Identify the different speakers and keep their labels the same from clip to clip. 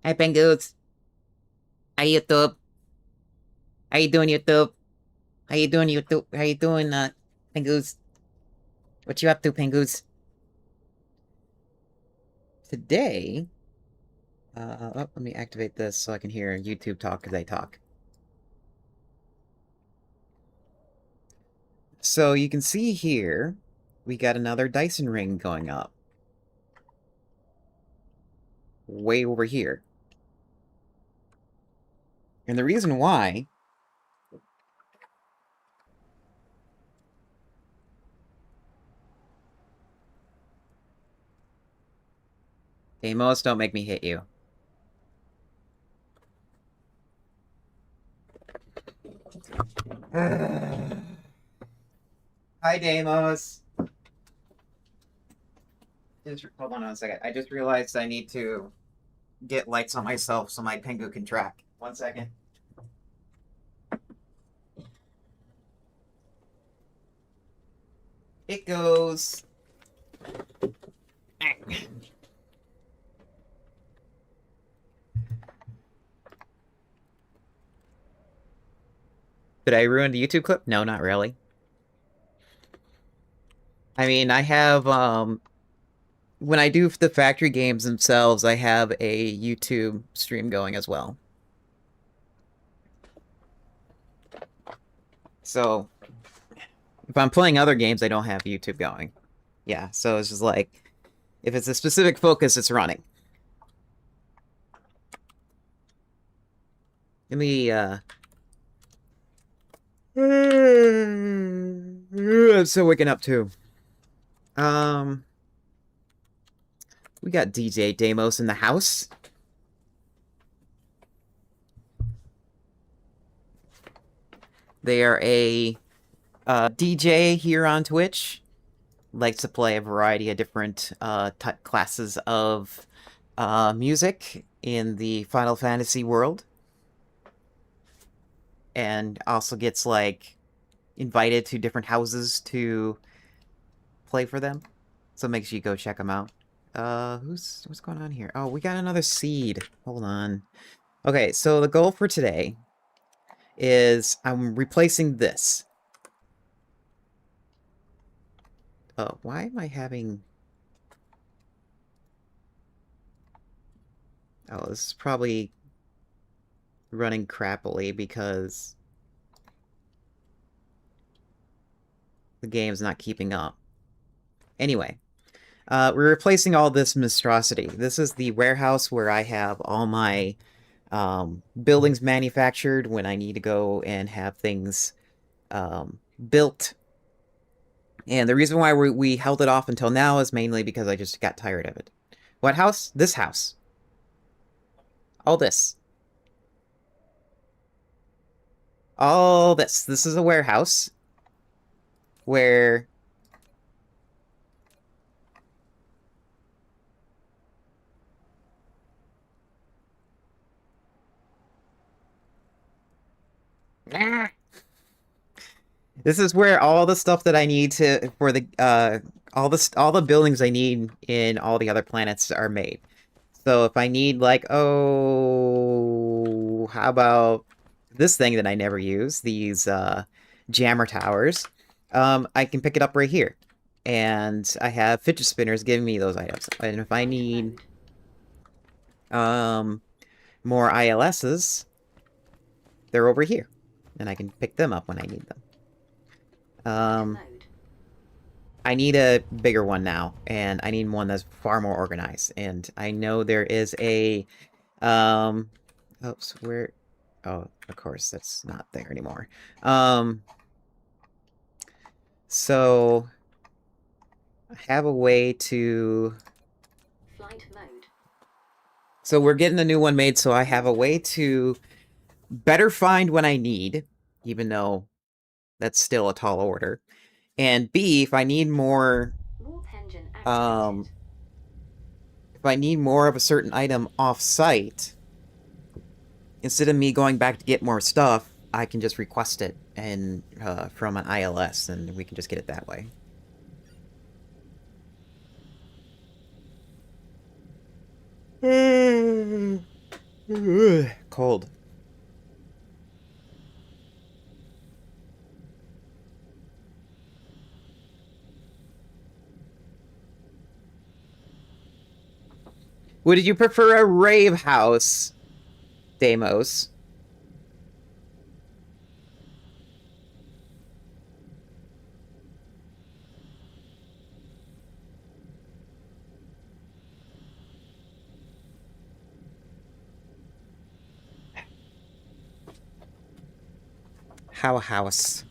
Speaker 1: Hey, Penguins. Hi, YouTube. How you doing, YouTube? How you doing, YouTube? How you doing, Penguins? What you up to, Penguins? Today, let me activate this so I can hear YouTube talk as I talk. So you can see here, we got another Dyson ring going up. Way over here. And the reason why... Amos, don't make me hit you. Hi, Deimos. Hold on a second. I just realized I need to get lights on myself so my Pengu can track. 1 second. It goes. Did I ruin the YouTube clip? No, not really. I mean, I have, when I do the factory games themselves, I have a YouTube stream going as well. So, if I'm playing other games, I don't have YouTube going. Yeah, so it's just like, if it's a specific focus, it's running. Let me, I'm still waking up too. We got DJ Deimos in the house. They are a DJ here on Twitch. Likes to play a variety of different classes of music in the Final Fantasy world. And also gets, like, invited to different houses to play for them. So make sure you go check them out. What's going on here? Oh, we got another seed. Hold on. Okay, so the goal for today is I'm replacing this. Oh, why am I having... Oh, this is probably running crappily because the game's not keeping up. Anyway, we're replacing all this monstrosity. This is the warehouse where I have all my buildings manufactured when I need to go and have things built. And the reason why we held it off until now is mainly because I just got tired of it. What house? This house. All this. All this. This is a warehouse where... This is where all the stuff that I need to for the all the buildings I need in all the other planets are made. So if I need, like, oh, how about this thing that I never use, these jammer towers, I can pick it up right here. And I have fidget spinners giving me those items. And if I need more ILSs, they're over here. And I can pick them up when I need them. I need a bigger one now, and I need one that's far more organized. And I know there is a, oops, where, oh, of course, that's not there anymore. So I have a way to, flight mode. So we're getting a new one made, so I have a way to better find when I need, even though that's still a tall order. And B, if I need more, if I need more of a certain item off-site, instead of me going back to get more stuff, I can just request it and from an ILS, and we can just get it that way. Cold. Would you prefer a rave house, Deimos? How a house?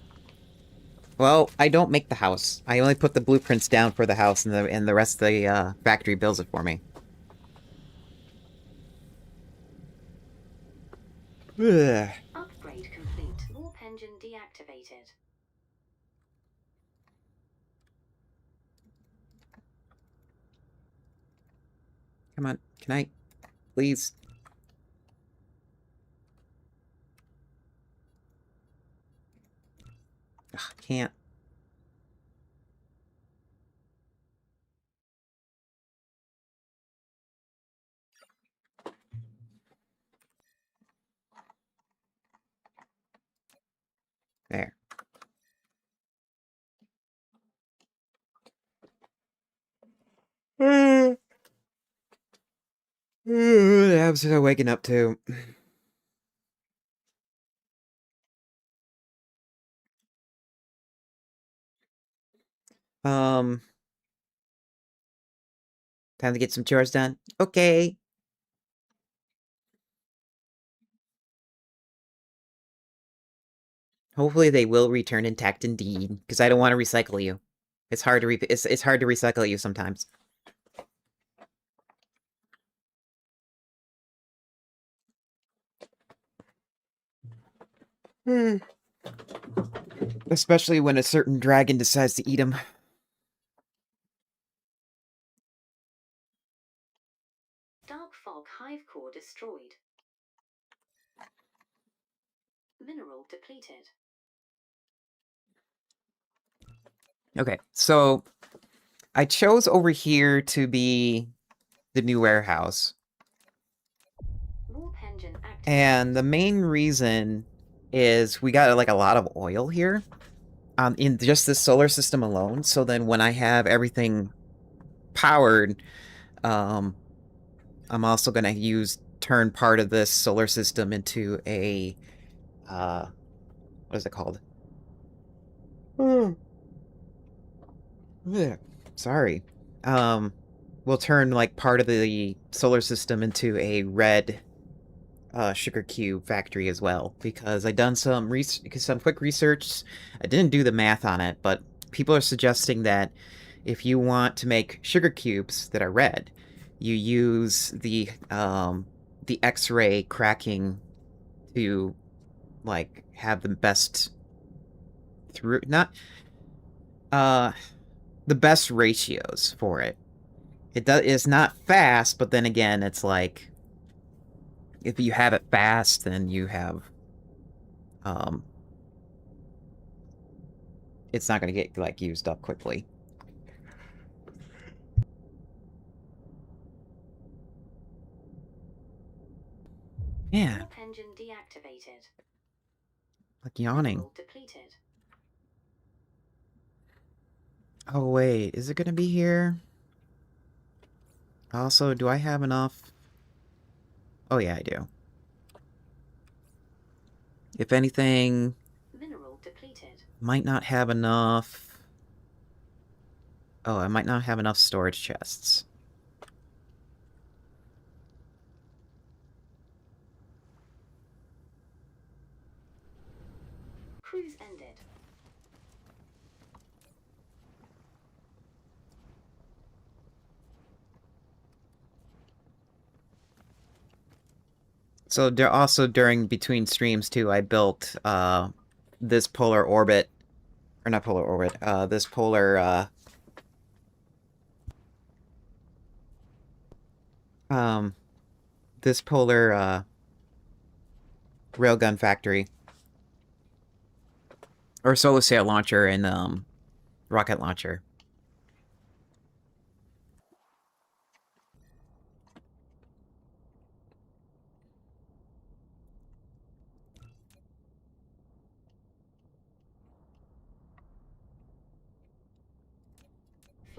Speaker 1: Well, I don't make the house. I only put the blueprints down for the house, and the rest of the factory builds it for me. Ugh.
Speaker 2: Upgrade complete. Warp engine deactivated.
Speaker 1: Come on, can I, please? Ugh, can't. There. The abs are waking up too. Time to get some chores done. Okay. Hopefully they will return intact indeed, because I don't want to recycle you. It's hard to it's hard to recycle you sometimes. Especially when a certain dragon decides to eat him.
Speaker 2: Dark fog hive core destroyed. Mineral depleted.
Speaker 1: Okay, so I chose over here to be the new warehouse.
Speaker 2: Warp engine activated.
Speaker 1: And the main reason is we got like a lot of oil here. In just this solar system alone. So then when I have everything powered, I'm also going to turn part of this solar system into a, what is it called? Sorry. We'll turn like part of the solar system into a red sugar cube factory as well, because I done some quick research. I didn't do the math on it, but people are suggesting that if you want to make sugar cubes that are red, you use the X-ray cracking to like have the best the best ratios for it. It's not fast, but then again, it's like if you have it fast, then you have it's not going to get like used up quickly. Yeah.
Speaker 2: Warp engine deactivated.
Speaker 1: Like yawning.
Speaker 2: Mineral depleted.
Speaker 1: Oh wait, is it going to be here? Also, do I have enough? Oh yeah, I do. If anything,
Speaker 2: Mineral depleted.
Speaker 1: might not have enough. Oh, I might not have enough storage chests.
Speaker 2: Cruise ended.
Speaker 1: So also during between streams too, I built this polar orbit, or not polar orbit, this polar this polar railgun factory, or solar sail launcher and rocket launcher.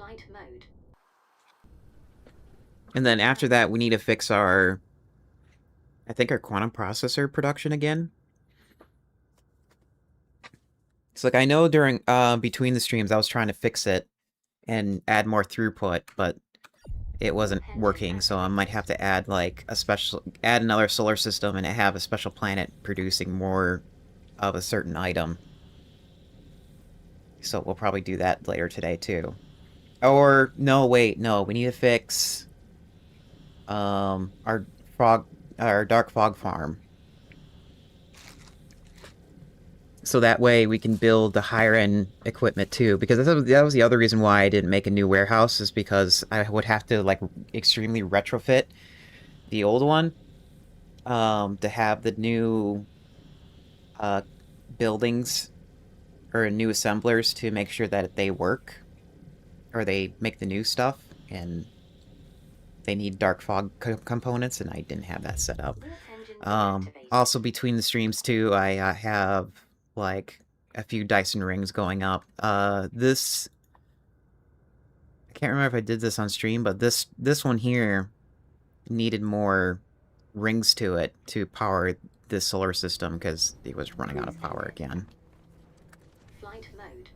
Speaker 2: Flight mode.
Speaker 1: And then after that, we need to fix our, I think, our quantum processor production again. It's like, I know during, between the streams, I was trying to fix it and add more throughput, but it wasn't working, so I might have to add, like, add another solar system and have a special planet producing more of a certain item. So we'll probably do that later today, too. Or, no, wait, no, we need to fix, our dark fog farm. So that way we can build the higher end equipment too, because that was the other reason why I didn't make a new warehouse, is because I would have to, like, extremely retrofit the old one, to have the new, buildings or new assemblers to make sure that they work, or they make the new stuff, and they need dark fog components, and I didn't have that set up. Also between the streams too, I have, like, a few Dyson rings going up. This, I can't remember if I did this on stream, but this one here needed more rings to it to power this solar system because it was running out of power again.
Speaker 2: Flight mode.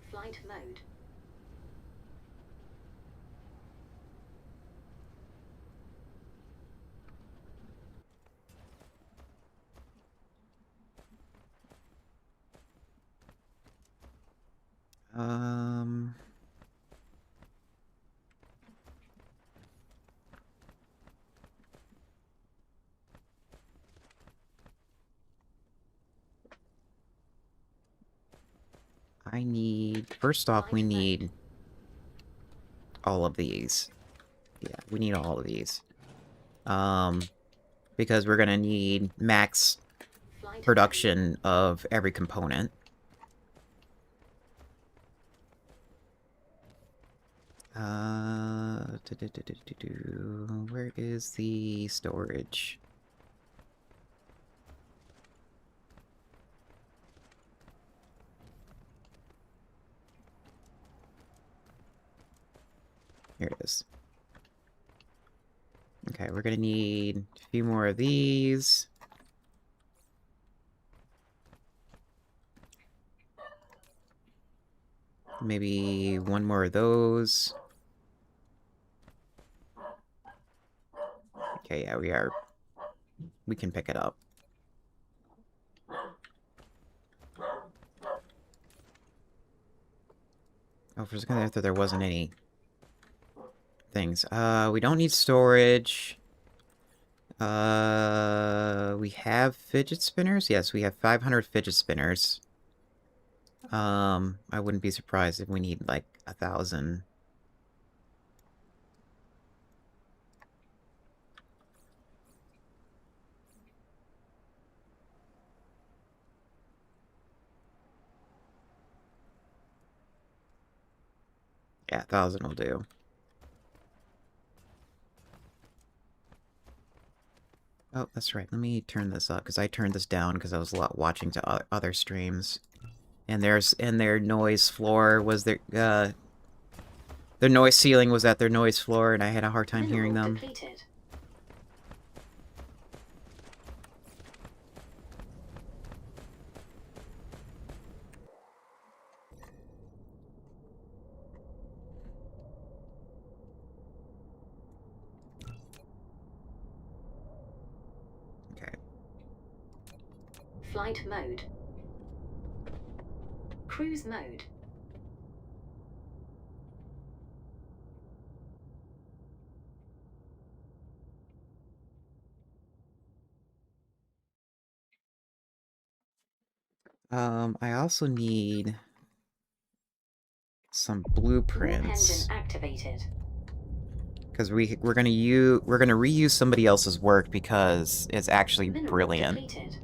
Speaker 2: Flight mode.
Speaker 1: I need, first off, we need all of these. Yeah, we need all of these. Because we're gonna need max production of every component. Where is the storage? Here it is. Okay, we're gonna need a few more of these. Maybe one more of those. Okay, yeah, we can pick it up. Oh, for a second I thought there wasn't any things. We don't need storage. We have fidget spinners? Yes, we have 500 fidget spinners. I wouldn't be surprised if we need, like, 1,000. Yeah, 1,000 will do. Oh, that's right. Let me turn this up, because I turned this down because I was watching to other streams. And their noise floor was their noise ceiling was at their noise floor, and I had a hard time hearing them.
Speaker 2: Depleted.
Speaker 1: Okay.
Speaker 2: Flight mode. Cruise mode.
Speaker 1: I also need some
Speaker 2: Warp
Speaker 1: blueprints.
Speaker 2: engine activated.
Speaker 1: Because we're gonna reuse somebody else's work because it's actually
Speaker 2: Mineral
Speaker 1: brilliant.
Speaker 2: depleted.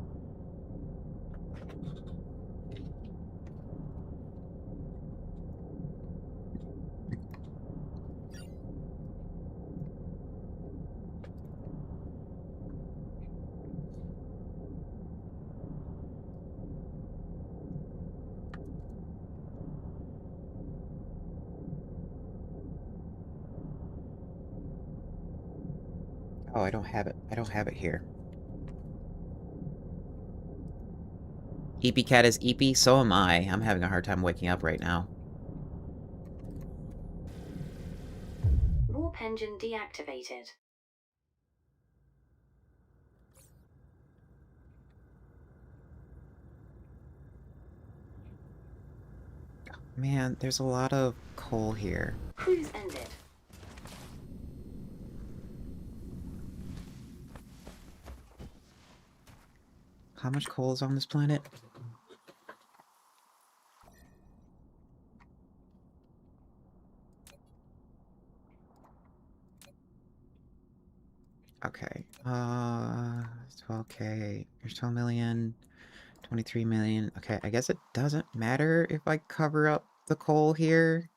Speaker 1: Oh, I don't have it. I don't have it here. Eepy Cat is Eepy, so am I. I'm having a hard time waking up right now.
Speaker 2: Warp engine deactivated.
Speaker 1: Man, there's a lot of coal here.
Speaker 2: Cruise ended.
Speaker 1: How much coal is on this planet? Okay. 12K. Here's 12 million. 23 million. Okay, I guess it doesn't matter if I cover up the coal here.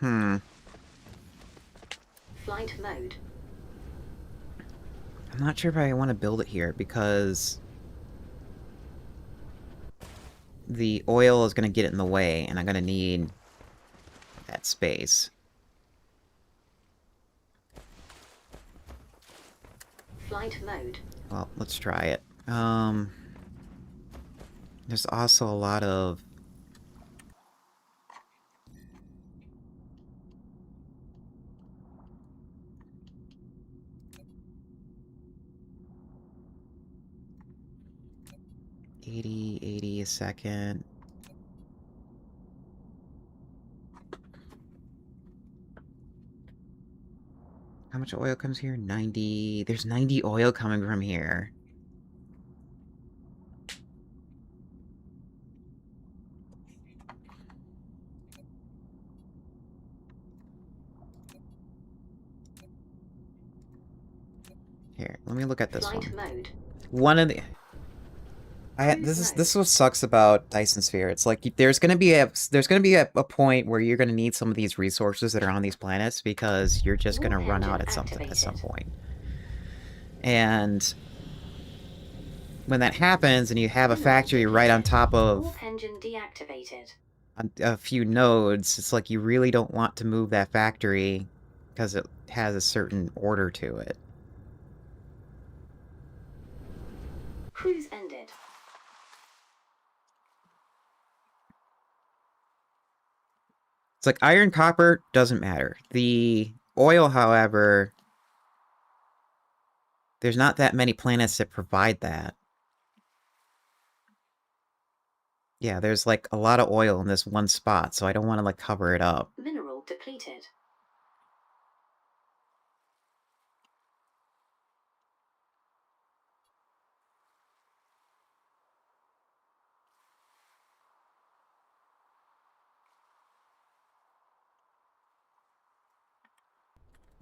Speaker 1: Hmm.
Speaker 2: Flight mode.
Speaker 1: I'm not sure if I want to build it here because the oil is going to get in the way and I'm going to need that space.
Speaker 2: Flight mode.
Speaker 1: Well, let's try it. There's also a lot of... $80 a second. How much oil comes here? 90. There's 90 oil coming from here. Here, let me look at this
Speaker 2: Flight
Speaker 1: one.
Speaker 2: mode.
Speaker 1: One of the... this is what sucks about Dyson Sphere. It's like there's gonna be a point where you're gonna need some of these resources that are on these planets because you're just gonna run out at some point. And when that happens and you have a factory right on top of
Speaker 2: Warp engine deactivated.
Speaker 1: a few nodes, it's like you really don't want to move that factory because it has a certain order to it.
Speaker 2: Cruise ended.
Speaker 1: It's like iron, copper, doesn't matter. The oil, however, there's not that many planets that provide that. Yeah, there's like a lot of oil in this one spot, so I don't want to like cover it up.
Speaker 2: Mineral depleted.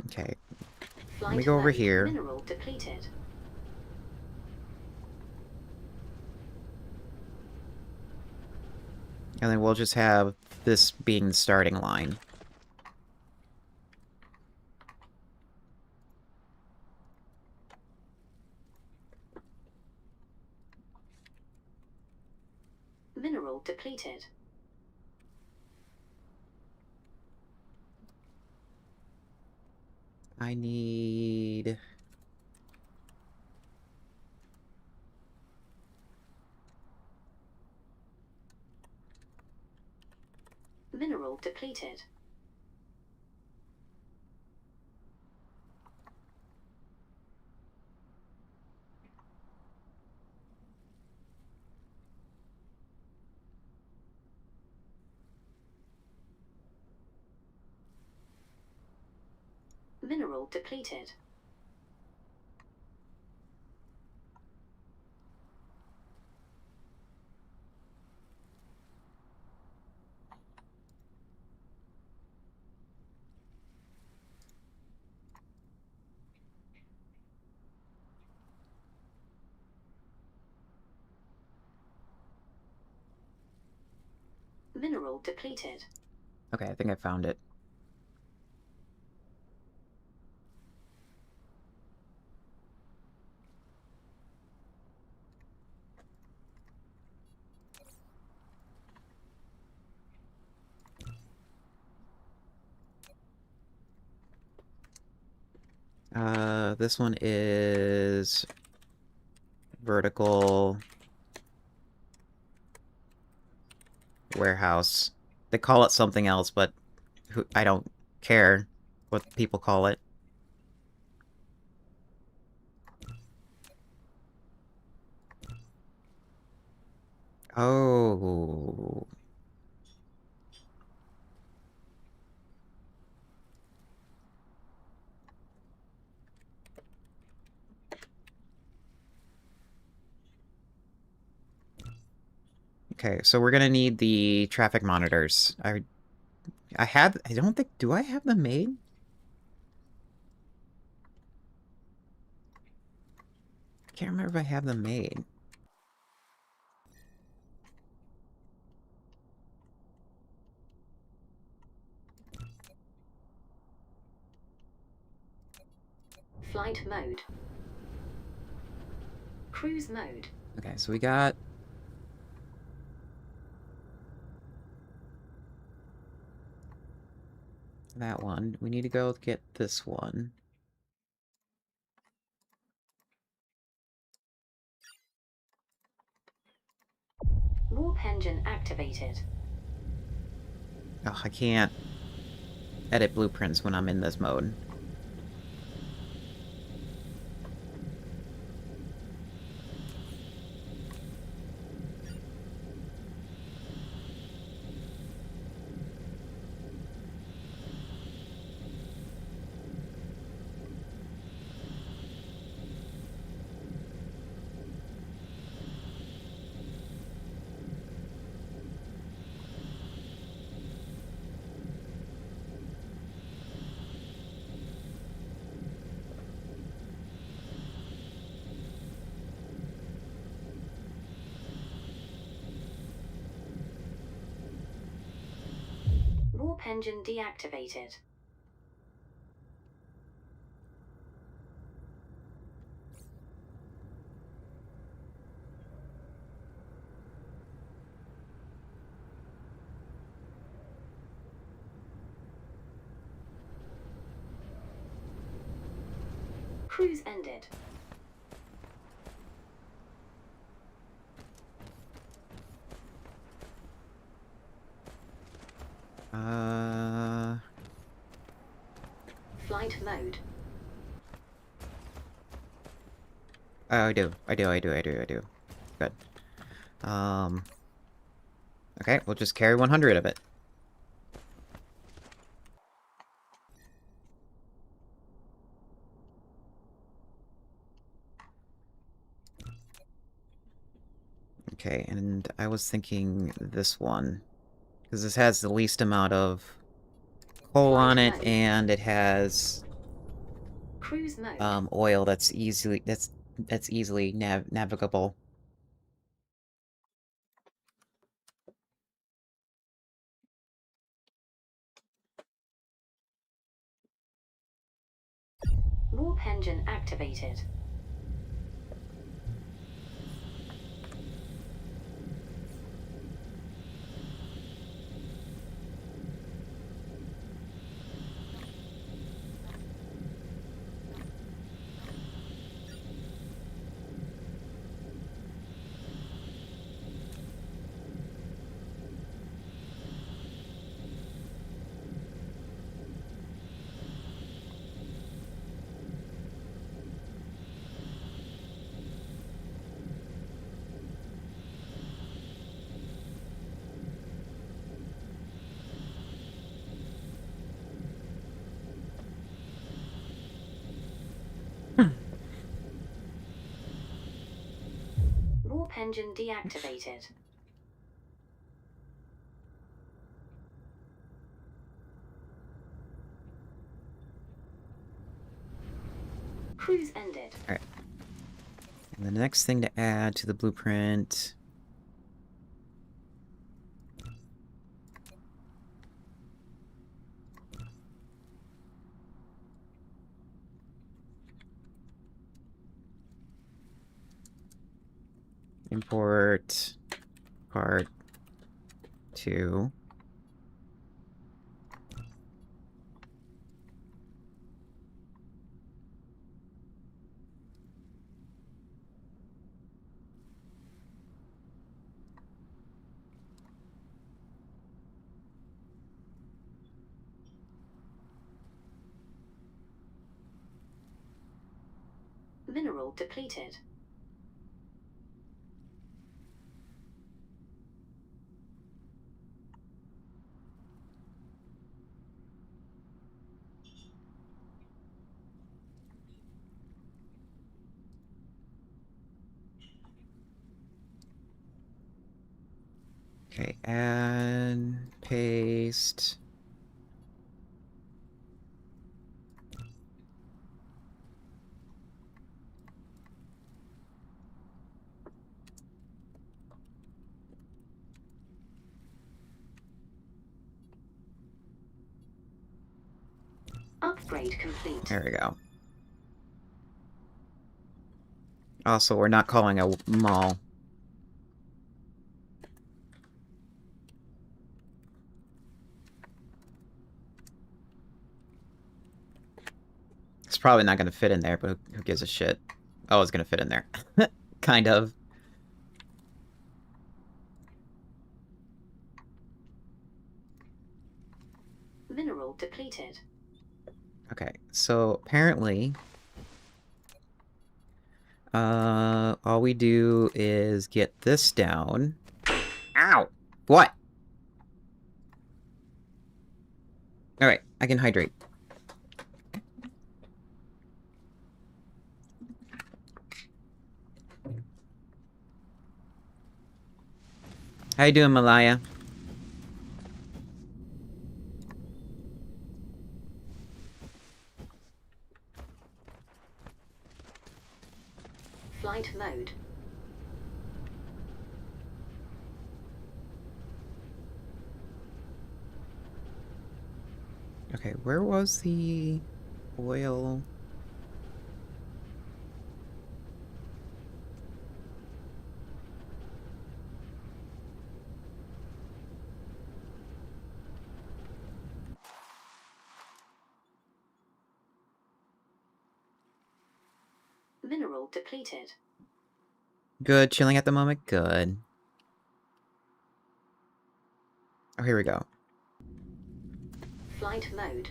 Speaker 1: Okay,
Speaker 2: Flight
Speaker 1: let me go over
Speaker 2: mode.
Speaker 1: here.
Speaker 2: Mineral depleted.
Speaker 1: And then we'll just have this being the starting line.
Speaker 2: Mineral depleted.
Speaker 1: I need...
Speaker 2: Mineral depleted. Mineral depleted. Mineral depleted.
Speaker 1: Okay, I think I found it. This one is vertical warehouse. They call it something else, but I don't care what people call it. Oh. Okay, so we're gonna need the traffic monitors. I don't think, do I have them made? I can't remember if I have them made.
Speaker 2: Flight mode. Cruise mode.
Speaker 1: Okay, so we got that one. We need to go get this one.
Speaker 2: Warp engine activated.
Speaker 1: Oh, I can't edit blueprints when I'm in this mode.
Speaker 2: Warp engine deactivated. Cruise ended. Flight mode.
Speaker 1: Oh, I do. Good. Okay, we'll just carry 100 of it. Okay, and I was thinking this one. Because this has the least amount of coal on it, and it has
Speaker 2: Cruise mode.
Speaker 1: oil that's easily navigable.
Speaker 2: Warp engine activated. Warp engine deactivated. Cruise ended.
Speaker 1: Alright. And the next thing to add to the blueprint Import part 2.
Speaker 2: Mineral depleted.
Speaker 1: Okay, add, paste.
Speaker 2: Upgrade complete.
Speaker 1: There we go. Also, we're not calling a mall. It's probably not going to fit in there, but who gives a shit? Oh, it's going to fit in there. Kind of.
Speaker 2: Mineral depleted.
Speaker 1: Okay, so apparently... all we do is get this down. Ow! What? Alright, I can hydrate. How you doing, Malaya?
Speaker 2: Flight mode.
Speaker 1: Okay, where was the oil?
Speaker 2: Mineral depleted.
Speaker 1: Good, chilling at the moment? Good. Oh, here we go.
Speaker 2: Flight mode.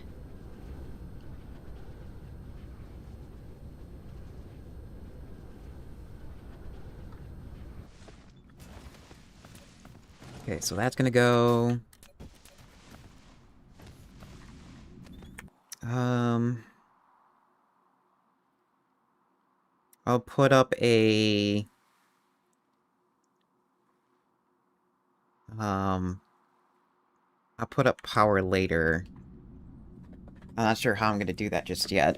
Speaker 1: Okay, so that's gonna go... I'll put up a... I'll put up power later. I'm not sure how I'm gonna do that just yet.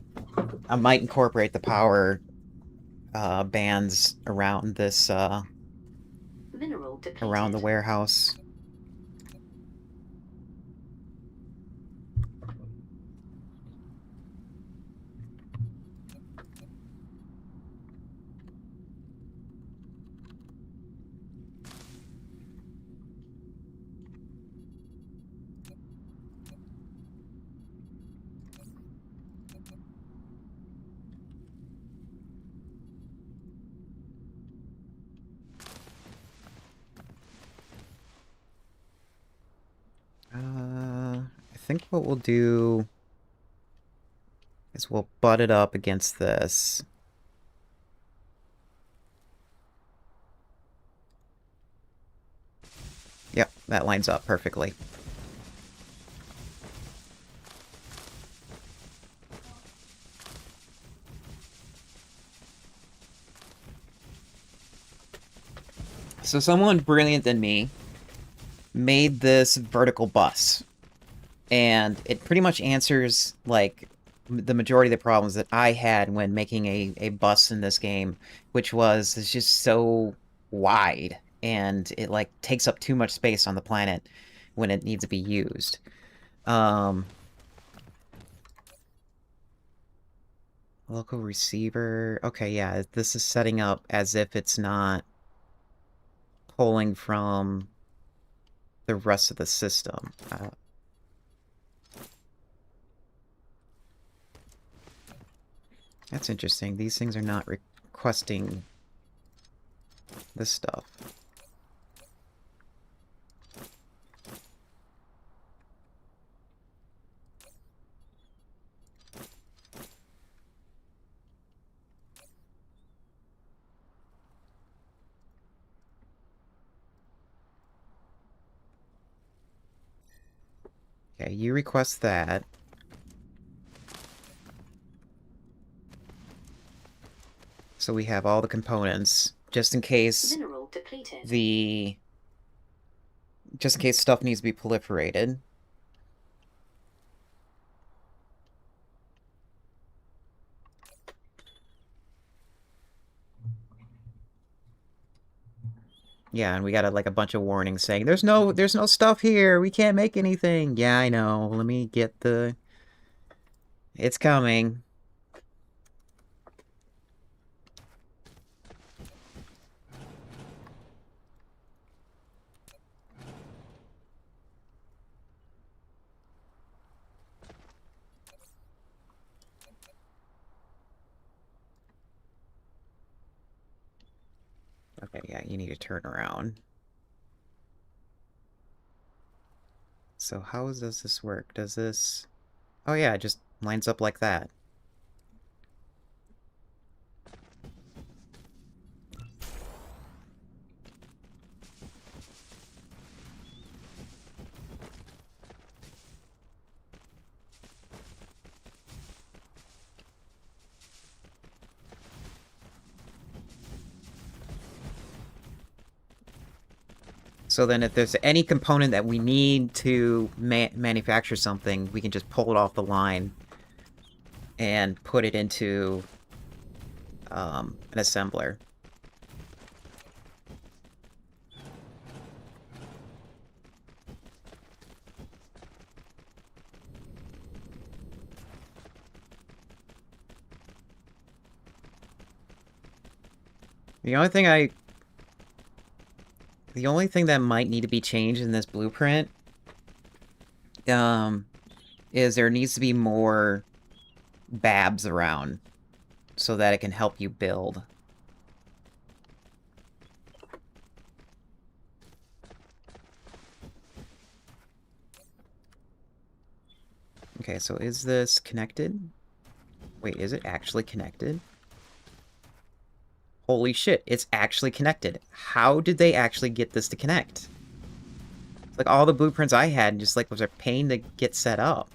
Speaker 1: I might incorporate the power bands around this,
Speaker 2: Mineral depleted.
Speaker 1: around the warehouse. I think what we'll do is we'll butt it up against this. Yep, that lines up perfectly. So someone brilliant than me made this vertical bus. And it pretty much answers, like, the majority of the problems that I had when making a bus in this game, which was it's just so wide, and it, like, takes up too much space on the planet when it needs to be used. Local receiver... Okay, yeah, this is setting up as if it's not... pulling from the rest of the system. That's interesting. These things are not requesting this stuff. Okay, you request that. So we have all the components, just in case
Speaker 2: Mineral depleted.
Speaker 1: just in case stuff needs to be proliferated. Yeah, and we got like a bunch of warnings saying there's no stuff here. We can't make anything. Yeah, I know. Let me get the It's coming. Okay, yeah, you need to turn around. So how does this work? Does this... Oh yeah, it just lines up like that. So then if there's any component that we need to manufacture something, we can just pull it off the line and put it into an assembler. The only thing that might need to be changed in this blueprint is there needs to be more babs around so that it can help you build. Okay, so is this connected? Wait, is it actually connected? Holy shit, it's actually connected. How did they actually get this to connect? It's like all the blueprints I had just like was a pain to get set up.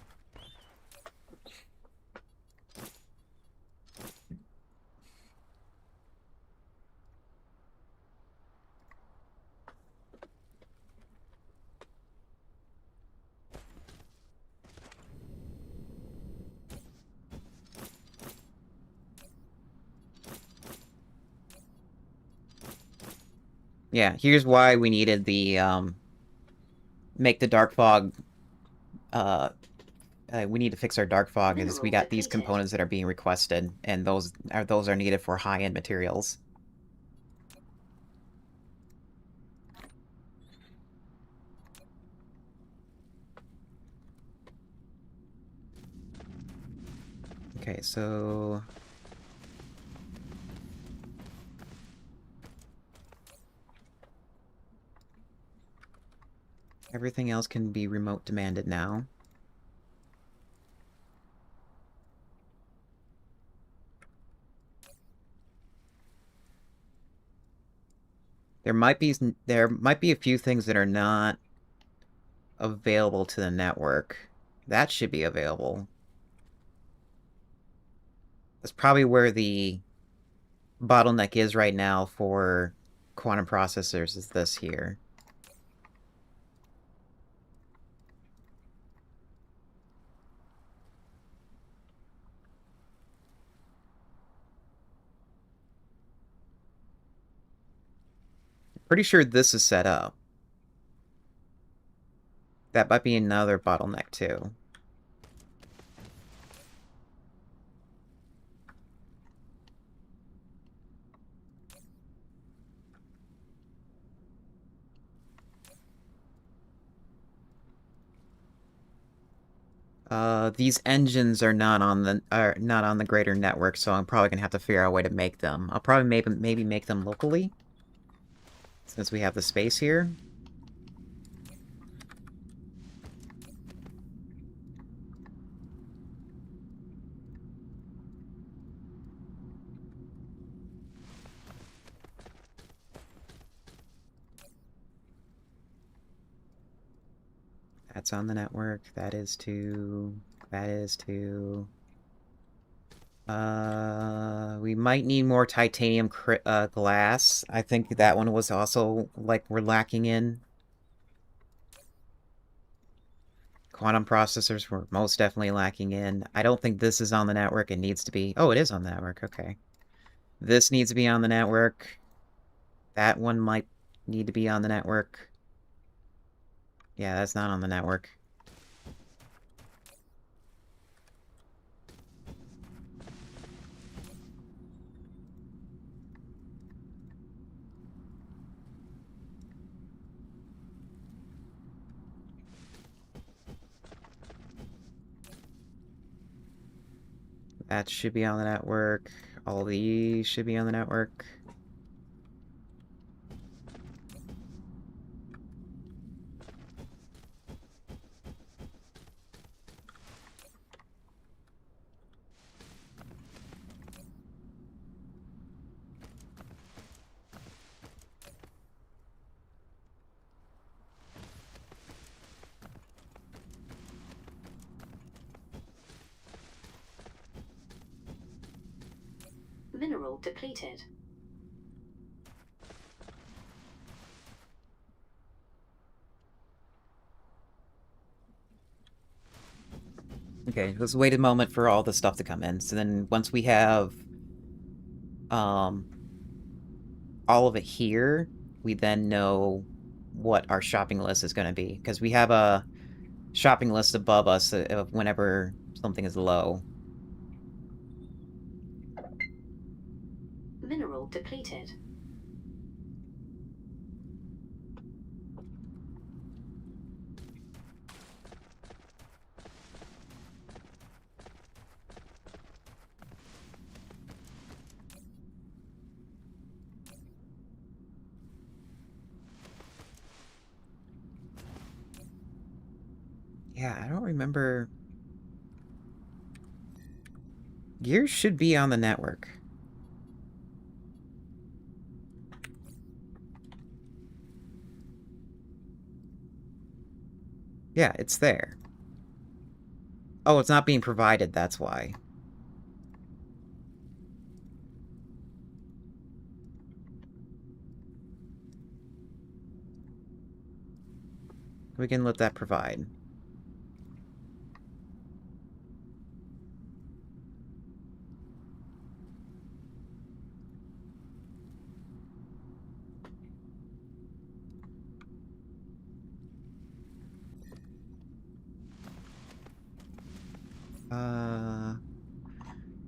Speaker 1: Yeah, here's why we needed the, make the dark fog, we need to fix our dark fog, is we got these components that are being requested, and those are needed for high-end materials. Okay, so... everything else can be remote demanded now. There might be a few things that are not available to the network. That should be available. That's probably where the bottleneck is right now for quantum processors, is this here. Pretty sure this is set up. That might be another bottleneck, too. These engines are not on the greater network, so I'm probably gonna have to figure out a way to make them. I'll probably maybe make them locally, since we have the space here. That's on the network. That is too. That is too. We might need more titanium glass. I think that one was also, like, we're lacking in. Quantum processors were most definitely lacking in. I don't think this is on the network. It needs to be. Oh, it is on the network. Okay. This needs to be on the network. That one might need to be on the network. Yeah, that's not on the network. That should be on the network. All these should be on the network.
Speaker 2: Mineral depleted.
Speaker 1: Okay, let's wait a moment for all the stuff to come in. So then once we have all of it here, we then know what our shopping list is going to be, because we have a shopping list above us of whenever something is low.
Speaker 2: Mineral depleted.
Speaker 1: Yeah, I don't remember. Gears should be on the network. Yeah, it's there. Oh, it's not being provided, that's why. We can let that provide.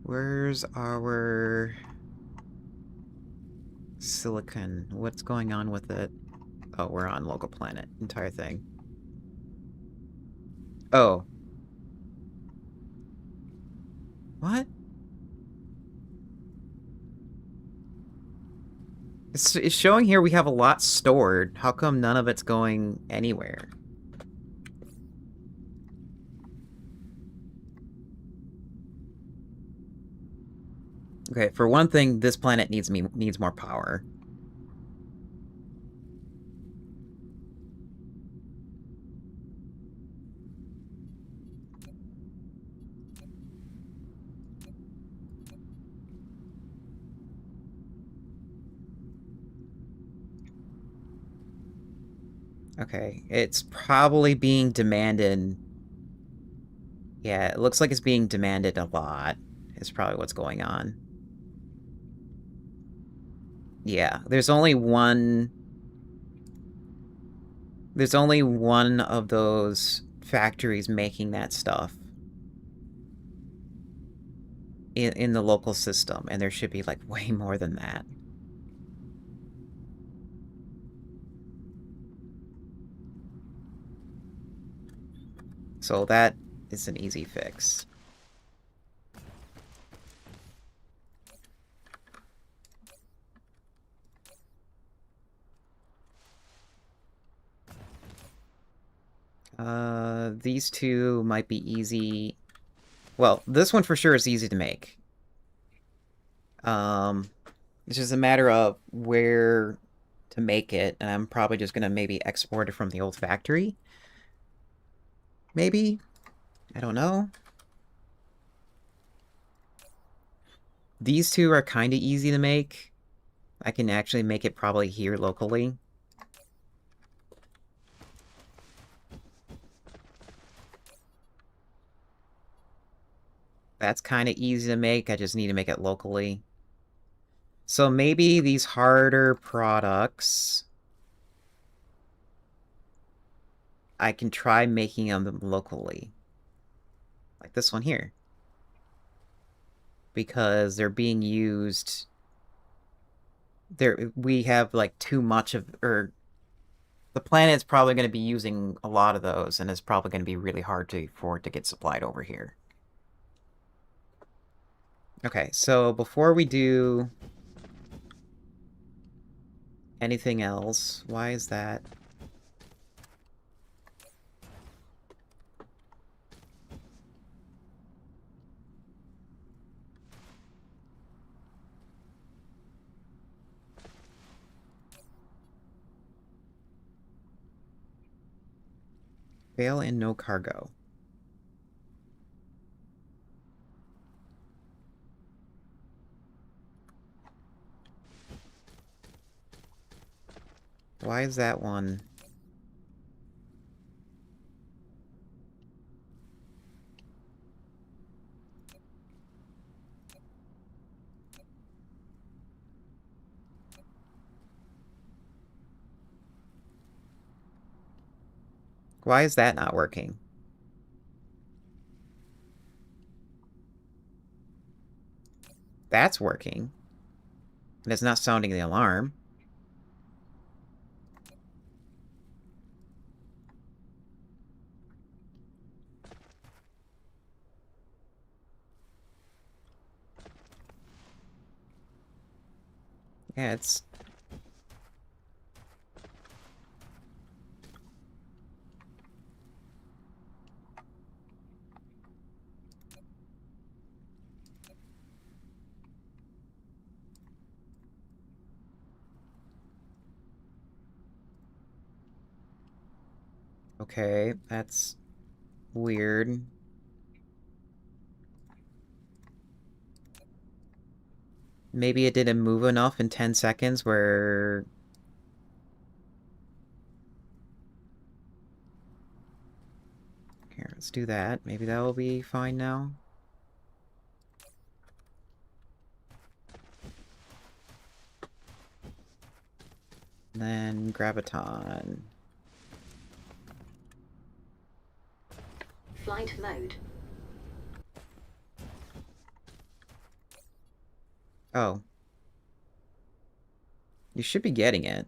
Speaker 1: Where's our silicon? What's going on with it? Oh, we're on local planet. Entire thing. Oh. What? It's showing here we have a lot stored. How come none of it's going anywhere? Okay, for one thing, this planet needs more power. Okay, it's probably being demanded. Yeah, it looks like it's being demanded a lot. Is probably what's going on. Yeah, there's only one of those factories making that stuff in the local system, and there should be, like, way more than that. So that is an easy fix. These two might be easy. Well, this one for sure is easy to make. It's just a matter of where to make it, and I'm probably just gonna maybe export it from the old factory. Maybe? I don't know. These two are kind of easy to make. I can actually make it probably here locally. That's kind of easy to make, I just need to make it locally. So maybe these harder products, I can try making them locally. Like this one here. Because they're being used... we have, like, too much of... or the planet's probably going to be using a lot of those, and it's probably going to be really hard for it to get supplied over here. Okay, so before we do anything else, why is that? Fail and no cargo. Why is that one? Why is that not working? That's working. And it's not sounding the alarm. Yeah, it's... Okay, that's weird. Maybe it didn't move enough in 10 seconds where... Here, let's do that. Maybe that will be fine now. Then graviton.
Speaker 2: Flight mode.
Speaker 1: Oh. You should be getting it.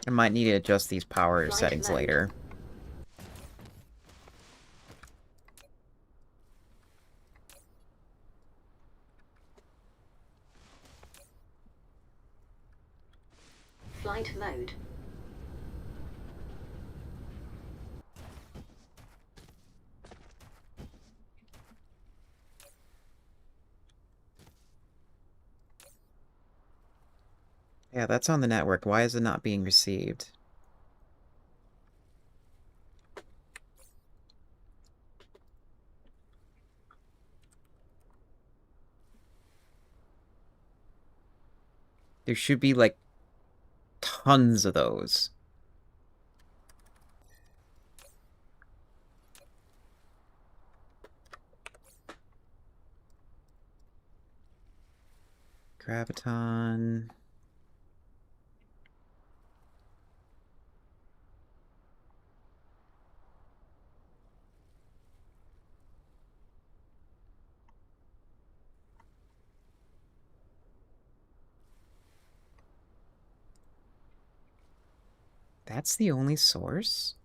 Speaker 1: I might need to adjust these power
Speaker 2: Flight
Speaker 1: settings
Speaker 2: mode.
Speaker 1: later.
Speaker 2: Flight mode.
Speaker 1: Yeah, that's on the network. Why is it not being received? There should be, like, tons of those. Graviton. That's the only source?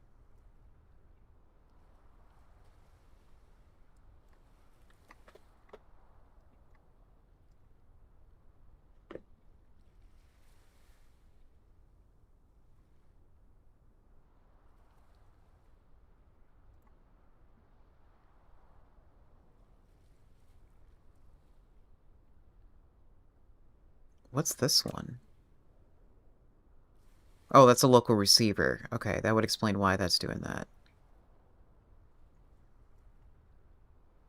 Speaker 1: What's this one? Oh, that's a local receiver. Okay, that would explain why that's doing that.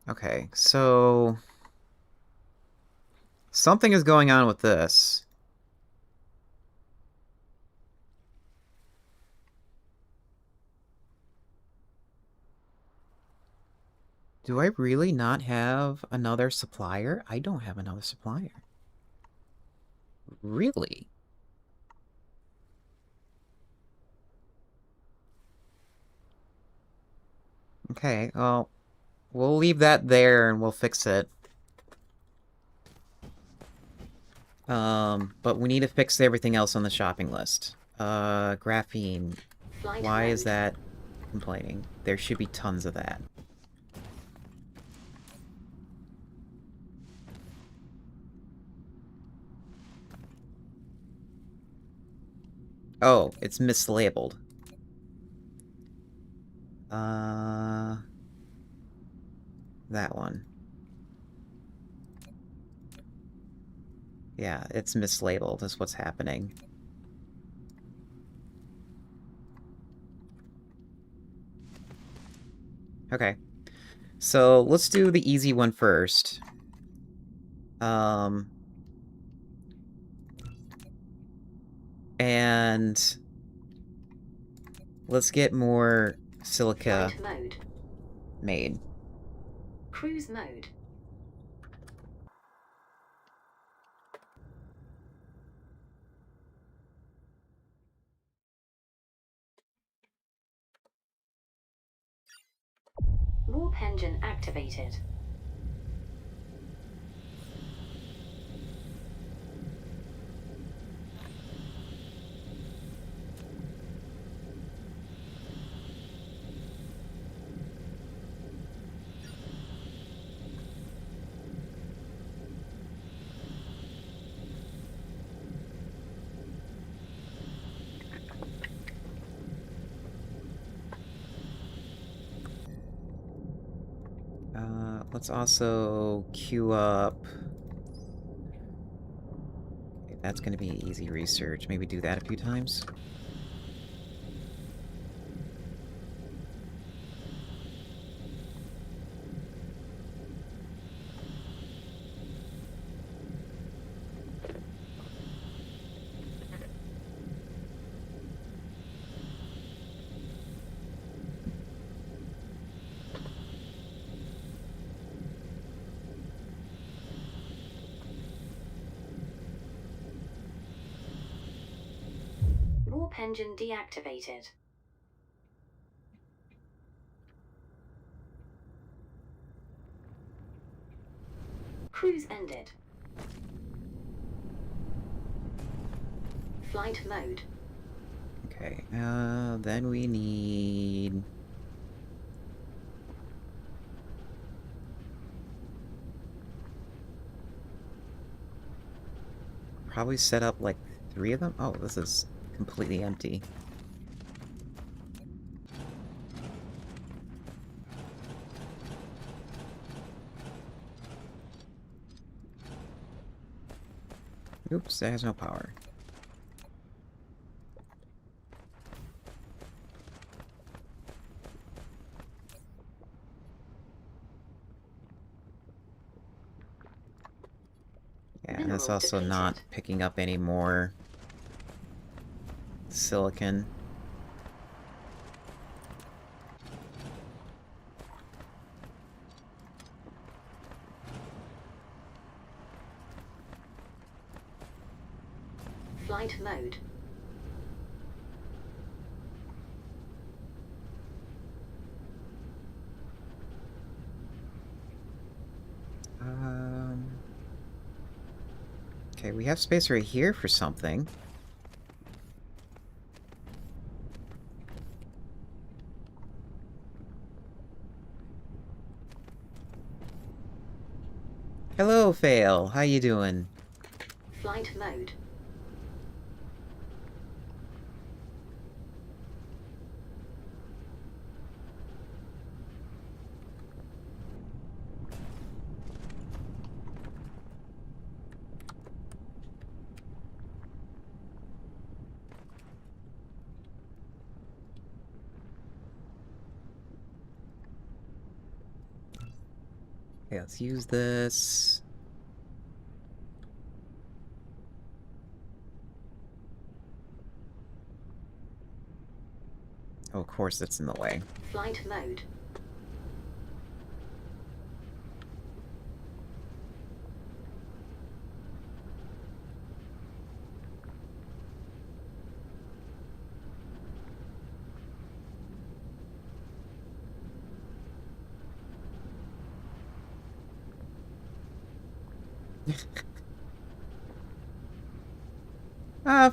Speaker 1: Okay, so... something is going on with this. Do I really not have another supplier? I don't have another supplier. Really? Okay, well, we'll leave that there and we'll fix it. But we need to fix everything else on the shopping list. Graphene.
Speaker 2: Flight
Speaker 1: Why
Speaker 2: mode.
Speaker 1: is that complaining? There should be tons of that. Oh, it's mislabeled. That one. Yeah, it's mislabeled is what's happening. Okay. So, let's do the easy one first. And... let's get more silica
Speaker 2: Flight mode.
Speaker 1: made.
Speaker 2: Cruise mode. Warp engine activated.
Speaker 1: Let's also queue up... okay, that's gonna be easy research. Maybe do that a few times.
Speaker 2: Warp engine deactivated. Cruise ended. Flight mode.
Speaker 1: Okay, then we need... probably set up, like, 3 of them? Oh, this is completely empty. Oops, that has no power. Yeah, and it's
Speaker 2: Mineral
Speaker 1: also
Speaker 2: depleted.
Speaker 1: not picking up any more silicon.
Speaker 2: Flight mode.
Speaker 1: Okay, we have space right here for something. Hello, Fail. How you doing?
Speaker 2: Flight mode.
Speaker 1: Okay, let's use this. Oh, of course it's in the way.
Speaker 2: Flight mode.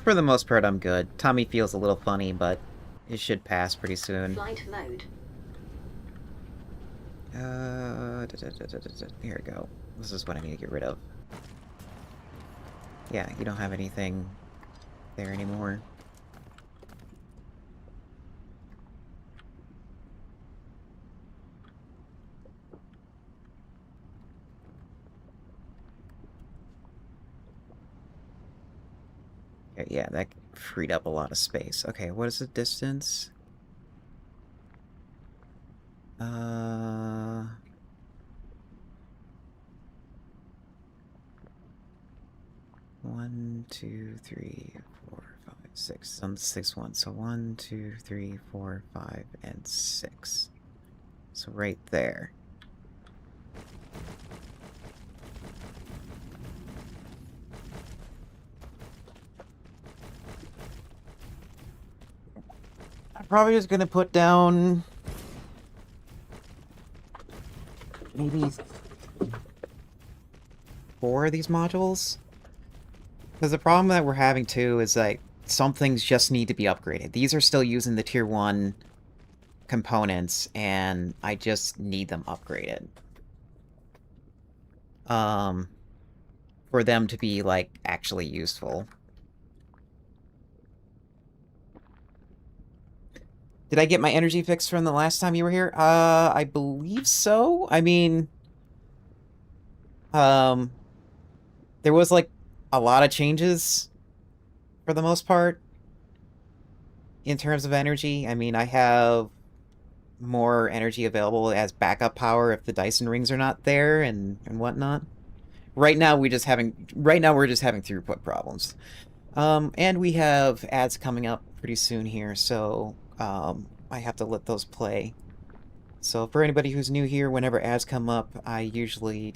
Speaker 1: For the most part, I'm good. Tommy feels a little funny, but it should pass pretty soon.
Speaker 2: Flight mode.
Speaker 1: Here we go. This is what I need to get rid of. Yeah, you don't have anything there anymore. Okay, yeah, that freed up a lot of space. Okay, what is the distance? Uh... 1, 2, 3, 4, 5, 6. On the sixth one. So 1, 2, 3, 4, 5, and 6. So right there. I'm probably just gonna put down maybe 4 of these modules. Because the problem that we're having too is like some things just need to be upgraded. These are still using the tier 1 components, and I just need them upgraded. For them to be, like, actually useful. Did I get my energy fix from the last time you were here? I believe so. I mean, there was, like, a lot of changes for the most part in terms of energy. I mean, I have more energy available as backup power if the Dyson rings are not there and whatnot. Right now we're just having throughput problems. And we have ads coming up pretty soon here, so I have to let those play. So for anybody who's new here, whenever ads come up, I usually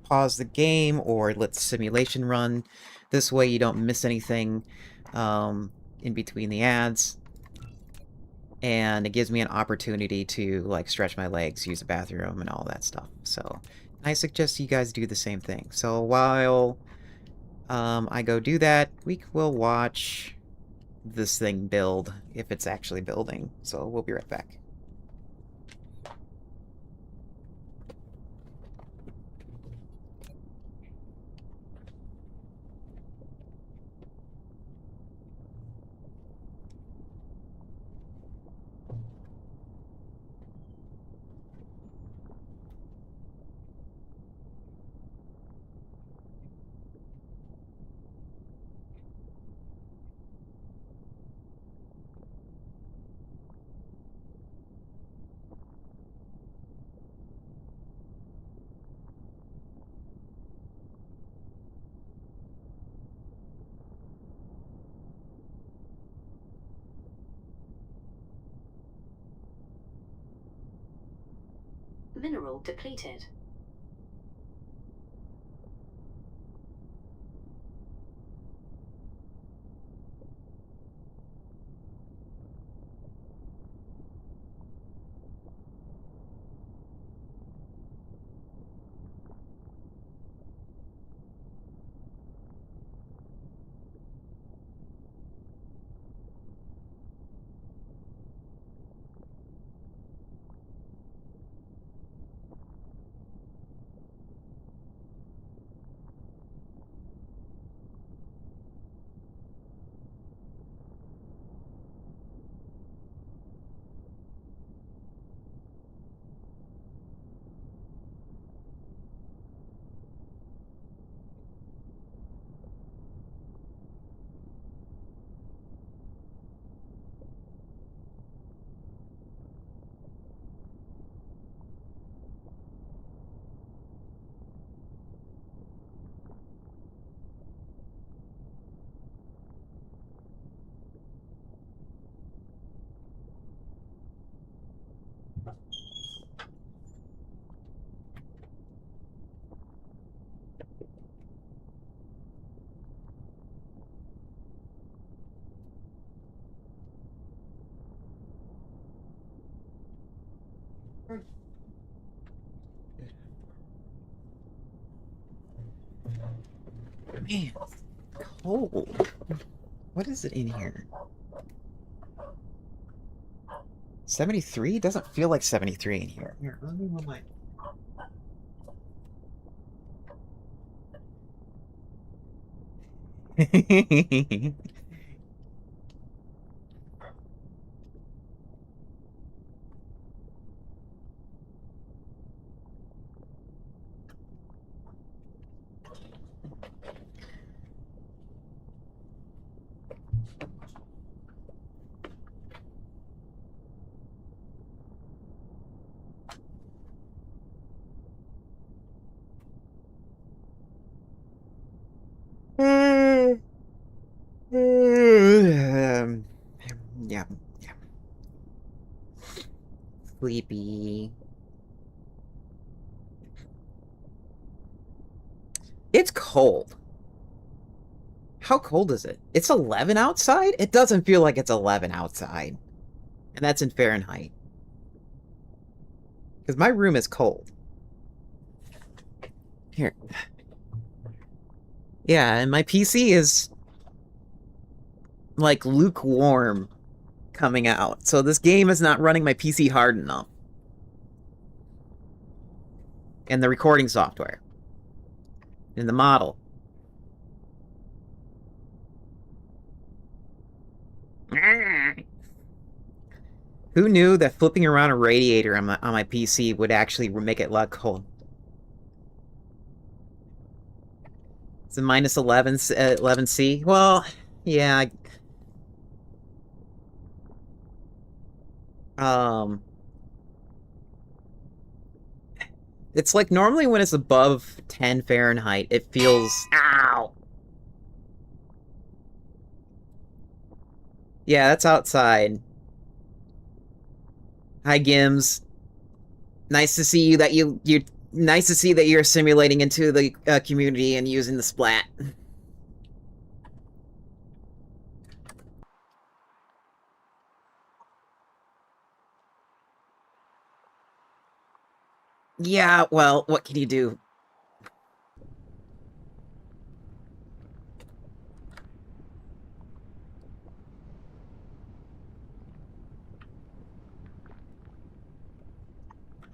Speaker 1: pause the game or let the simulation run. This way you don't miss anything in between the ads. And it gives me an opportunity to, like, stretch my legs, use the bathroom, and all that stuff. So I suggest you guys do the same thing. So while I go do that, we will watch this thing build, if it's actually building. So we'll be right back.
Speaker 2: Mineral depleted.
Speaker 1: Man, cold. What is it in here? 73? Doesn't feel like 73 in here. Here, let me move my... Yeah, yeah. Sleepy. It's cold. How cold is it? It's 11 outside? It doesn't feel like it's 11 outside. And that's in Fahrenheit. Because my room is cold. Here. Yeah, and my PC is like lukewarm coming out. So this game is not running my PC hard enough. And the recording software. And the model. Who knew that flipping around a radiator on my PC would actually make it a lot cold? It's a minus 11, 11C? Well, yeah. It's like normally when it's above 10 Fahrenheit, it feels... Ow! Yeah, that's outside. Hi, Gims. Nice to see you that nice to see that you're simulating into the community and using the splat. Yeah, well, what can you do?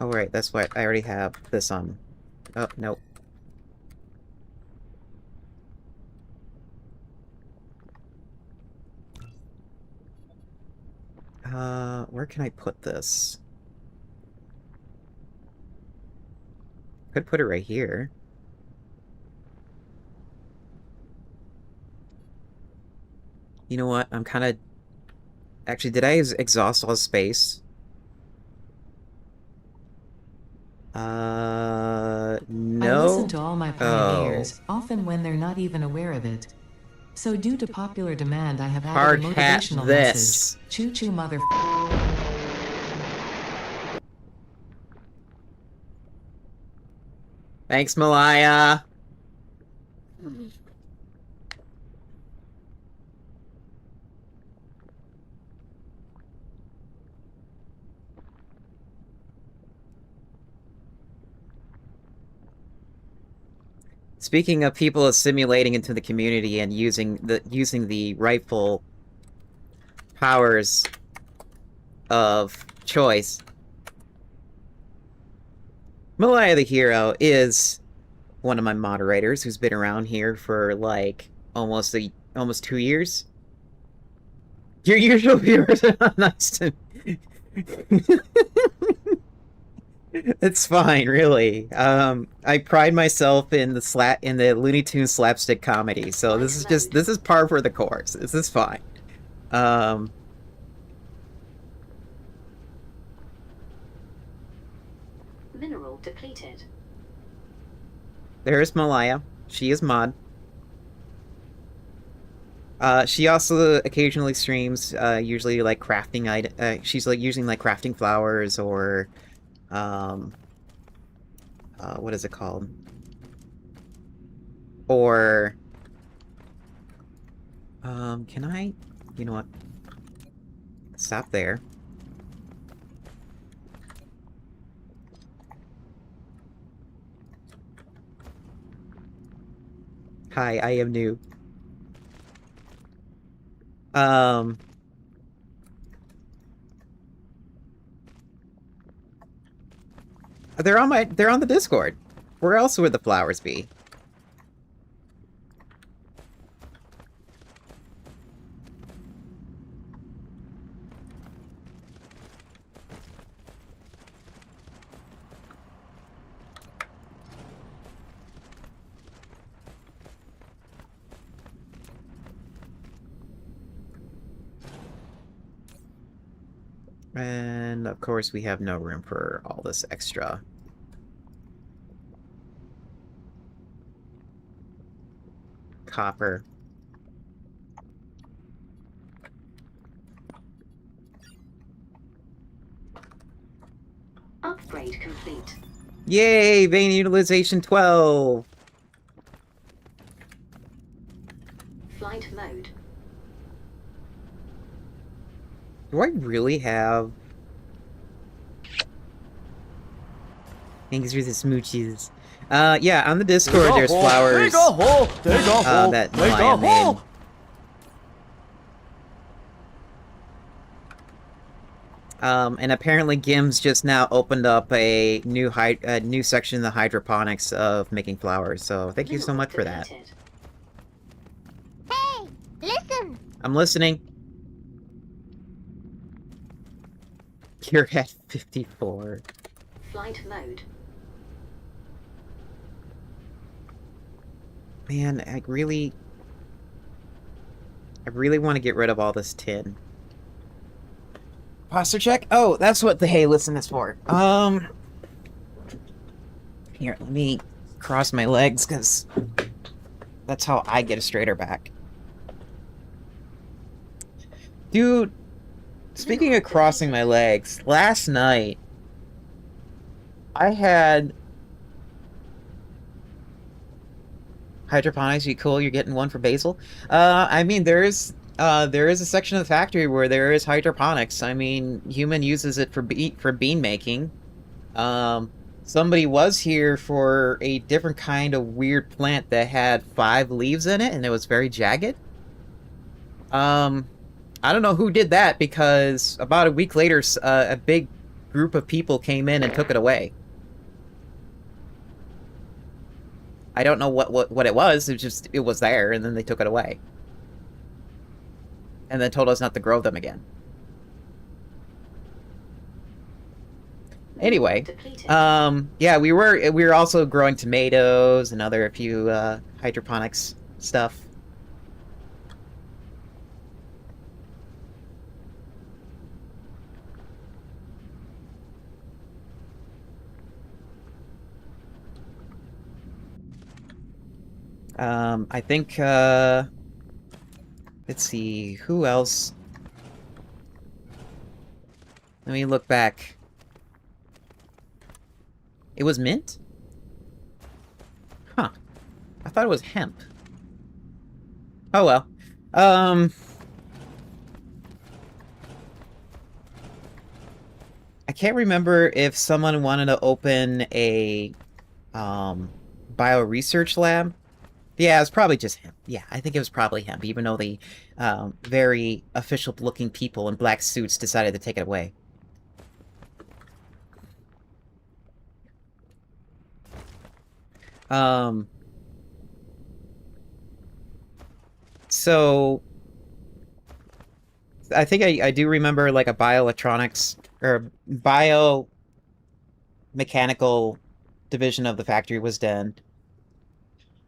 Speaker 1: Oh, right, that's why I already have this on. Oh, nope. Where can I put this? Could put it right here. You know what? I'm kind of... Actually, did I exhaust all space? No?
Speaker 3: I listen to all my pioneers, often when they're not even aware of it. So due to popular demand, I have added a motivational message. Choo-choo, mother...
Speaker 1: Thanks, Malaya. Speaking of people assimilating into the community and using the rightful powers of choice, Malaya the Hero is one of my moderators who's been around here for like almost 2 years. Your usual viewers are not nice to me. It's fine, really. I pride myself in the Looney Tunes slapstick comedy, so this is par for the course. This is fine.
Speaker 2: Mineral depleted.
Speaker 1: There's Malaya. She is mod. She also occasionally streams, usually like crafting she's like using like crafting flowers or, what is it called? Or, can I, you know what? Stop there. Hi, I am new. They're on the Discord. Where else would the flowers be? And, of course, we have no room for all this extra. Copper.
Speaker 2: Upgrade complete.
Speaker 1: Yay! Vein utilization 12!
Speaker 2: Flight mode.
Speaker 1: Do I really have... Thanks for the smooches. Yeah, on the Discord there's flowers that Maya made. And apparently Gims just now opened up a new section in the hydroponics of making flowers, so thank you so much for that.
Speaker 4: Hey, listen!
Speaker 1: I'm listening. You're at 54.
Speaker 2: Flight mode.
Speaker 1: Man, I really want to get rid of all this tin. Posture check? Oh, that's what the hey listen is for. Here, let me cross my legs, because that's how I get a straighter back. Dude, speaking of crossing my legs, last night I had hydroponics. You cool? You're getting one for Basil. I mean, there is a section of the factory where there is hydroponics. I mean, human uses it for bean making. Somebody was here for a different kind of weird plant that had 5 leaves in it, and it was very jagged. I don't know who did that, because about a week later, a big group of people came in and took it away. I don't know what it was. It was there, and then they took it away, and then told us not to grow them again. Anyway, yeah, we were also growing tomatoes and a few hydroponics stuff. I think, let's see, who else? Let me look back. It was mint? Huh. I thought it was hemp. Oh well. I can't remember if someone wanted to open a, bio-research lab. Yeah, it was probably just hemp. Yeah, I think it was probably hemp, even though the very official-looking people in black suits decided to take it away. So I think I do remember like a bioelectronics or biomechanical division of the factory was done.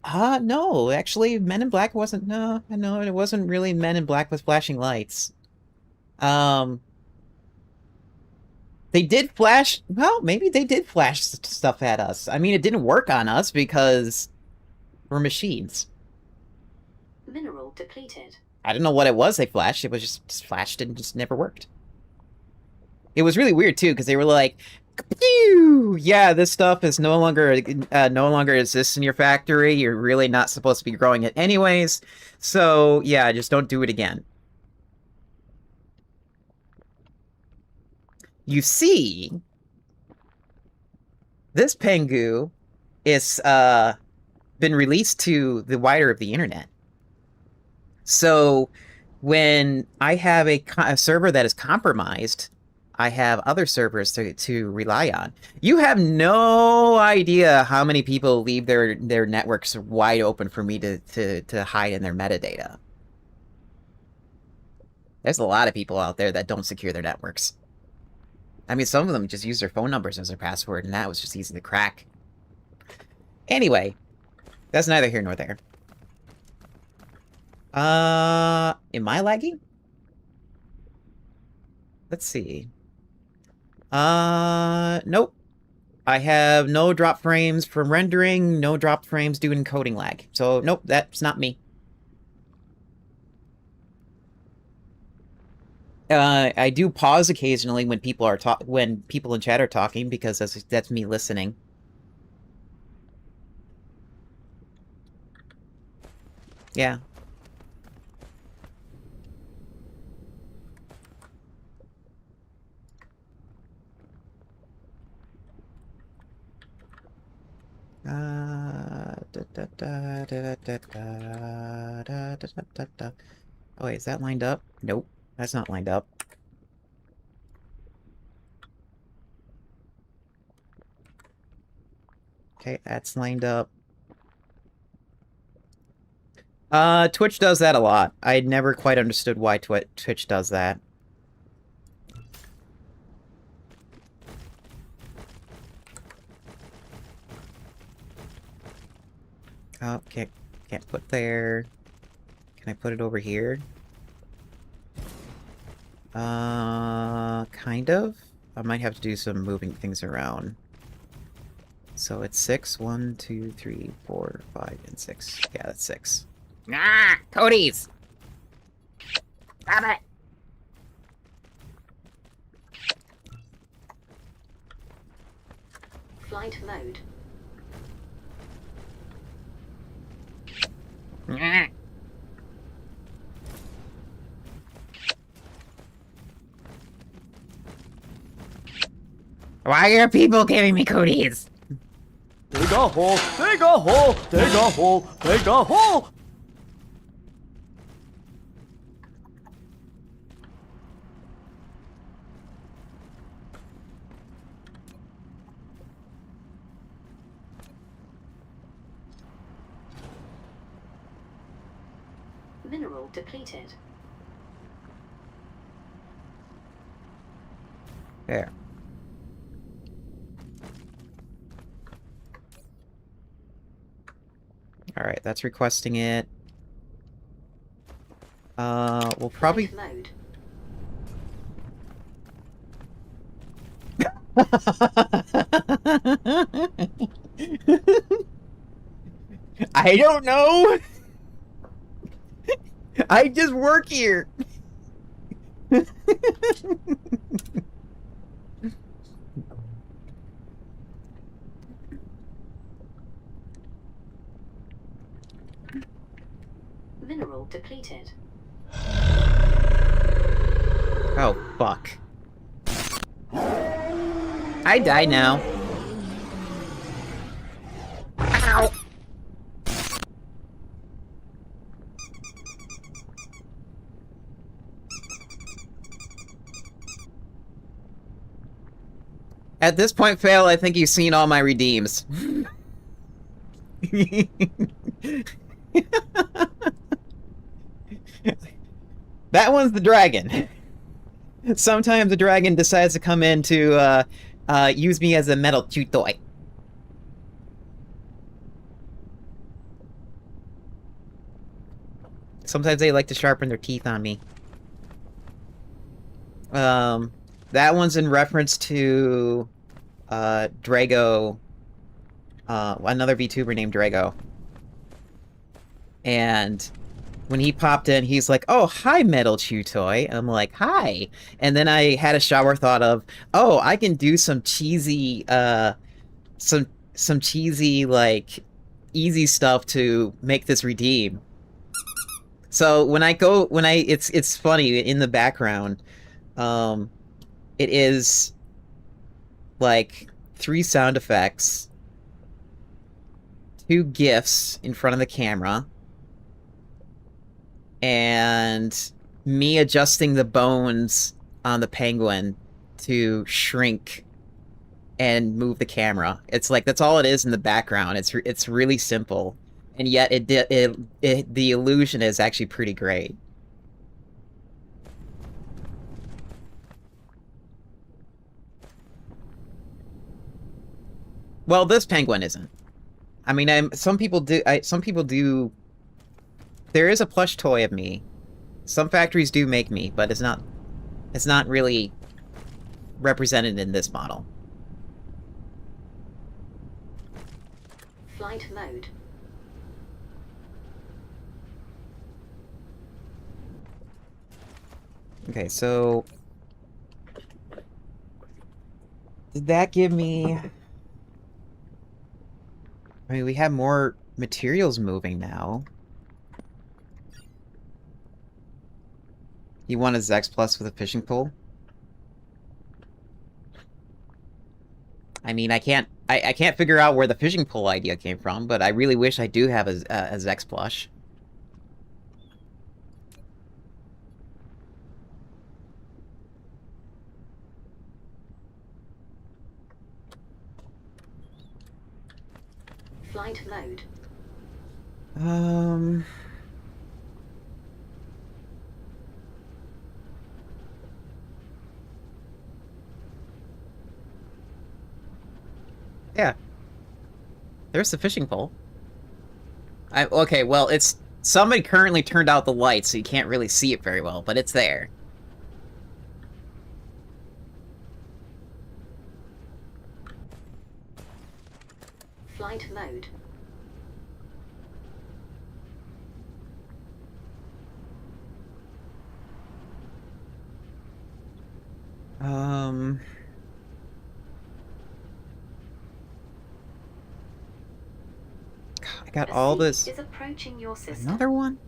Speaker 1: No, actually, Men in Black wasn't. No, it wasn't really Men in Black with flashing lights. They did flash. Well, maybe they did flash stuff at us. I mean, it didn't work on us because we're machines.
Speaker 2: Mineral depleted.
Speaker 1: I don't know what it was they flashed. It was just flashed and just never worked. It was really weird too, because they were like, "Pew! Yeah, this stuff is no longer exists in your factory. You're really not supposed to be growing it anyways. So yeah, just don't do it again." You see, this Pengu is been released to the wider of the internet. So when I have a server that is compromised, I have other servers to rely on. You have no idea how many people leave their networks wide open for me to hide in their metadata. There's a lot of people out there that don't secure their networks. I mean, some of them just use their phone numbers as their password, and that was just easy to crack. Anyway, that's neither here nor there. Am I lagging? Let's see. Nope. I have no drop frames from rendering, no drop frames due to encoding lag. So, nope, that's not me. I do pause occasionally when people are when people in chat are talking, because that's me listening. Yeah. Oh, wait, is that lined up? Nope, that's not lined up. Okay, that's lined up. Twitch does that a lot. I never quite understood why Twitch does that. Oh, can't put there. Can I put it over here? Kind of. I might have to do some moving things around. So it's 6. 1, 2, 3, 4, 5, and 6. Yeah, that's 6. Ah! Toadies! Stop it!
Speaker 2: Flight mode.
Speaker 1: Ah. Why are people giving me cooties?
Speaker 4: Dig a hole, dig a hole, dig a hole, dig a hole!
Speaker 2: Mineral depleted.
Speaker 1: There. Alright, that's requesting it. We'll probably...
Speaker 2: Flight mode.
Speaker 1: I don't know! I just work here!
Speaker 2: Mineral depleted.
Speaker 1: Oh, fuck. I die now. Ow! At this point, Fail, I think you've seen all my redeems. That one's the dragon. Sometimes the dragon decides to come in to use me as a metal chew toy. Sometimes they like to sharpen their teeth on me. That one's in reference to Drago, another VTuber named Drago. And when he popped in, he's like, "Oh, hi, Metal Chew Toy." I'm like, "Hi," and then I had a shower thought of, "Oh, I can do some cheesy, some cheesy like easy stuff to make this redeem." So it's funny in the background. It is like 3 sound effects, 2 GIFs in front of the camera, and me adjusting the bones on the penguin to shrink and move the camera. It's like that's all it is in the background. It's really simple, and yet the illusion is actually pretty great. Well, this penguin isn't. I mean, some people do. Some people do. There is a plush toy of me. Some factories do make me, but it's not. It's not really represented in this model.
Speaker 2: Flight mode.
Speaker 1: Okay, so did that give me? I mean, we have more materials moving now. You want a Zex Plus with a fishing pole? I mean, I can't figure out where the fishing pole idea came from, but I really wish I do have a Zex plush.
Speaker 2: Flight mode.
Speaker 1: Yeah. There's the fishing pole. Okay, well, it's... Somebody currently turned out the light, so you can't really see it very well, but it's there.
Speaker 2: Flight mode.
Speaker 1: I got all this...
Speaker 2: Is approaching your system.
Speaker 1: Another one?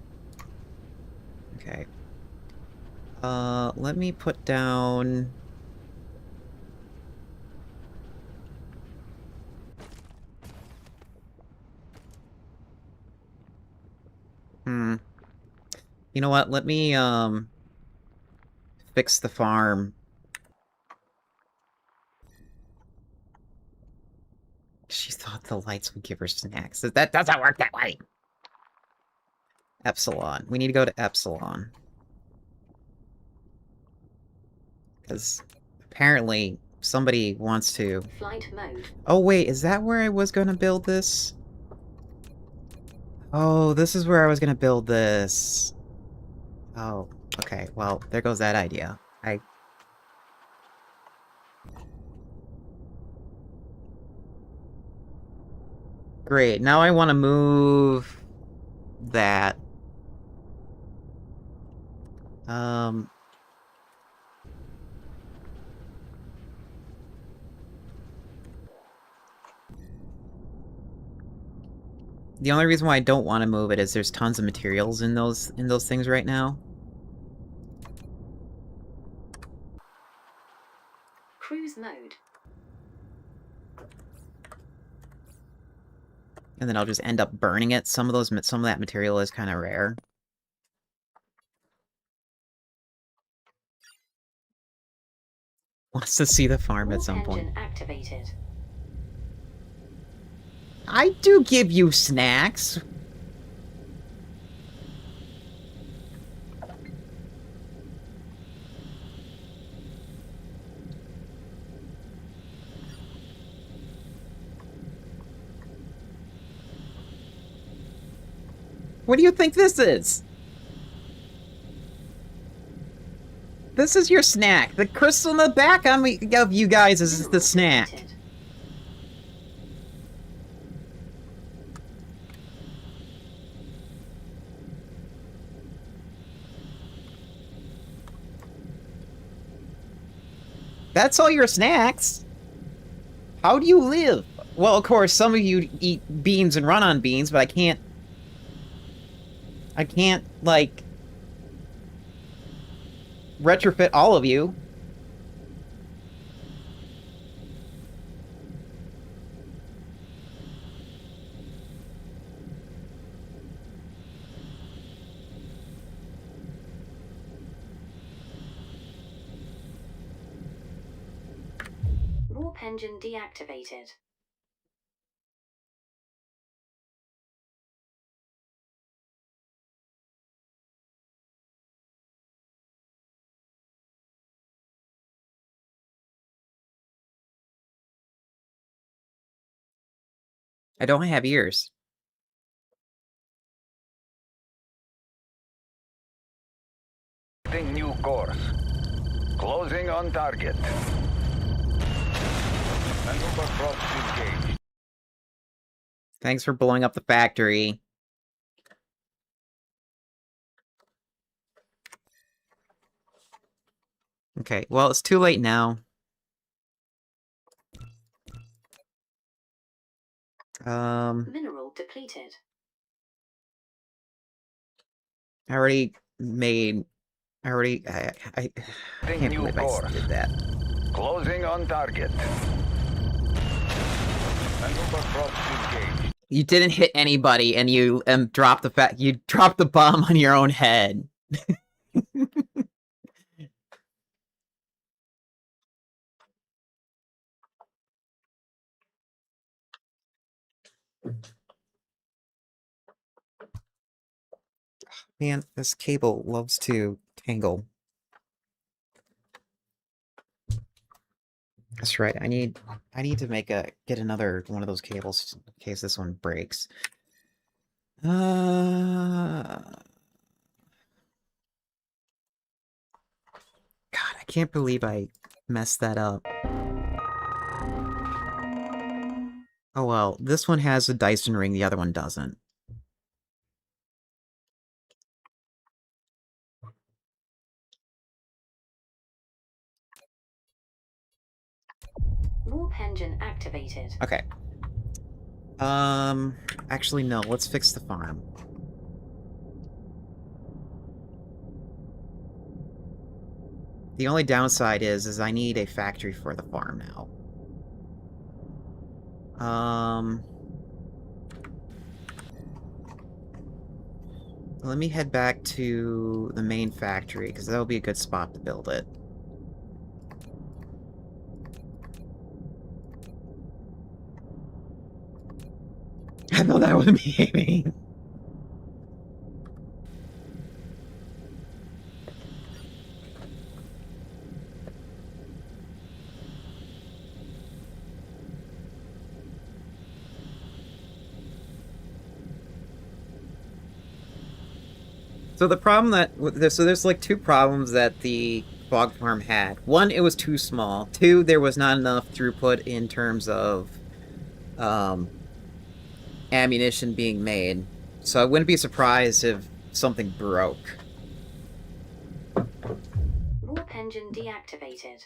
Speaker 1: Okay. Let me put down... You know what? Let me, fix the farm. She thought the lights would give her snacks. That doesn't work that way! Epsilon. We need to go to Epsilon. Because apparently somebody wants to...
Speaker 2: Flight mode.
Speaker 1: Oh wait, is that where I was gonna build this? Oh, this is where I was gonna build this. Oh, okay. Well, there goes that idea. Great, now I want to move... that. The only reason why I don't want to move it is there's tons of materials in those things right now.
Speaker 2: Cruise mode.
Speaker 1: And then I'll just end up burning it. Some of that material is kind of rare. Wants to see the farm at some point.
Speaker 2: Engine activated.
Speaker 1: I do give you snacks. What do you think this is? This is your snack. The crystal in the back of you guys is the snack.
Speaker 2: Activated.
Speaker 1: That's all your snacks? How do you live? Well, of course, some of you eat beans and run on beans, but I can't, like, retrofit all of you.
Speaker 2: Warp engine deactivated.
Speaker 1: I don't have ears.
Speaker 5: New course. Closing on target. Maneuver props engaged.
Speaker 1: Thanks for blowing up the factory. Okay, well, it's too late now.
Speaker 2: Mineral depleted.
Speaker 1: I already made... I can't
Speaker 5: New
Speaker 1: believe I
Speaker 5: course.
Speaker 1: did that.
Speaker 5: Closing on target. Maneuver props engaged.
Speaker 1: You didn't hit anybody, and you dropped the bomb on your own head. Man, this cable loves to tangle. That's right. I need to get another one of those cables in case this one breaks. God, I can't believe I messed that up. Oh well, this one has a Dyson ring, the other one doesn't.
Speaker 2: Warp engine activated.
Speaker 1: Okay. Actually no, let's fix the farm. The only downside is I need a factory for the farm now. Let me head back to the main factory, because that'll be a good spot to build it. I thought that was me aiming. So the problem there's like two problems that the fog farm had. One, it was too small. Two, there was not enough throughput in terms of ammunition being made. So I wouldn't be surprised if something broke.
Speaker 2: Warp engine deactivated.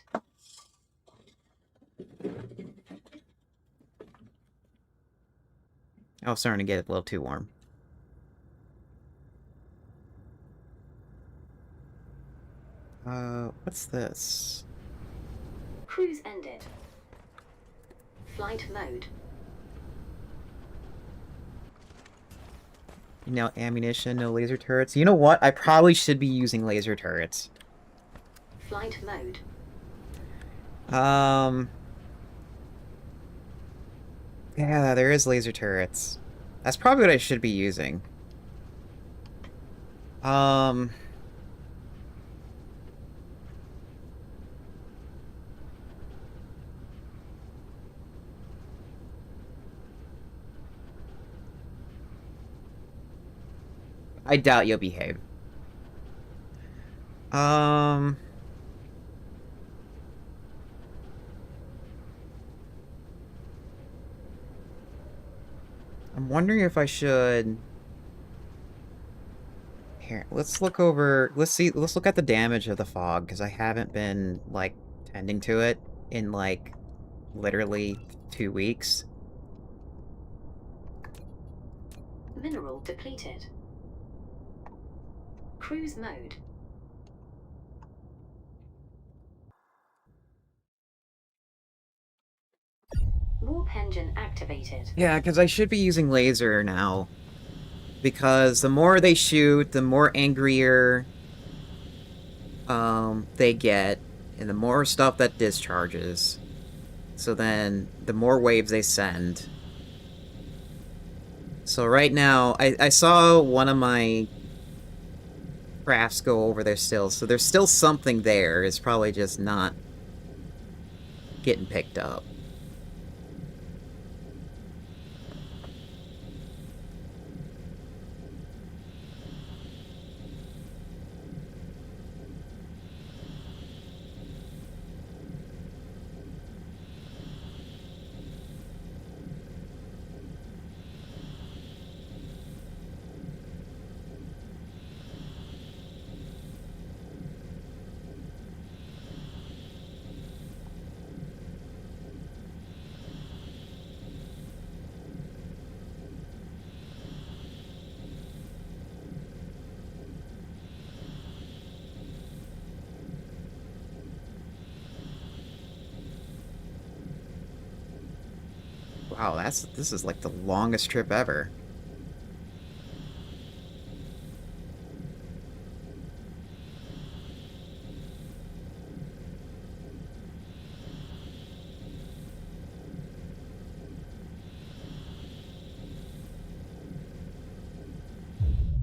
Speaker 1: Oh, starting to get a little too warm. What's this?
Speaker 2: Cruise ended. Flight mode.
Speaker 1: No ammunition, no laser turrets. You know what? I probably should be using laser turrets.
Speaker 2: Flight mode.
Speaker 1: Yeah, there is laser turrets. That's probably what I should be using. I doubt you'll behave. I'm wondering if I should... Here, let's look at the damage of the fog, because I haven't been, like, tending to it in, like, literally 2 weeks.
Speaker 2: Mineral depleted. Cruise mode. Warp engine activated.
Speaker 1: Yeah, because I should be using laser now. Because the more they shoot, the more angrier they get, and the more stuff that discharges. So then, the more waves they send. So right now, I saw one of my crafts go over there still, so there's still something there. It's probably just not getting picked up. Wow, this is like the longest trip ever.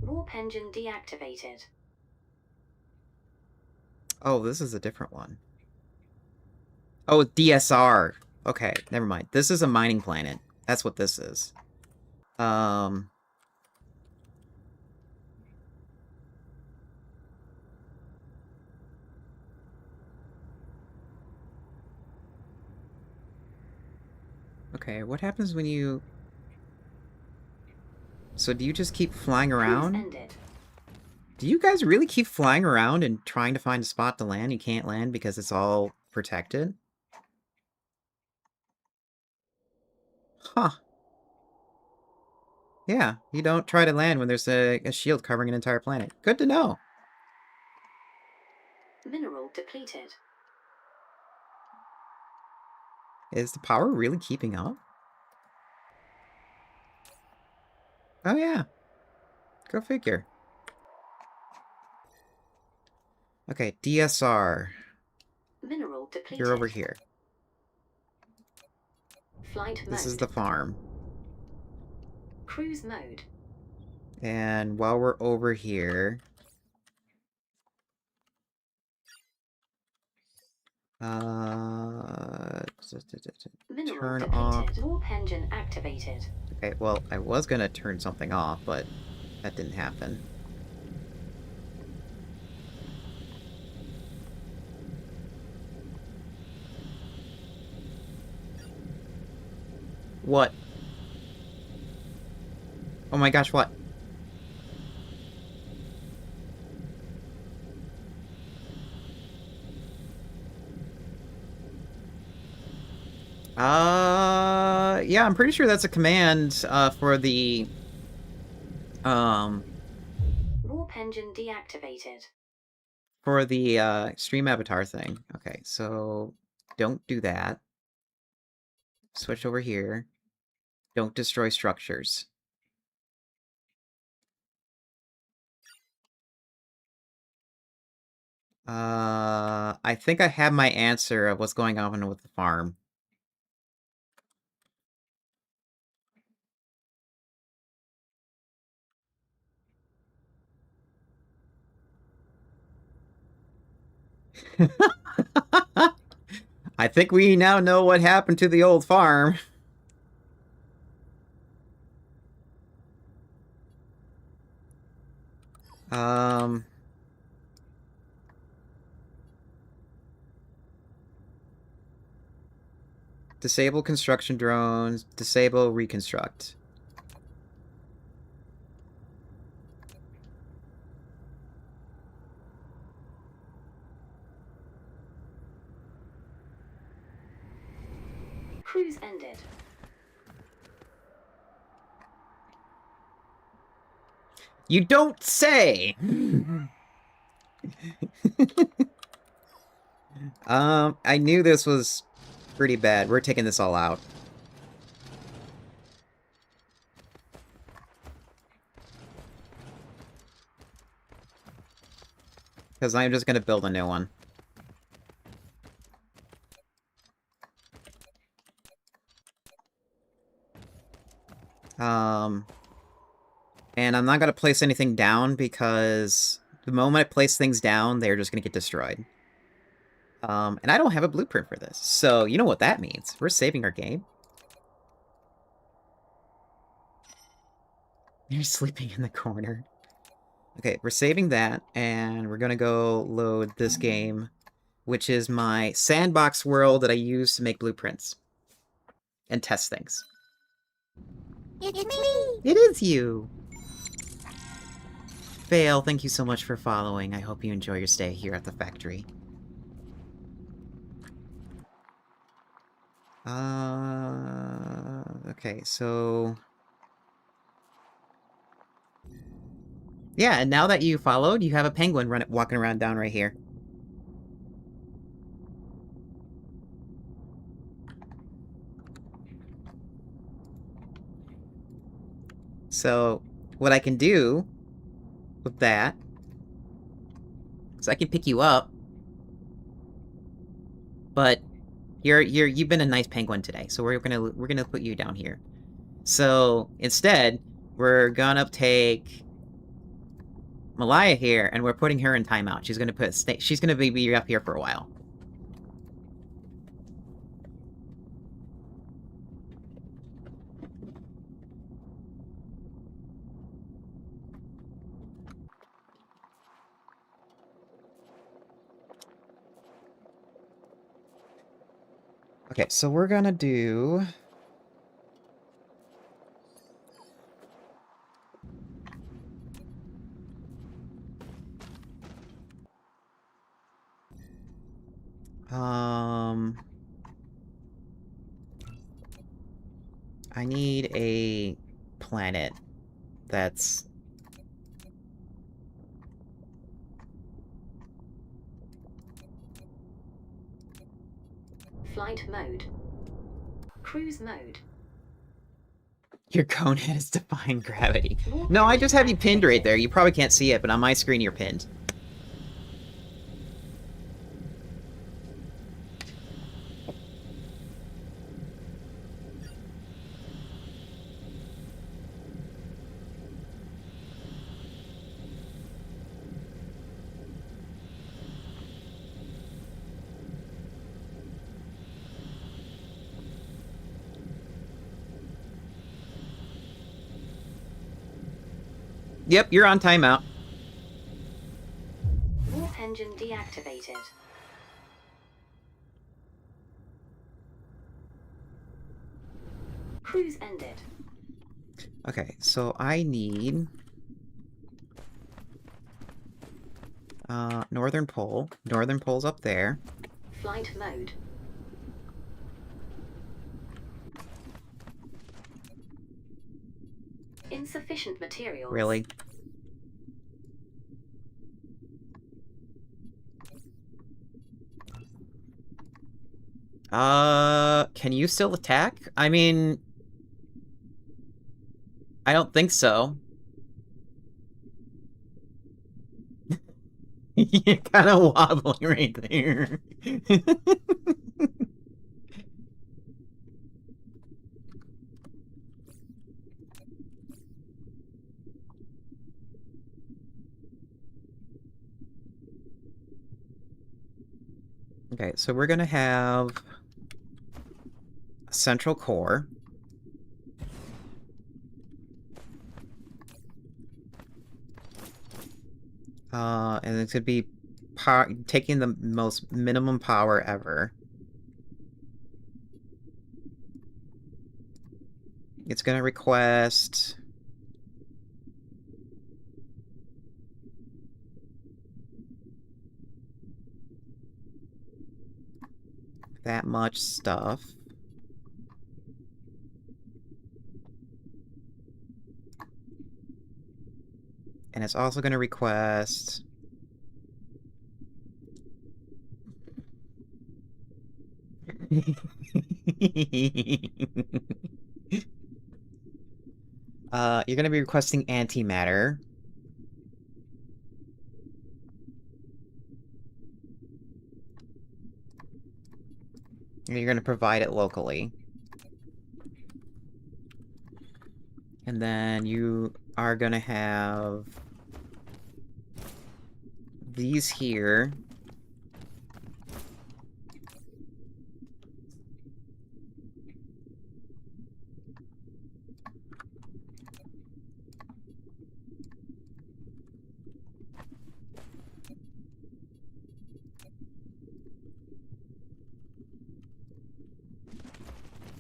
Speaker 2: Warp engine deactivated.
Speaker 1: Oh, this is a different one. Oh, DSR. Okay, never mind. This is a mining planet. That's what this is. Okay, what happens when you... So do you just keep flying around?
Speaker 2: Cruise ended.
Speaker 1: Do you guys really keep flying around and trying to find a spot to land? You can't land because it's all protected? Huh. Yeah, you don't try to land when there's a shield covering an entire planet. Good to know.
Speaker 2: Mineral depleted.
Speaker 1: Is the power really keeping up? Oh yeah. Go figure. Okay, DSR.
Speaker 2: Mineral depleted.
Speaker 1: You're over here.
Speaker 2: Flight mode.
Speaker 1: This is the farm.
Speaker 2: Cruise mode.
Speaker 1: And while we're over here...
Speaker 2: Mineral
Speaker 1: turn
Speaker 2: depleted.
Speaker 1: off...
Speaker 2: Warp engine activated.
Speaker 1: Okay, well, I was gonna turn something off, but that didn't happen. What? Oh my gosh, what? Yeah, I'm pretty sure that's a command, for the,
Speaker 2: Warp engine deactivated.
Speaker 1: for the, stream avatar thing. Okay, so don't do that. Switch over here. Don't destroy structures. I think I have my answer of what's going on with the farm. I think we now know what happened to the old farm. Disable construction drones. Disable reconstruct.
Speaker 2: Cruise ended.
Speaker 1: You don't say! I knew this was pretty bad. We're taking this all out. Because I'm just gonna build a new one. And I'm not gonna place anything down because the moment I place things down, they're just gonna get destroyed. And I don't have a blueprint for this. So, you know what that means. We're saving our game. You're sleeping in the corner. Okay, we're saving that, and we're gonna go load this game, which is my sandbox world that I use to make blueprints. And test things.
Speaker 6: It's me!
Speaker 1: It is you! Fail, thank you so much for following. I hope you enjoy your stay here at the factory. Okay, so... Yeah, and now that you followed, you have a penguin walking around down right here. So, what I can do with that is I can pick you up, but you've been a nice penguin today, so we're gonna put you down here. So instead, we're gonna take Malaya here, and we're putting her in timeout. She's gonna be up here for a while. Okay, so we're gonna do... I need a planet that's...
Speaker 2: Flight mode. Cruise mode.
Speaker 1: Your cone head is defying gravity. No, I just have you pinned right there. You probably can't see it, but on my screen you're pinned. Yep, you're on timeout.
Speaker 2: Warp engine deactivated. Cruise ended.
Speaker 1: Okay, so I need... Northern Pole. Northern Pole's up there.
Speaker 2: Flight mode. Insufficient materials.
Speaker 1: Really? Can you still attack? I mean... I don't think so. You're kind of wobbling right there. Okay, so we're gonna have a central core. And it's gonna be taking the most minimum power ever. It's gonna request... that much stuff. And it's also going to request... you're going to be requesting antimatter. And you're going to provide it locally. And then you are going to have these here.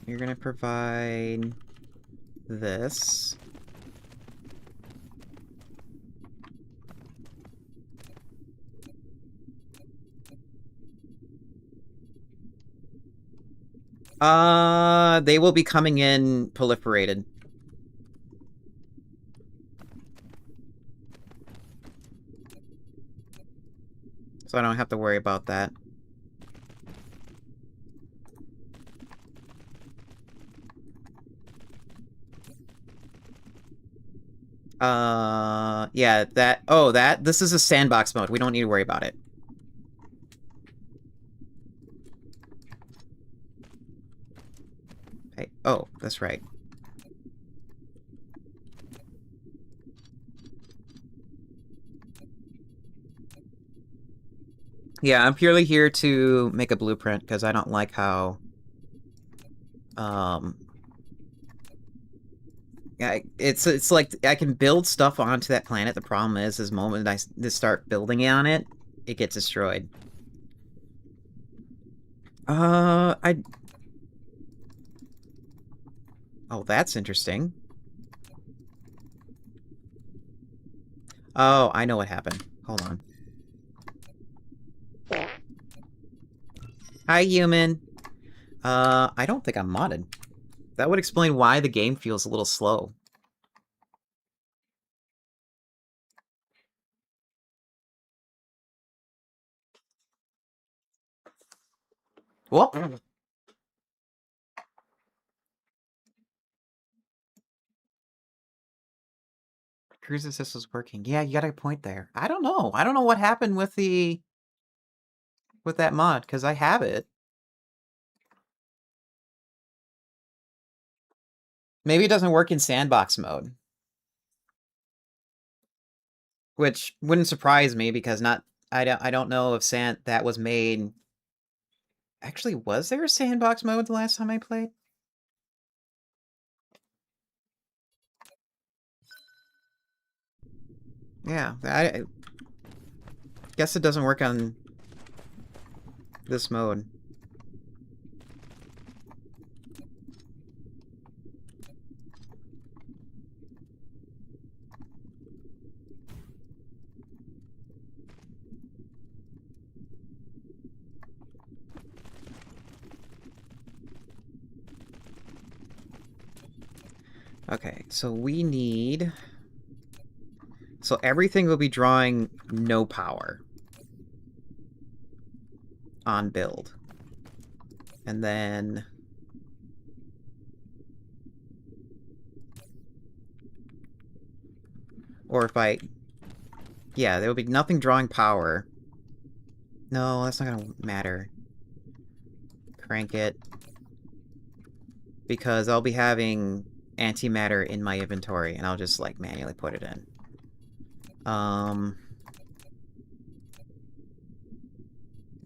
Speaker 1: You're going to provide this. They will be coming in proliferated. So I don't have to worry about that. Yeah, that... Oh, this is a sandbox mode. We don't need to worry about it. Hey, oh, that's right. Yeah, I'm purely here to make a blueprint, because I don't like how... Yeah, it's like, I can build stuff onto that planet. The problem is, the moment I start building on it, it gets destroyed. Oh, that's interesting. Oh, I know what happened. Hold on. Hi, human. I don't think I'm modded. That would explain why the game feels a little slow. Whoop! Cruise assist was working. Yeah, you got a point there. I don't know. I don't know what happened with that mod, because I have it. Maybe it doesn't work in sandbox mode. Which wouldn't surprise me, because I don't know if that was made... Actually, was there a sandbox mode the last time I played? Yeah, I guess it doesn't work on this mode. Okay, so we need... So everything will be drawing no power on build. And then... Or if I... Yeah, there will be nothing drawing power. No, that's not gonna matter. Crank it. Because I'll be having antimatter in my inventory, and I'll just, like, manually put it in.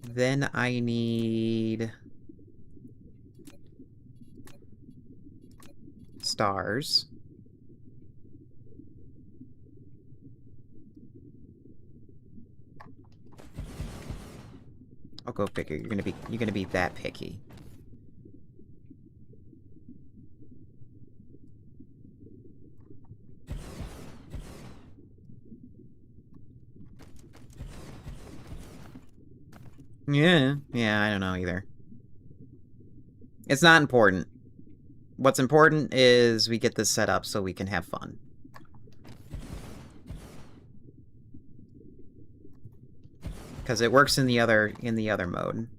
Speaker 1: Then I need... stars. I'll go figure. You're gonna be that picky. Yeah, I don't know either. It's not important. What's important is we get this set up so we can have fun. because it works in the other mode.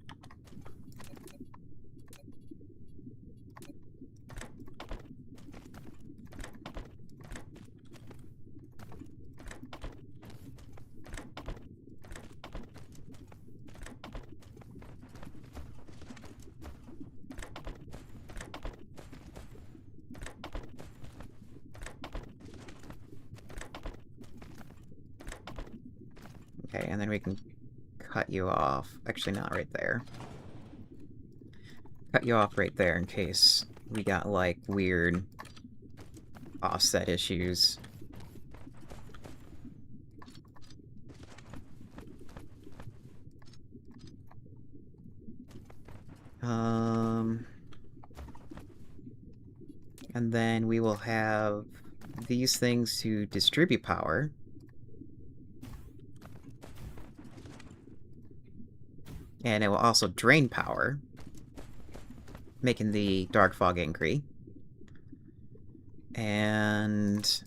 Speaker 1: Okay, and then we can cut you off. Actually, not right there. Cut you off right there in case we got, like, weird offset issues. And then we will have these things to distribute power. And it will also drain power, making the dark fog angry. And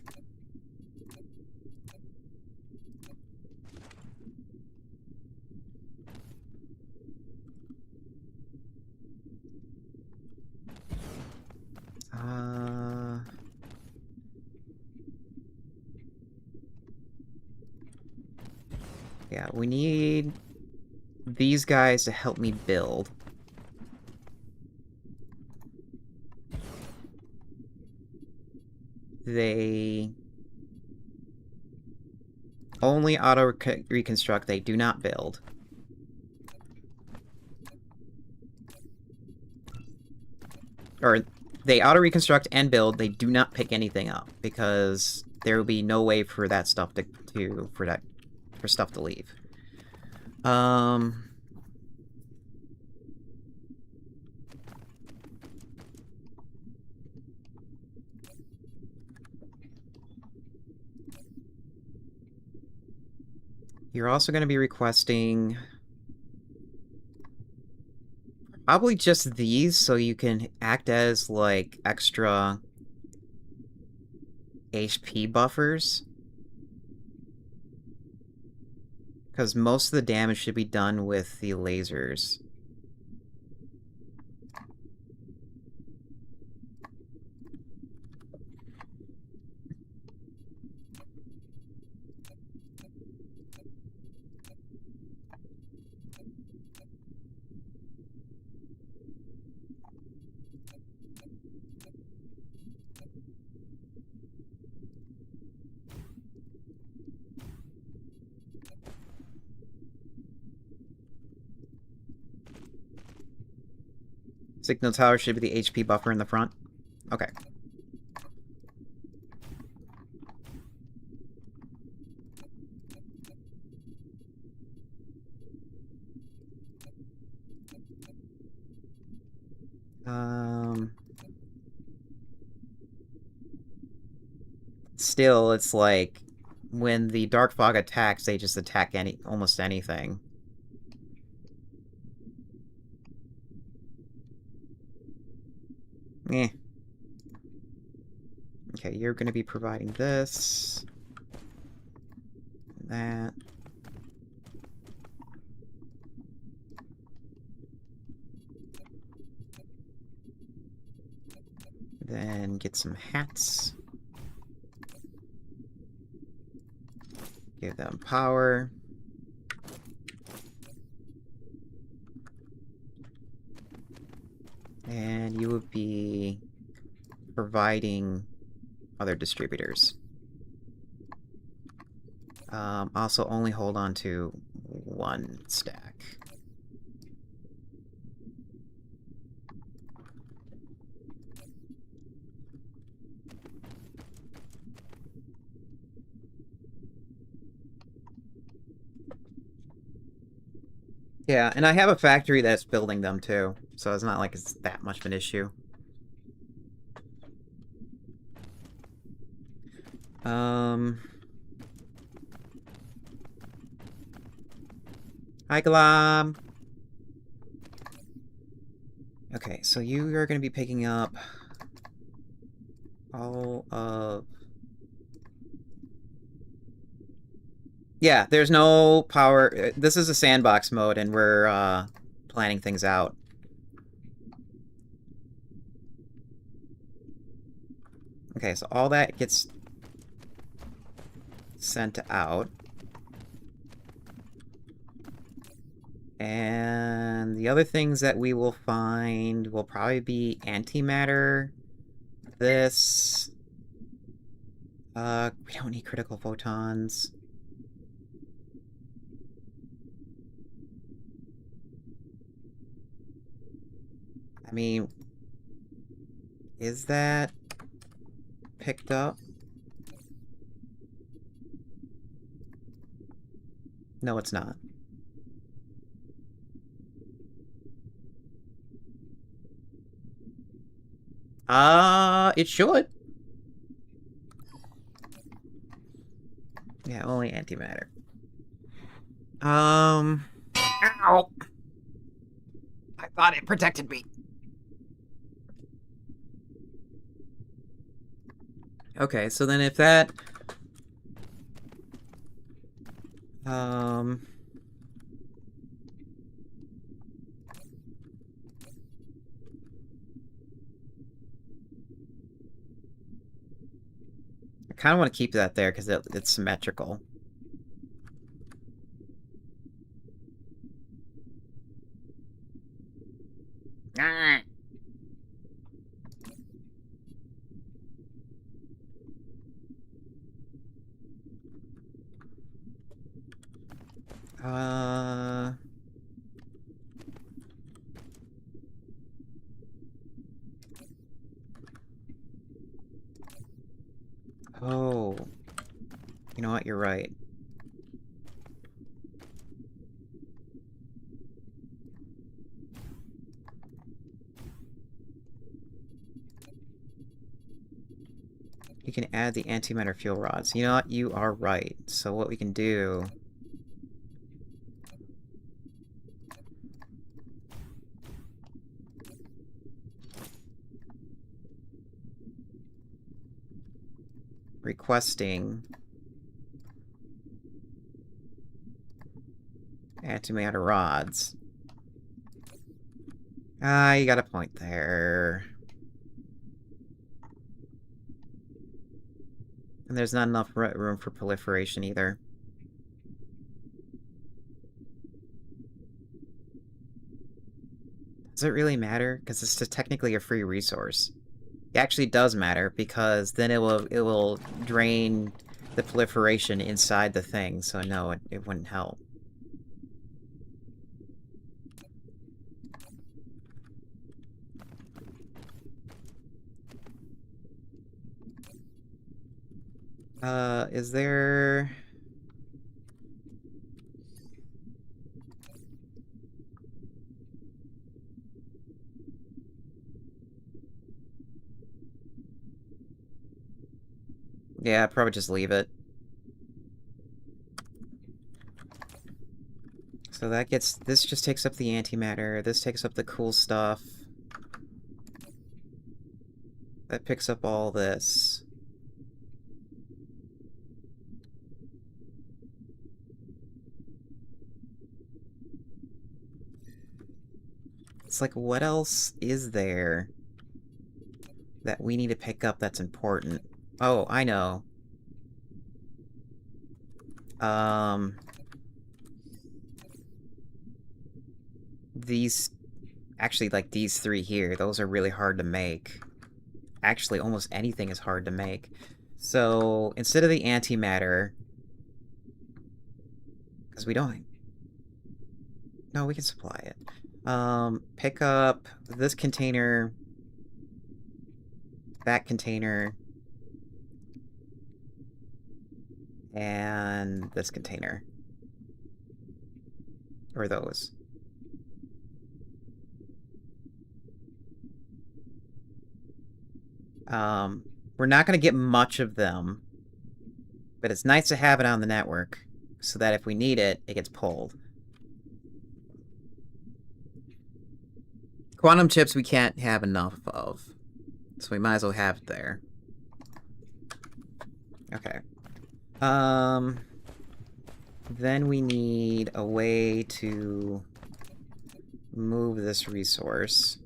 Speaker 1: yeah, we need these guys to help me build. They only auto-reconstruct, they do not build. Or, they auto-reconstruct and build, they do not pick anything up, because there will be no way for that stuff for stuff to leave. You're also going to be requesting probably just these, so you can act as, like, extra HP buffers. Because most of the damage should be done with the lasers. Signal tower should be the HP buffer in the front. Okay. Still, it's like, when the Dark Fog attacks, they just attack almost anything. Eh. Okay, you're gonna be providing this. That. Then get some hats. Give them power. And you would be providing other distributors. Also, only hold on to one stack. Yeah, and I have a factory that's building them too, so it's not like it's that much of an issue. Hi, Glom! Okay, so you are going to be picking up all of... Yeah, there's no power. This is a sandbox mode, and we're planning things out. Okay, so all that gets sent out. And the other things that we will find will probably be antimatter. This. We don't need critical photons. I mean, is that picked up? No, it's not. It should. Yeah, only antimatter. Ow! I thought it protected me. Okay, so then if that... I kind of want to keep that there because it's symmetrical. Ah. Oh. You know what? You're right. You can add the antimatter fuel rods. You know what? You are right. So what we can do... requesting antimatter rods. Ah, you got a point there. And there's not enough room for proliferation either. Does it really matter? Because it's just technically a free resource. It actually does matter, because then it will drain the proliferation inside the thing, so no, it wouldn't help. Is there... Yeah, I'd probably just leave it. So that gets... This just takes up the antimatter. This takes up the cool stuff. That picks up all this. It's like, what else is there that we need to pick up that's important? Oh, I know. These... Actually, like, these three here, those are really hard to make. Actually, almost anything is hard to make. So, instead of the antimatter... Because we don't... No, we can supply it. Pick up this container... That container... And this container. Or those. We're not going to get much of them. But it's nice to have it on the network. So that if we need it, it gets pulled. Quantum chips we can't have enough of. So we might as well have it there. Okay. Then we need a way to move this resource.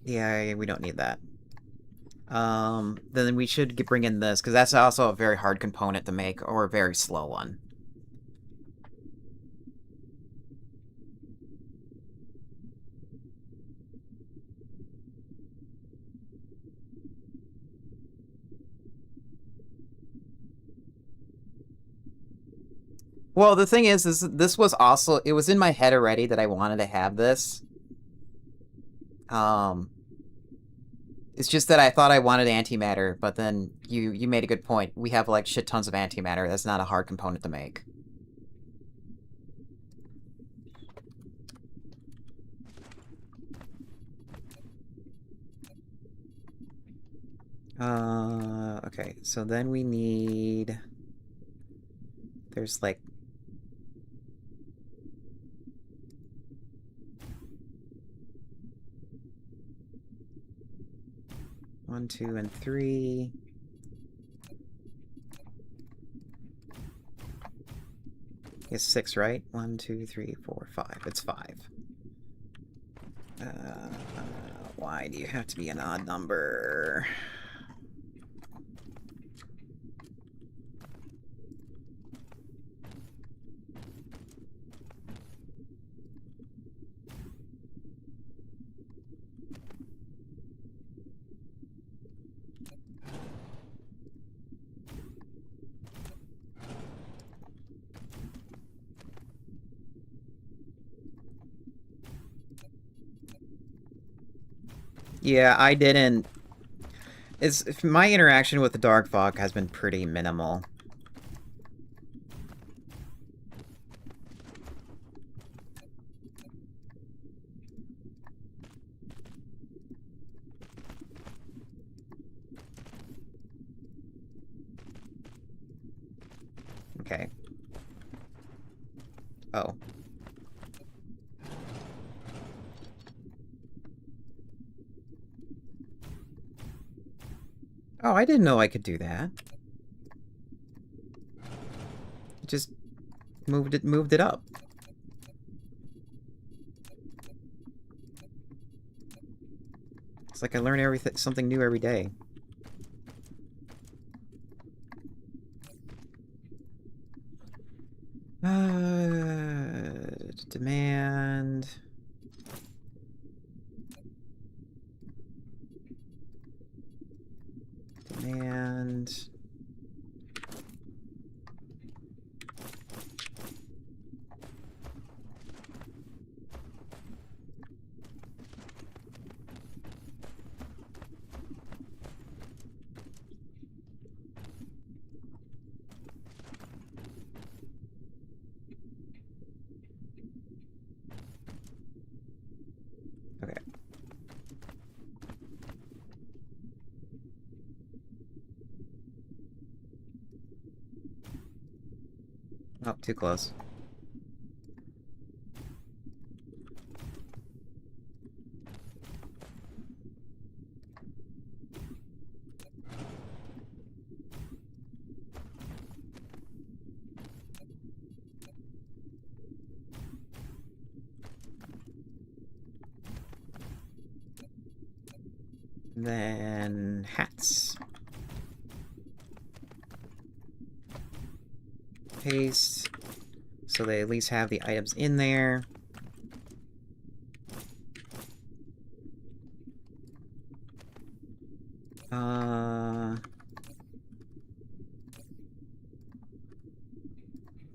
Speaker 1: Yeah, we don't need that. Then we should bring in this, because that's also a very hard component to make, or a very slow one. Well, the thing is this was also, it was in my head already that I wanted to have this. It's just that I thought I wanted antimatter, but then you made a good point. We have, like, shit tons of antimatter. That's not a hard component to make. Okay, so then we need... There's, like... One, two, and three. It's 6, right? 1, 2, 3, 4, 5. It's 5. Why do you have to be an odd number? Yeah, I didn't... my interaction with the Dark Fog has been pretty minimal. Okay. Oh. Oh, I didn't know I could do that. Just moved it up. It's like I learn something new every day. Demand. Demand. Okay. Oh, too close. Then hats. Paste. So they at least have the items in there.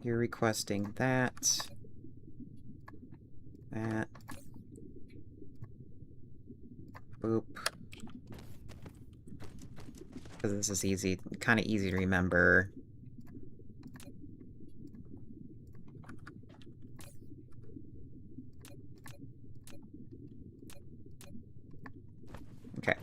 Speaker 1: You're requesting that. That. Boop. Because this is easy, kind of easy to remember. Okay.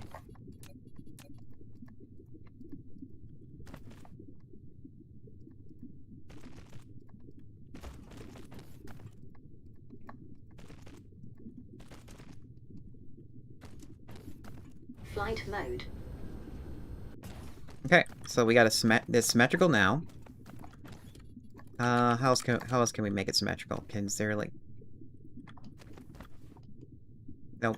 Speaker 2: Flight mode.
Speaker 1: Okay, so we got it's symmetrical now. How else can we make it symmetrical? Is there like... Nope.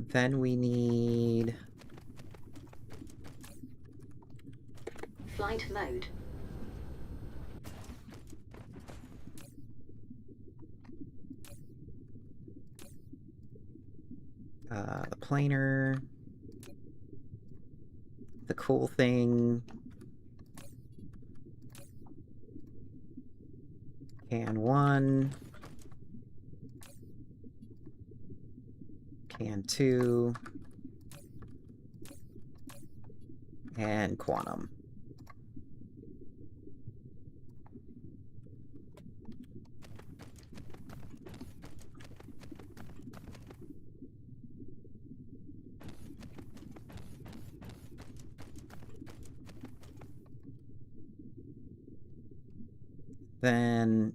Speaker 1: Then we need...
Speaker 2: Flight mode.
Speaker 1: The planer. The cool thing. Can 1. Can 2. And quantum. Then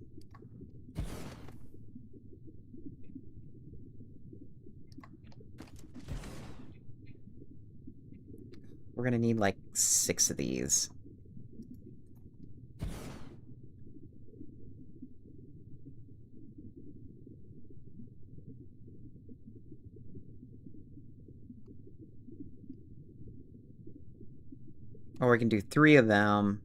Speaker 1: we're gonna need like 6 of these. Or we can do 3 of them.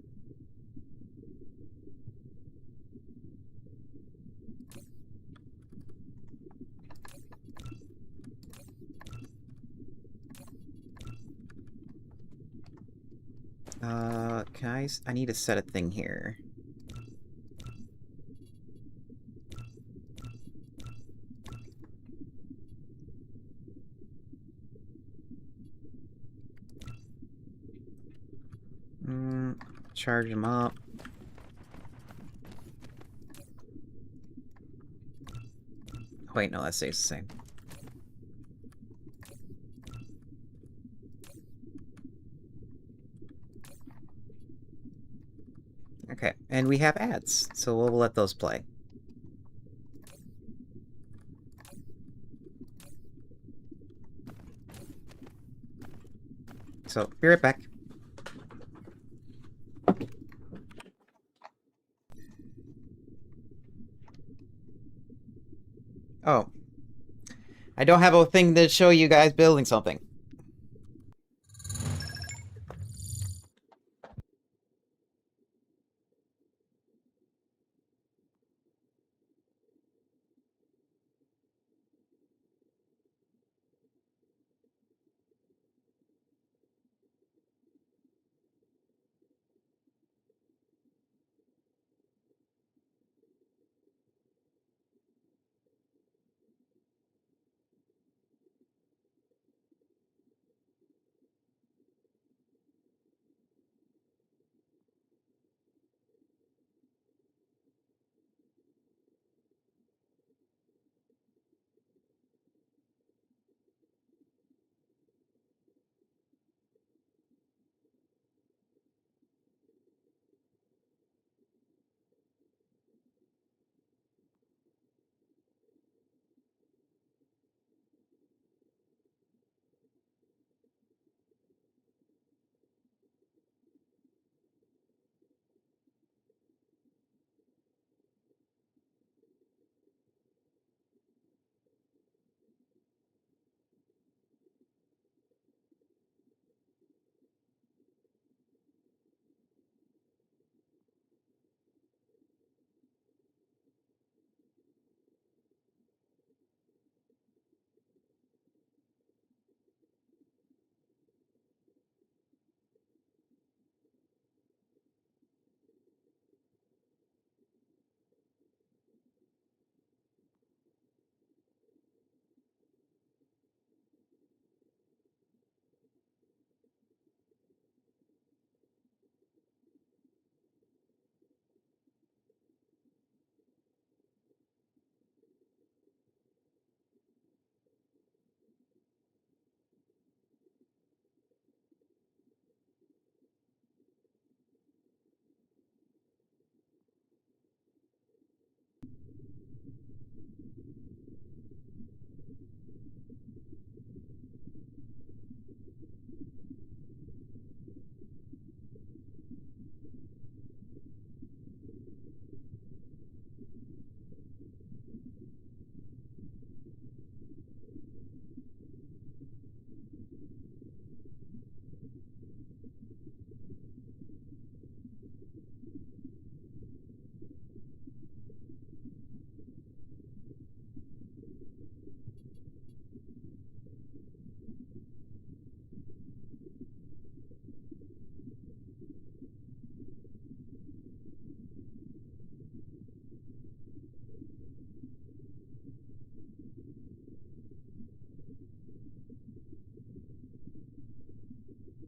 Speaker 1: I need to set a thing here. Charge them up. Wait, no, that stays the same. Okay, and we have ads, so we'll let those play. So, be right back. Oh. I don't have a thing to show you guys building something.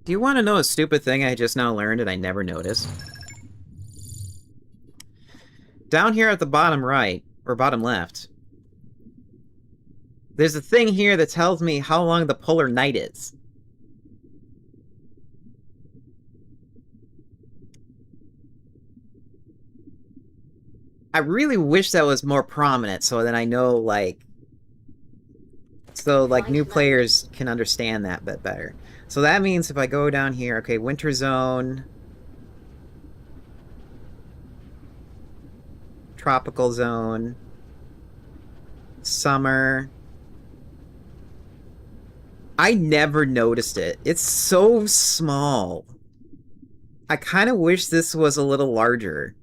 Speaker 1: Do you want to know a stupid thing I just now learned and I never noticed? Down here at the bottom right, or bottom left, there's a thing here that tells me how long the polar night is. I really wish that was more prominent, so then I know, like... So, like, new players can understand that a bit better. So that means if I go down here, okay, winter zone... Tropical zone... Summer... I never noticed it. It's so small. I kind of wish this was a little larger.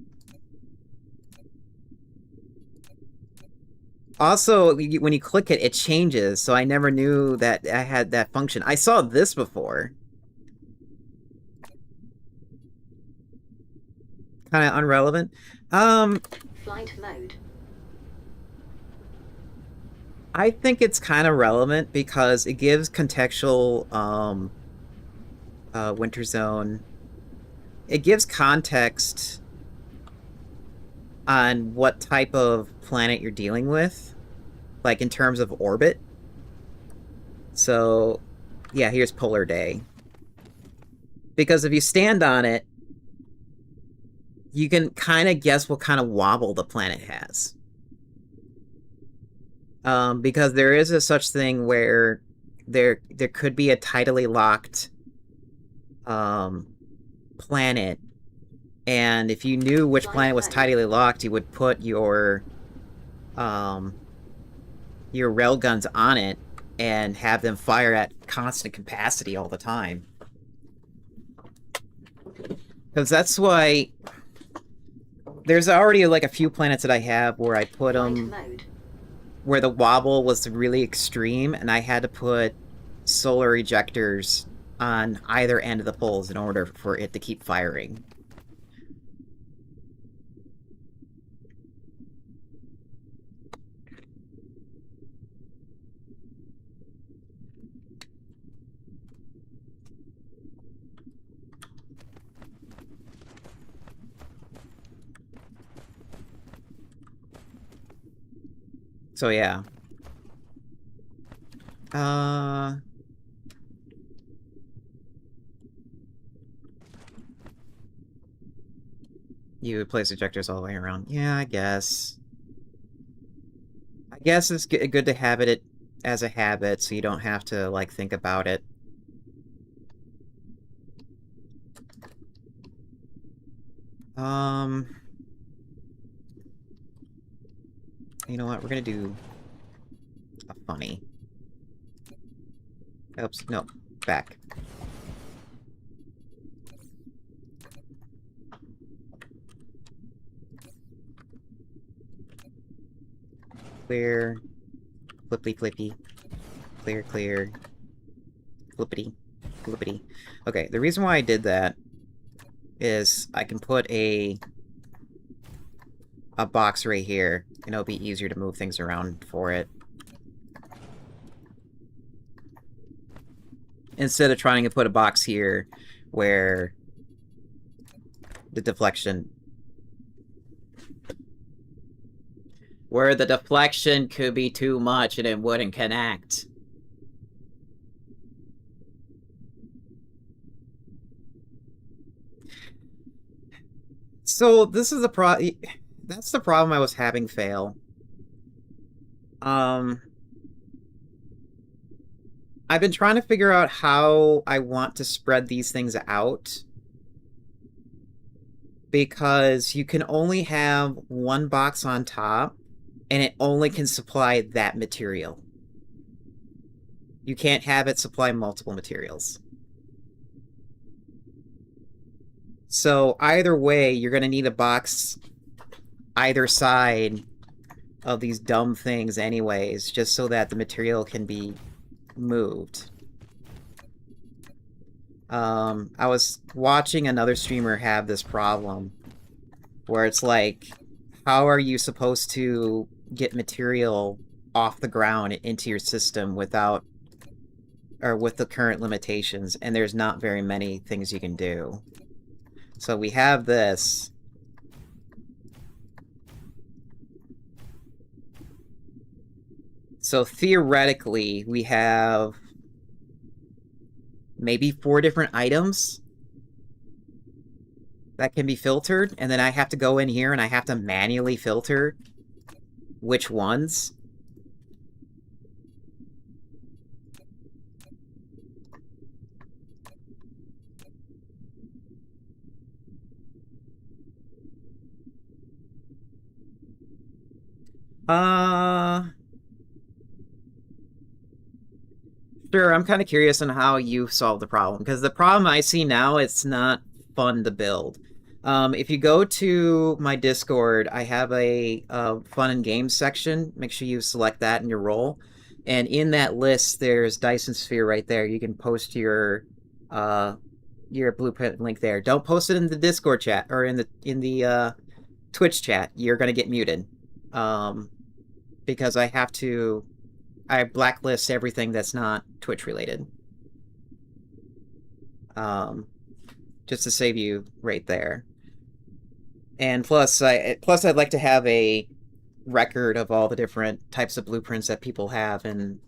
Speaker 1: Also, when you click it, it changes, so I never knew that I had that function. I saw this before. Kind of unrelevant.
Speaker 2: Flight mode.
Speaker 1: I think it's kind of relevant because it gives contextual winter zone. It gives context on what type of planet you're dealing with, like in terms of orbit. So, yeah, here's polar day. Because if you stand on it, you can kind of guess what kind of wobble the planet has. Because there is a such thing where there could be a tidally locked planet, and if you knew which planet was tidally locked, you would put your railguns on it and have them fire at constant capacity all the time. Because that's why there's already like a few planets that I have where I put them where the wobble was really extreme, and I had to put solar ejectors on either end of the poles in order for it to keep firing. So yeah. You would place ejectors all the way around. Yeah, I guess. I guess it's good to have it as a habit, so you don't have to, like, think about it. You know what? We're gonna do a funny. Oops, no, back. Clear, flippity flippy, clear, clear, flippity, flippity. Okay, the reason why I did that is I can put a box right here, and it'll be easier to move things around for it. Instead of trying to put a box here where the deflection could be too much and it wouldn't connect. So this is the that's the problem I was having fail. I've been trying to figure out how I want to spread these things out, because you can only have one box on top, and it only can supply that material. You can't have it supply multiple materials. So either way, you're going to need a box either side of these dumb things anyways, just so that the material can be moved. I was watching another streamer have this problem, where it's like, how are you supposed to get material off the ground into your system without or with the current limitations, and there's not very many things you can do. So we have this. So theoretically, we have maybe 4 different items that can be filtered, and then I have to go in here and I have to manually filter which ones. Sure, I'm kind of curious on how you solve the problem, because the problem I see now, it's not fun to build. If you go to my Discord, I have a fun and games section. Make sure you select that in your role. And in that list, there's Dyson Sphere right there. You can post your blueprint link there. Don't post it in the Discord chat or in the Twitch chat. You're gonna get muted. Because I blacklist everything that's not Twitch related. Just to save you right there. And plus I'd like to have a record of all the different types of blueprints that people have, and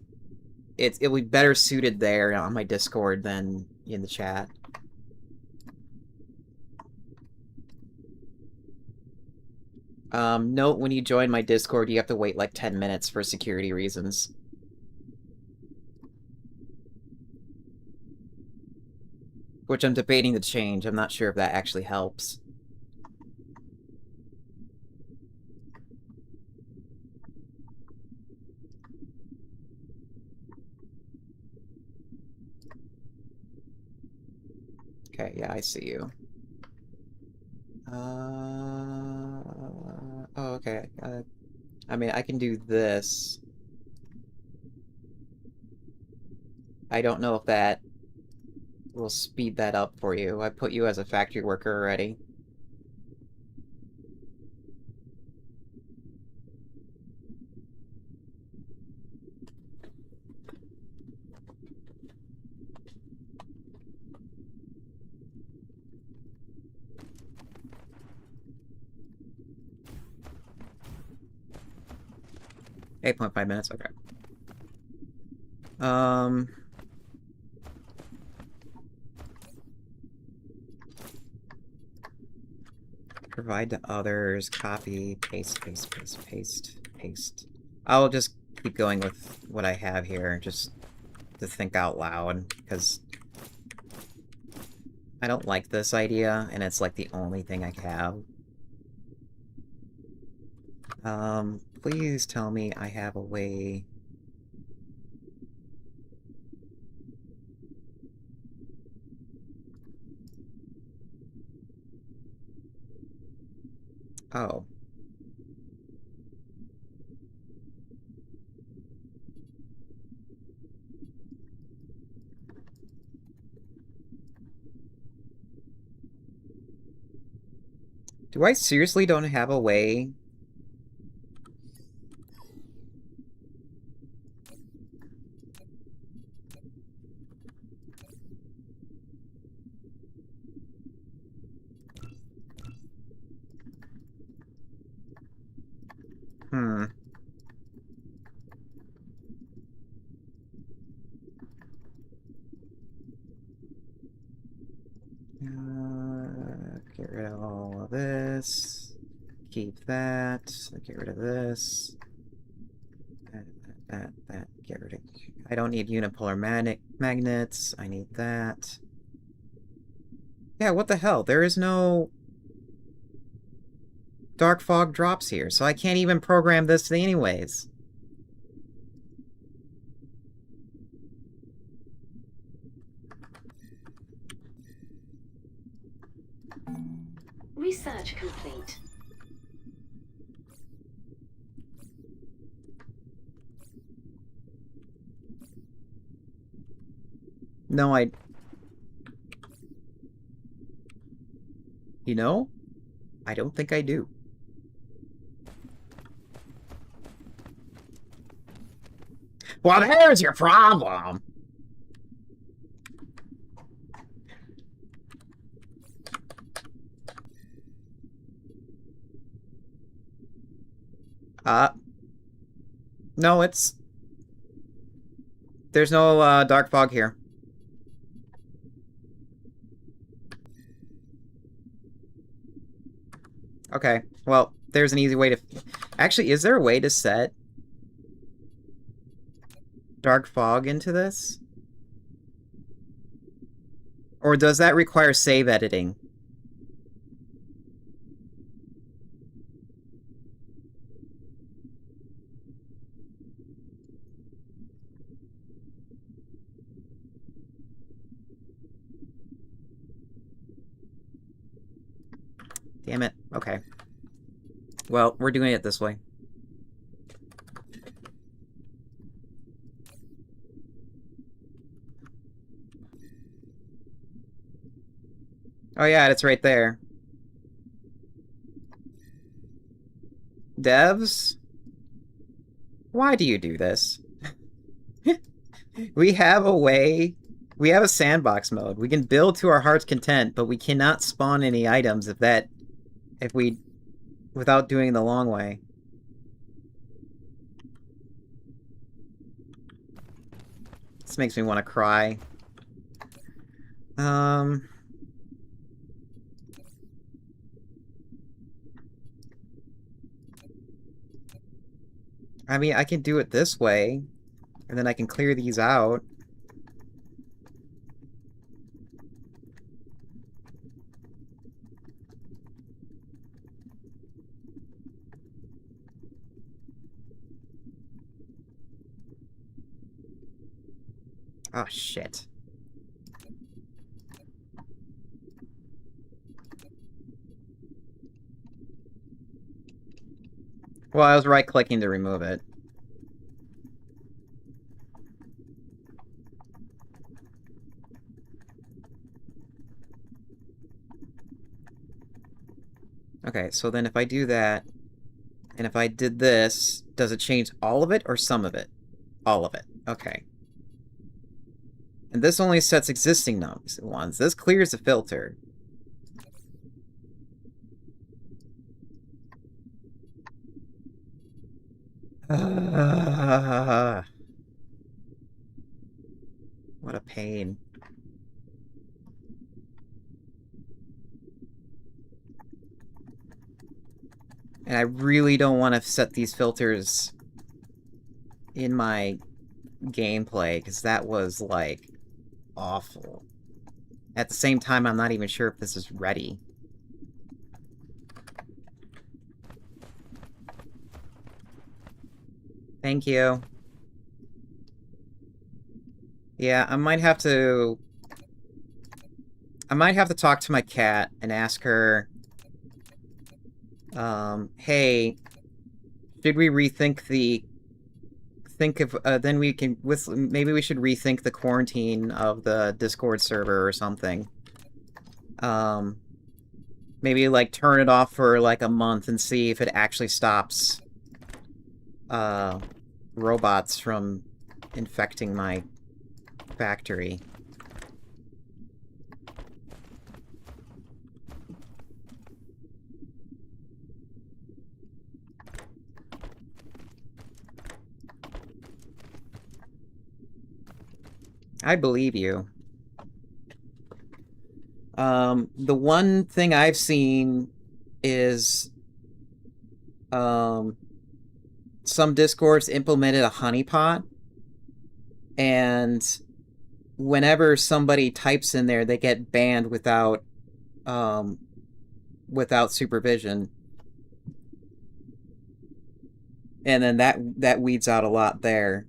Speaker 1: it'll be better suited there on my Discord than in the chat. Note when you join my Discord, you have to wait like 10 minutes for security reasons. Which I'm debating to change. I'm not sure if that actually helps. Okay, yeah, I see you. Oh, okay. I mean, I can do this. I don't know if that will speed that up for you. I put you as a factory worker already. $8.5 minutes, okay. Provide to others, copy, paste, paste, paste, paste, paste. I'll just keep going with what I have here, just to think out loud, because I don't like this idea, and it's like the only thing I have. Please tell me I have a way... Oh. Do I seriously don't have a way? Get rid of all of this. Keep that. Get rid of this. That. Get rid of... I don't need unipolar magnets. I need that. Yeah, what the hell? There is no dark fog drops here, so I can't even program this anyways.
Speaker 2: Research complete.
Speaker 1: No, you know, I don't think I do. Well, there's your problem! No, it's... There's no, dark fog here. Okay, well, there's an easy way to... Actually, is there a way to set dark fog into this? Or does that require save editing? Damn it. Okay. Well, we're doing it this way. Oh yeah, it's right there. Devs? Why do you do this? We have a way... We have a sandbox mode. We can build to our heart's content, but we cannot spawn any items without doing the long way. This makes me want to cry. I mean, I can do it this way, and then I can clear these out. Oh, shit. Well, I was right-clicking to remove it. Okay, so then if I do that, and if I did this, does it change all of it or some of it? All of it. Okay. And this only sets existing ones. This clears the filter. What a pain. And I really don't want to set these filters in my gameplay, because that was, like, awful. At the same time, I'm not even sure if this is ready. Thank you. Yeah, I might have to talk to my cat and ask her, hey, should we rethink then we can, maybe we should rethink the quarantine of the Discord server or something. Maybe, like, turn it off for, like, a month and see if it actually stops, robots from infecting my factory. I believe you. The one thing I've seen is, some Discords implemented a honeypot, and whenever somebody types in there, they get banned without supervision. And then that weeds out a lot there.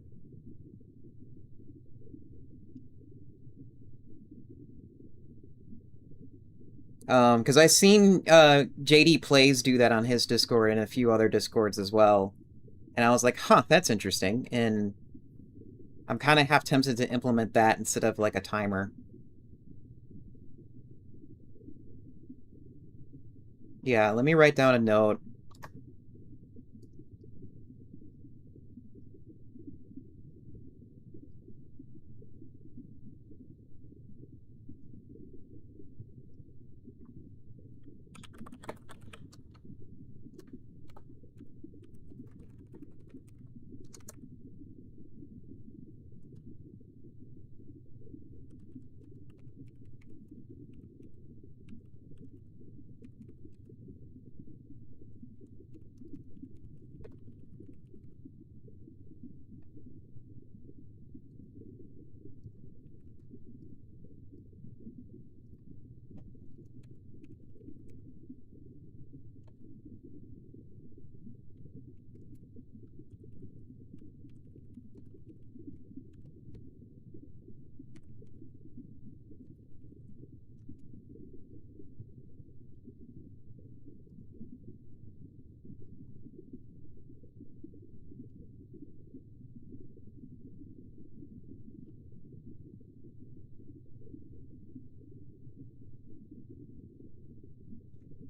Speaker 1: Because I've seen JD Plays do that on his Discord and a few other Discords as well. And I was like, huh, that's interesting. And I'm kind of half tempted to implement that instead of, like, a timer. Yeah, let me write down a note.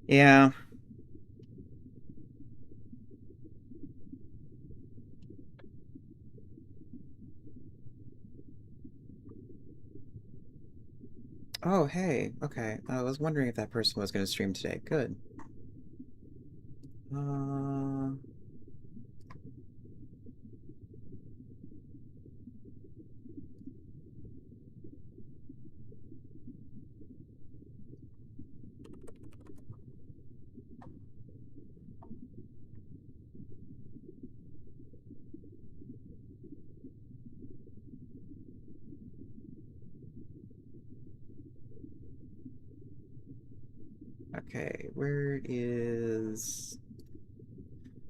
Speaker 1: Yeah. Oh, hey. Okay. I was wondering if that person was going to stream today. Good. Okay, where is...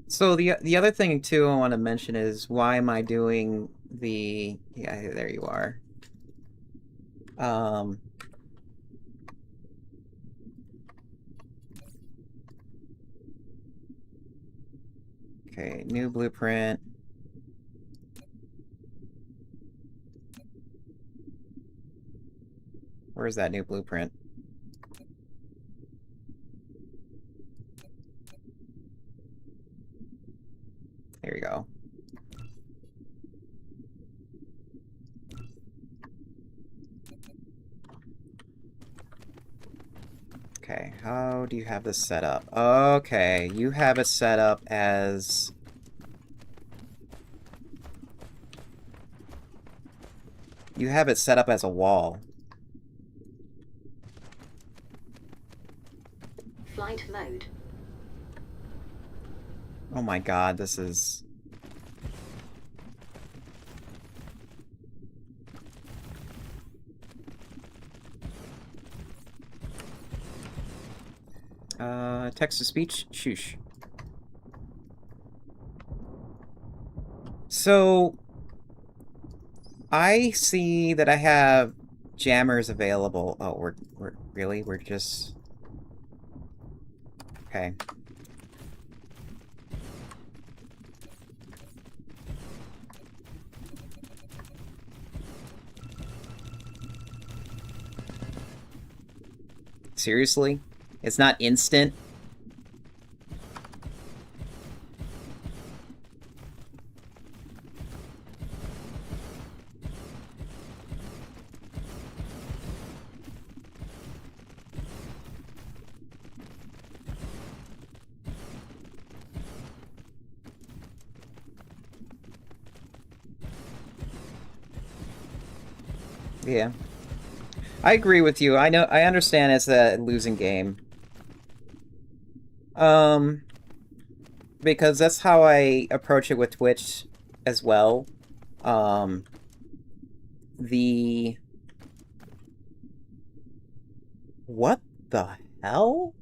Speaker 1: So the other thing too I want to mention is why am I doing the... Yeah, there you are. Okay, new blueprint. Where's that new blueprint? There you go. Okay, how do you have this set up? Okay, you have it set up as... You have it set up as a wall.
Speaker 2: Flight mode.
Speaker 1: Oh my god, this is... text-to-speech? Shoosh. So... I see that I have jammers available. Oh, we're just... Okay. Seriously? It's not instant? Yeah. I agree with you. I understand it's a losing game. Because that's how I approach it with Twitch as well. What the hell?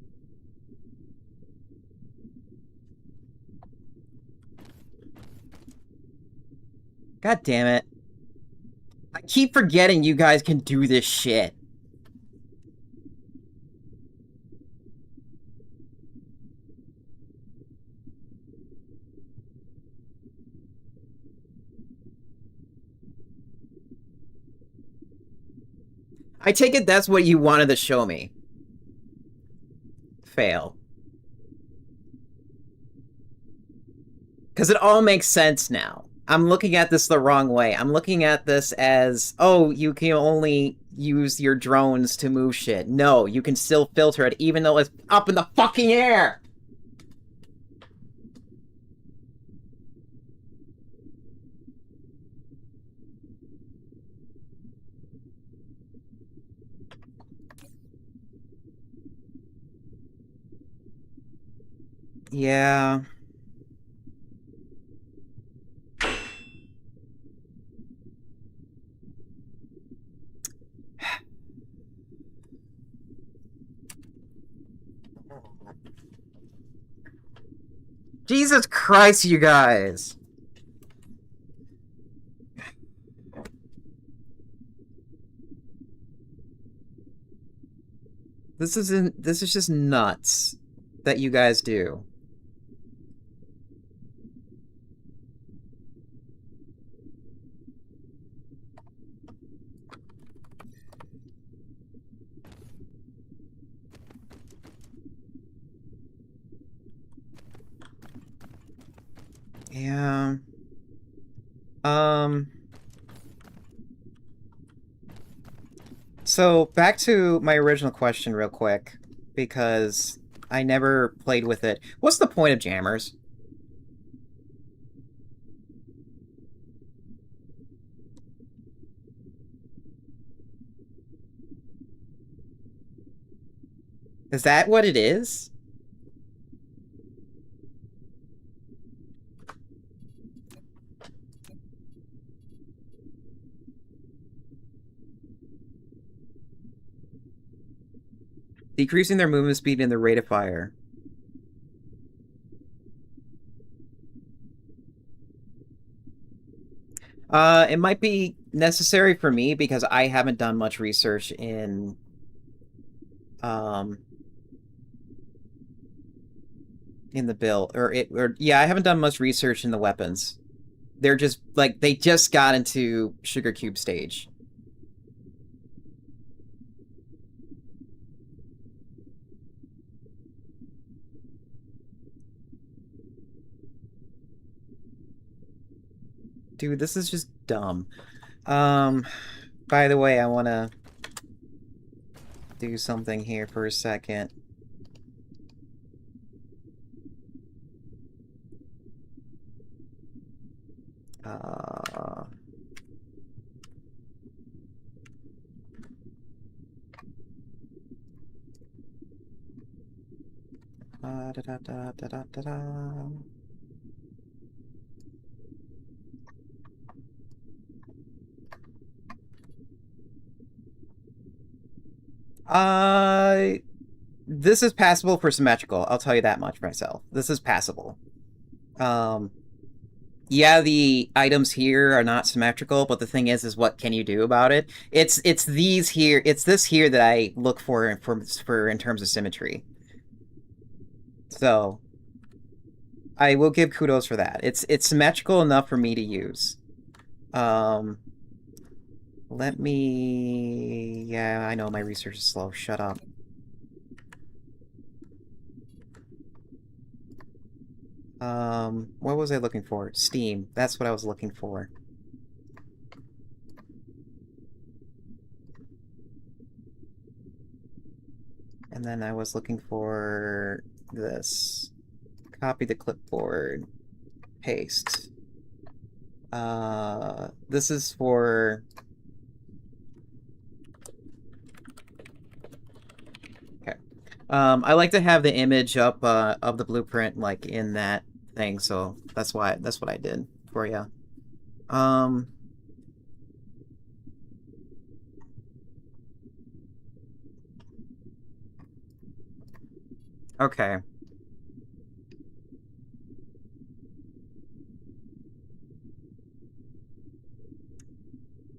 Speaker 1: God damn it. I keep forgetting you guys can do this shit. I take it that's what you wanted to show me. Fail. Because it all makes sense now. I'm looking at this the wrong way. I'm looking at this as, oh, you can only use your drones to move shit. No, you can still filter it even though it's up in the fucking air! Yeah... Jesus Christ, you guys! This is just nuts that you guys do. Yeah. So back to my original question real quick, because I never played with it. What's the point of jammers? Is that what it is? Decreasing their movement speed and the rate of fire. It might be necessary for me because I haven't done much research in the build, yeah, I haven't done much research in the weapons. They're just like they just got into Sugar Cube stage. Dude, this is just dumb. By the way, I want to do something here for a second. This is passable for symmetrical. I'll tell you that much myself. This is passable. Yeah, the items here are not symmetrical, but the thing is what can you do about it? It's these here. It's this here that I look for in terms of symmetry. So I will give kudos for that. It's symmetrical enough for me to use. Let me... Yeah, I know my research is slow. Shut up. What was I looking for? Steam. That's what I was looking for. And then I was looking for this. Copy the clipboard. Paste. This is for... Okay. I like to have the image up of the blueprint like in that thing, so that's what I did for you. Okay.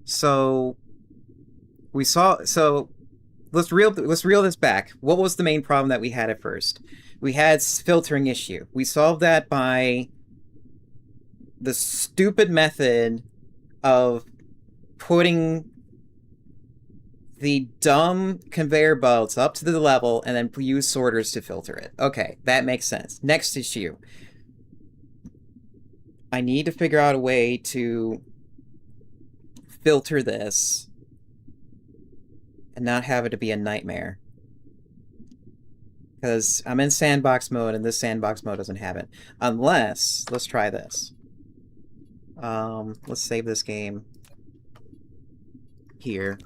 Speaker 1: So let's reel this back. What was the main problem that we had at first? We had filtering issue. We solved that by the stupid method of putting the dumb conveyor belts up to the level and then use sorters to filter it. Okay, that makes sense. Next issue. I need to figure out a way to filter this and not have it to be a nightmare. Because I'm in sandbox mode, and this sandbox mode doesn't have it. Unless, let's try this. Let's save this game here.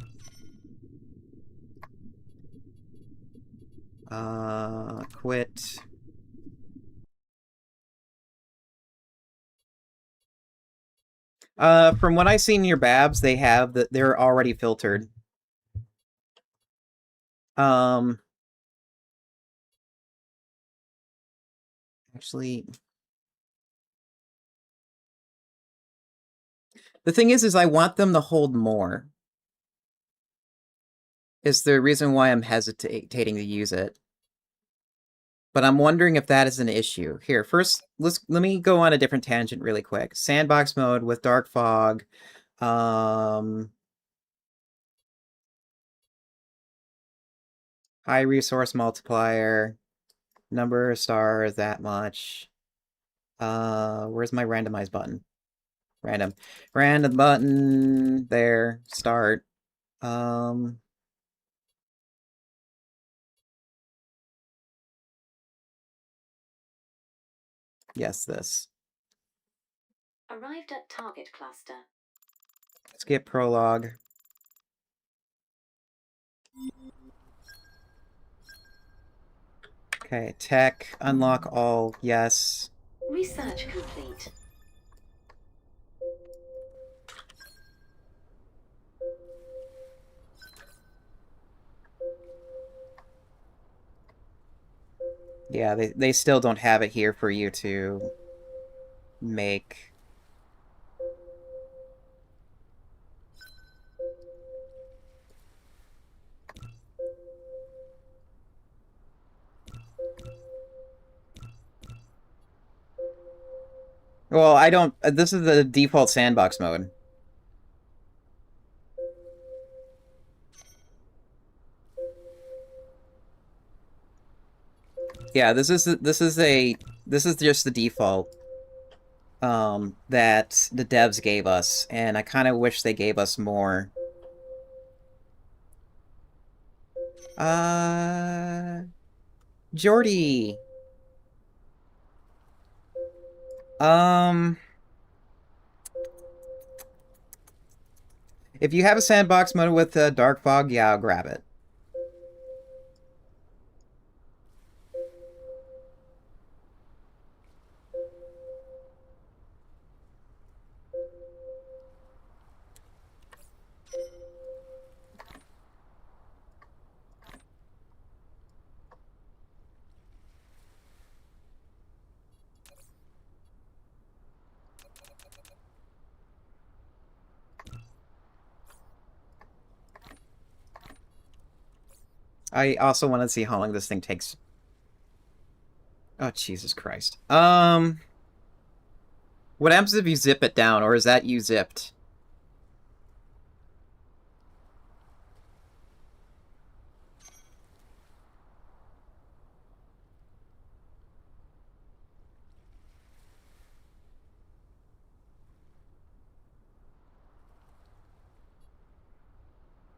Speaker 1: Quit. From what I've seen in your Babs, they're already filtered. Actually, the thing is I want them to hold more. Is the reason why I'm hesitating to use it. But I'm wondering if that is an issue. Here, first, let me go on a different tangent really quick. Sandbox mode with Dark Fog. High resource multiplier. Number of stars, that much. Where's my randomize button? Random button. There. Start. Yes, this.
Speaker 2: Arrived at target cluster.
Speaker 1: Skip prologue. Okay, tech, unlock all, yes.
Speaker 2: Research complete.
Speaker 1: Yeah, they still don't have it here for you to make. Well, I don't. This is the default sandbox mode. Yeah, this is just the default that the devs gave us, and I kind of wish they gave us more. Jordy. If you have a sandbox mode with Dark Fog, yeah, I'll grab it. I also want to see how long this thing takes. Oh, Jesus Christ. What happens if you zip it down, or is that you zipped?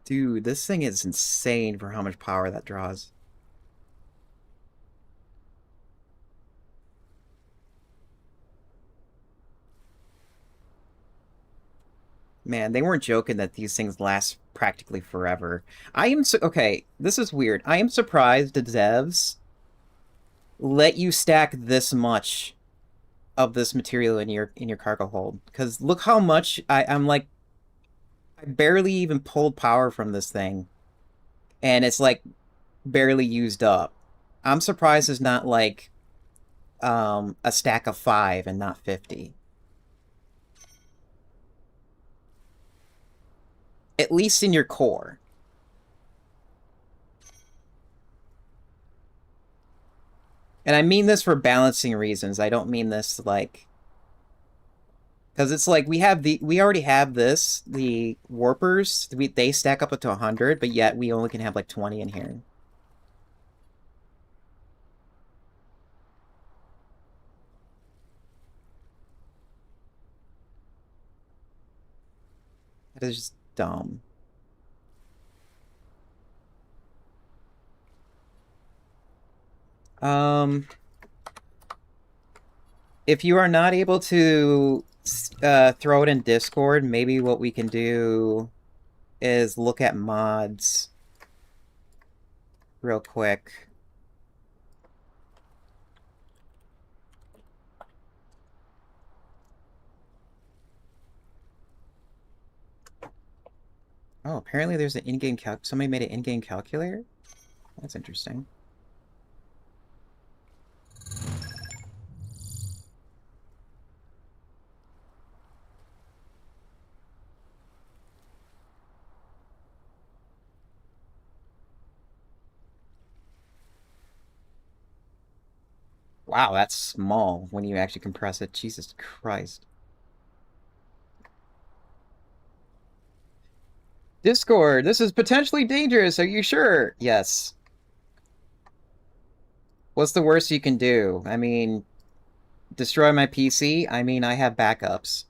Speaker 1: Dude, this thing is insane for how much power that draws. Man, they weren't joking that these things last practically forever. Okay, this is weird. I am surprised the devs let you stack this much of this material in your cargo hold. Because look how much I'm like, I barely even pulled power from this thing. And it's like barely used up. I'm surprised it's not like a stack of 5 and not 50. At least in your core. And I mean this for balancing reasons. I don't mean this like... Because it's like, we already have this, the warpers, they stack up to 100, but yet we only can have like 20 in here. That is just dumb. If you are not able to throw it in Discord, maybe what we can do is look at mods real quick. Oh, apparently there's an in-game somebody made an in-game calculator? That's interesting. Wow, that's small when you actually compress it. Jesus Christ. Discord, this is potentially dangerous. Are you sure? Yes. What's the worst you can do? I mean, destroy my PC, I mean I have backups.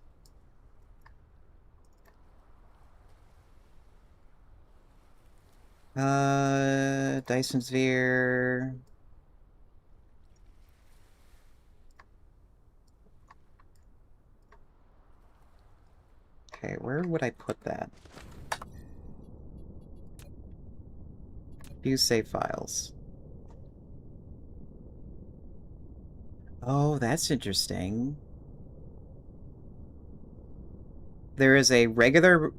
Speaker 1: Dyson Sphere... Okay, where would I put that? View save files. Oh, that's interesting. There is a regular...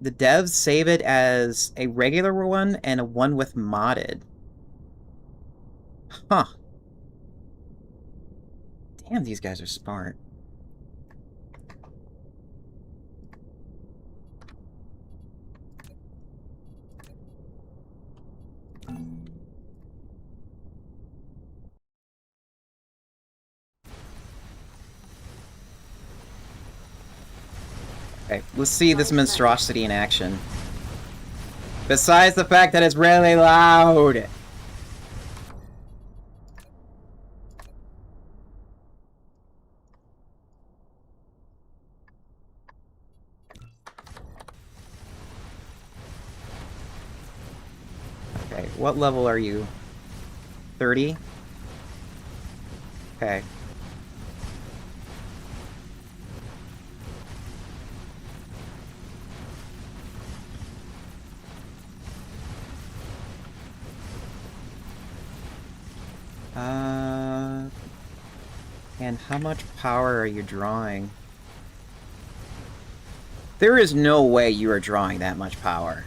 Speaker 1: the devs save it as a regular one and a one with modded. Huh. Damn, these guys are smart. Okay, let's see this monstrosity in action. Besides the fact that it's really loud! Okay, what level are you? 30? Okay. And how much power are you drawing? There is no way you are drawing that much power.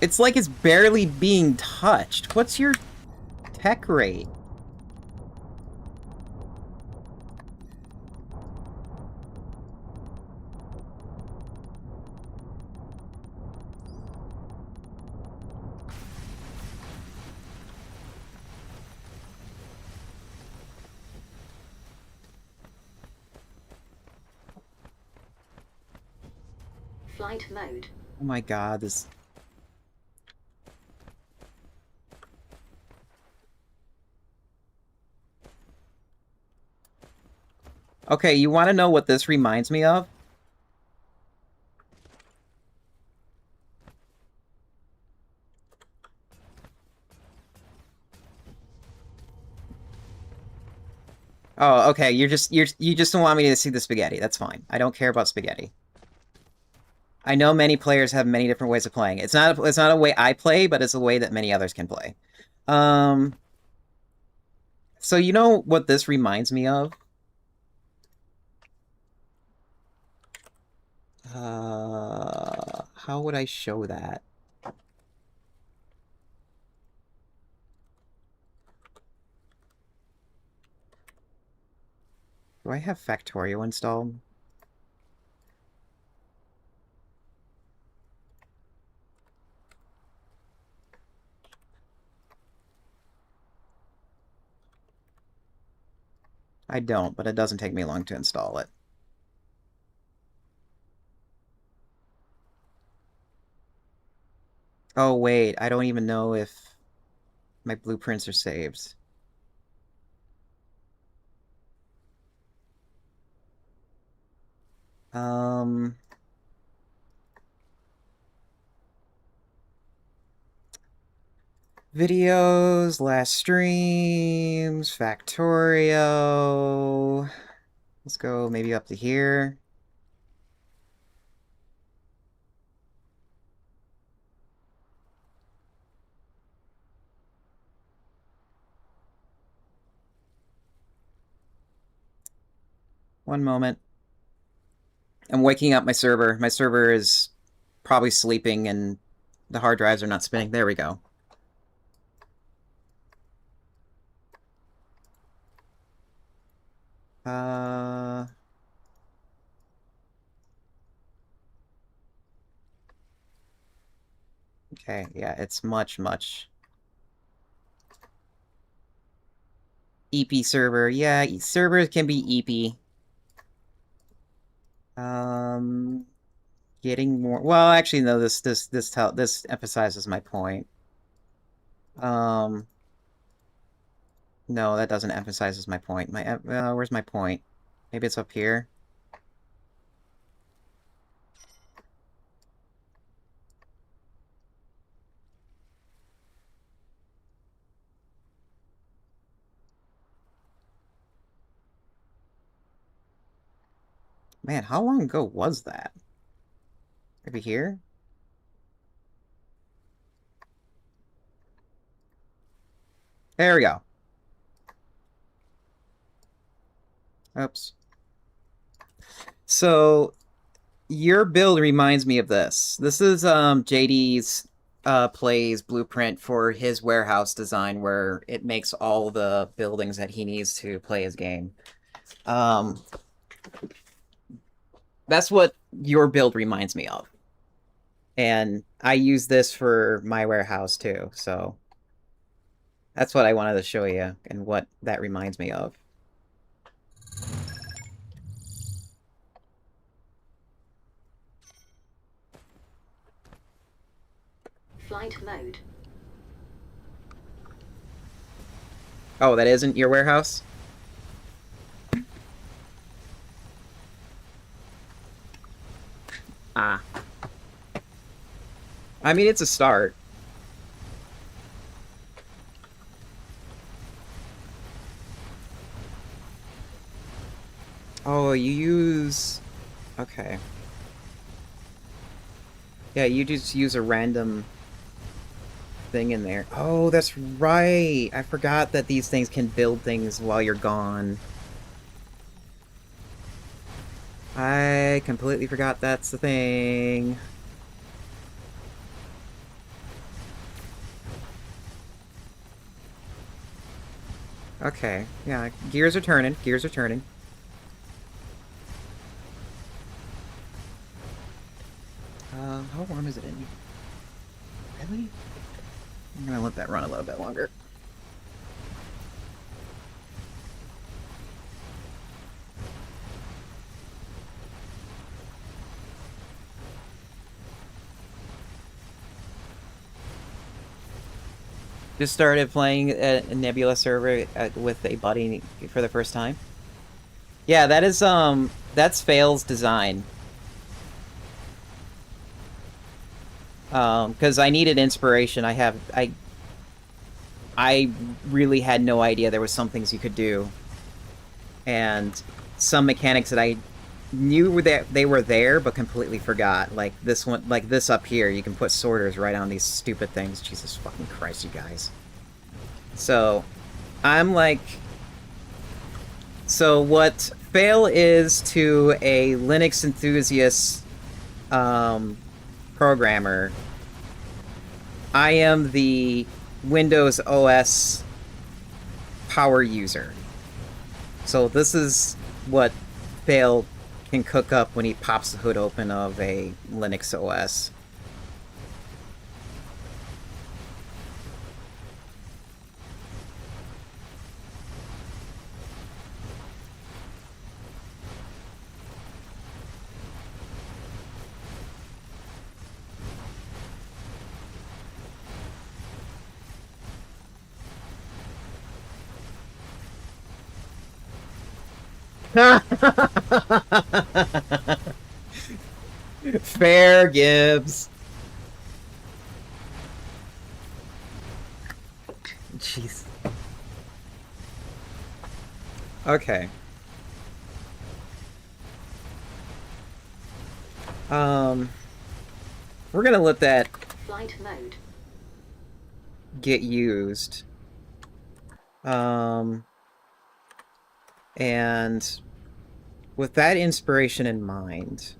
Speaker 1: It's like it's barely being touched. What's your tech rate?
Speaker 2: Flight mode.
Speaker 1: Oh my god, this... Okay, you want to know what this reminds me of? Oh, okay, you just don't want me to see the spaghetti. That's fine. I don't care about spaghetti. I know many players have many different ways of playing. It's not a way I play, but it's a way that many others can play. So you know what this reminds me of? How would I show that? Do I have Factorio installed? I don't, but it doesn't take me long to install it. Oh, wait, I don't even know if my blueprints are saved. Videos, last streams, Factorio. Let's go maybe up to here. One moment. I'm waking up my server. My server is probably sleeping and the hard drives are not spinning. There we go. Okay, yeah, it's much EP server. Yeah, servers can be EP. getting more. Well, actually, no. This emphasizes my point. No, that doesn't emphasizes my point. Where's my point? Maybe it's up here. Man, how long ago was that? Maybe here? There we go. Oops. So, your build reminds me of this. This is JD's plays blueprint for his warehouse design, where it makes all the buildings that he needs to play his game. That's what your build reminds me of. And I use this for my warehouse too, so that's what I wanted to show you and what that reminds me of.
Speaker 2: Flight mode.
Speaker 1: Oh, that isn't your warehouse? Ah. I mean, it's a start. Oh, you use... Okay. Yeah, you just use a random thing in there. Oh, that's right! I forgot that these things can build things while you're gone. I completely forgot that's the thing. Okay, yeah, gears are turning, gears are turning. How warm is it in here? Really? I'm gonna let that run a little bit longer. Just started playing a Nebula server with a buddy for the first time. Yeah, that is that's Fail's design. Because I needed inspiration. I really had no idea there was some things you could do, and some mechanics that I knew that they were there but completely forgot. Like this one, like this up here, you can put sorters right on these stupid things. Jesus fucking Christ, you guys. So, I'm like... So what Fail is to a Linux enthusiast programmer, I am the Windows OS power user. So this is what Fail can cook up when he pops the hood open of a Linux OS. Fair, Gibbs. Jeez. Okay. We're gonna let that
Speaker 2: Flight mode.
Speaker 1: get used. And with that inspiration in mind,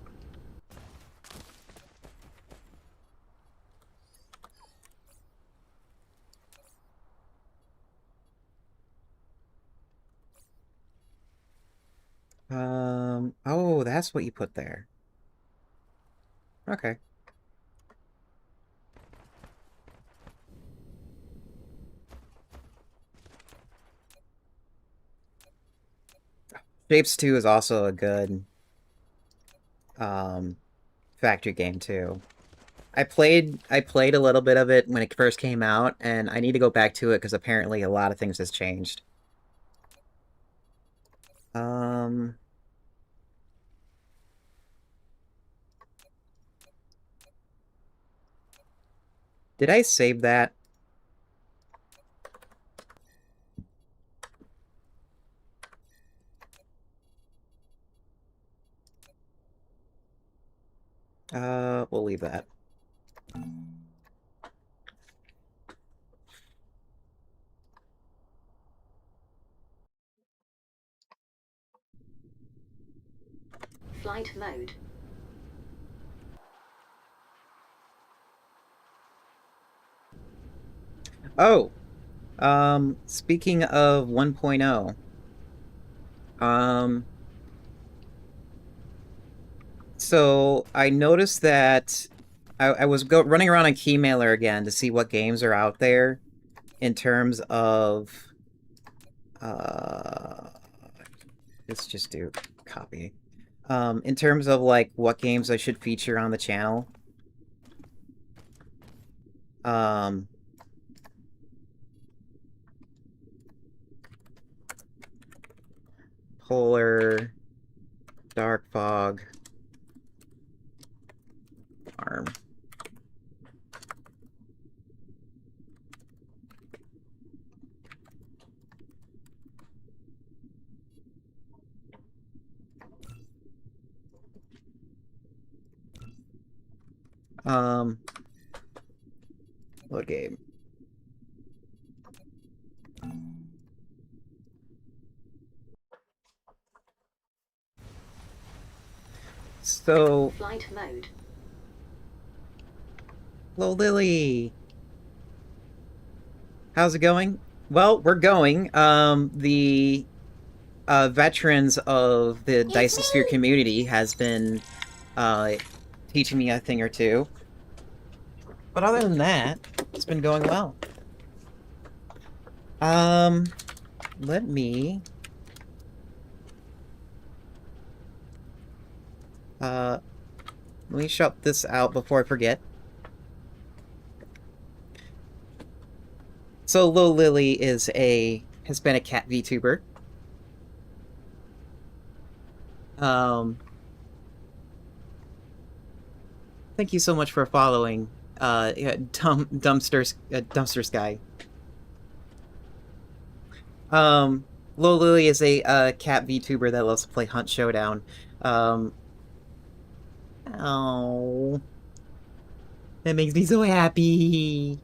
Speaker 1: oh, that's what you put there. Okay. Shapes 2 is also a good factory game too. I played a little bit of it when it first came out, and I need to go back to it because apparently a lot of things has changed. Did I save that? We'll leave that.
Speaker 2: Flight mode.
Speaker 1: Oh, speaking of 1.0, so I noticed that I was running around on Keymailer again to see what games are out there in terms of, let's just do copy. In terms of, like, what games I should feature on the channel. Polar, Dark Fog, Arm. What game? So...
Speaker 2: Flight mode.
Speaker 1: Hello, Lily! How's it going? Well, we're going. The veterans of the Dyson Sphere community has been teaching me a thing or two. But other than that, it's been going well. Let me... let me shut this out before I forget. So, Lil Lily has been a cat VTuber. Thank you so much for following, Dumpster Sky. Lil Lily is a cat VTuber that loves to play Hunt Showdown. Oh, that makes me so happy.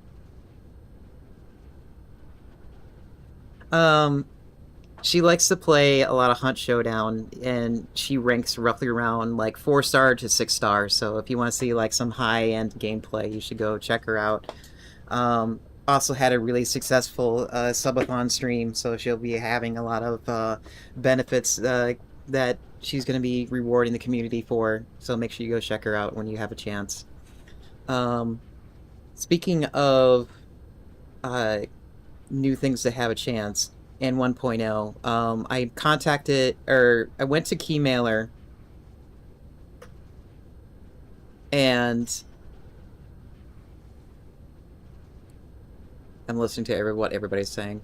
Speaker 1: She likes to play a lot of Hunt Showdown, and she ranks roughly around, like, 4-star to 6-star, so if you want to see, like, some high-end gameplay, you should go check her out. Also had a really successful, subathon stream, so she'll be having a lot of, benefits, that she's going to be rewarding the community for, so make sure you go check her out when you have a chance. Speaking of, new things that have a chance in 1.0, I went to Keymailer, and I'm listening to what everybody's saying.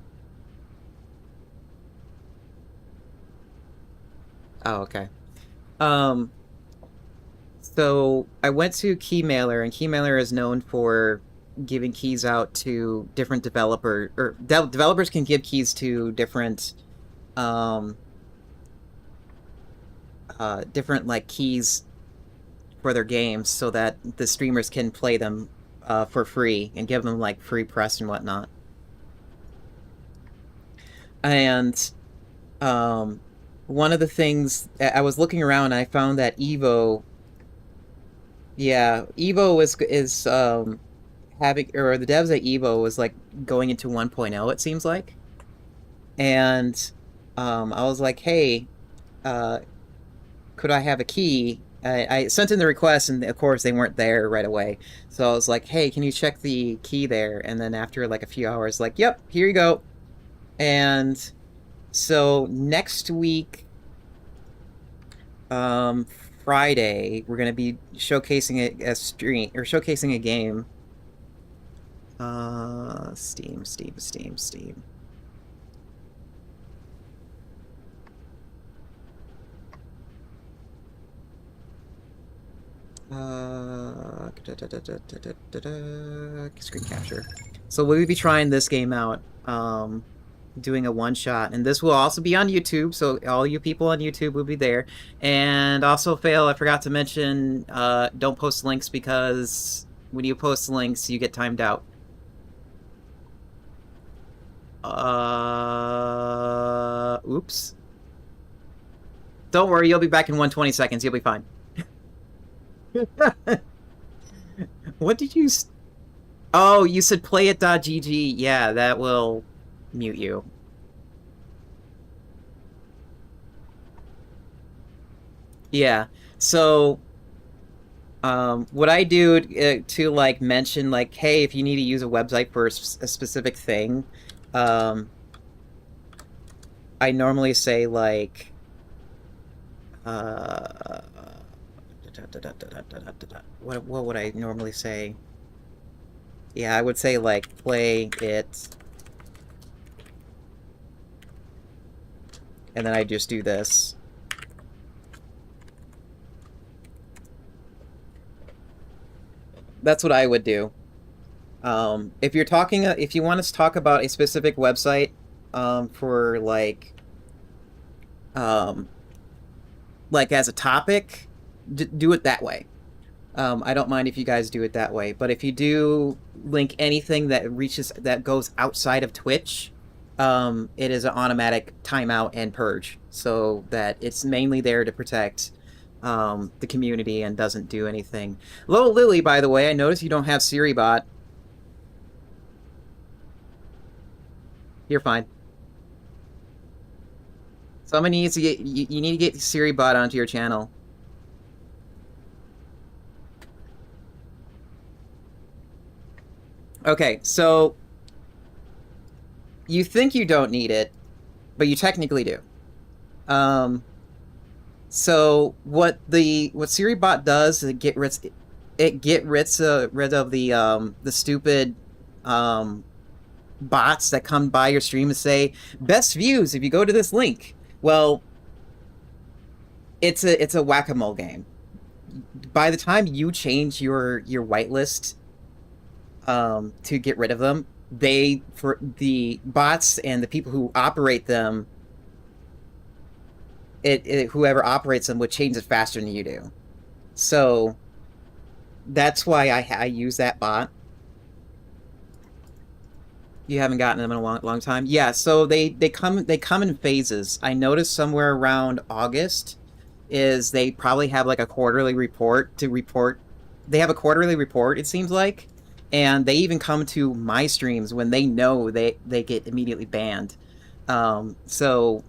Speaker 1: Oh, okay. So I went to Keymailer, and Keymailer is known for giving keys out to different developers can give keys to different different, like, keys for their games so that the streamers can play them for free and give them, like, free press and whatnot. And one of the things I was looking around, and I found that Evo, is having, or the devs at Evo was, like, going into 1.0, it seems like. And I was like, hey, could I have a key? I sent in the request, and of course they weren't there right away. So I was like, hey, can you check the key there? And then after, like, a few hours, like, yep, here you go. And so next week, Friday, we're gonna be showcasing a stream or showcasing a game. Steam. Screen capture. So we'll be trying this game out, doing a one-shot, and this will also be on YouTube, so all you people on YouTube will be there. And also, Fail, I forgot to mention, don't post links, because when you post links, you get timed out. Oops. Don't worry, you'll be back in 120 seconds, you'll be fine. What did you... Oh, you said playit.gg. Yeah, that will mute you. Yeah, so... what I do to, like, mention, like, hey, if you need to use a website for a specific thing, I normally say, like... What would I normally say? Yeah, I would say, like, play it. And then I just do this. That's what I would do. If you're talking, if you want us to talk about a specific website, for, like as a topic, do it that way. I don't mind if you guys do it that way, but if you do link anything that goes outside of Twitch, it is an automatic timeout and purge, so that it's mainly there to protect the community and doesn't do anything. Hello, Lily, by the way, I noticed you don't have SiriBot. You're fine. Someone needs to get, you need to get SiriBot onto your channel. Okay, so you think you don't need it, but you technically do. So what SiriBot does is it get rid of the stupid bots that come by your stream and say best views if you go to this link. Well, it's a whack-a-mole game. By the time you change your whitelist to get rid of them, for the bots and the people who operate them, whoever operates them would change it faster than you do. So that's why I use that bot. You haven't gotten them in a long time? Yeah, so they come in phases. I noticed somewhere around August is they probably have like a quarterly report to report. They have a quarterly report, it seems like. And they even come to my streams when they know they get immediately banned. So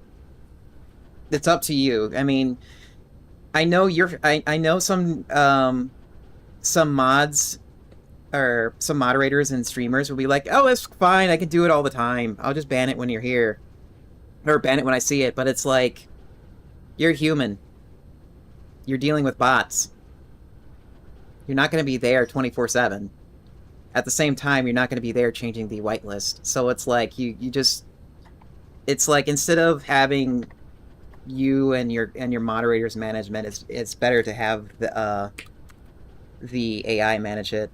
Speaker 1: it's up to you. I mean, I know I know some mods or some moderators and streamers will be like, oh, it's fine, I can do it all the time. I'll just ban it when you're here. Or ban it when I see it. But it's like, you're human. You're dealing with bots. You're not going to be there 24/7. At the same time, you're not going to be there changing the whitelist. So it's like, you just... It's like, instead of having you and your moderator's management, it's better to have the AI manage it.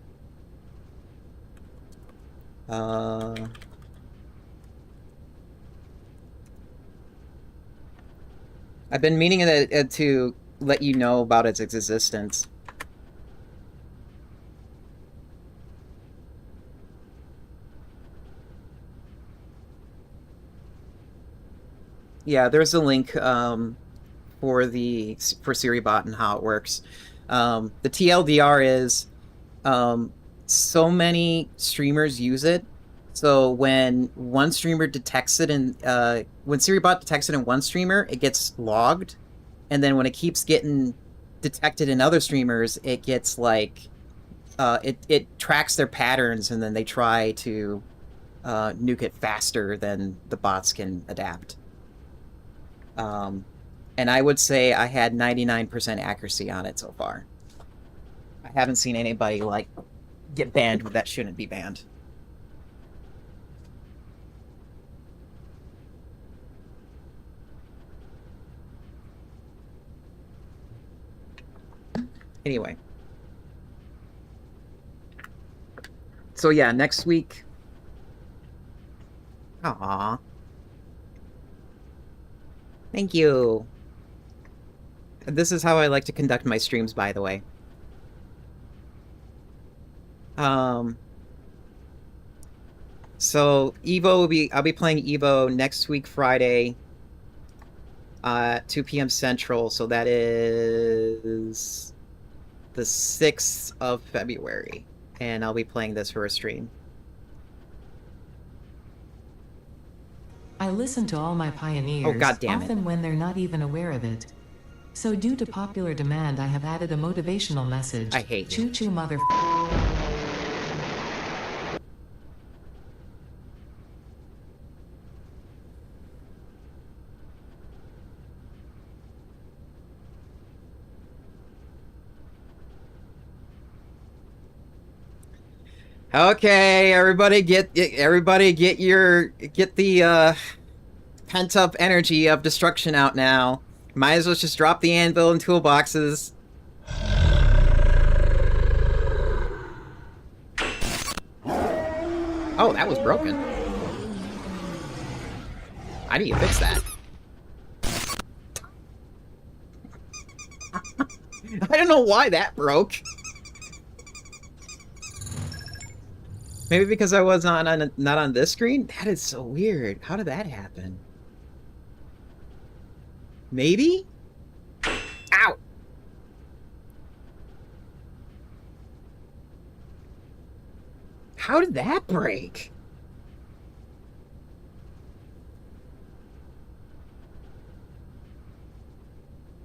Speaker 1: I've been meaning to let you know about its existence. Yeah, there's a link for SiriBot and how it works. The TLDR is so many streamers use it. So when one streamer detects it, and when SiriBot detects it in one streamer, it gets logged, and then when it keeps getting detected in other streamers, it gets like it tracks their patterns, and then they try to nuke it faster than the bots can adapt. And And I would say I had 99% accuracy on it so far. I haven't seen anybody, like, get banned that shouldn't be banned. Anyway. So yeah, next week... Aww. Thank you. This is how I like to conduct my streams, by the way. So Evo I'll be playing Evo next week Friday, 2 p.m. Central. So that is the 6th of February, and I'll be playing this for a stream.
Speaker 3: I listen to all my pioneers, often when they're not even aware of it. So due to popular demand, I have added a motivational message.
Speaker 1: I hate you.
Speaker 3: Choo-choo, mother...
Speaker 1: Okay, everybody get the pent-up energy of destruction out now. Might as well just drop the anvil and toolboxes. Oh, that was broken. I need to fix that. I don't know why that broke. Maybe because I was not on this screen? That is so weird. How did that happen? Maybe? Ow! How did that break?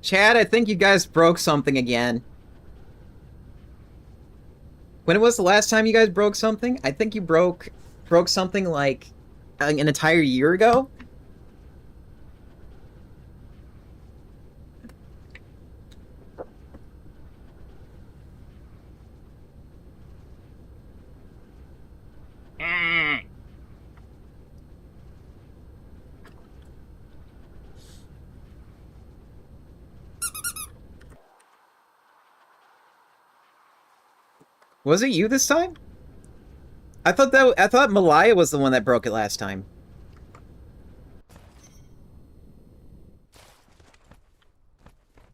Speaker 1: Chad, I think you guys broke something again. When was the last time you guys broke something? I think you broke something like an entire year ago. Was it you this time? I thought Malaya was the one that broke it last time.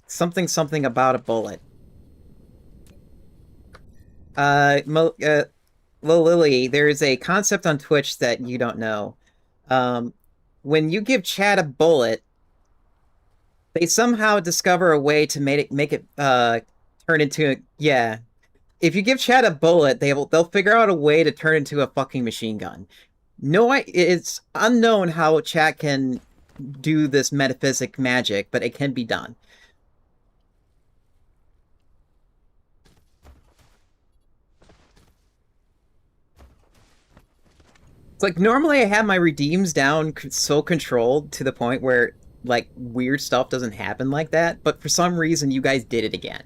Speaker 1: Something about a bullet. Lily, there's a concept on Twitch that you don't know. When you give Chad a bullet, they somehow discover a way to make it turn into yeah. If you give Chad a bullet, they'll figure out a way to turn into a fucking machine gun. No, it's unknown how Chad can do this metaphysic magic, but it can be done. It's like, normally I have my redeems down so controlled to the point where, like, weird stuff doesn't happen like that, but for some reason you guys did it again.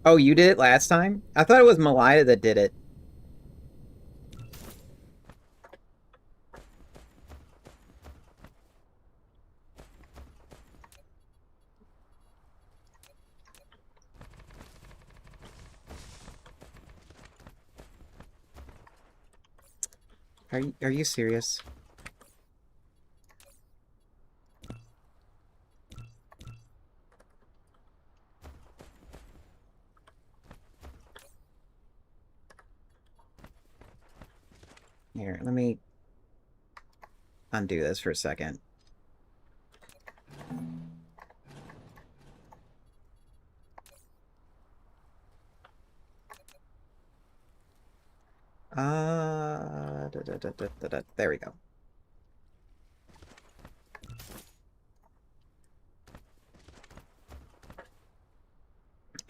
Speaker 1: Oh, you did it last time? I thought it was Malaya that did it. Are you serious? Here, let me undo this for a second. There we go.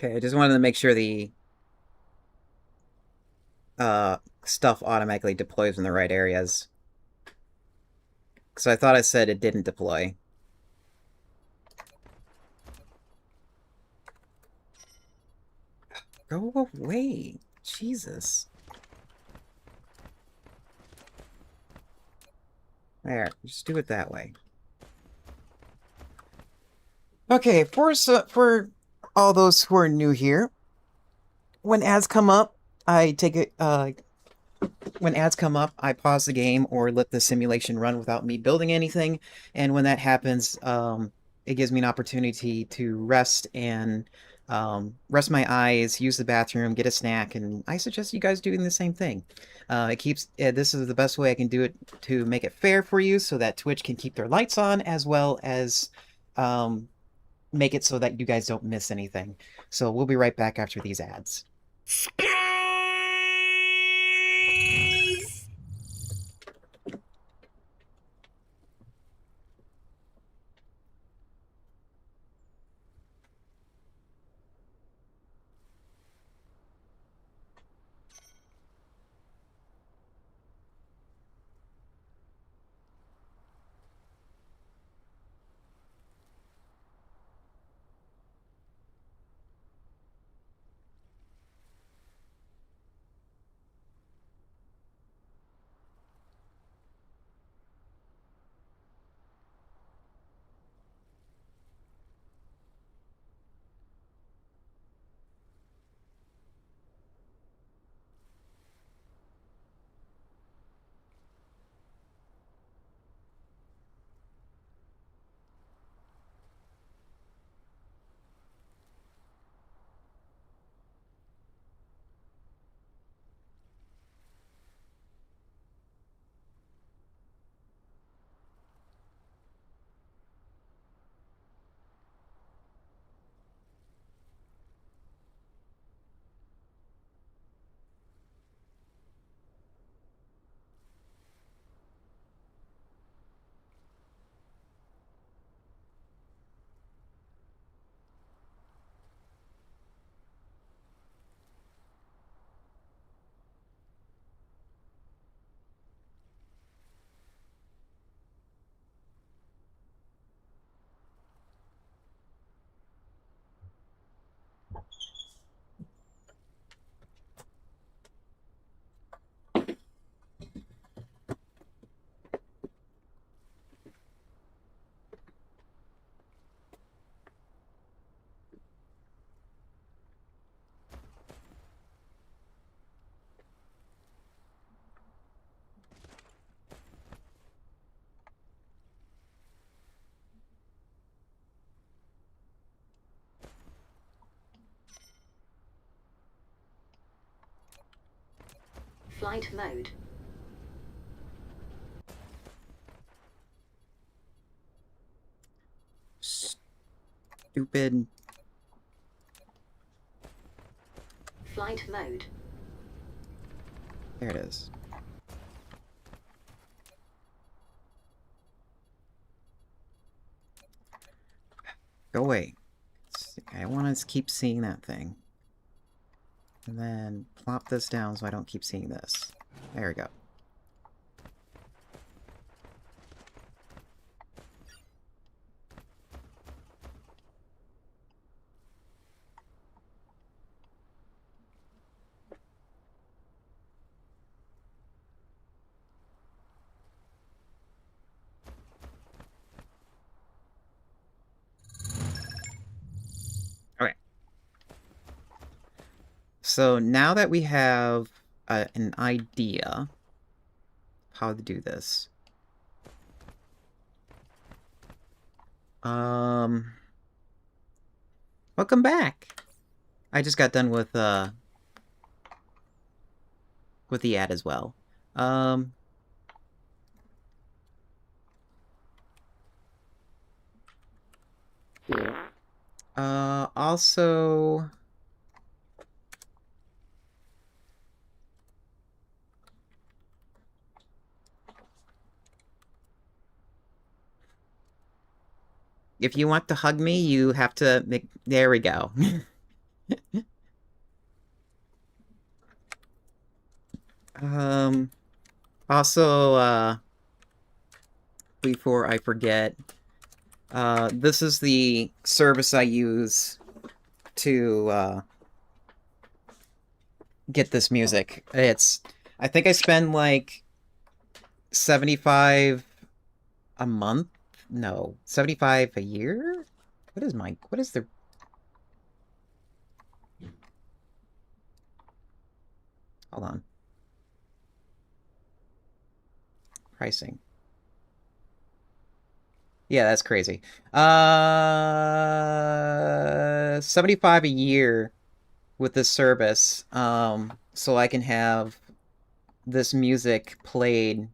Speaker 1: Okay, I just wanted to make sure the stuff automatically deploys in the right areas. Because I thought I said it didn't deploy. Go away. Jesus. There, just do it that way. Okay, for all those who are new here, when ads come up, I take it, when ads come up, I pause the game or let the simulation run without me building anything, and when that happens, it gives me an opportunity to rest and rest my eyes, use the bathroom, get a snack, and I suggest you guys doing the same thing. This is the best way I can do it to make it fair for you so that Twitch can keep their lights on, as well as make it so that you guys don't miss anything. So we'll be right back after these ads.
Speaker 2: Flight mode.
Speaker 1: Stupid.
Speaker 2: Flight mode.
Speaker 1: There it is. Go away. I want to keep seeing that thing. And then plop this down so I don't keep seeing this. There we go. So now that we have an idea how to do this, welcome back. I just got done with the ad as well. Also, if you want to hug me, you have to make... There we go. Also, before I forget, this is the service I use to, get this music. I think I spend like 75 a month? No, 75 a year? What is the... Hold on. Pricing. Yeah, that's crazy. 75 a year with this service, so I can have this music played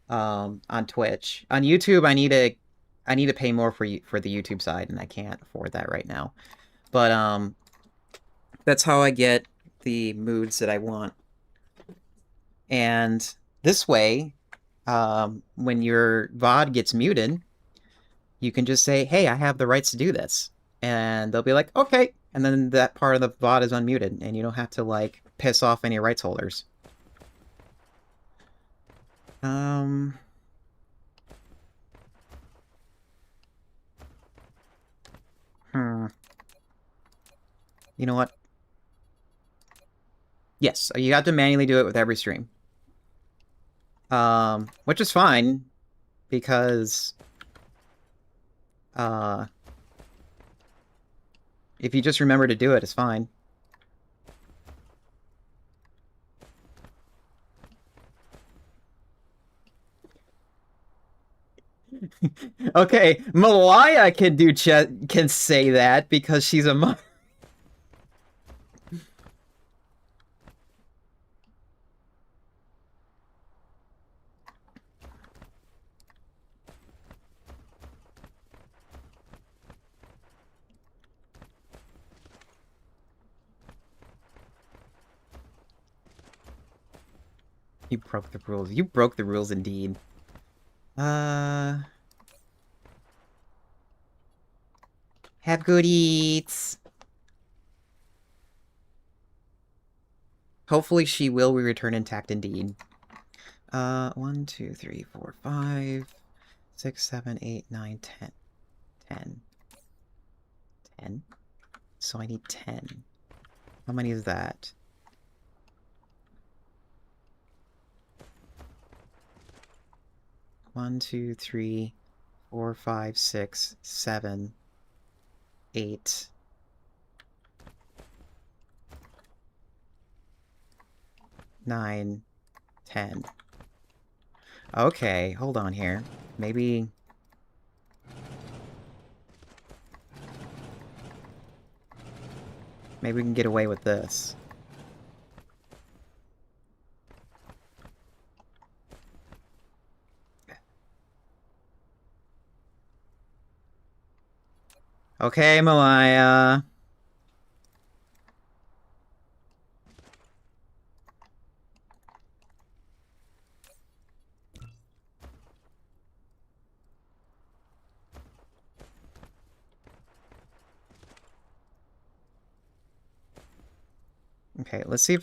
Speaker 1: on Twitch. On YouTube, I need to pay more for the YouTube side, and I can't afford that right now. But that's how I get the moods that I want. And this way, when your VOD gets muted, you can just say, "Hey, I have the rights to do this," and they'll be like, "Okay," and then that part of the VOD is unmuted, and you don't have to like piss off any rights holders. You know what? Yes, you have to manually do it with every stream. Which is fine, because, if you just remember to do it, it's fine. Okay, Malaya can say that because she's a mom. You broke the rules. You broke the rules indeed. Have good eats. Hopefully she will return intact indeed. 1, 2, 3, 4, 5, 6, 7, 8, 9, 10. 10. 10? So I need 10. How many is that? One, 2, 3, 4, 5, 6, 7, 8. 9, 10. Okay, hold on here. Maybe we can get away with this. Okay, Malaya. Okay, let's see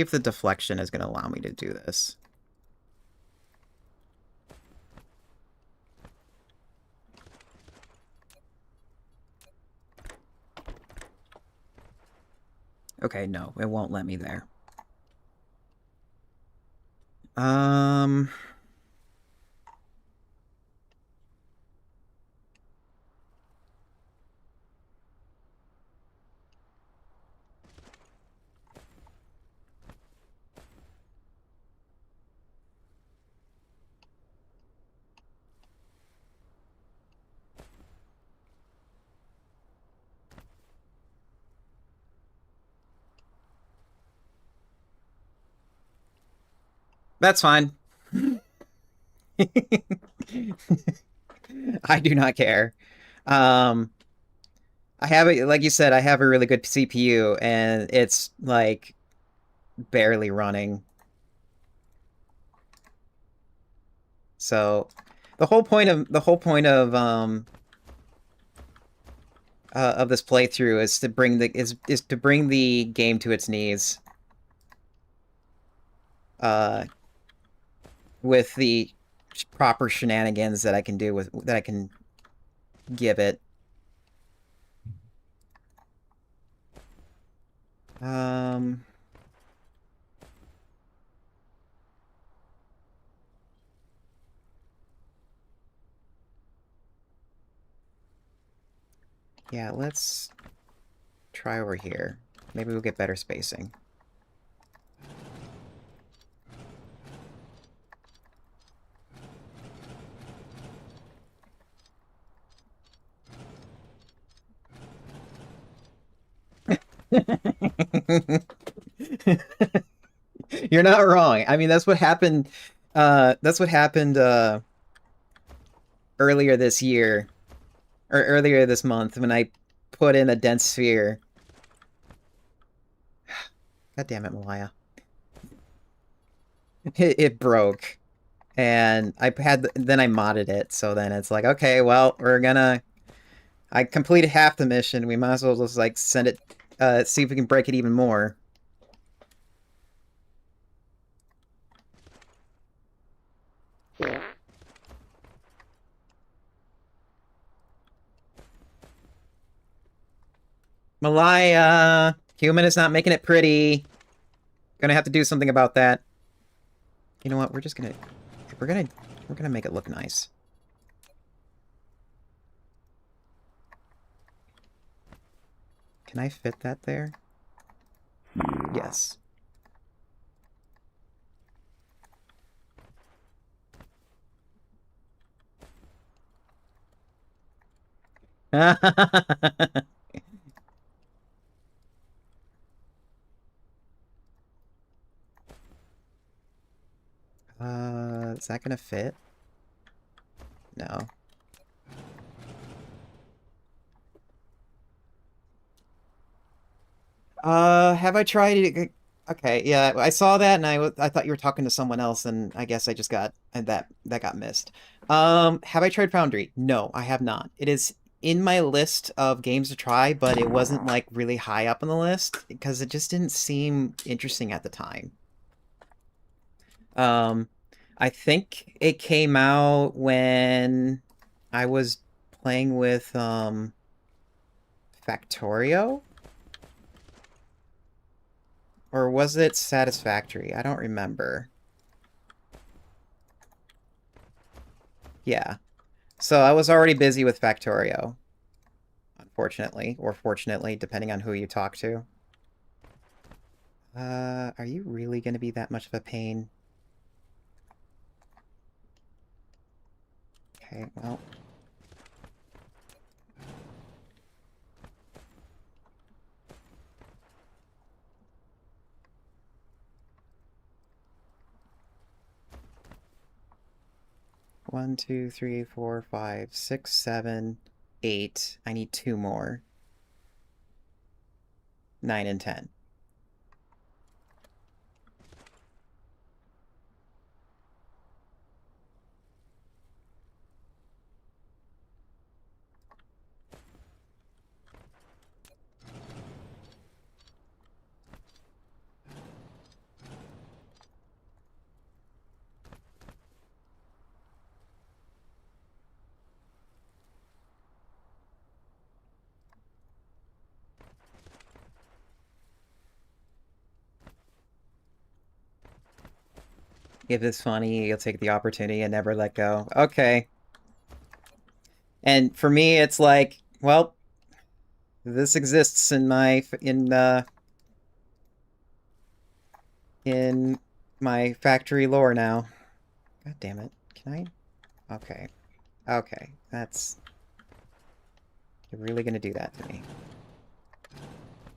Speaker 1: if the deflection is going to allow me to do this. Okay, no, it won't let me there. That's fine. I do not care. I have a, like you said, I have a really good CPU, and it's like barely running. So the whole point of of this playthrough is to bring the is to bring the game to its knees. With the proper shenanigans that I can do that I can give it. Yeah, let's try over here. Maybe we'll get better spacing. You're not wrong. I mean, that's what happened. That's what happened earlier this year, or earlier this month when I put in a dense sphere. God damn it, Malaya. It broke, and then I modded it. So then it's like, okay, well, I completed half the mission. We might as well just like send it, see if we can break it even more. Malaya, human is not making it pretty. Gonna have to do something about that. You know what? We're gonna make it look nice. Can I fit that there? Yes. Is that gonna fit? No. Have I tried it? Okay, yeah, I saw that and I thought you were talking to someone else and I guess I just got, and that got missed. Have I tried Foundry? No, I have not. It is in my list of games to try, but it wasn't like really high up on the list because it just didn't seem interesting at the time. I think it came out when I was playing with Factorio? Or was it Satisfactory? I don't remember. Yeah. So I was already busy with Factorio. Unfortunately. Or fortunately, depending on who you talk to. Are you really going to be that much of a pain? Okay, well... 1, 2, 3, 4, 5, 6, 7, 8. I need 2 more. 9 and 10. If it's funny, you'll take the opportunity and never let go. Okay. And for me, it's like, well, this exists in my factory lore now. God damn it. Can I? Okay. Okay. That's... You're really gonna do that to me.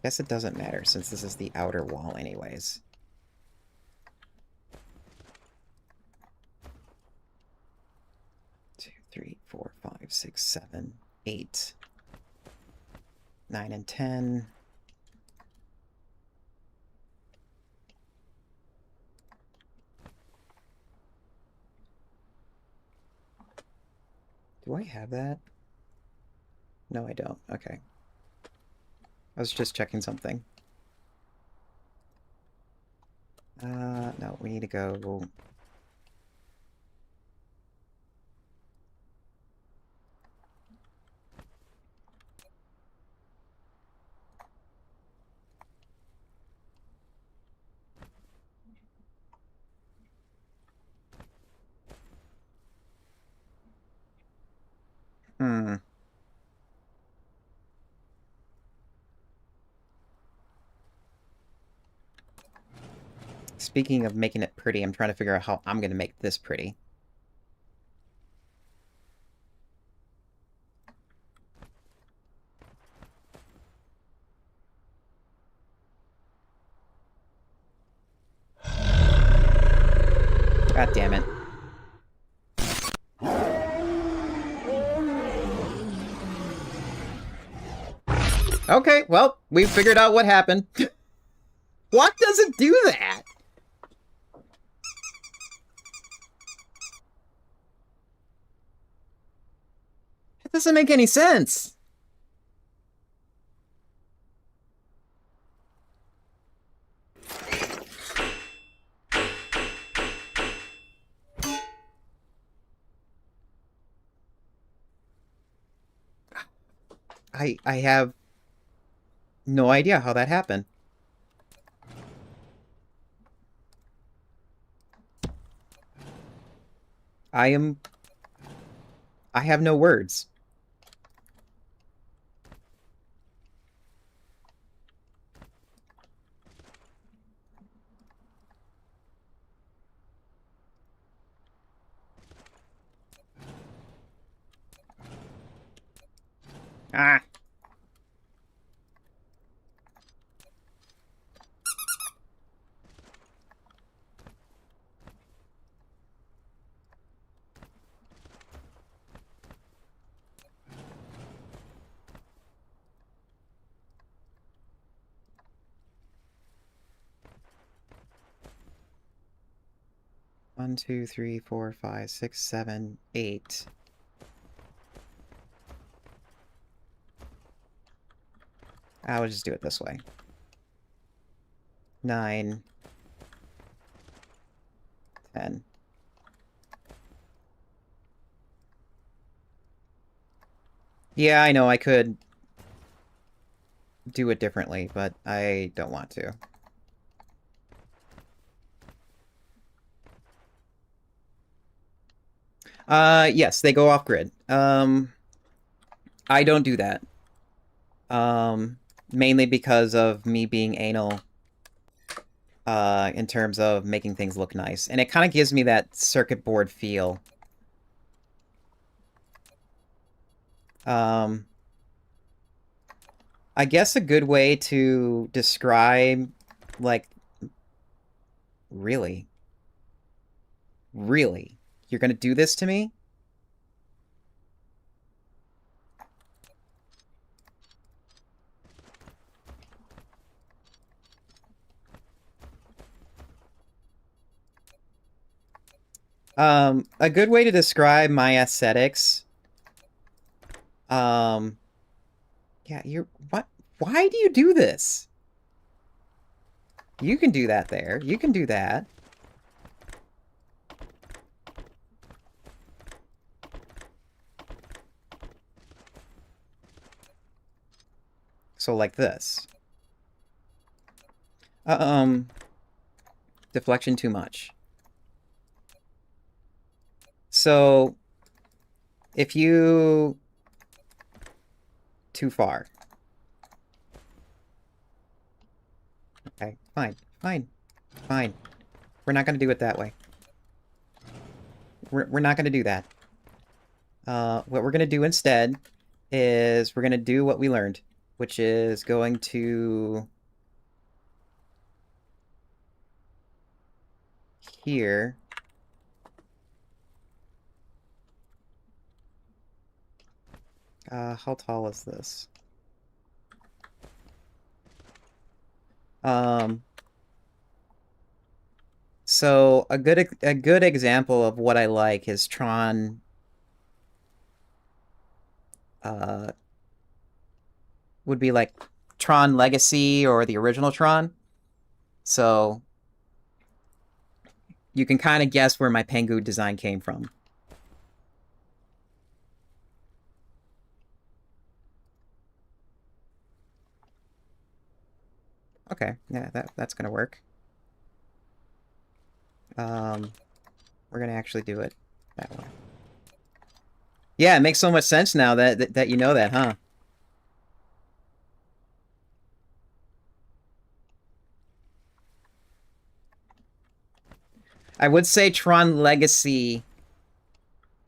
Speaker 1: Guess it doesn't matter since this is the outer wall anyways. 2, 3, 4, 5, 6, 7, 8, 9 and 10. Do I have that? No, I don't. Okay. I was just checking something. No, we need to go... Hmm. Speaking of making it pretty, I'm trying to figure out how I'm going to make this pretty. God damn it. Okay, well, we figured out what happened. What doesn't do that? It doesn't make any sense. I have no idea how that happened. I have no words. Ah. One, two, three, four, five, six, 7, 8. I'll just do it this way. 9, 10. Yeah, I know I could do it differently, but I don't want to. Yes, they go off grid. I don't do that. Mainly because of me being anal, in terms of making things look nice. And it kind of gives me that circuit board feel. I guess a good way to describe, like, really? Really? You're gonna do this to me? A good way to describe my aesthetics, yeah, what? Why do you do this? You can do that there. You can do that. So like this. Deflection too much. So, if you... Too far. Okay, fine, fine, fine. We're not gonna do it that way. We're not gonna do that. What we're gonna do instead is we're gonna do what we learned, which is going to... here... how tall is this? So a good example of what I like is Tron. Would be like Tron Legacy or the original Tron. So you can kind of guess where my Pengu design came from. Okay, yeah, that's gonna work. We're gonna actually do it that way. Yeah, it makes so much sense now that you know that, huh? I would say Tron Legacy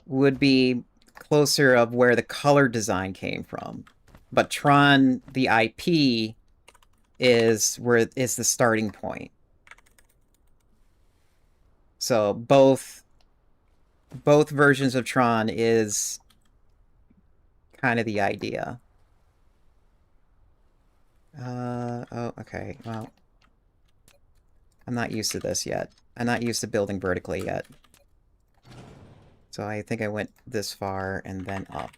Speaker 1: would be closer of where the color design came from. But Tron, the IP, is the starting point. So both versions of Tron is kind of the idea. Oh, okay, well, I'm not used to this yet. I'm not used to building vertically yet. So I think I went this far and then up.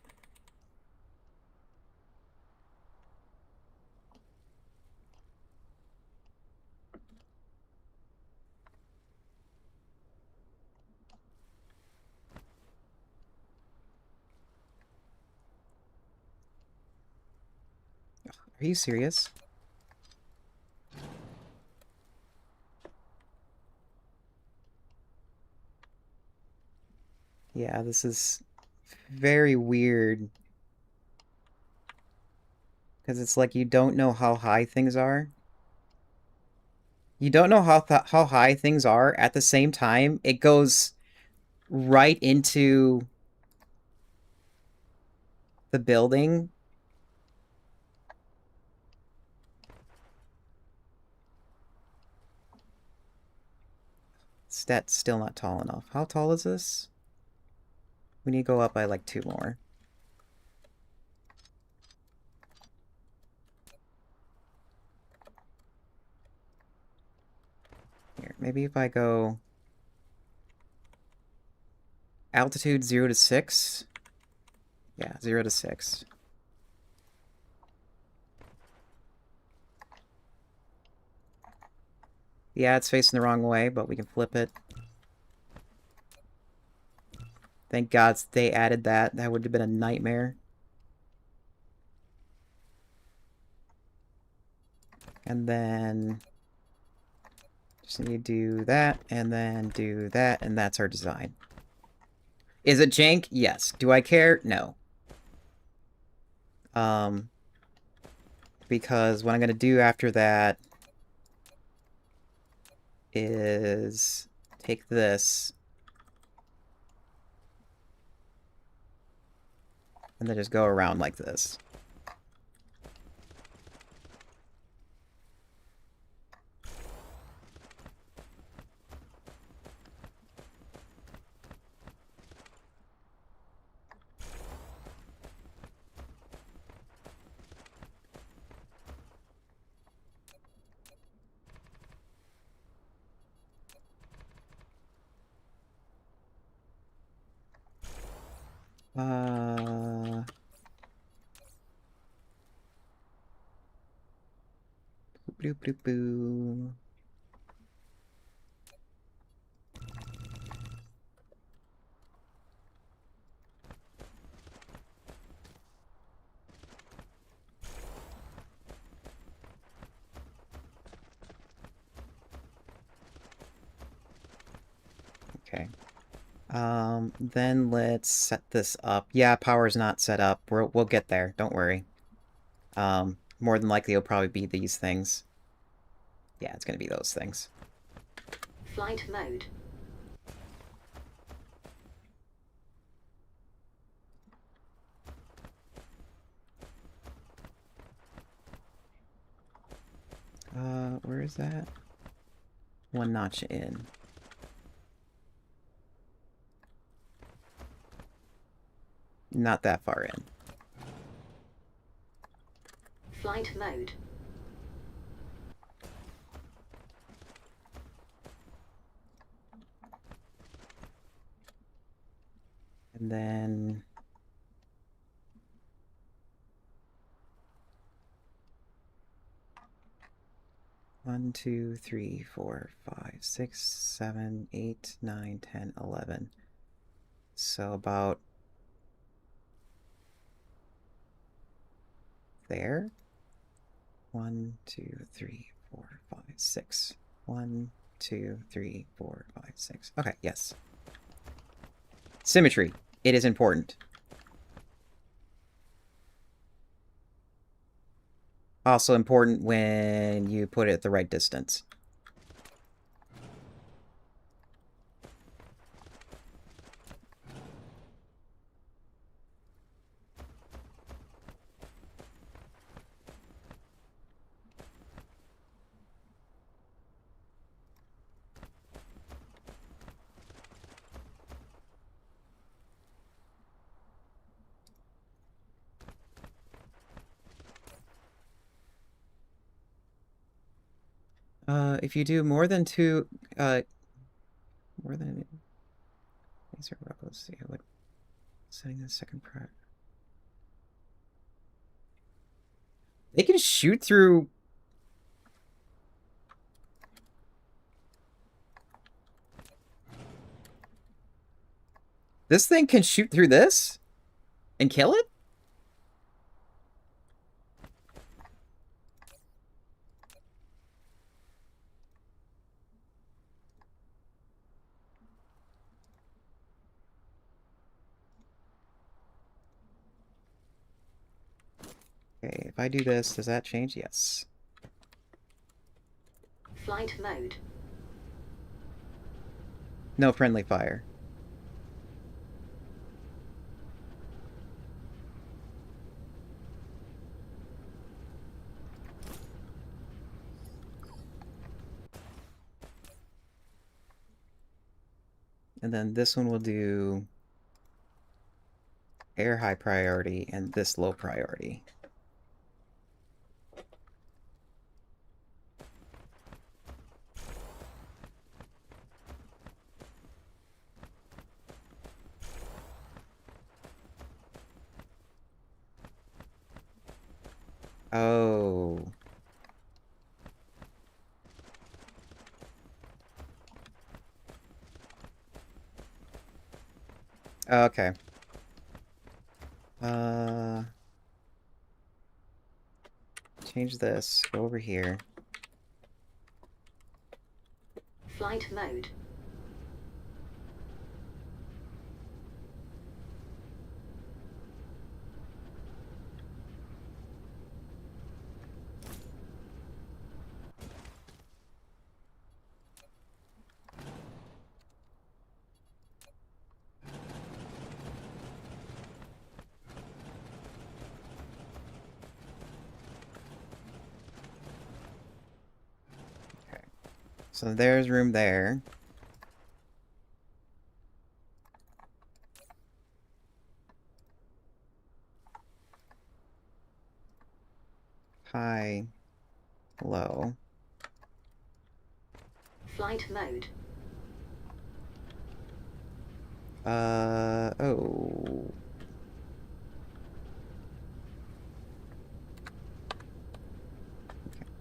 Speaker 1: Are you serious? Yeah, this is very weird. Because it's like you don't know how high things are. You don't know how high things are. At the same time, it goes right into the building. That's still not tall enough. How tall is this? We need to go up by like 2 more. Here, maybe if I go altitude 0 to 6. Yeah, 0 to 6. Yeah, it's facing the wrong way, but we can flip it. Thank God they added that. That would have been a nightmare. And then just need to do that, and then do that, and that's our design. Is it jank? Yes. Do I care? No. Because what I'm going to do after that is take this and then just go around like this. Boop, boop, boop. Okay. Then let's set this up. Yeah, power's not set up. We'll get there. Don't worry. More than likely it'll probably be these things. Yeah, it's gonna be those things.
Speaker 2: Flight mode.
Speaker 1: Where is that? 1 notch in. Not that far in.
Speaker 2: Flight mode.
Speaker 1: And then 1, 2, 3, 4, 5, 6, 7, 8, 9, 10, 11. So about there. 1, 2, 3, 4, 5, 6. 1, 2, 3, 4, 5, 6. Okay, yes. Symmetry. It is important. Also important when you put it at the right distance. If you do more than two, more than these are let's see what setting the second prior. They can shoot through. This thing can shoot through this and kill it? Okay, if I do this, does that change? Yes.
Speaker 2: Flight mode.
Speaker 1: No friendly fire. And then this one will do air high priority and this low priority. Oh. Okay. Change this. Go over here.
Speaker 2: Flight mode.
Speaker 1: So there's room there. High, low.
Speaker 2: Flight mode.
Speaker 1: Oh.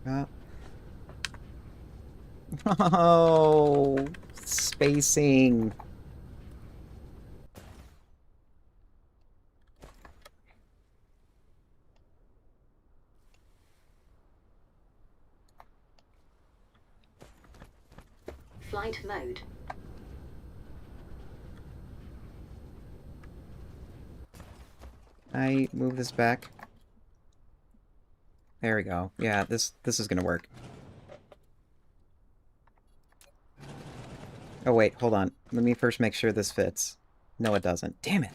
Speaker 1: Okay. Oh, spacing.
Speaker 2: Flight mode.
Speaker 1: I move this back. There we go. Yeah, this is gonna work. Oh wait, hold on. Let me first make sure this fits. No, it doesn't. Damn it.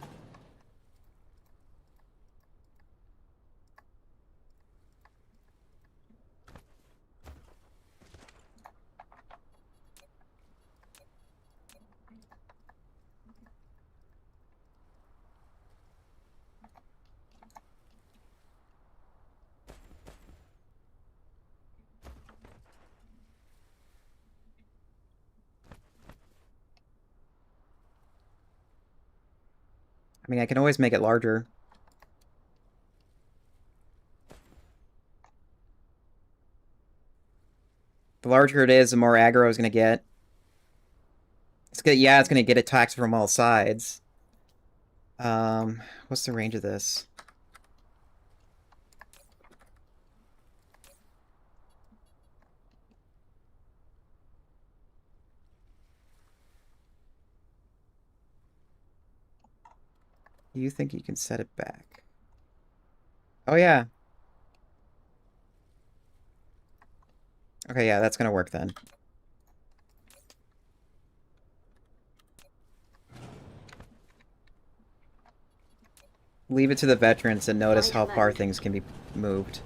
Speaker 1: I mean, I can always make it larger. The larger it is, the more aggro it's gonna get. Yeah, it's gonna get attacked from all sides. What's the range of this? You think you can set it back? Oh, yeah. Okay, yeah, that's gonna work then. Leave it to the veterans and notice how far things can be moved.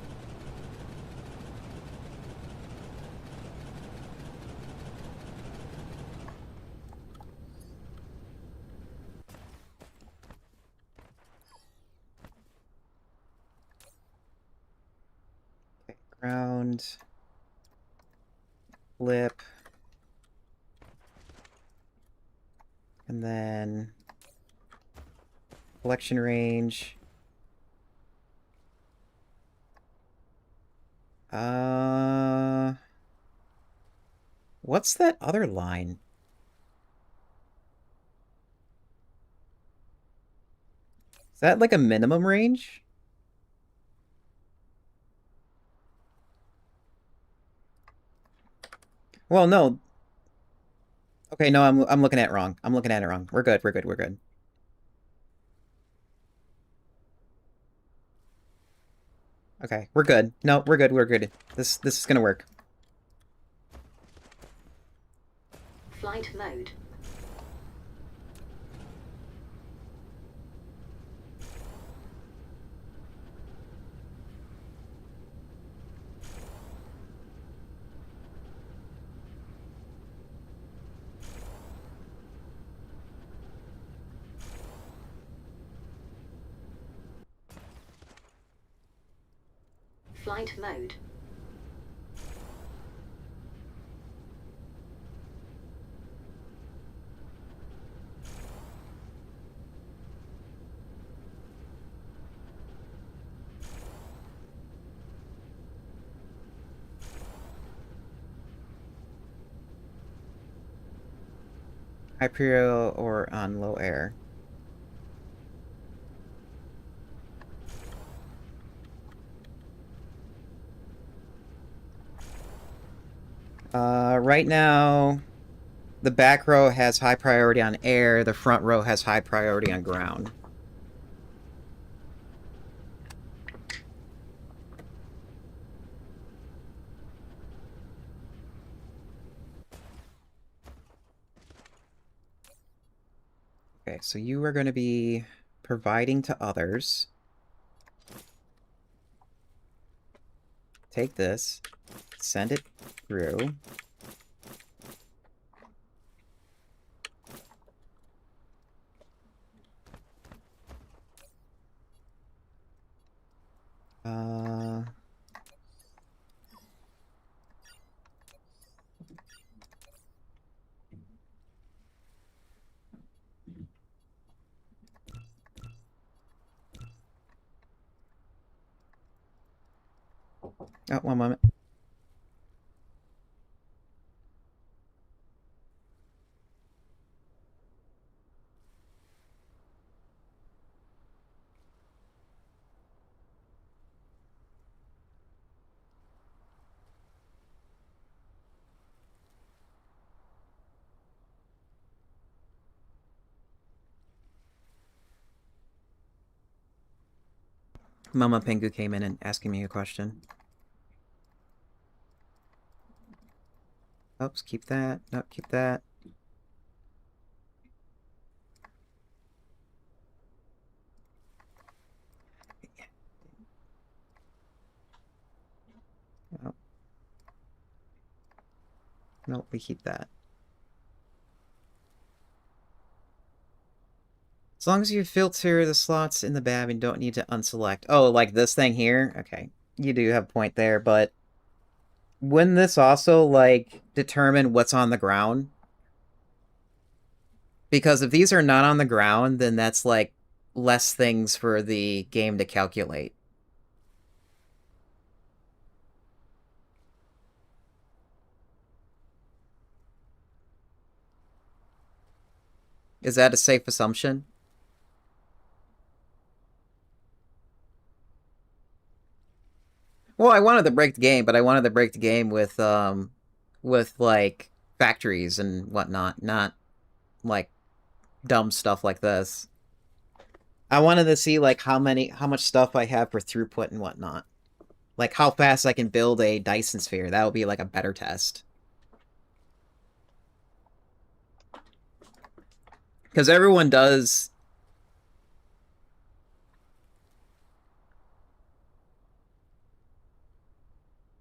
Speaker 1: Okay, ground. Flip. And then collection range. What's that other line? Is that like a minimum range? Well, no. Okay, no, I'm looking at it wrong. I'm looking at it wrong. We're good, we're good, we're good. Okay, we're good. No, we're good, we're good. This is gonna work.
Speaker 2: Flight mode. Flight mode.
Speaker 1: Hyperial or on low air. Right now, the back row has high priority on air, the front row has high priority on ground. Okay, so you are going to be providing to others. Take this, send it through. Oh, one moment. Mama Pengu came in and asking me a question. Oops, keep that. No, keep that. Oh. No, we keep that. As long as you filter the slots in the BAB and don't need to unselect. Oh, like this thing here? Okay. You do have a point there, but wouldn't this also, like, determine what's on the ground? Because if these are not on the ground, then that's, like, less things for the game to calculate. Is that a safe assumption? Well, I wanted to break the game, but I wanted to break the game with like factories and whatnot, not like dumb stuff like this. I wanted to see like how much stuff I have for throughput and whatnot. Like how fast I can build a Dyson sphere. That would be like a better test. Because everyone does.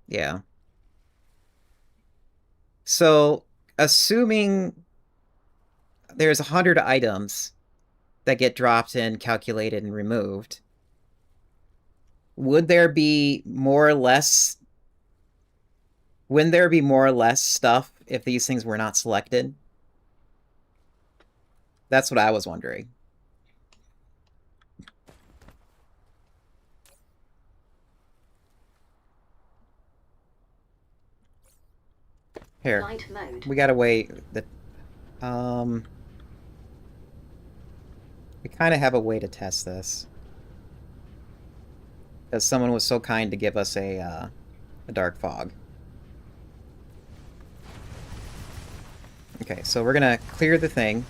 Speaker 1: Yeah. So, assuming there's 100 items that get dropped in, calculated, and removed, would there be more or less... Wouldn't there be more or less stuff if these things were not selected? That's what I was wondering. Here.
Speaker 2: Flight mode.
Speaker 1: We gotta wait. We kind of have a way to test this. Because someone was so kind to give us a dark fog. Okay, so we're gonna clear the thing.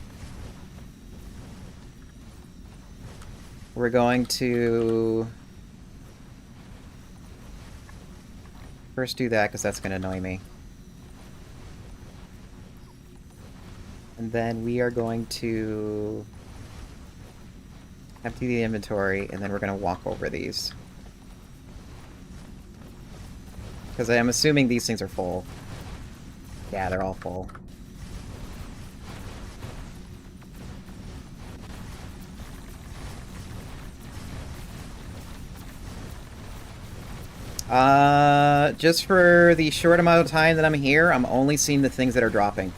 Speaker 1: We're going to... First do that, because that's gonna annoy me. And then we are going to empty the inventory, and then we're going to walk over these. Because I'm assuming these things are full. Yeah, they're all full. Just for the short amount of time that I'm here, I'm only seeing the things that are dropping.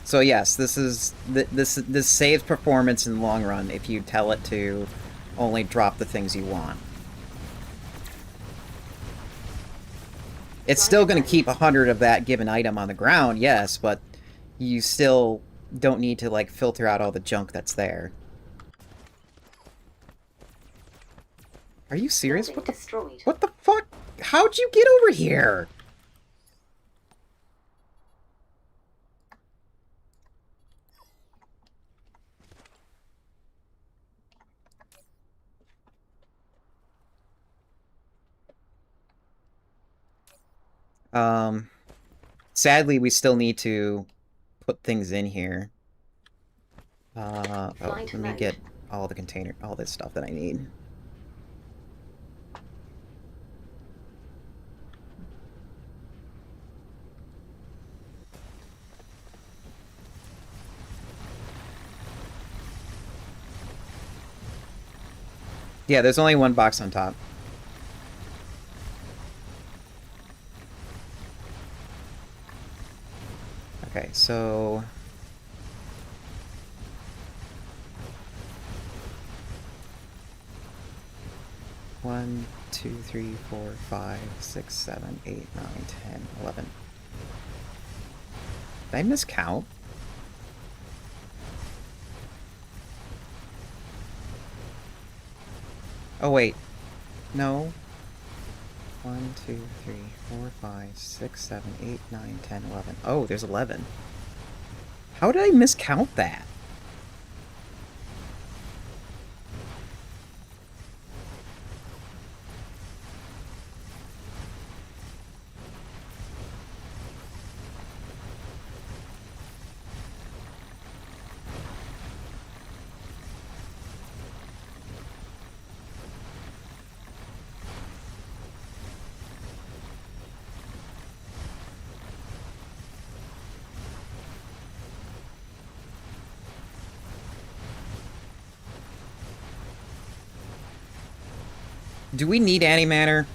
Speaker 1: So yes, this saves performance in the long run if you tell it to only drop the things you want. It's still going to keep 100 of that given item on the ground, yes, but you still don't need to like filter out all the junk that's there. Are you serious? What the fuck? How'd you get over here? Sadly, we still need to put things in here. Oh, let me get all the all this stuff that I need. Yeah, there's only one box on top. Okay, so... One, 2, 3, 4, 5, 6, 7, 8, 9, 10, 11. Did I miscount? Oh, wait. No. 1, 2, 3, 4, 5, 6, 7, 8, 9, 10, 11. Oh, there's 11. How did I miscount that? Do we need antimatter?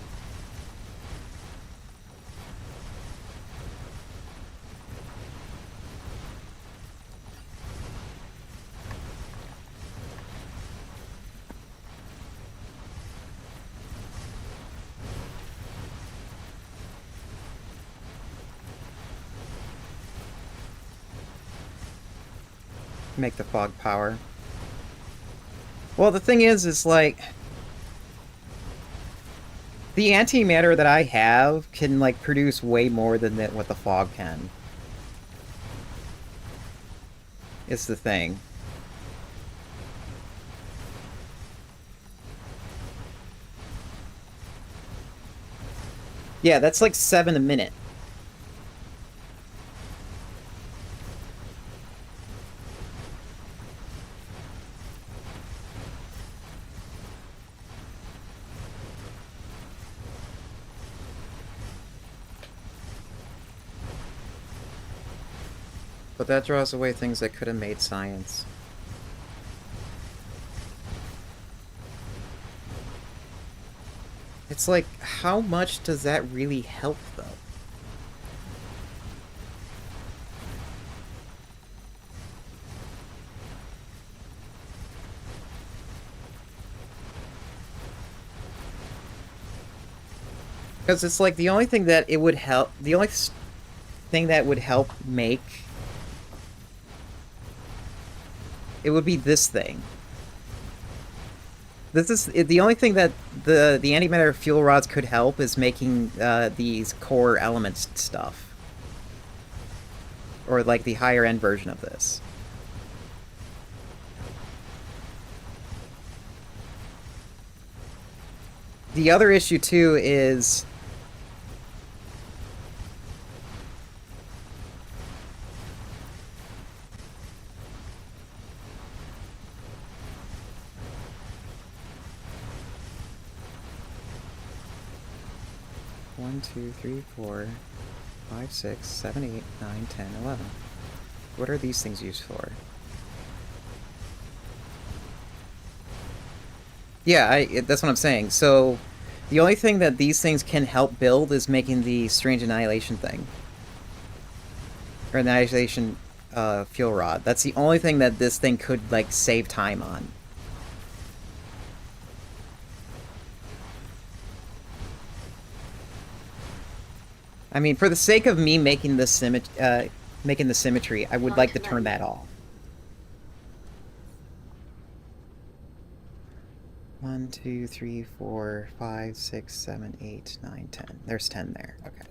Speaker 1: make the fog power. Well, the thing is like... The antimatter that I have can, like, produce way more than what the fog can. It's the thing. Yeah, that's like 7 a minute. But that draws away things that could have made science. It's like, how much does that really help, though? Because it's like the only thing that it would help, the only thing that would help make it would be this thing. This is the only thing that the antimatter fuel rods could help is making these core elements stuff, or like the higher end version of this. The other issue too is one, 2, 3, 4, 5, 6, 7, 8, 9, 10, 11. What are these things used for? Yeah, that's what I'm saying. So, the only thing that these things can help build is making the Strange Annihilation thing. Or Annihilation fuel rod. That's the only thing that this thing could, like, save time on. I mean, for the sake of me making the symmetry, I would like to turn that off. 1, 2, 3, 4, 5, 6, 7, 8, 9, 10. There's 10 there. Okay.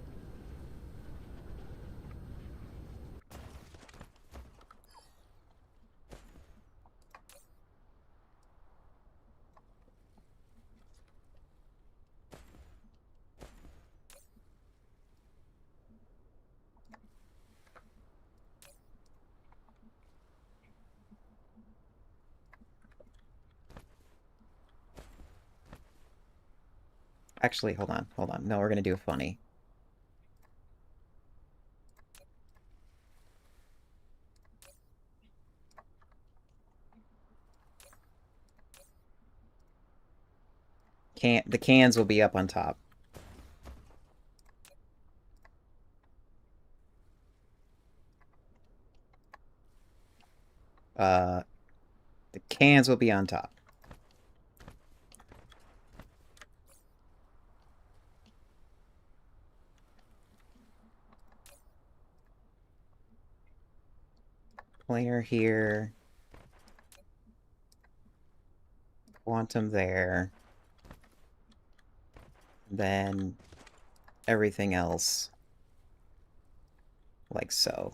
Speaker 1: Actually, hold on. No, we're gonna do a funny. The cans will be up on top. The cans will be on top. Planar here. Quantum there. Then everything else like so.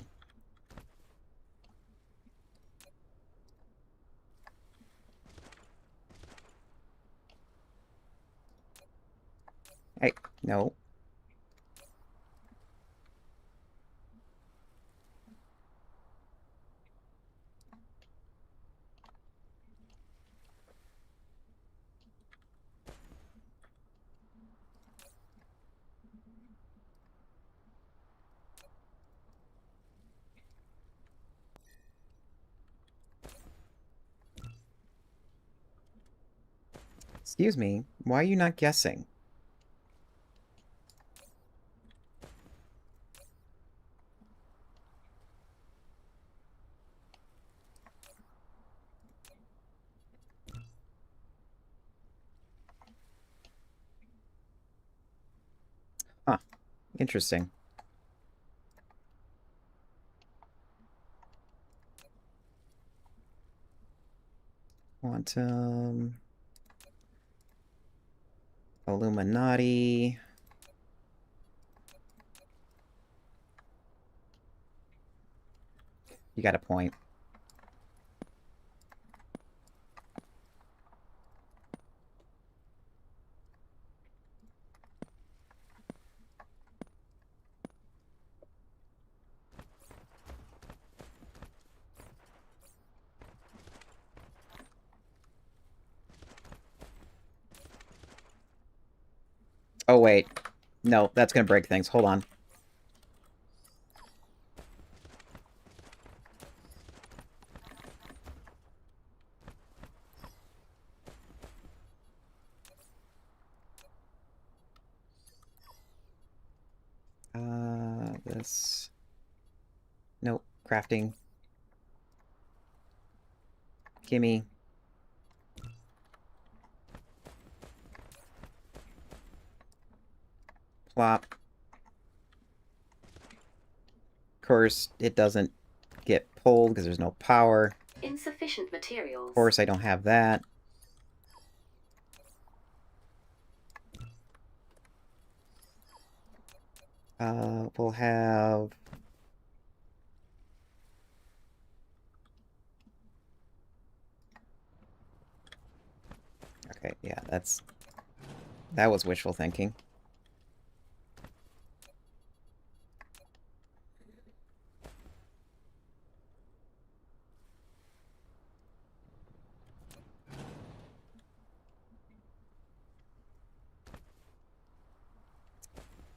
Speaker 1: Hey, no. Excuse me, why are you not guessing? Huh. Interesting. Quantum. Illuminati. You got a point. Oh, wait. No, that's gonna break things. Hold on. This... Nope. Crafting. Gimme. Plop. Of course, it doesn't get pulled because there's no power.
Speaker 2: Insufficient materials.
Speaker 1: Of course, I don't have that. We'll have... Okay, yeah, that was wishful thinking.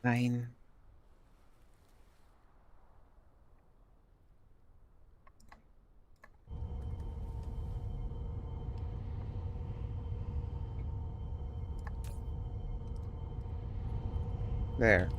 Speaker 1: Fine. There.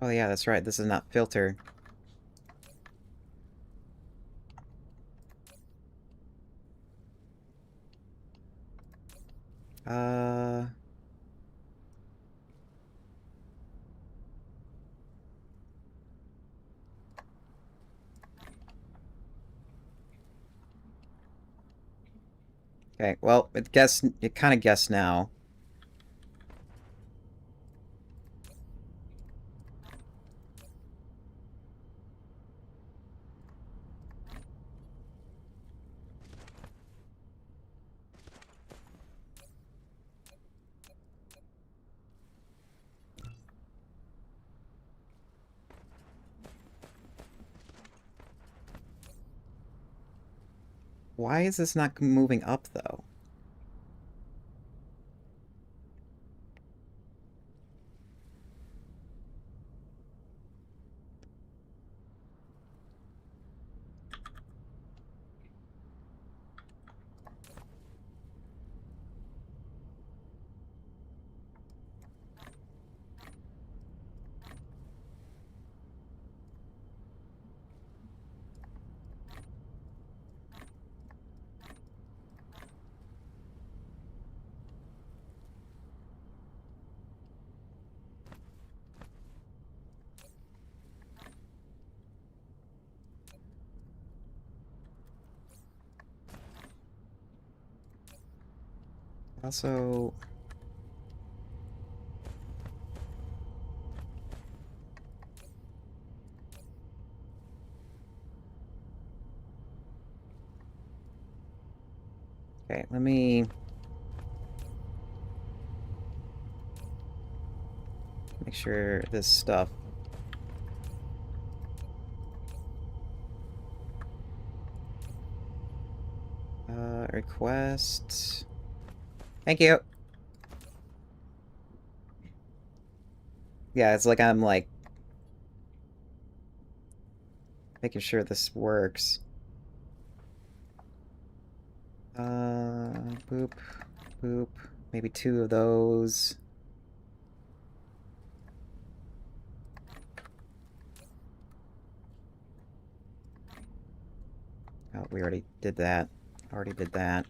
Speaker 1: Oh yeah, that's right. This is not filtered. Okay, well, it kind of guessed now. Why is this not moving up, though? Also... Okay, let me... make sure this stuff... request... Thank you! Yeah, it's like I'm, like... making sure this works. Boop, boop. Maybe 2 of those. Oh, we already did that. Already did that.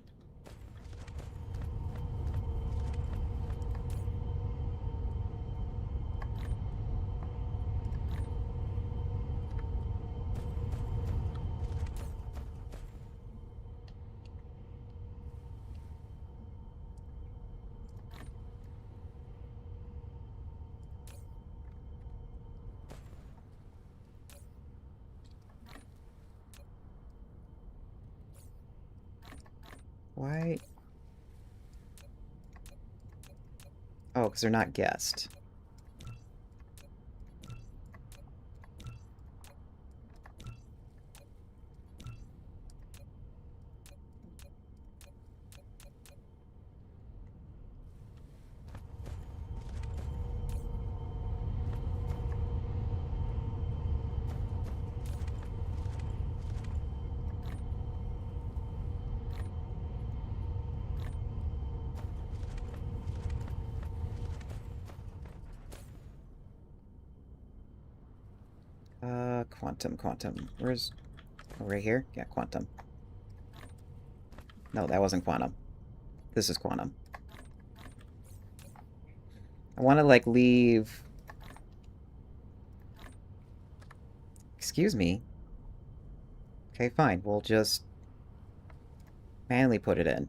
Speaker 1: Why? Oh, because they're not guessed. Quantum. Where's... oh, right here? Yeah, quantum. No, that wasn't quantum. This is quantum. I want to, like, leave... Excuse me? Okay, fine. We'll just... manually put it in.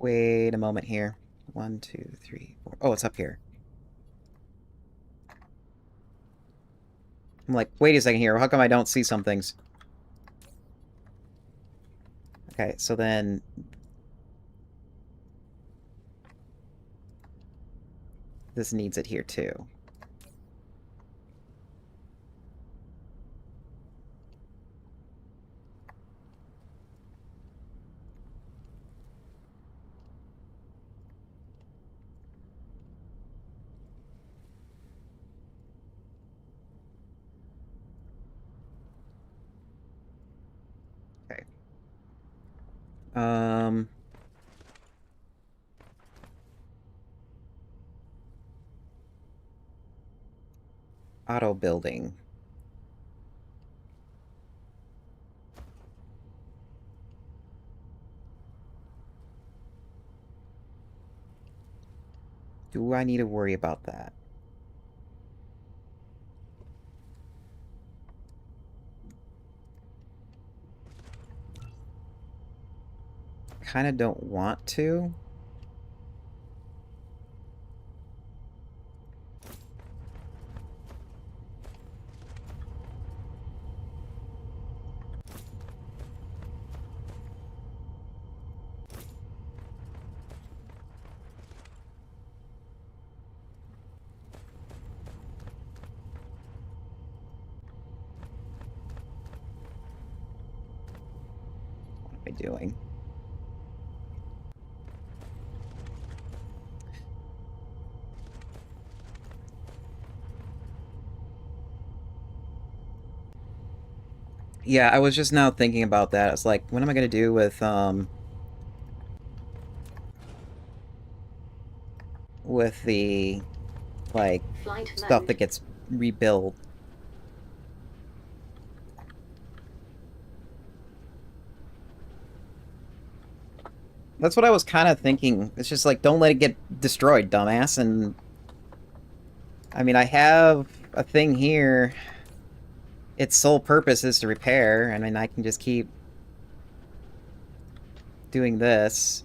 Speaker 1: Wait a moment here. 1, 2, 3, 4. Oh, it's up here. I'm like, wait a second here. How come I don't see some things? Okay, so then... this needs it here, too. Okay. Auto building. Do I need to worry about that? Kind of don't want to. What am I doing? Yeah, I was just now thinking about that. It's like, what am I gonna do with the, like, stuff that gets rebuilt? That's what I was kind of thinking. It's just like, don't let it get destroyed, dumbass. And I mean, I have a thing here. Its sole purpose is to repair. I mean, I can just keep doing this.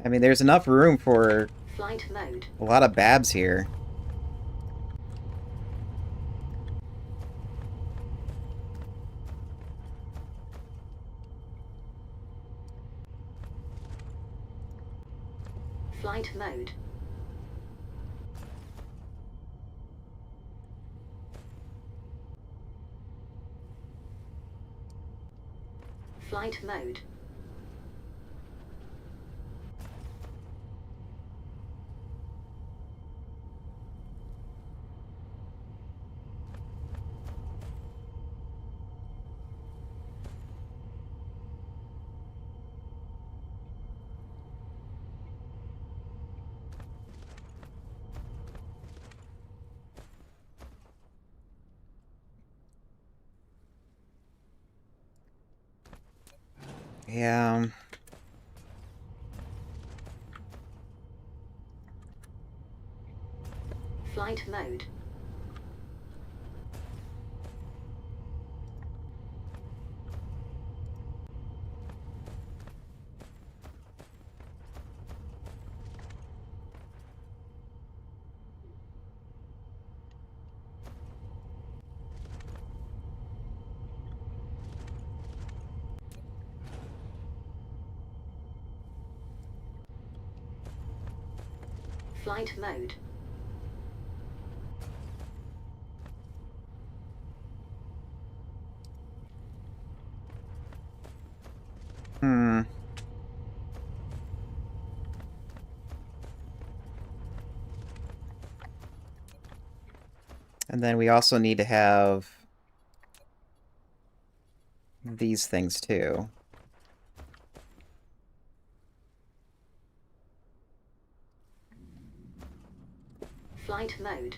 Speaker 1: I mean, there's enough room for
Speaker 2: Flight mode.
Speaker 1: a lot of babs here.
Speaker 2: Flight mode. Flight mode.
Speaker 1: Yeah.
Speaker 2: Flight mode. Flight mode.
Speaker 1: Hmm. And then we also need to have these things too.
Speaker 2: Flight mode.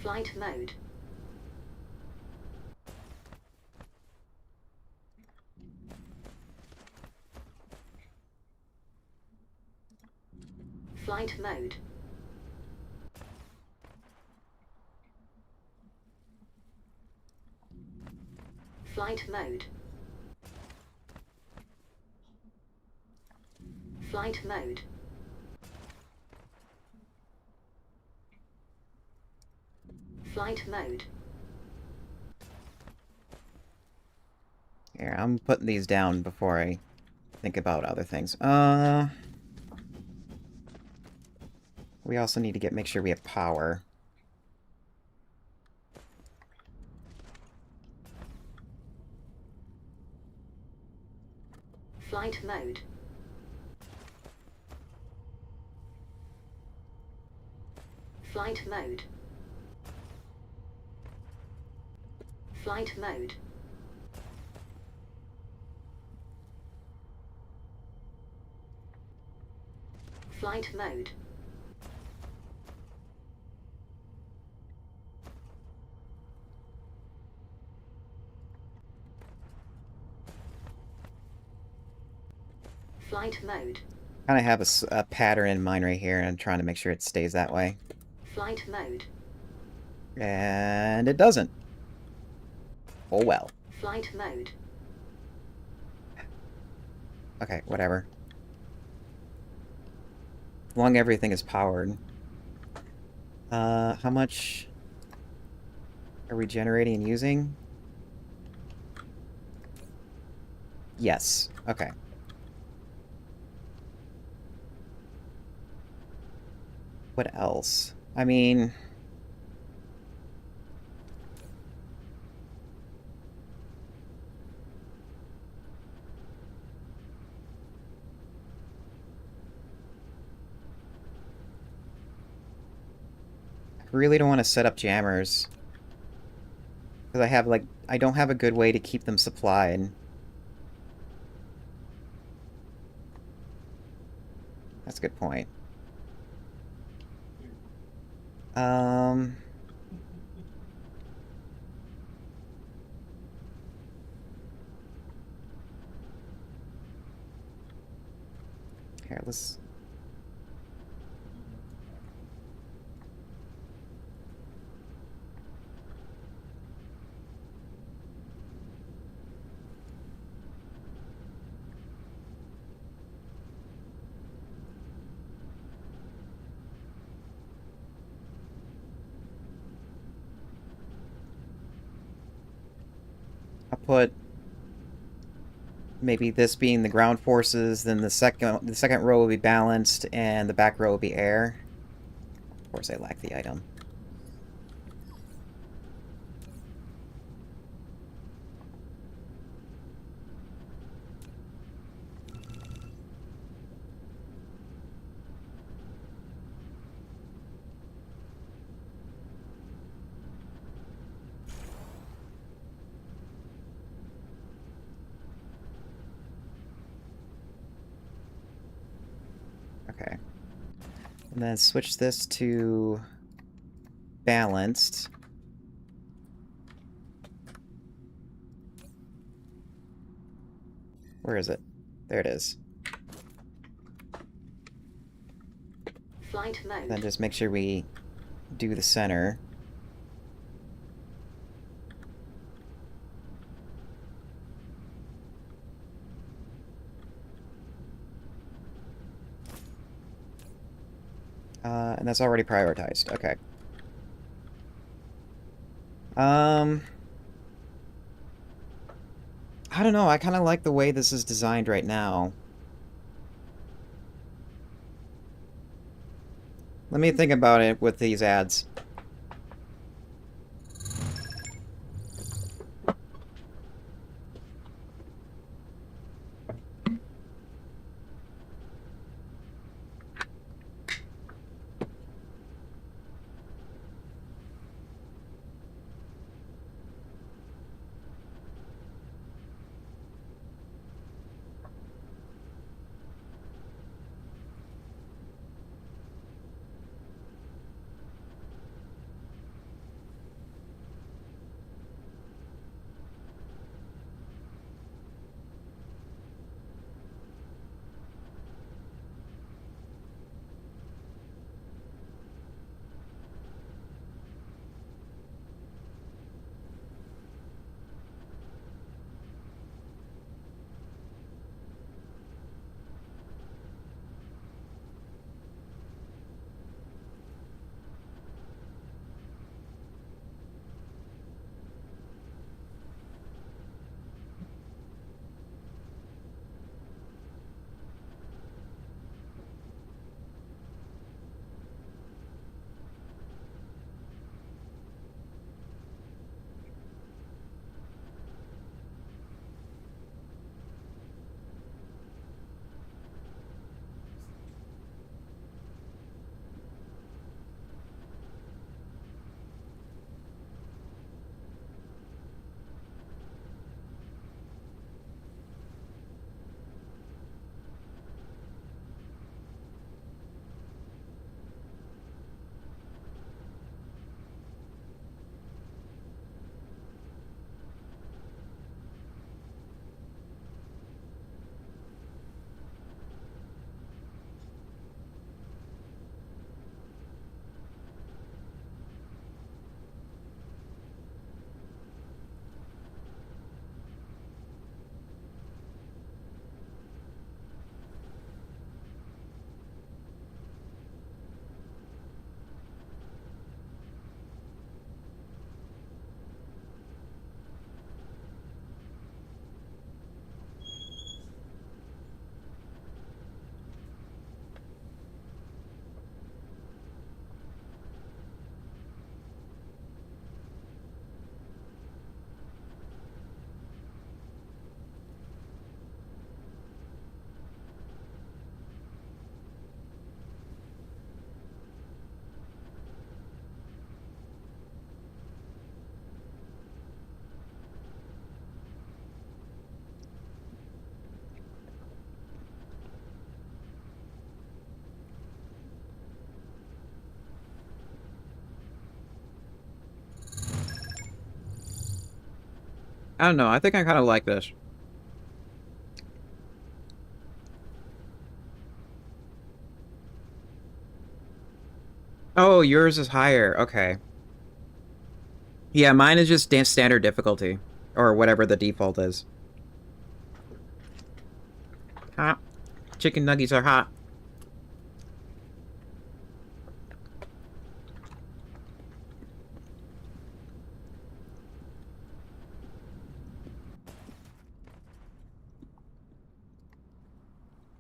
Speaker 2: Flight mode. Flight mode. Flight mode. Flight mode. Flight mode.
Speaker 1: Here, I'm putting these down before I think about other things. We also need to make sure we have power.
Speaker 2: Flight mode. Flight mode. Flight mode. Flight mode. Flight mode.
Speaker 1: Kind of have a pattern in mind right here, and I'm trying to make sure it stays that way.
Speaker 2: Flight mode.
Speaker 1: And it doesn't. Oh well.
Speaker 2: Flight mode.
Speaker 1: Okay, whatever. As long as everything is powered. How much are we generating and using? Yes. Okay. What else? I mean... I really don't want to set up jammers. Because I don't have a good way to keep them supplied. That's a good point. Here, let's... I'll put maybe this being the ground forces, then the second row will be balanced, and the back row will be air. Of course, I lack the item. Okay. And then switch this to balanced. Where is it? There it is.
Speaker 2: Flight mode.
Speaker 1: Then just make sure we do the center. And that's already prioritized. Okay. I don't know. I kind of like the way this is designed right now. Let me think about it with these ads. I don't know. I think I kind of like this. Oh, yours is higher. Okay. Yeah, mine is just standard difficulty. Or whatever the default is. Hot. Chicken nuggets are hot.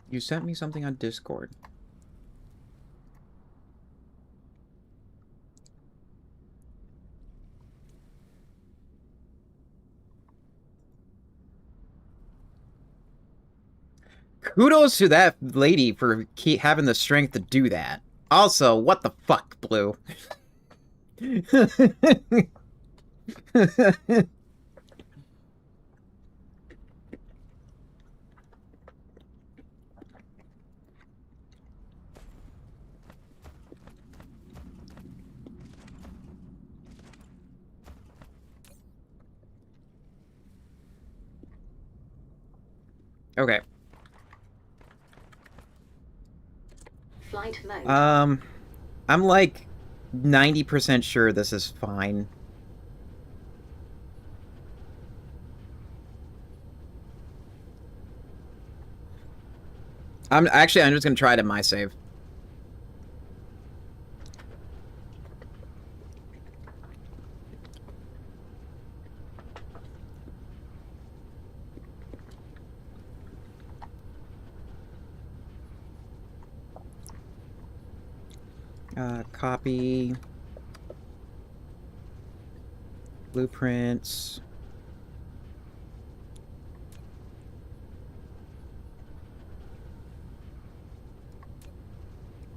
Speaker 1: You sent me something on Discord. Kudos to that lady for having the strength to do that. Also, what the fuck, Blue? Okay.
Speaker 2: Flight mode.
Speaker 1: I'm like 90% sure this is fine. I'm just gonna try it in my save. Copy. Blueprints.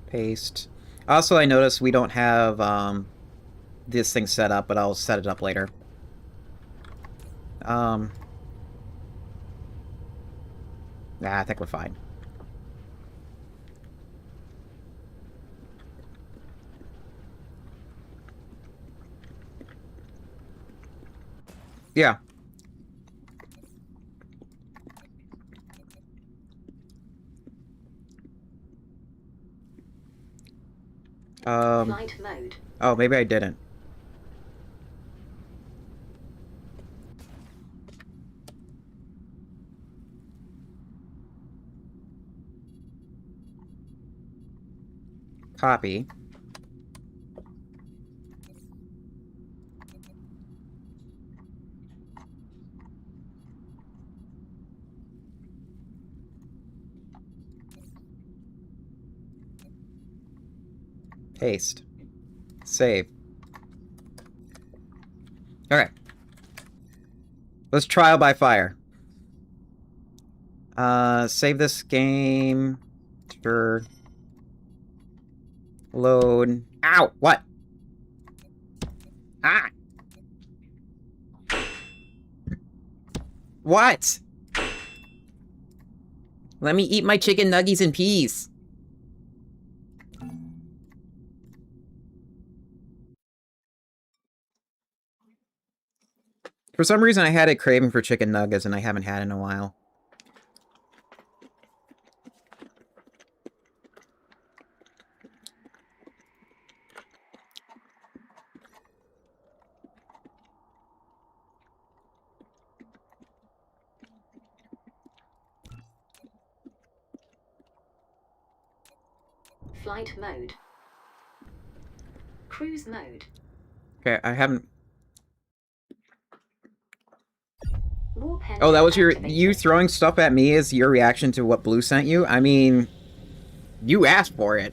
Speaker 1: Paste. Also, I noticed we don't have this thing set up, but I'll set it up later. I think we're fine. Yeah.
Speaker 2: Flight mode.
Speaker 1: Oh, maybe I didn't. Copy. Paste. Save. Okay. Let's trial by fire. Save this game. Sure. Load. Ow! What? Ah! What? Let me eat my chicken nuggies in peace. For some reason, I had a craving for chicken nuggets, and I haven't had it in a while.
Speaker 2: Flight mode. Cruise mode.
Speaker 1: Okay, I haven't...
Speaker 2: Warp engine
Speaker 1: Oh, that was
Speaker 2: activated.
Speaker 1: you throwing stuff at me as your reaction to what Blue sent you? I mean, you asked for it.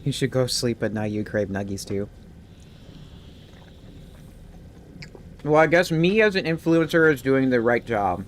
Speaker 1: You should go sleep, but now you crave nuggies too. Well, I guess me as an influencer is doing the right job.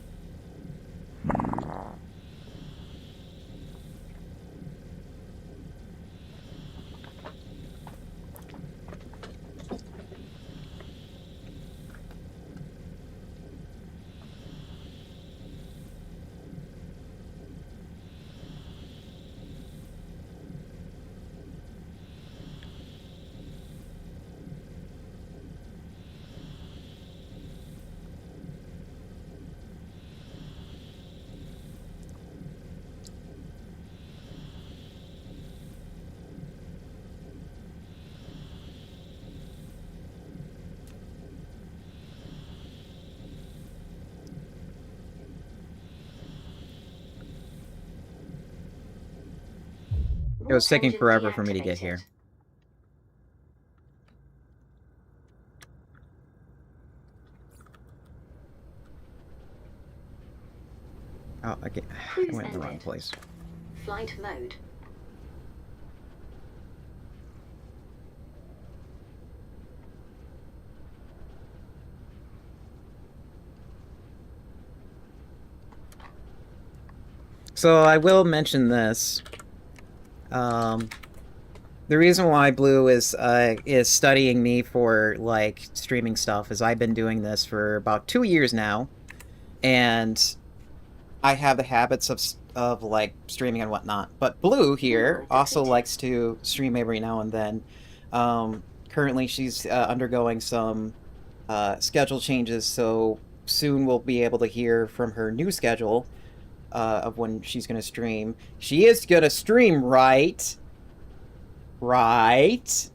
Speaker 1: It was taking forever for me to get here. Oh, okay. I went in the wrong place.
Speaker 2: Flight mode.
Speaker 1: So I will mention this. The reason why Blue is studying me for like streaming stuff is I've been doing this for about 2 years now, and I have the habits of like streaming and whatnot. But Blue here also likes to stream every now and then. Currently, she's undergoing some schedule changes, so soon we'll be able to hear from her new schedule of when she's going to stream. She is going to stream, right? Right?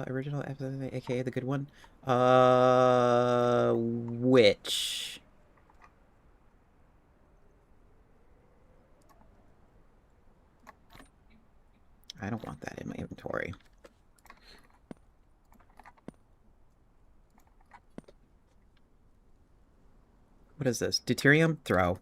Speaker 1: Original episode, aka the good one? Which? I don't want that in my inventory. What is this? Deuterium? Throw.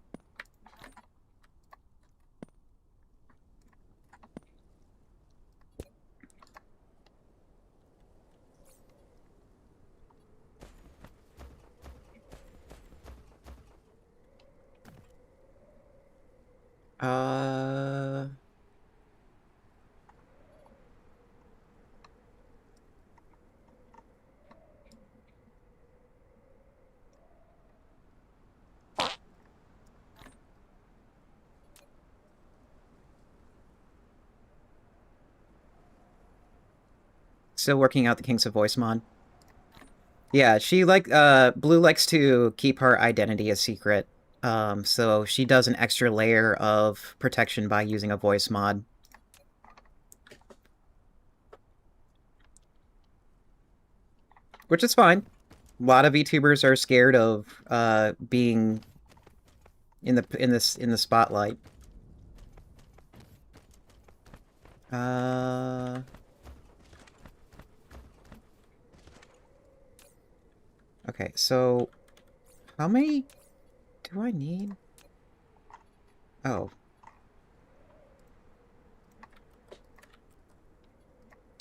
Speaker 1: Still working out the kinks of voice mod. Yeah, she Blue likes to keep her identity a secret. So she does an extra layer of protection by using a voice mod. Which is fine. A lot of VTubers are scared of being in the spotlight. Okay, so how many do I need? Oh.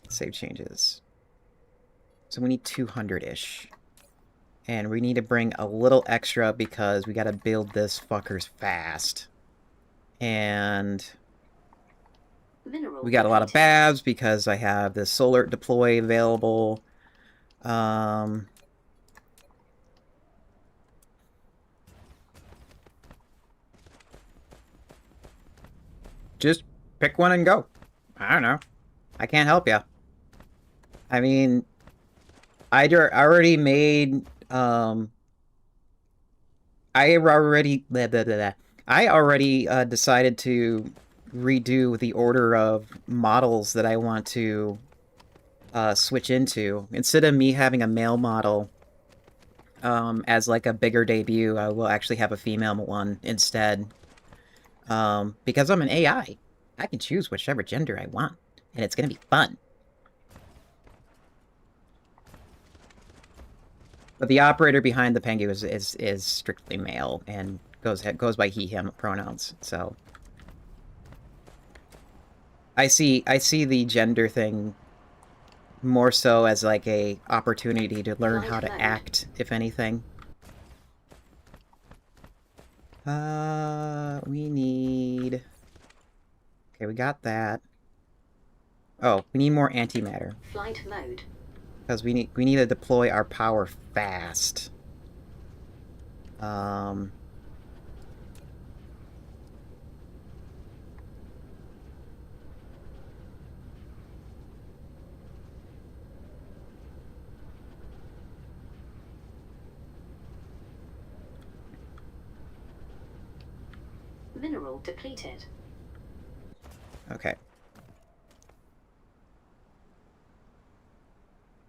Speaker 1: Save changes. So we need 200-ish. And we need to bring a little extra because we gotta build this fuckers fast. And we got a lot of babs because I have this solar deploy available. Just pick one and go. I don't know. I can't help you. I mean, I already made, I already decided to redo the order of models that I want to switch into. Instead of me having a male model as like a bigger debut, I will actually have a female one instead. Because I'm an AI. I can choose whichever gender I want, and it's gonna be fun. But the operator behind the Pengu is strictly male and goes by he/him pronouns. So I see the gender thing more so as like a opportunity to learn how to act, if anything. We need... Okay, we got that. Oh, we need more antimatter.
Speaker 2: Flight mode.
Speaker 1: Because we need to deploy our power fast.
Speaker 2: Mineral depleted.
Speaker 1: Okay.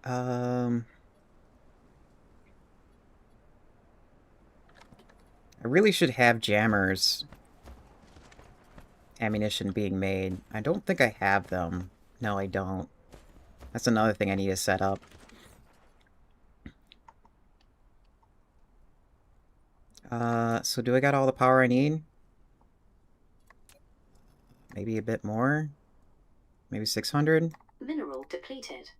Speaker 1: I really should have jammers ammunition being made. I don't think I have them. No, I don't. That's another thing I need to set up. So do I got all the power I need? Maybe a bit more? Maybe 600?
Speaker 2: Mineral depleted.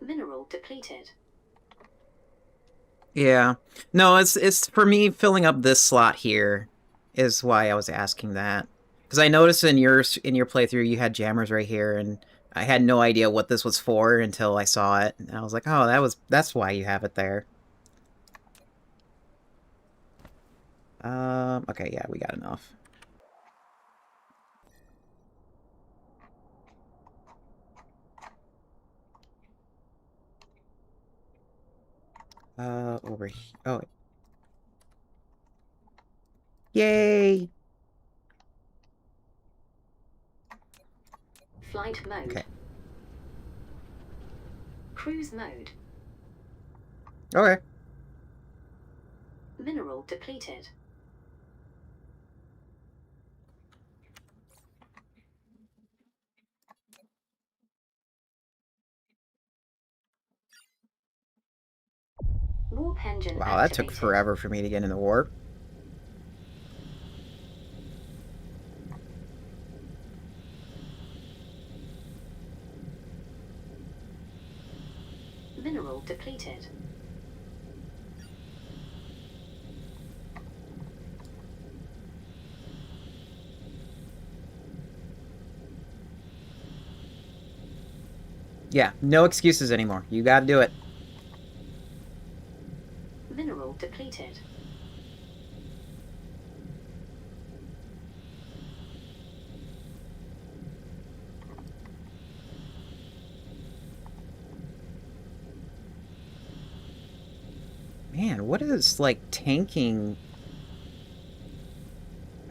Speaker 2: Mineral depleted.
Speaker 1: Yeah. No, it's for me filling up this slot here is why I was asking that. Because I noticed in your playthrough you had jammers right here, and I had no idea what this was for until I saw it. And I was like, oh, that's why you have it there. Okay, yeah, we got enough. Over here. Oh. Yay!
Speaker 2: Flight mode.
Speaker 1: Okay.
Speaker 2: Cruise mode.
Speaker 1: Okay.
Speaker 2: Mineral depleted. Warp engine
Speaker 1: Wow, that took
Speaker 2: activated.
Speaker 1: forever for me to get in the warp.
Speaker 2: Mineral depleted.
Speaker 1: Yeah, no excuses anymore. You gotta do it.
Speaker 2: Mineral depleted.
Speaker 1: Man, what is, like, tanking?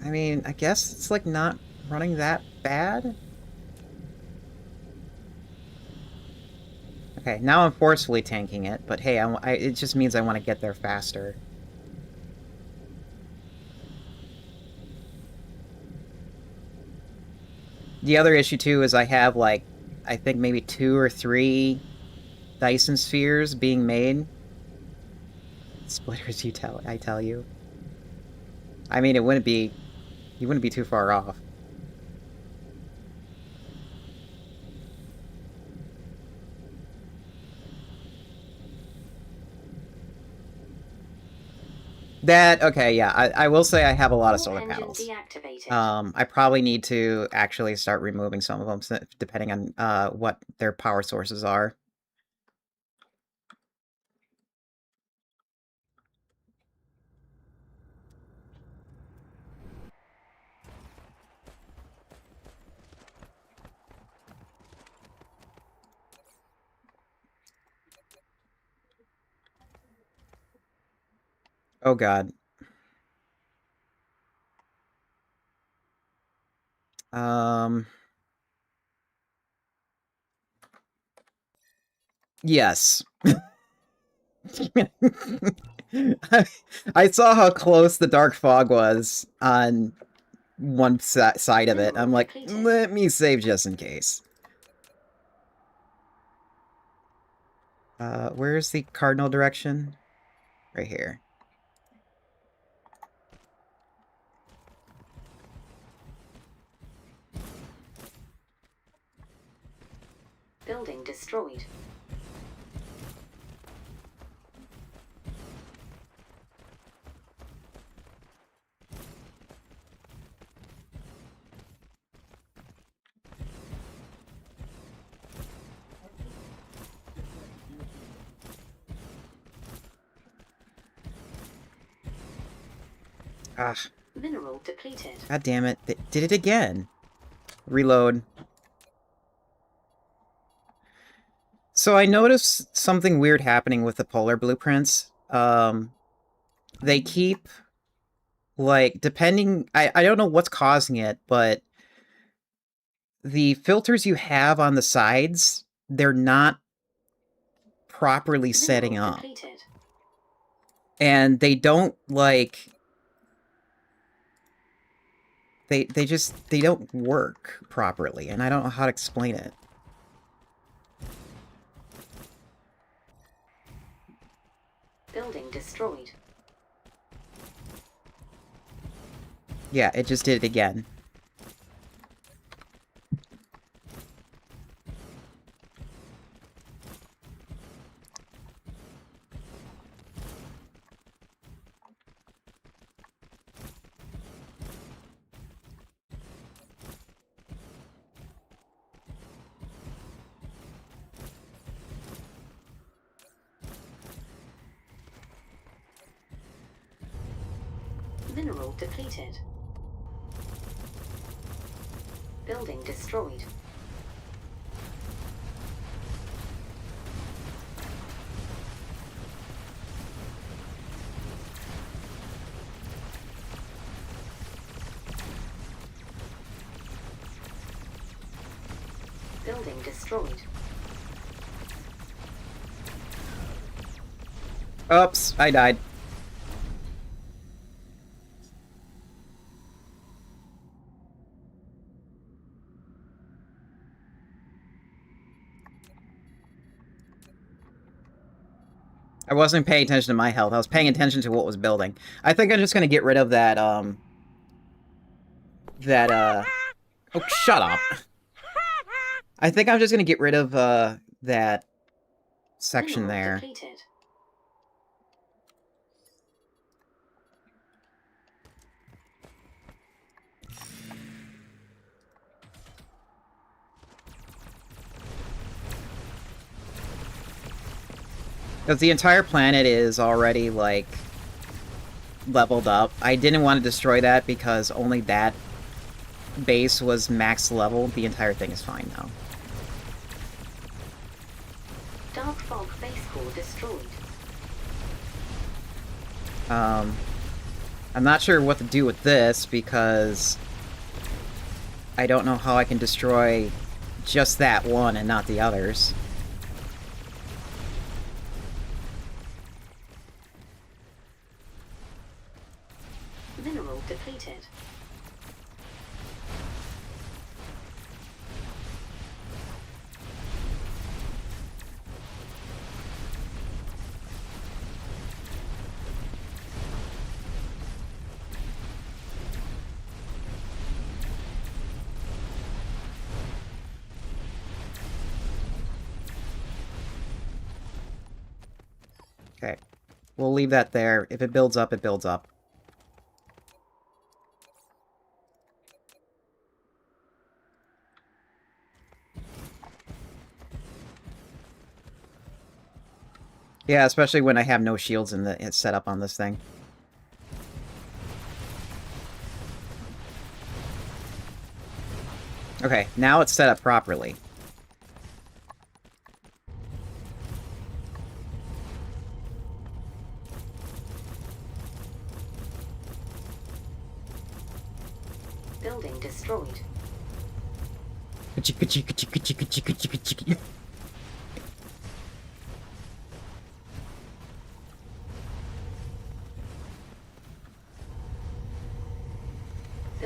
Speaker 1: I mean, I guess it's, like, not running that bad? Okay, now I'm forcefully tanking it, but hey, it just means I want to get there faster. The other issue, too, is I have, like, I think maybe 2 or 3 Dyson spheres being made. Splitters, I tell you. I mean, you wouldn't be too far off. Okay, yeah, I will say I have a lot of solar panels. I probably need to actually start removing some of them, depending on what their power sources are. Oh god. Yes. I saw how close the dark fog was on one side of it. I'm like, let me save just in case. Where's the cardinal direction? Right here.
Speaker 2: Building destroyed.
Speaker 1: Ah.
Speaker 2: Mineral depleted.
Speaker 1: God damn it. They did it again. Reload. So I noticed something weird happening with the polar blueprints. They keep, like, depending... I don't know what's causing it, but the filters you have on the sides, they're not properly setting up.
Speaker 2: Depleted.
Speaker 1: And they don't, like... They don't work properly, and I don't know how to explain it.
Speaker 2: Building destroyed.
Speaker 1: Yeah, it just did it again.
Speaker 2: Mineral depleted. Building destroyed. Building destroyed.
Speaker 1: Oops, I died. I wasn't paying attention to my health. I was paying attention to what was building. I think I'm just gonna get rid of that, Oh, shut up. I think I'm just gonna get rid of, that section there.
Speaker 2: Depleted.
Speaker 1: Because the entire planet is already, like, leveled up. I didn't want to destroy that because only that base was max level. The entire thing is fine now.
Speaker 2: Dark fog base core destroyed.
Speaker 1: I'm not sure what to do with this because I don't know how I can destroy just that one and not the others.
Speaker 2: Mineral depleted.
Speaker 1: Okay. We'll leave that there. If it builds up, it builds up. Yeah, especially when I have no shields in the set up on this thing. Okay, now it's set up properly.
Speaker 2: Building destroyed.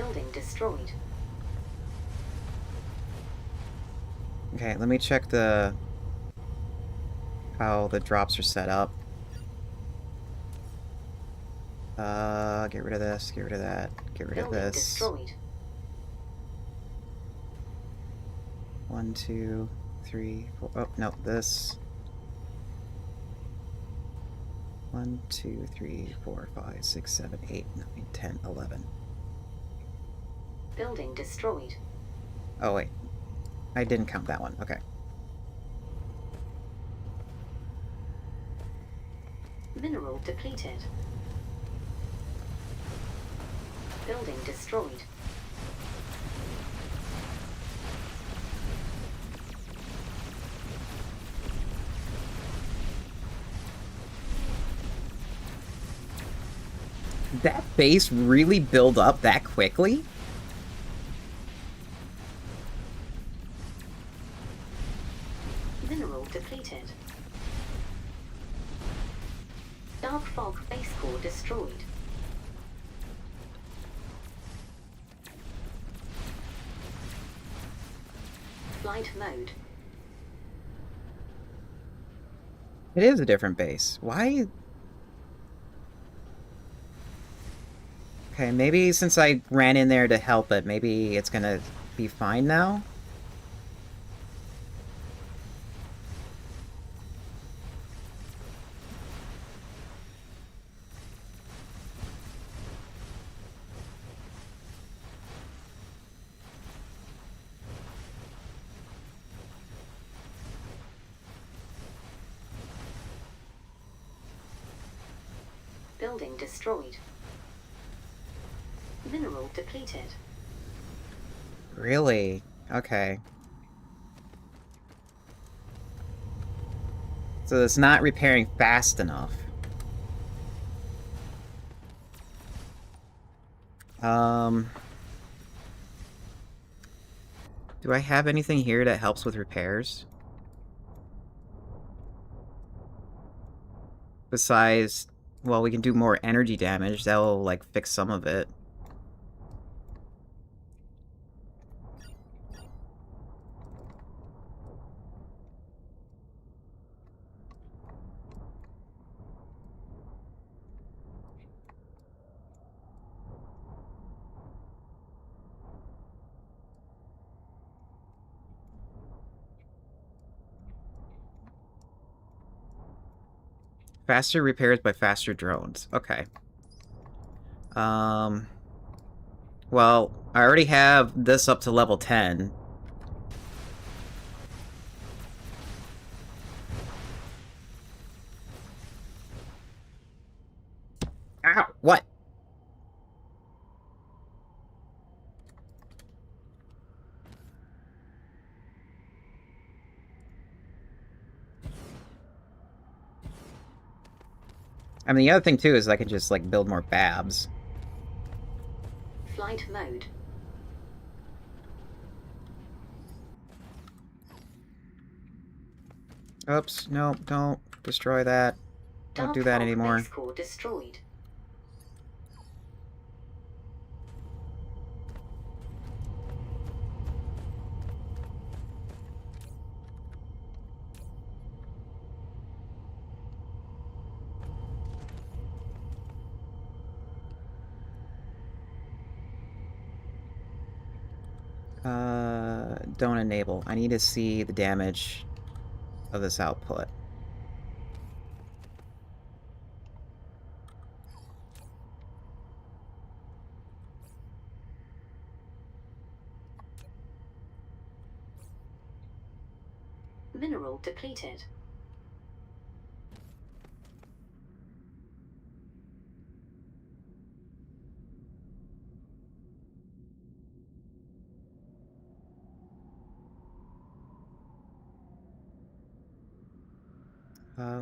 Speaker 2: Building destroyed.
Speaker 1: Okay, let me check how the drops are set up. Get rid of this, get rid of that, get rid of
Speaker 2: Building
Speaker 1: this.
Speaker 2: destroyed.
Speaker 1: 1, 2, 3, 4. Oh, no, this. 1, 2, 3, 4, 5, 6, 7, 8, 9, 10, 11.
Speaker 2: Building destroyed.
Speaker 1: Oh, wait. I didn't count that one. Okay.
Speaker 2: Mineral depleted. Building destroyed.
Speaker 1: Did that base really build up that quickly?
Speaker 2: Mineral depleted. Dark fog base core destroyed. Flight mode.
Speaker 1: It is a different base. Why? Okay, maybe since I ran in there to help it, maybe it's gonna be fine now?
Speaker 2: Building destroyed. Mineral depleted.
Speaker 1: Really? Okay. So it's not repairing fast enough. Do I have anything here that helps with repairs? Besides, well, we can do more energy damage. That'll, like, fix some of it. Faster repairs by faster drones. Okay. Well, I already have this up to level 10. Ow! What? I mean, the other thing, too, is I can just, like, build more Babs.
Speaker 2: Flight mode.
Speaker 1: Oops, no, don't destroy that. Don't do that anymore.
Speaker 2: Base core destroyed.
Speaker 1: Don't enable. I need to see the damage of this output.
Speaker 2: Mineral depleted.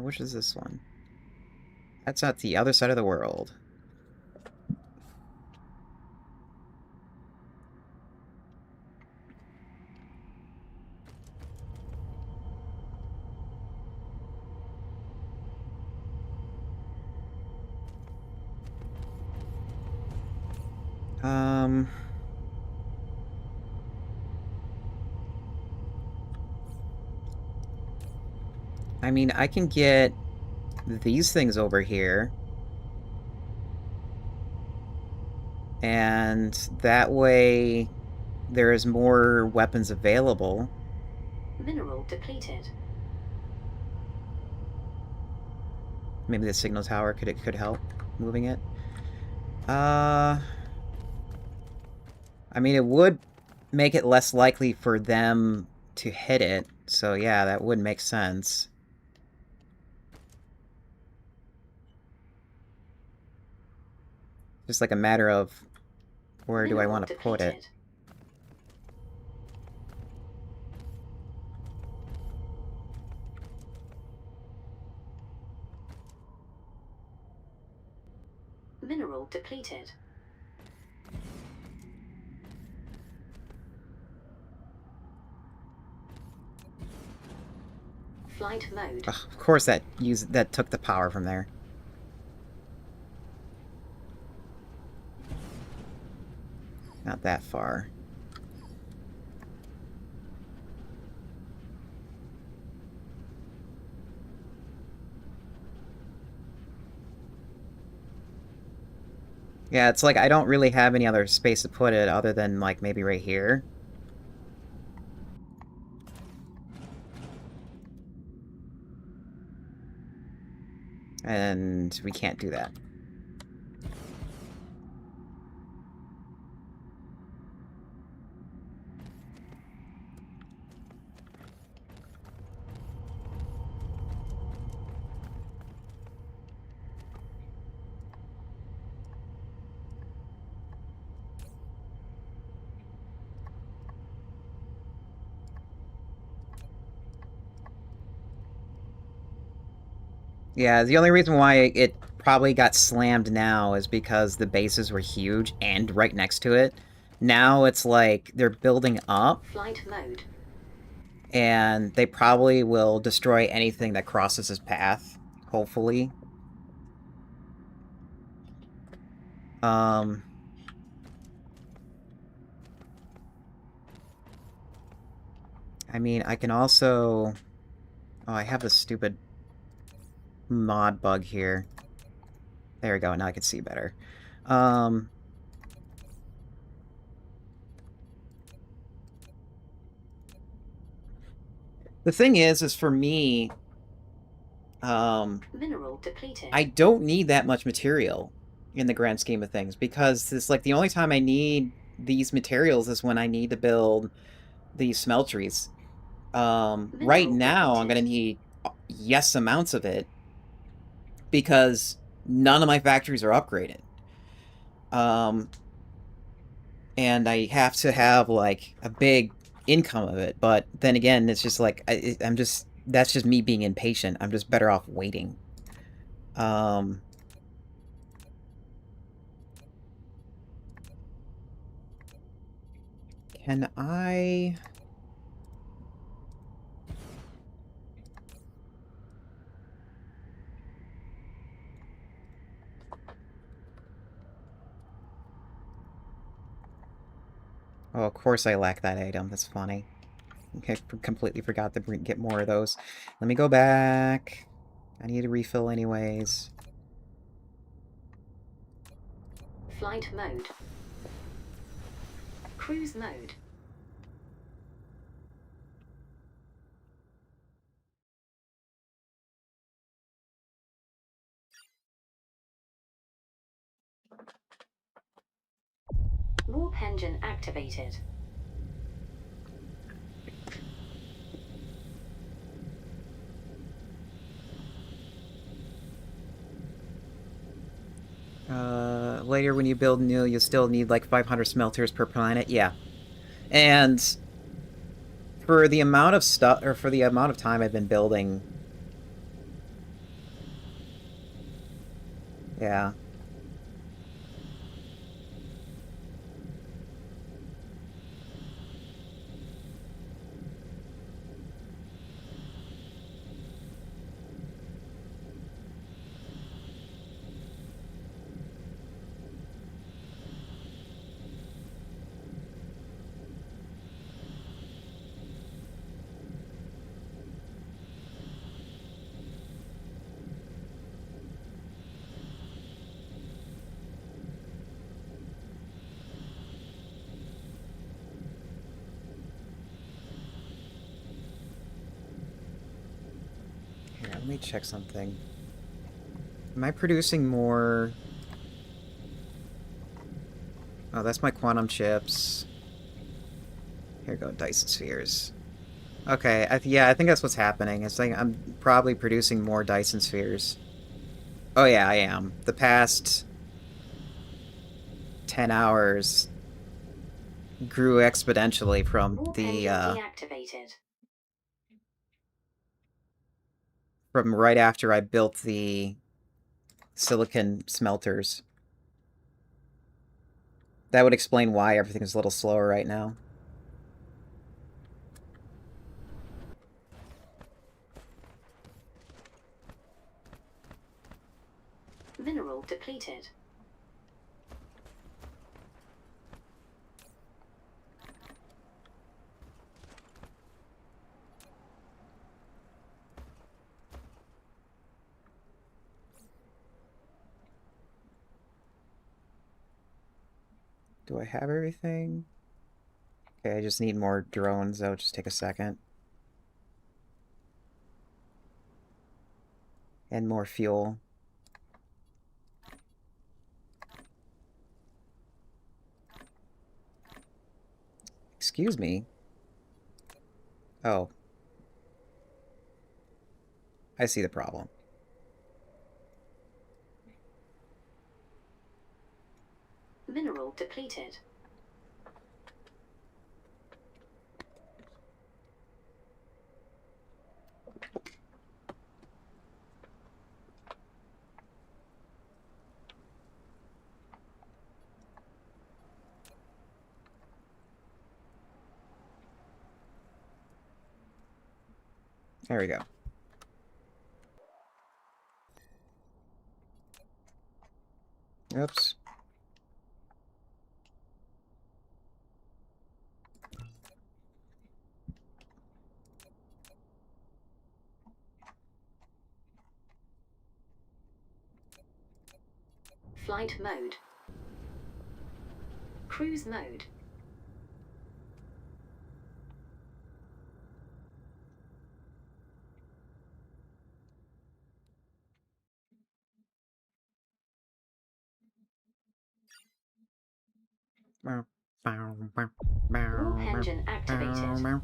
Speaker 1: Which is this one? That's at the other side of the world. I mean, I can get these things over here. And that way there's more weapons available.
Speaker 2: Mineral depleted.
Speaker 1: Maybe the signal tower could help moving it. I mean, it would make it less likely for them to hit it. So yeah, that would make sense. Just like a matter of where do I want to put it.
Speaker 2: Mineral depleted. Flight mode.
Speaker 1: Ugh, of course that took the power from there. Not that far. Yeah, it's like I don't really have any other space to put it other than, like, maybe right here. And we can't do that. Yeah, the only reason why it probably got slammed now is because the bases were huge and right next to it. Now it's like they're building up.
Speaker 2: Flight mode.
Speaker 1: And they probably will destroy anything that crosses his path, hopefully. I mean, I can also... Oh, I have this stupid mod bug here. There we go, now I can see better. The thing is for me,
Speaker 2: mineral depleted.
Speaker 1: I don't need that much material in the grand scheme of things, because it's like the only time I need these materials is when I need to build these smelteries. Right now, I'm going to need yes amounts of it, because none of my factories are upgraded. And I have to have, like, a big income of it, but then again, it's just like, that's just me being impatient. I'm just better off waiting. Can I... Oh, of course I lack that item. That's funny. I completely forgot to get more of those. Let me go back. I need a refill anyways.
Speaker 2: Flight mode. Cruise mode. Warp engine activated.
Speaker 1: Later when you build new, you still need like 500 smelters per planet. Yeah. And for the amount of stuff, or for the amount of time I've been building... Yeah. let me check something. Am I producing more... Oh, that's my quantum chips. Here we go, Dyson spheres. Okay, yeah, I think that's what's happening. It's like I'm probably producing more Dyson spheres. Oh yeah, I am. The past 10 hours grew exponentially from the,
Speaker 2: deactivated.
Speaker 1: from right after I built the silicon smelters. That would explain why everything's a little slower right now.
Speaker 2: Mineral depleted.
Speaker 1: Do I have everything? Okay, I just need more drones. That'll just take a second. And more fuel. Excuse me. Oh. I see the problem.
Speaker 2: Mineral depleted.
Speaker 1: There we go. Oops.
Speaker 2: Flight mode. Cruise mode. Warp engine activated.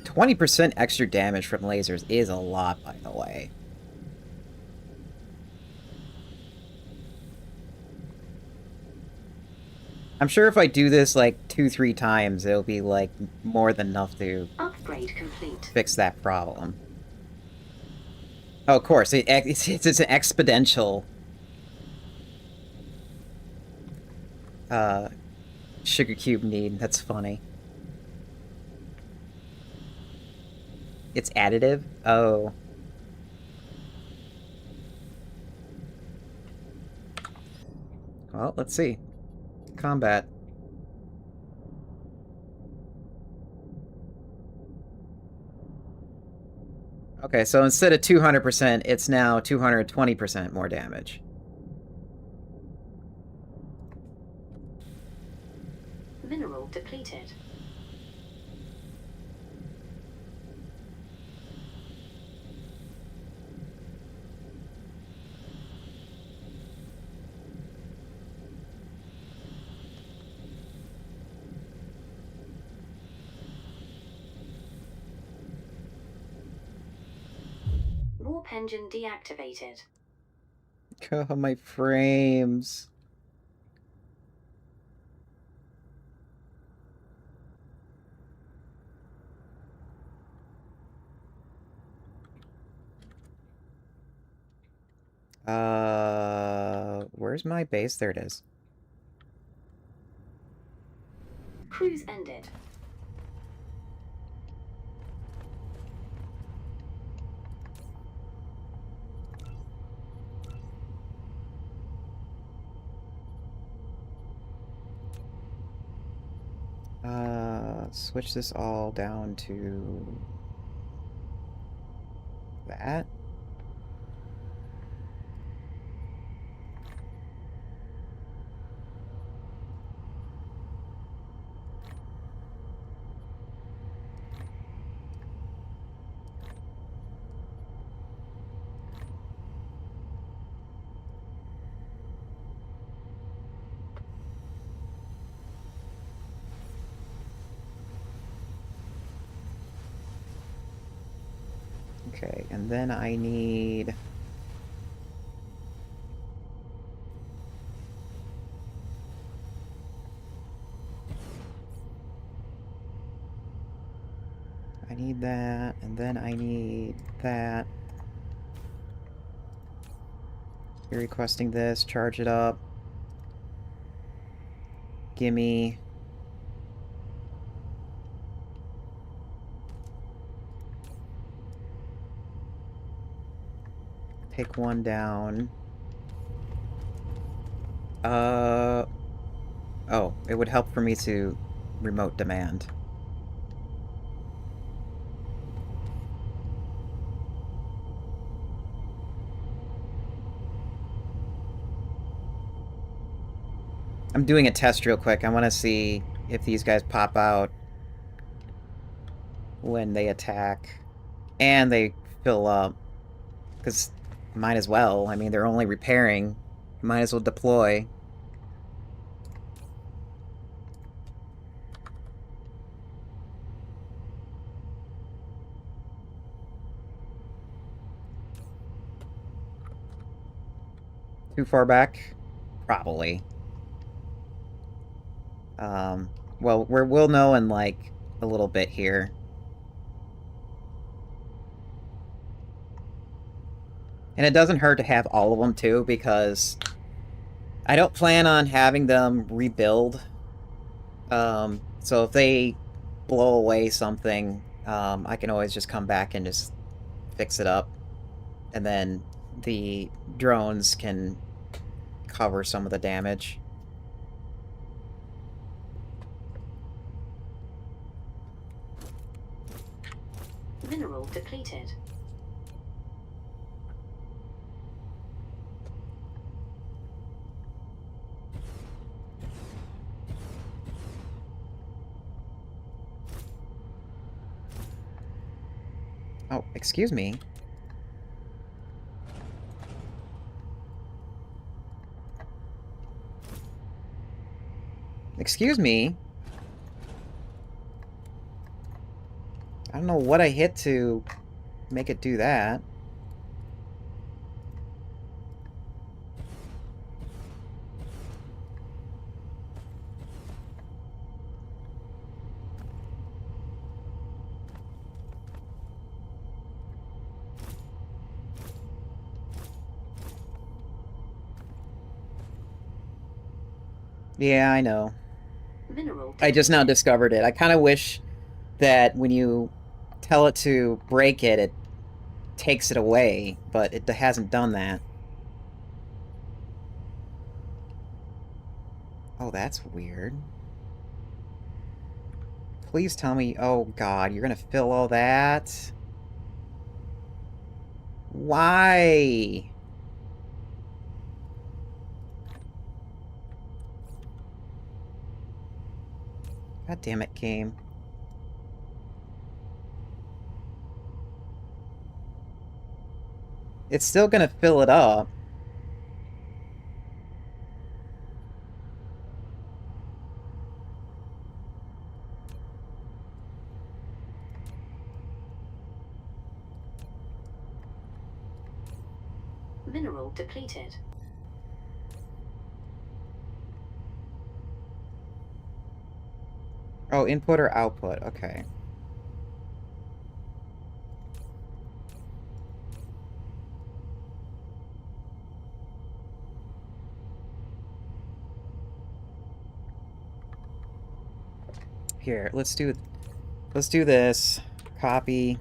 Speaker 1: 20% extra damage from lasers is a lot, by the way. I'm sure if I do this like 2-3 times, it'll be like more than enough to
Speaker 2: upgrade complete.
Speaker 1: Fix that problem. Oh, of course, it's an exponential sugar cube need. That's funny. It's additive? Oh. Well, let's see. Combat. Okay, so instead of 200%, it's now 220% more damage.
Speaker 2: Mineral depleted. Warp engine deactivated.
Speaker 1: Oh, my frames. Where's my base? There it is.
Speaker 2: Cruise ended.
Speaker 1: Switch this all down to that. Okay, and then I need... I need that, and then I need that. You're requesting this, charge it up. Gimme. Pick one down. Oh, it would help for me to remote demand. I'm doing a test real quick. I want to see if these guys pop out when they attack. And they fill up. Because might as well. I mean, they're only repairing. Might as well deploy. Too far back? Probably. Well, we'll know in, like, a little bit here. And it doesn't hurt to have all of them, too, because I don't plan on having them rebuild. So if they blow away something, I can always just come back and just fix it up. And then the drones can cover some of the damage.
Speaker 2: Mineral depleted.
Speaker 1: Oh, excuse me. Excuse me. I don't know what I hit to make it do that. Yeah, I know.
Speaker 2: Mineral
Speaker 1: I just now discovered it. I kind of wish that when you tell it to break it, it takes it away, but it hasn't done that. Oh, that's weird. Please tell me... Oh, God, you're gonna fill all that? Why? God damn it, game. It's still gonna fill it up.
Speaker 2: Mineral depleted.
Speaker 1: Oh, input or output. Okay. Here, let's do this. Copy.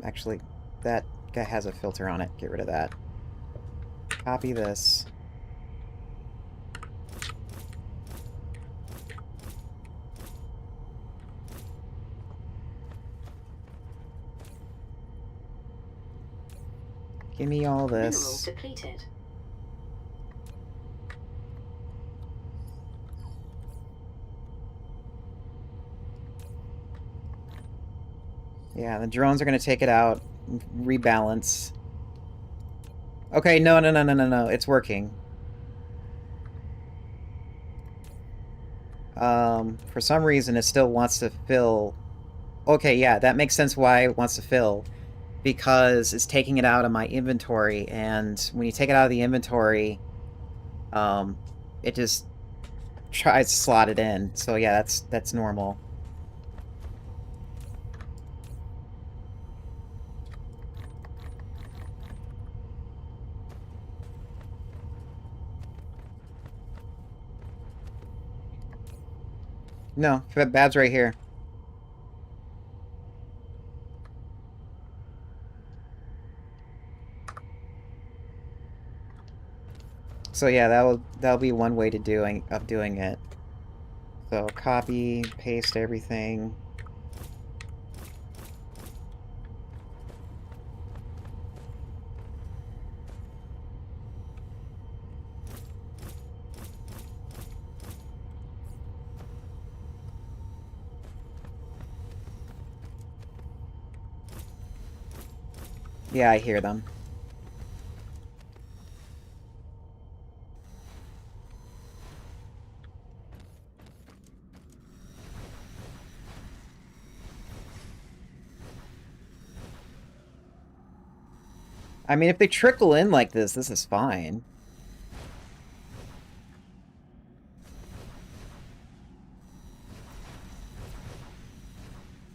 Speaker 1: Actually, that guy has a filter on it. Get rid of that. Copy this. Give me all this.
Speaker 2: Mineral depleted.
Speaker 1: Yeah, the drones are gonna take it out, rebalance. Okay, no, it's working. For some reason, it still wants to fill okay, yeah, that makes sense why it wants to fill. Because it's taking it out of my inventory, and when you take it out of the inventory, it just tries to slot it in. So yeah, that's normal. No, Bab's right here. So yeah, that'll be one way to doing it. So copy, paste everything. Yeah, I hear them. I mean, if they trickle in like this is fine.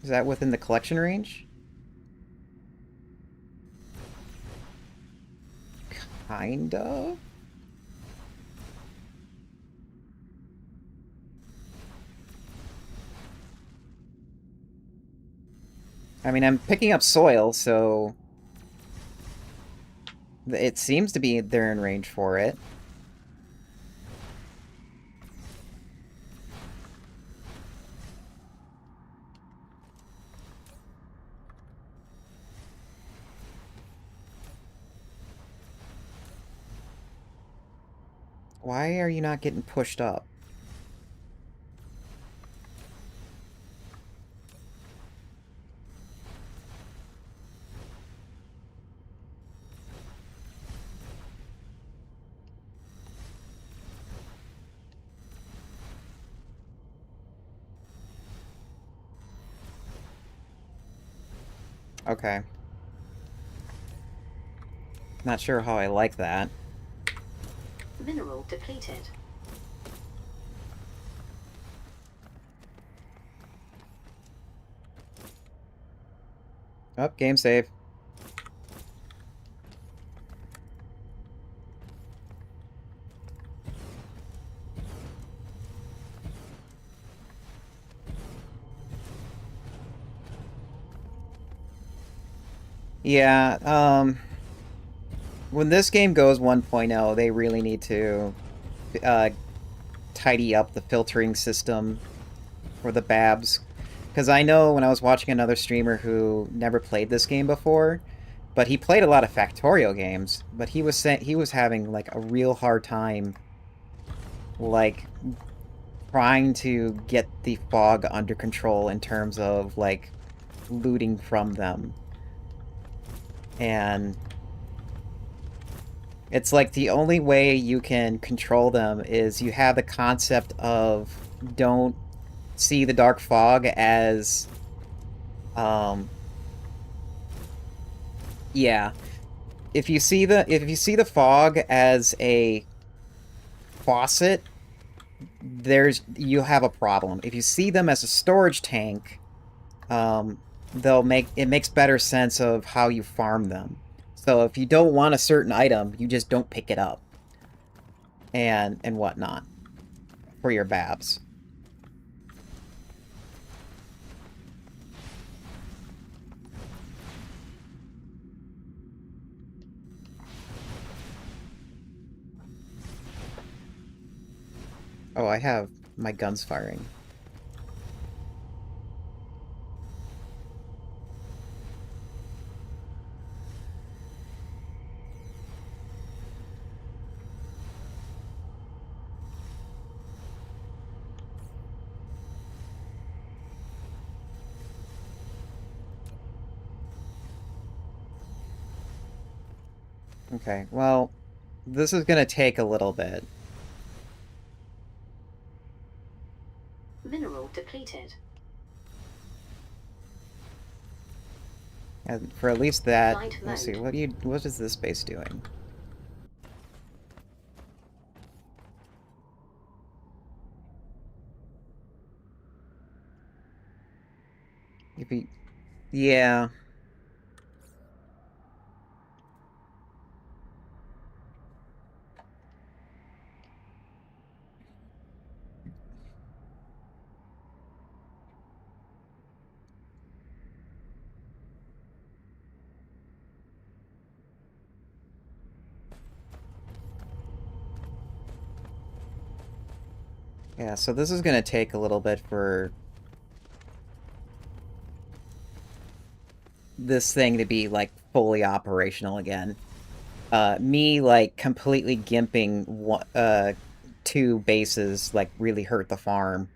Speaker 1: Is that within the collection range? Kind of? I mean, I'm picking up soil, so... it seems to be they're in range for it. Why are you not getting pushed up? Okay. Not sure how I like that.
Speaker 2: Mineral depleted.
Speaker 1: Oh, game save. Yeah, when this game goes 1.0, they really need to tidy up the filtering system for the Babs. Because I know when I was watching another streamer who never played this game before, but he played a lot of Factorio games, but he was saying he was having like a real hard time like trying to get the fog under control in terms of like looting from them. And it's like the only way you can control them is you have the concept of don't see the dark fog as yeah. If you see the fog as a faucet, you have a problem. If you see them as a storage tank, it makes better sense of how you farm them. So if you don't want a certain item, you just don't pick it up. And whatnot. For your Babs. Oh, I have my guns firing. Okay, well, this is gonna take a little bit.
Speaker 2: Mineral depleted.
Speaker 1: And for at least that,
Speaker 2: Flight
Speaker 1: let's see,
Speaker 2: mode.
Speaker 1: what is this base doing? If he, yeah. Yeah, so this is gonna take a little bit for this thing to be, like, fully operational again. Me, like, completely gimping two bases, like, really hurt the farm.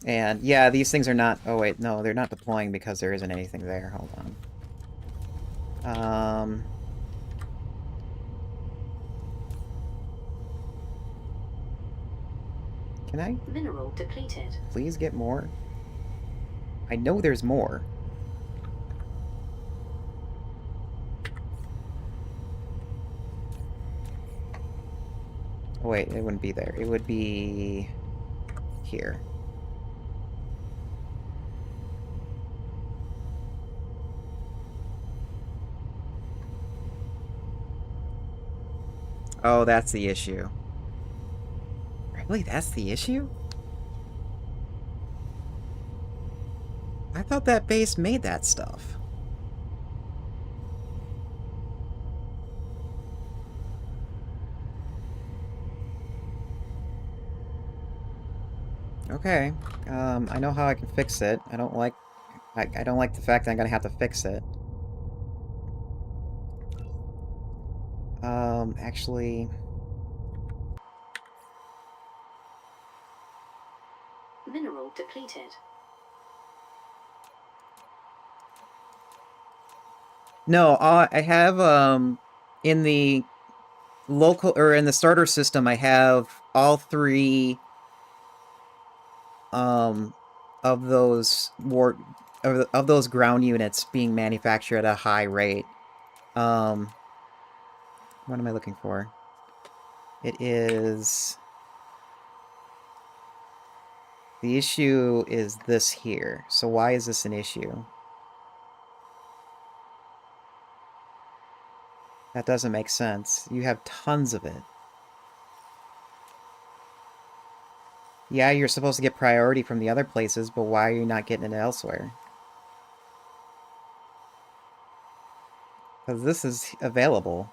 Speaker 1: And, yeah, these things are not... Oh, wait, no, they're not deploying because there isn't anything there. Hold on. Can I
Speaker 2: Mineral depleted.
Speaker 1: please get more? I know there's more. Oh, wait, it wouldn't be there. It would be... here. Oh, that's the issue. Really? That's the issue? I thought that base made that stuff. Okay. I know how I can fix it. I don't like the fact that I'm gonna have to fix it. Actually...
Speaker 2: Mineral depleted.
Speaker 1: No, I have, in the local, or in the starter system, I have all three, of those of those ground units being manufactured at a high rate. What am I looking for? It is... The issue is this here. So why is this an issue? That doesn't make sense. You have tons of it. Yeah, you're supposed to get priority from the other places, but why are you not getting it elsewhere? Because this is available.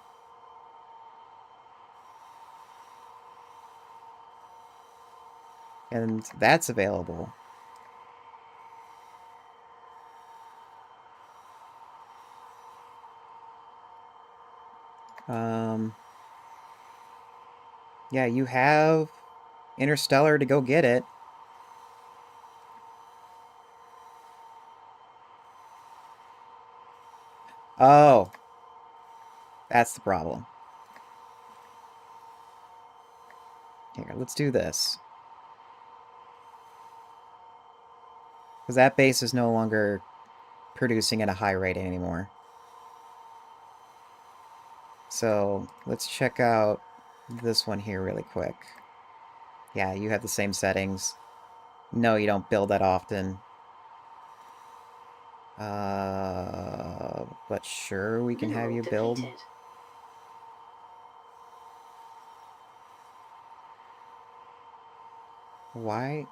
Speaker 1: And that's available. Yeah, you have Interstellar to go get it. Oh. That's the problem. Here, let's do this. Because that base is no longer producing at a high rate anymore. So, let's check out this one here really quick. Yeah, you have the same settings. No, you don't build that often. But sure, we can have you build. Why?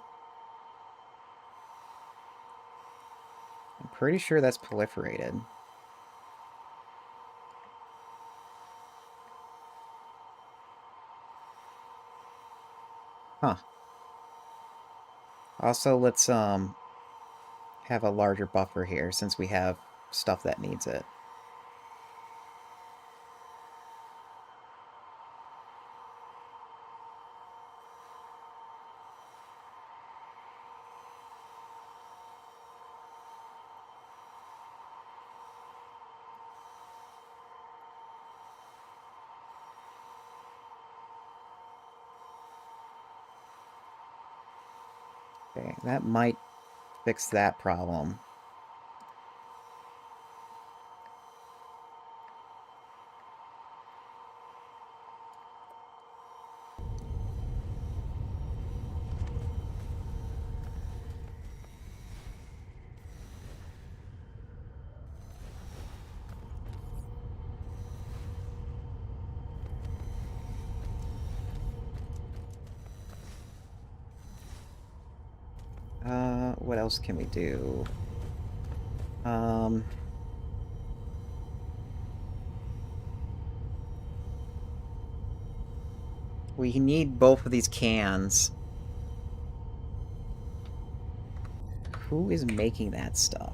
Speaker 1: I'm pretty sure that's proliferated. Huh. Also, let's, have a larger buffer here, since we have stuff that needs it. Okay, that might fix that problem. What else can we do? We need both of these cans. Who is making that stuff?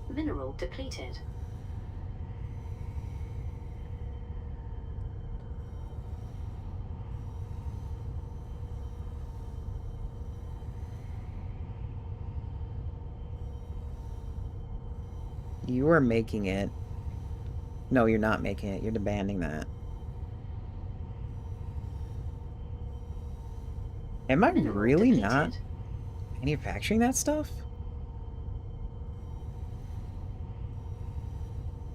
Speaker 2: Mineral depleted.
Speaker 1: You are making it. No, you're not making it. You're demanding that. Am I
Speaker 2: Mineral
Speaker 1: really
Speaker 2: depleted.
Speaker 1: not manufacturing that stuff?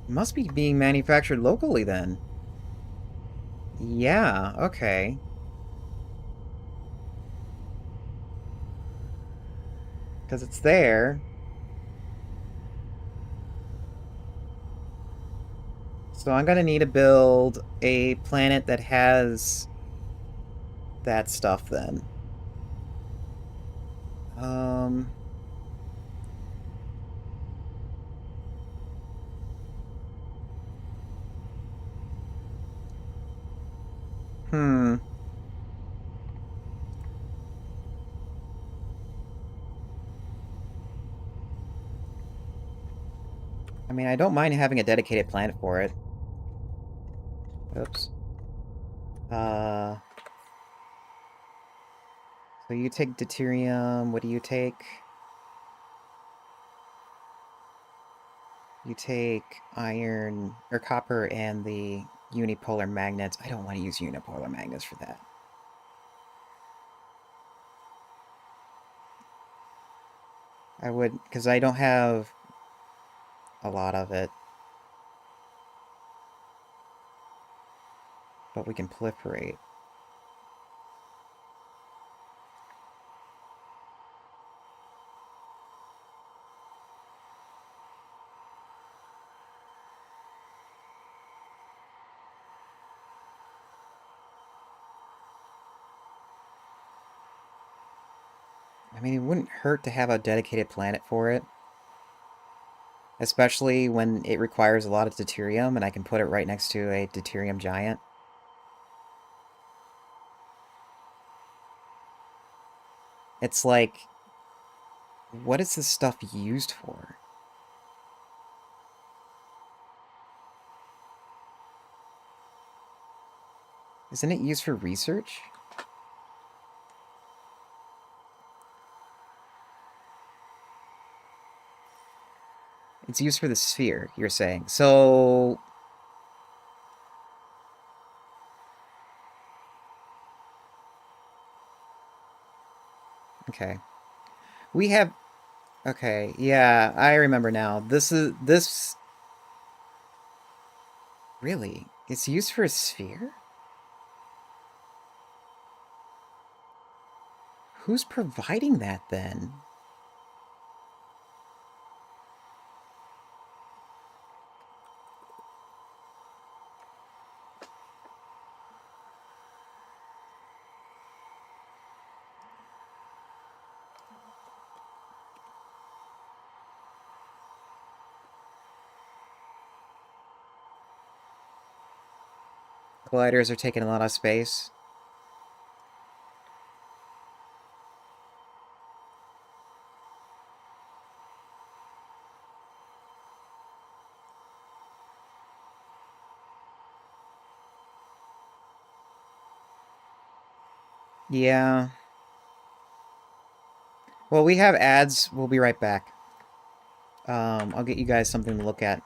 Speaker 1: It must be being manufactured locally then. Yeah, okay. Because it's there. So I'm gonna need to build a planet that has that stuff then. I mean, I don't mind having a dedicated planet for it. Oops. So you take deuterium. What do you take? You take iron, or copper, and the unipolar magnets. I don't want to use unipolar magnets for that. I would, because I don't have a lot of it. But we can proliferate. I mean, it wouldn't hurt to have a dedicated planet for it. Especially when it requires a lot of deuterium, and I can put it right next to a deuterium giant. It's like, what is this stuff used for? Isn't it used for research? It's used for the sphere, you're saying. So... Okay. We have... Okay, yeah, I remember now. This... Really? It's used for a sphere? Who's providing that, then? Colliders are taking a lot of space. Yeah. Well, we have ads. We'll be right back. I'll get you guys something to look at.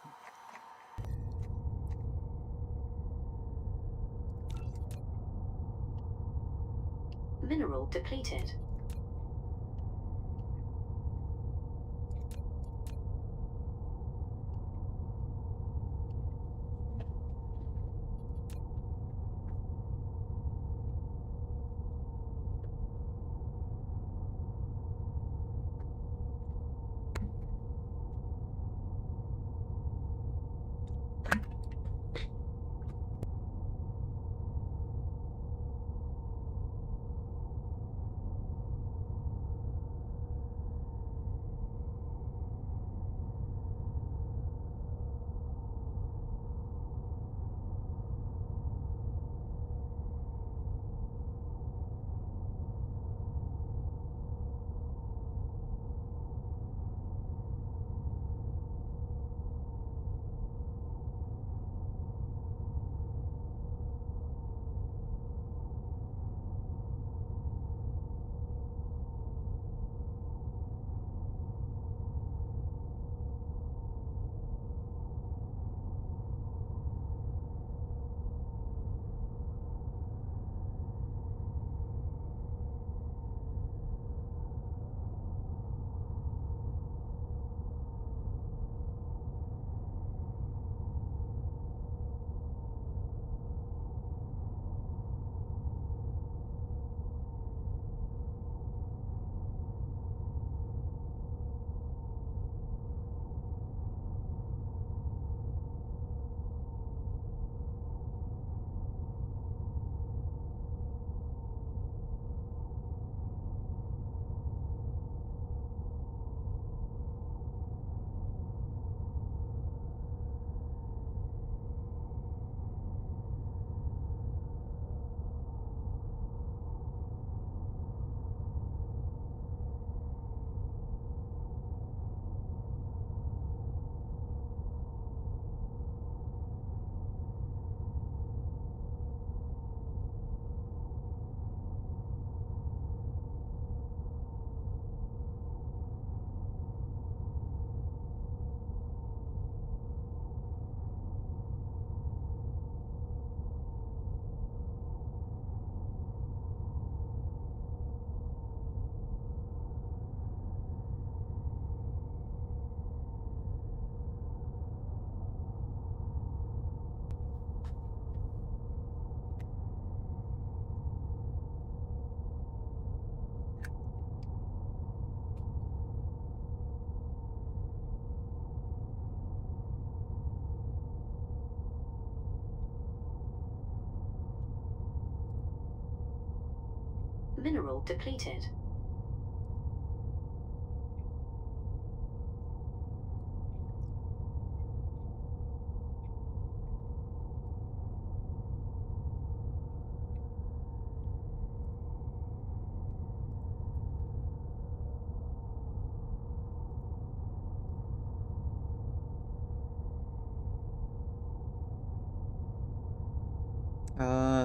Speaker 2: Mineral depleted.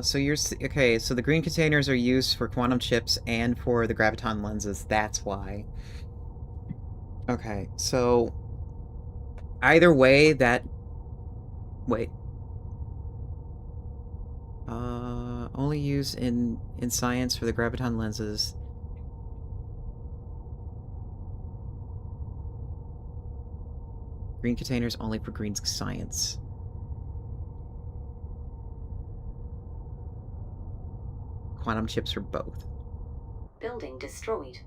Speaker 1: So okay, so the green containers are used for quantum chips and for the graviton lenses, that's why. Okay, so either way that... Wait. Only used in science for the graviton lenses. Green containers only for green science. Quantum chips for both.
Speaker 2: Building destroyed.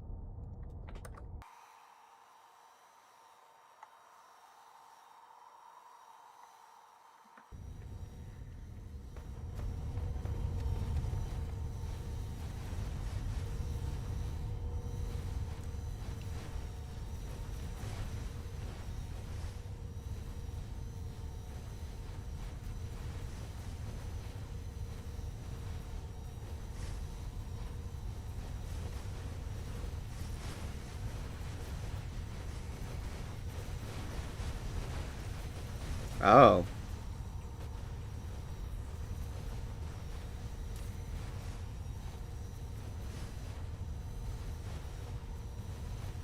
Speaker 1: Oh.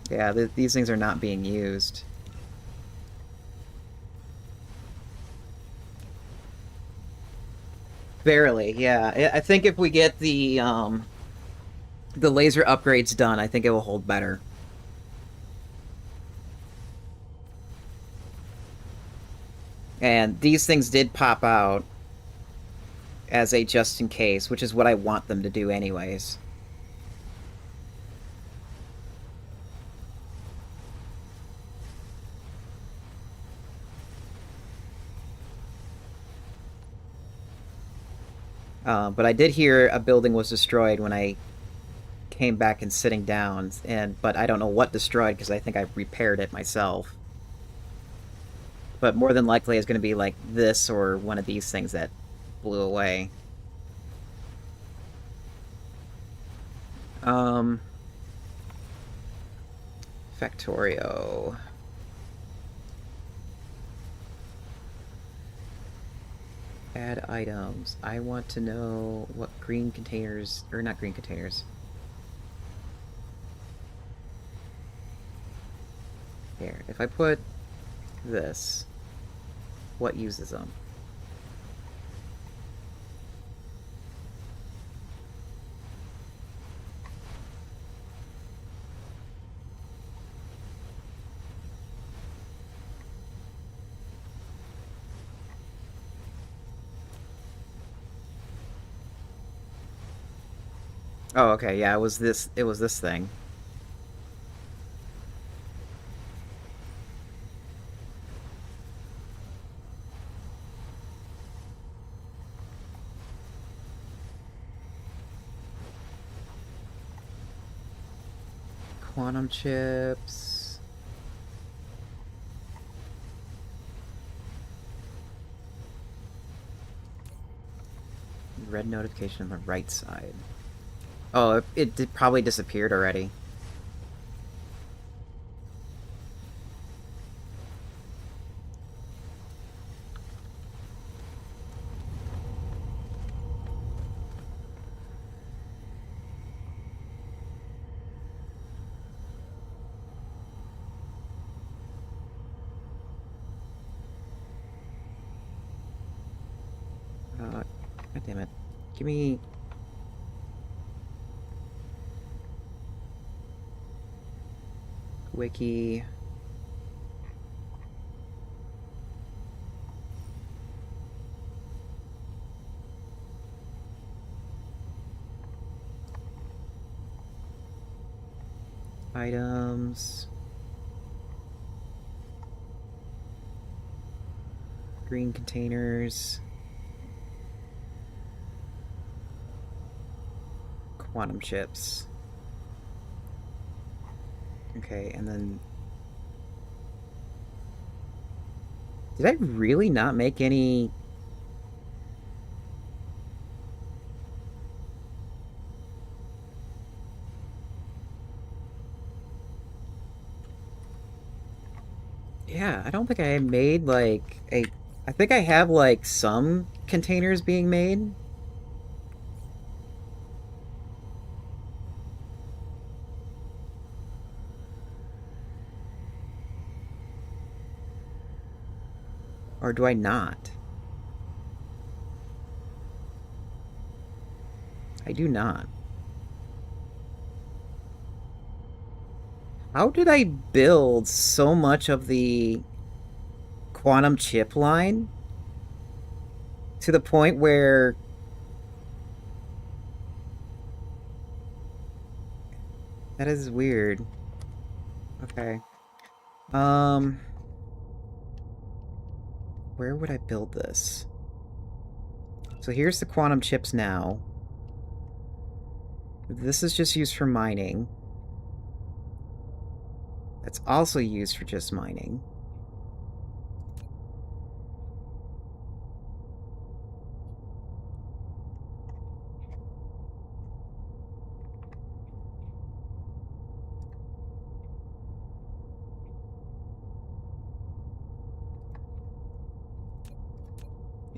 Speaker 1: Yeah, these things are not being used. Barely, yeah. I think if we get the laser upgrades done, I think it will hold better. And these things did pop out as a just in case, which is what I want them to do anyways. But I did hear a building was destroyed when I came back and sitting down, but I don't know what destroyed because I think I repaired it myself. But more than likely it's going to be like this or one of these things that blew away. Factorio. Add items. I want to know what green containers, or not green containers. Here, if I put this, what uses them? Oh, okay, yeah, it was this thing. Quantum chips. Red notification on the right side. Oh, it probably disappeared already. God damn it. Give me... Wiki... Items... Green containers... quantum chips. Okay, and then... Did I really not make any... Yeah, I don't think I made, like, a... I think I have, like, some containers being made. Or do I not? I do not. How did I build so much of the quantum chip line to the point where that is weird. Okay. Where would I build this? So here's the quantum chips now. This is just used for mining. That's also used for just mining.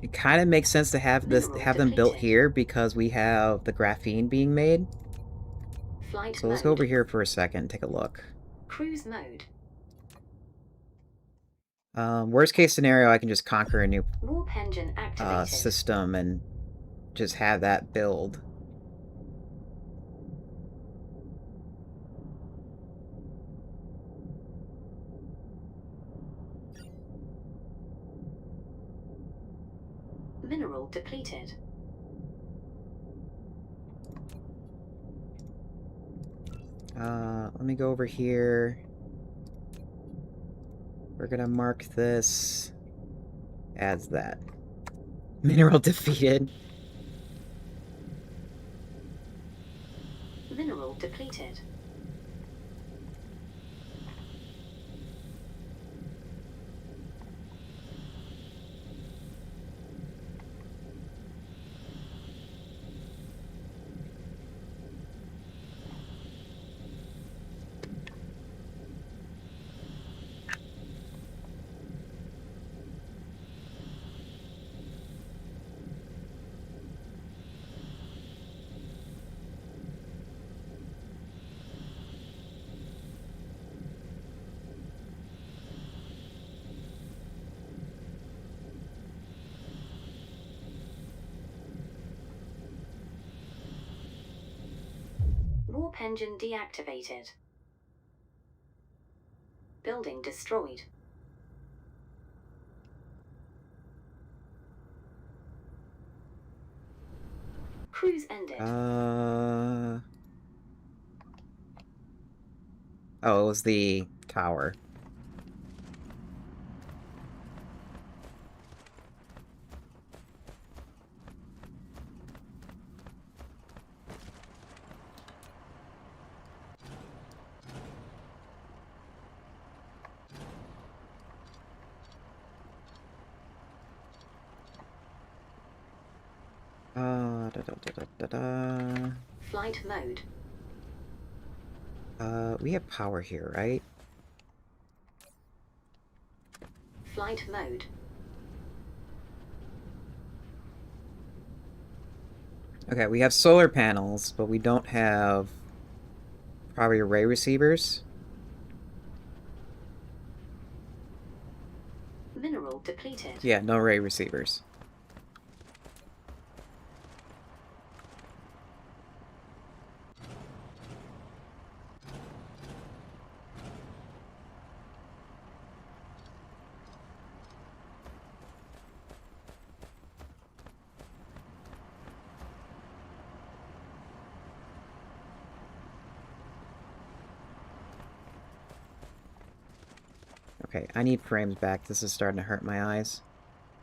Speaker 1: It kind of makes sense to have them built here because we have the graphene being made. So let's go over here for a second and take a look.
Speaker 2: Cruise mode.
Speaker 1: Worst case scenario, I can just conquer a new
Speaker 2: Warp engine activated.
Speaker 1: system and just have that build.
Speaker 2: Mineral depleted.
Speaker 1: Let me go over here. We're gonna mark this as that. Mineral defeated.
Speaker 2: Mineral depleted. Warp engine deactivated. Building destroyed. Cruise ended.
Speaker 1: Oh, it was the tower.
Speaker 2: Flight mode.
Speaker 1: We have power here, right?
Speaker 2: Flight mode.
Speaker 1: Okay, we have solar panels, but we don't have probably array receivers.
Speaker 2: Mineral depleted.
Speaker 1: Yeah, no array receivers. Okay, I need frames back. This is starting to hurt my eyes.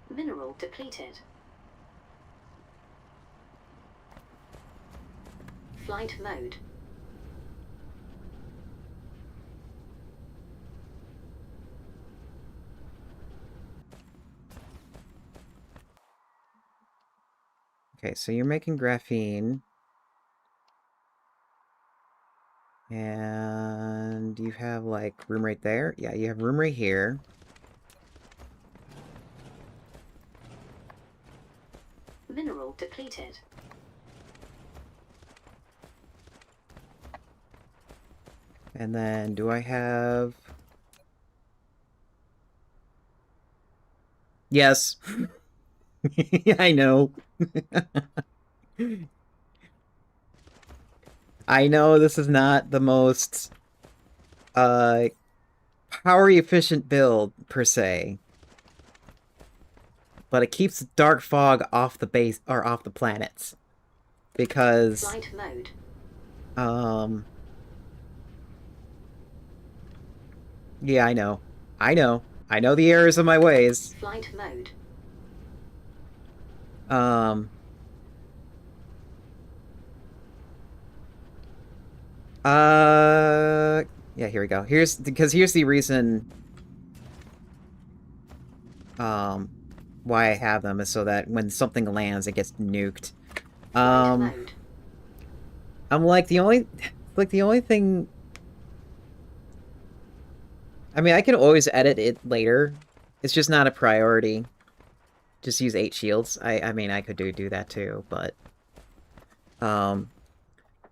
Speaker 2: Mineral depleted. Flight mode.
Speaker 1: Okay, so you're making graphene. And you have, like, room right there? Yeah, you have room right here.
Speaker 2: Mineral depleted.
Speaker 1: And then, do I have... Yes. I know. I know this is not the most, power-efficient build, per se. But it keeps dark fog off the base, or off the planets. Because...
Speaker 2: Flight mode.
Speaker 1: Yeah, I know. I know. I know the errors of my ways.
Speaker 2: Flight mode.
Speaker 1: Yeah, here we go. Here's the reason, why I have them is so that when something lands, it gets nuked.
Speaker 2: Flight mode.
Speaker 1: I'm like, the only thing... I mean, I can always edit it later. It's just not a priority. Just use 8 shields. I mean, I could do that too, but...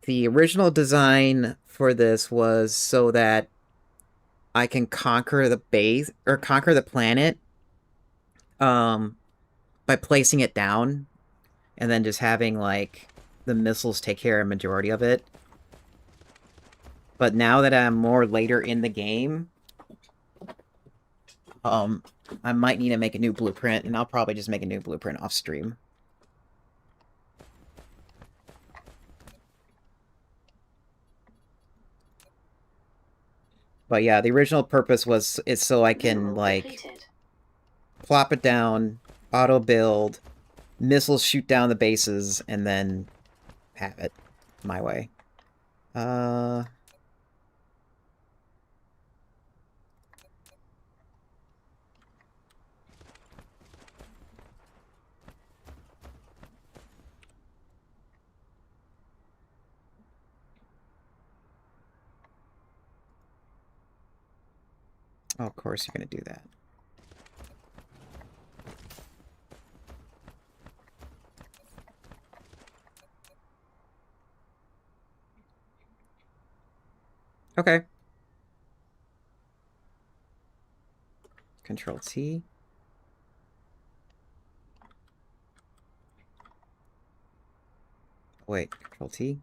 Speaker 1: The original design for this was so that I can conquer the base, or conquer the planet, by placing it down, and then just having, like, the missiles take care of a majority of it. But now that I'm more later in the game, I might need to make a new blueprint, and I'll probably just make a new blueprint off stream. But yeah, the original purpose is so I can, like, plop it down, auto-build, missiles shoot down the bases, and then have it my way. Oh, of course you're going to do that. Okay. Control T. Wait, Control T?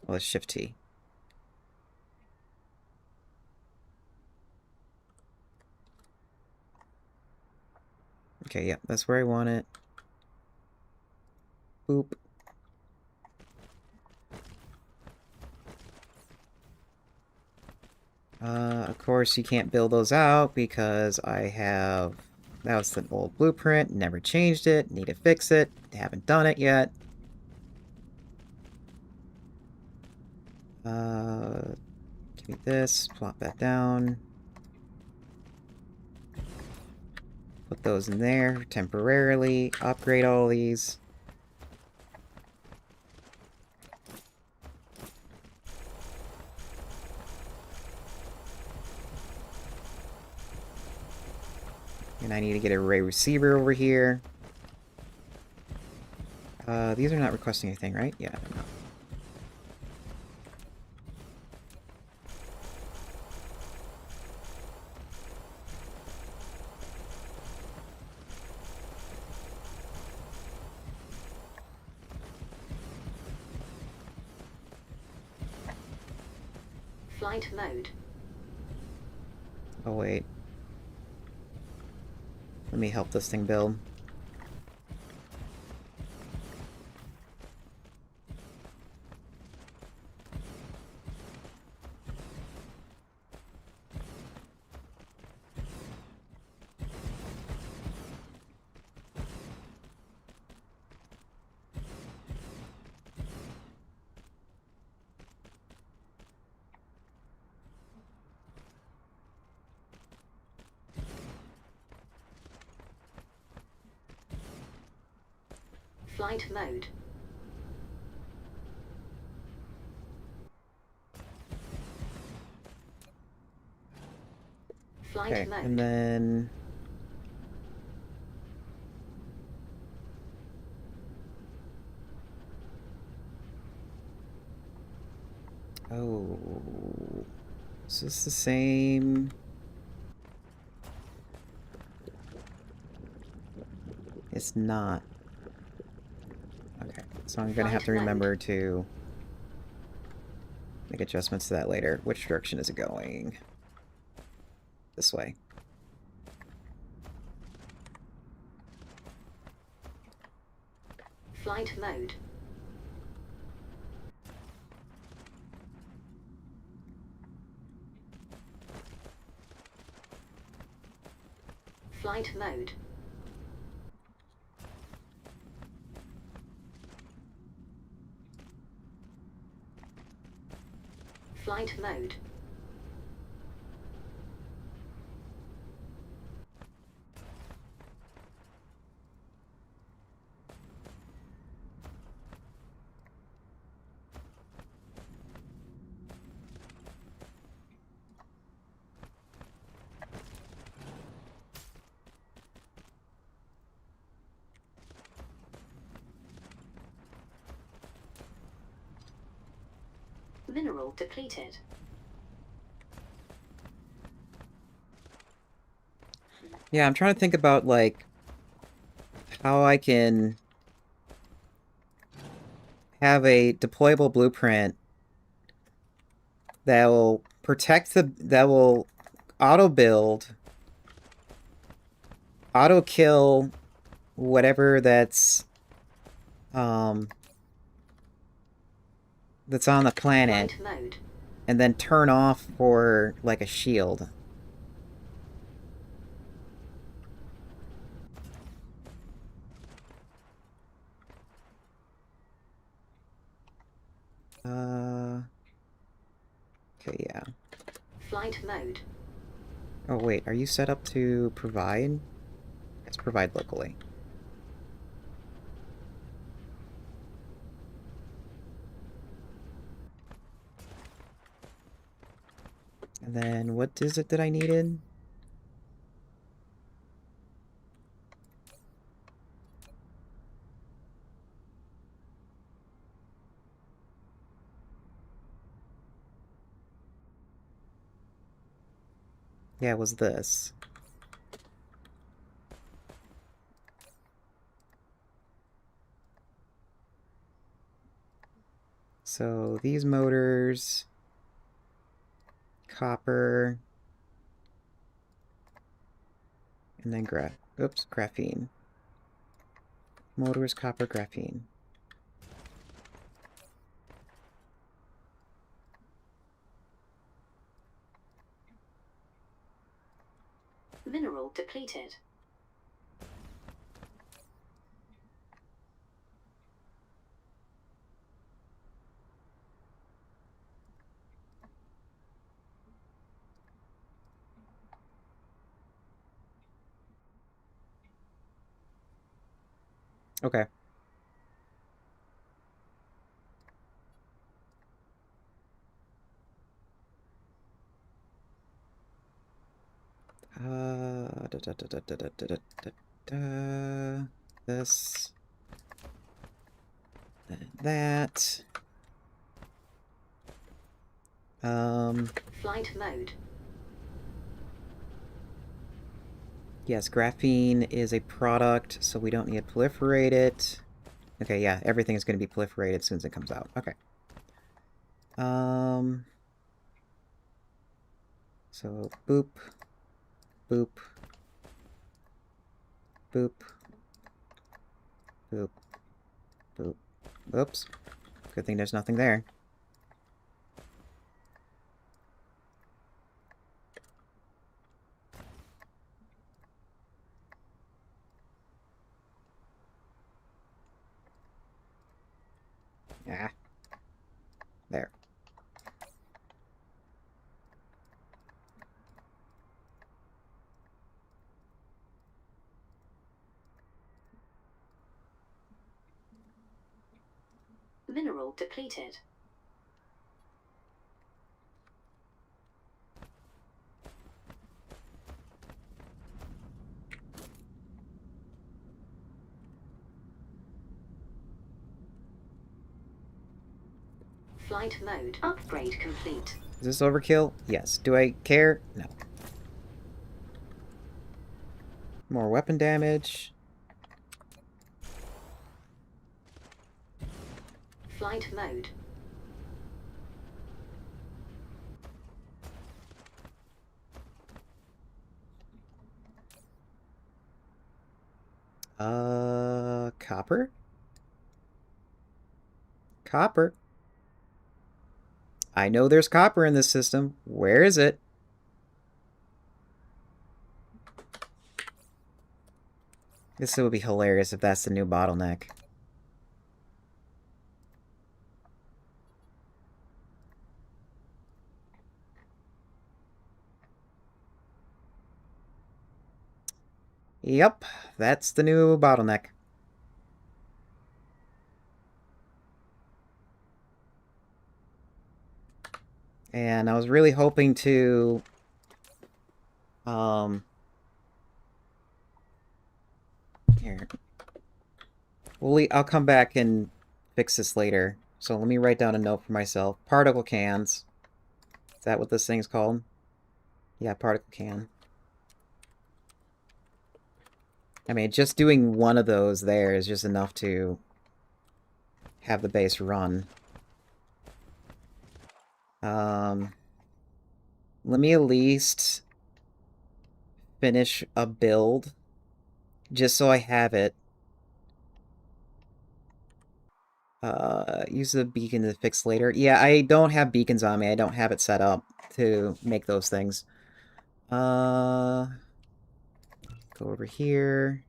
Speaker 1: Well, it's Shift T. Okay, yeah, that's where I want it. Boop. Of course, you can't build those out because I have... That was the old blueprint, never changed it, need to fix it, haven't done it yet. Give me this, plop that down. Put those in there temporarily, upgrade all these. And I need to get a array receiver over here. These are not requesting anything, right? Yeah, no.
Speaker 2: Flight mode.
Speaker 1: Oh, wait. Let me help this thing build.
Speaker 2: Flight mode. Flight
Speaker 1: Okay,
Speaker 2: mode.
Speaker 1: and then... Oh... Is this the same? It's not. Okay, so I'm gonna have to remember to make adjustments to that later. Which direction is it going? This way.
Speaker 2: Flight mode. Flight mode. Flight mode. Mineral depleted.
Speaker 1: Yeah, I'm trying to think about, like, how I can have a deployable blueprint that will protect that will auto-build, auto-kill whatever that's on the planet,
Speaker 2: Flight mode.
Speaker 1: and then turn off for, like, a shield. Okay, yeah.
Speaker 2: Flight mode.
Speaker 1: Oh, wait, are you set up to provide? Let's provide locally. And then, what is it that I needed? Yeah, it was this. So, these motors... Copper... And then graphene. Motors, copper, graphene.
Speaker 2: Mineral depleted.
Speaker 1: Okay. This. That.
Speaker 2: Flight mode.
Speaker 1: Yes, graphene is a product, so we don't need to proliferate it. Okay, yeah, everything is going to be proliferated as soon as it comes out. Okay. So, boop. Boop. Boop. Boop. Boop. Oops. Good thing there's nothing there. Ah. There.
Speaker 2: Mineral depleted. Flight mode. Upgrade complete.
Speaker 1: Is this overkill? Yes. Do I care? No. More weapon damage.
Speaker 2: Flight mode.
Speaker 1: Copper? Copper. I know there's copper in this system. Where is it? This would be hilarious if that's the new bottleneck. Yep, that's the new bottleneck. And I was really hoping to here. I'll come back and fix this later. So let me write down a note for myself. Particle cans. Is that what this thing's called? Yeah, particle can. I mean, just doing one of those there is just enough to have the base run. Let me at least finish a build just so I have it. Use the beacon to fix later. Yeah, I don't have beacons on me. I don't have it set up to make those things. Go over here.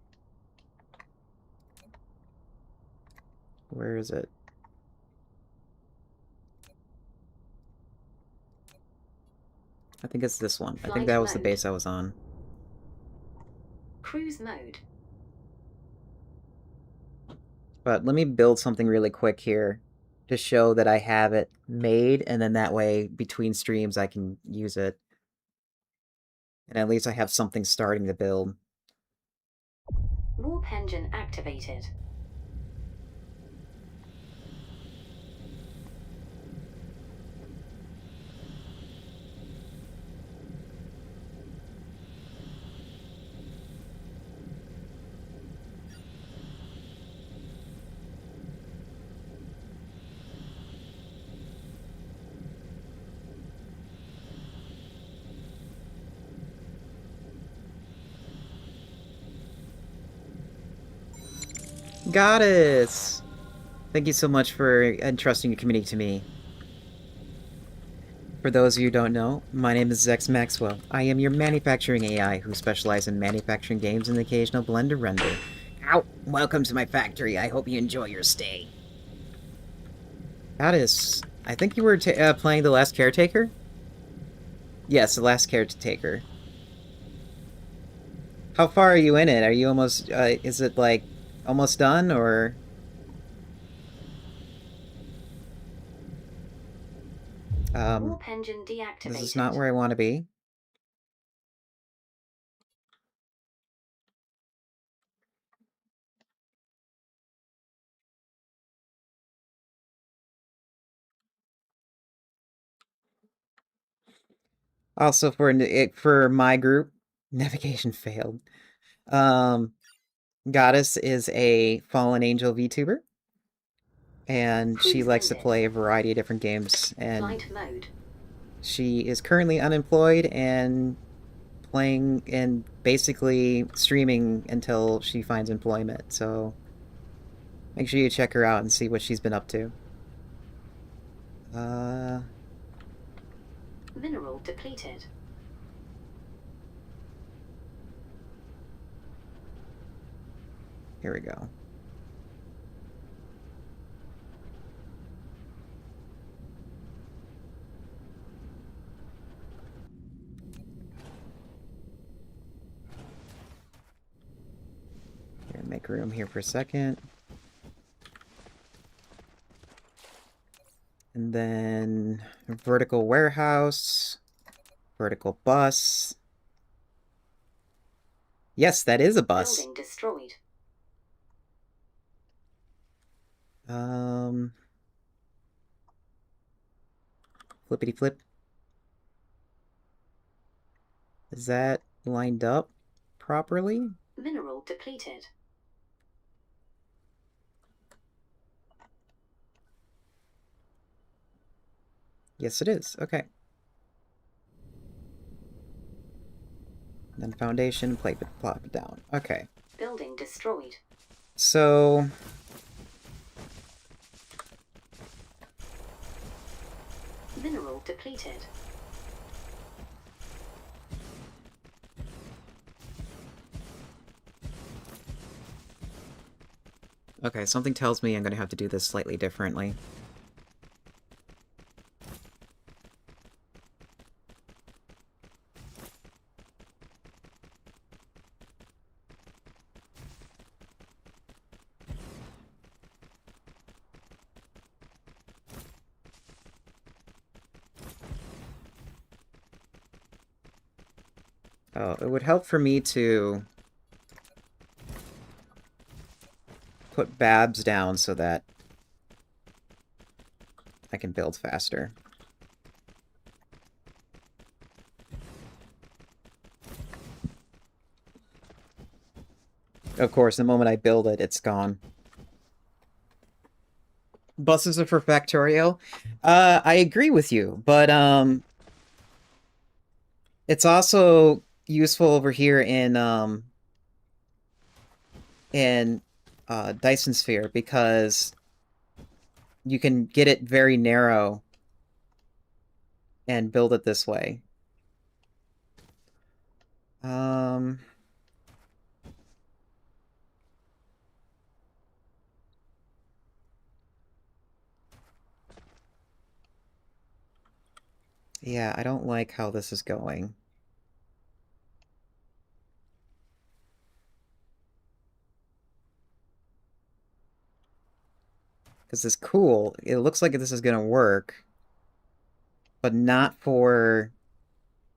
Speaker 1: Where is it? I think it's this one. I think that was the base I was on.
Speaker 2: Cruise mode.
Speaker 1: But let me build something really quick here to show that I have it made, and then that way, between streams, I can use it. And at least I have something starting to build.
Speaker 2: Warp engine activated.
Speaker 1: Goddess! Thank you so much for entrusting your community to me. For those of you who don't know, my name is Zex Maxwell. I am your manufacturing AI who specializes in manufacturing games and the occasional blender render. Ow! Welcome to my factory. I hope you enjoy your stay. Goddess, I think you were playing The Last Caretaker? Yes, The Last Caretaker. How far are you in it? Are you almost, is it like almost done, or?
Speaker 2: Warp engine deactivated.
Speaker 1: This is not where I want to be. Also, for my group, navigation failed. Goddess is a Fallen Angel VTuber, and she likes to play a variety of different games, and
Speaker 2: Flight mode.
Speaker 1: she is currently unemployed and playing and basically streaming until she finds employment, so make sure you check her out and see what she's been up to.
Speaker 2: Mineral depleted.
Speaker 1: Here we go. Here, make room here for a second. And then vertical warehouse, vertical bus. Yes, that is a bus.
Speaker 2: Building destroyed.
Speaker 1: Flippity flip. Is that lined up properly?
Speaker 2: Mineral depleted.
Speaker 1: Yes, it is. Okay. Then foundation, plate it, plop it down. Okay.
Speaker 2: Building destroyed.
Speaker 1: So...
Speaker 2: Mineral depleted.
Speaker 1: Okay, something tells me I'm gonna have to do this slightly differently. Oh, it would help for me to put Babs down so that I can build faster. Of course, the moment I build it, it's gone. Buses are for Factorio? I agree with you, but it's also useful over here in Dyson Sphere because you can get it very narrow and build it this way. Yeah, I don't like how this is going. This is cool. It looks like this is gonna work, but not for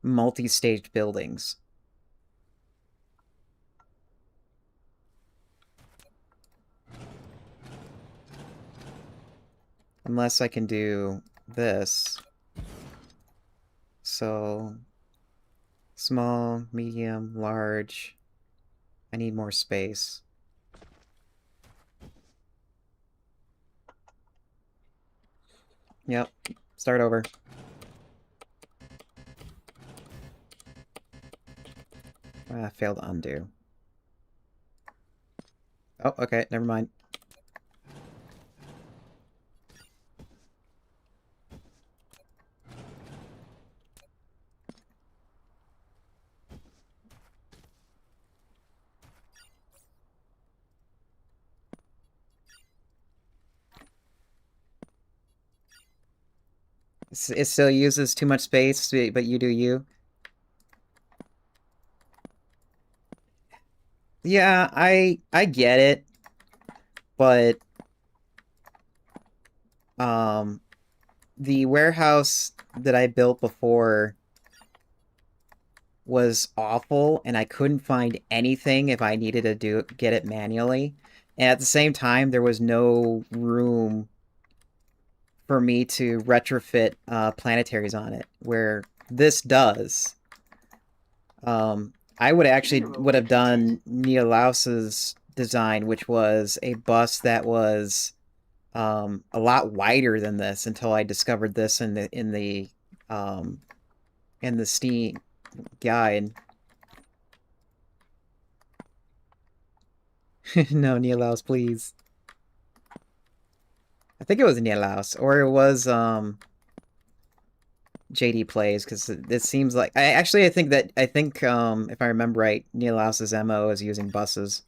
Speaker 1: multi-staged buildings. Unless I can do this. So, small, medium, large. I need more space. Yep, start over. Failed undo. Oh, okay, never mind. It still uses too much space, but you do you. Yeah, I get it, but the warehouse that I built before was awful, and I couldn't find anything if I needed to get it manually. And at the same time, there was no room for me to retrofit planetaries on it, where this does. I would have done Neolaus's design, which was a bus that was a lot wider than this until I discovered this in the Steam guide. No, Neolaus, please. I think it was Neolaus, or it was JD Plays, because it seems like I think if I remember right, Neolaus's MO is using buses.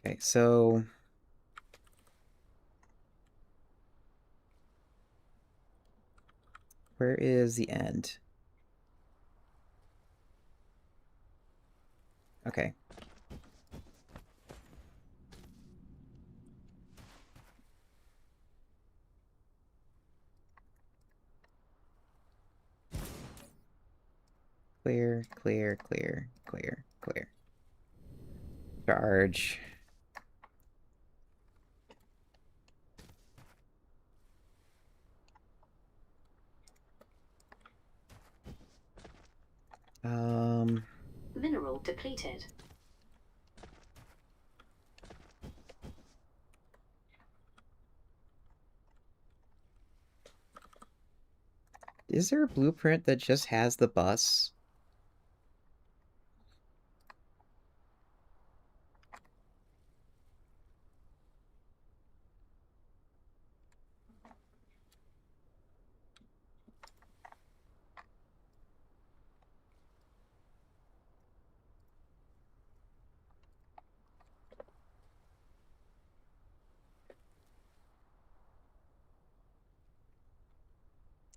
Speaker 1: Okay, so where is the end? Okay. Clear, clear, clear, clear, clear. Charge.
Speaker 2: Mineral depleted.
Speaker 1: Is there a blueprint that just has the bus?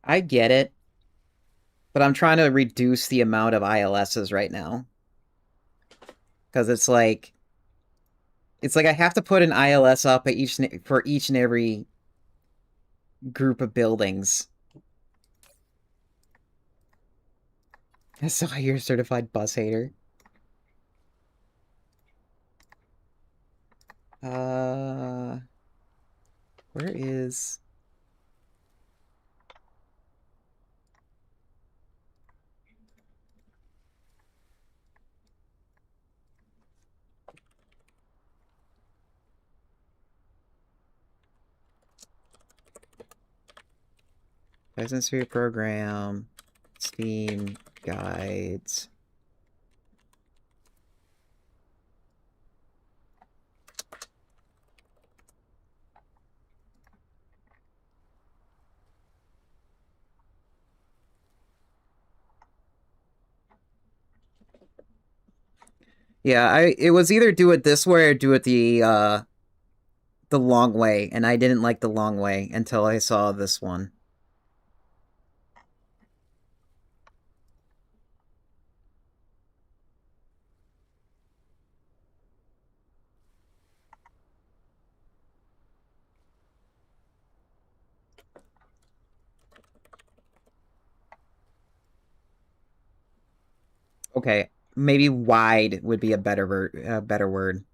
Speaker 1: I get it, but I'm trying to reduce the amount of ILSs right now. Because it's like I have to put an ILS up at for each and every group of buildings. So you're a certified bus hater. Where is... Business Sphere program, Steam, guides. Yeah, it was either do it this way or do it the long way, and I didn't like the long way until I saw this one. Okay, maybe wide would be a better word.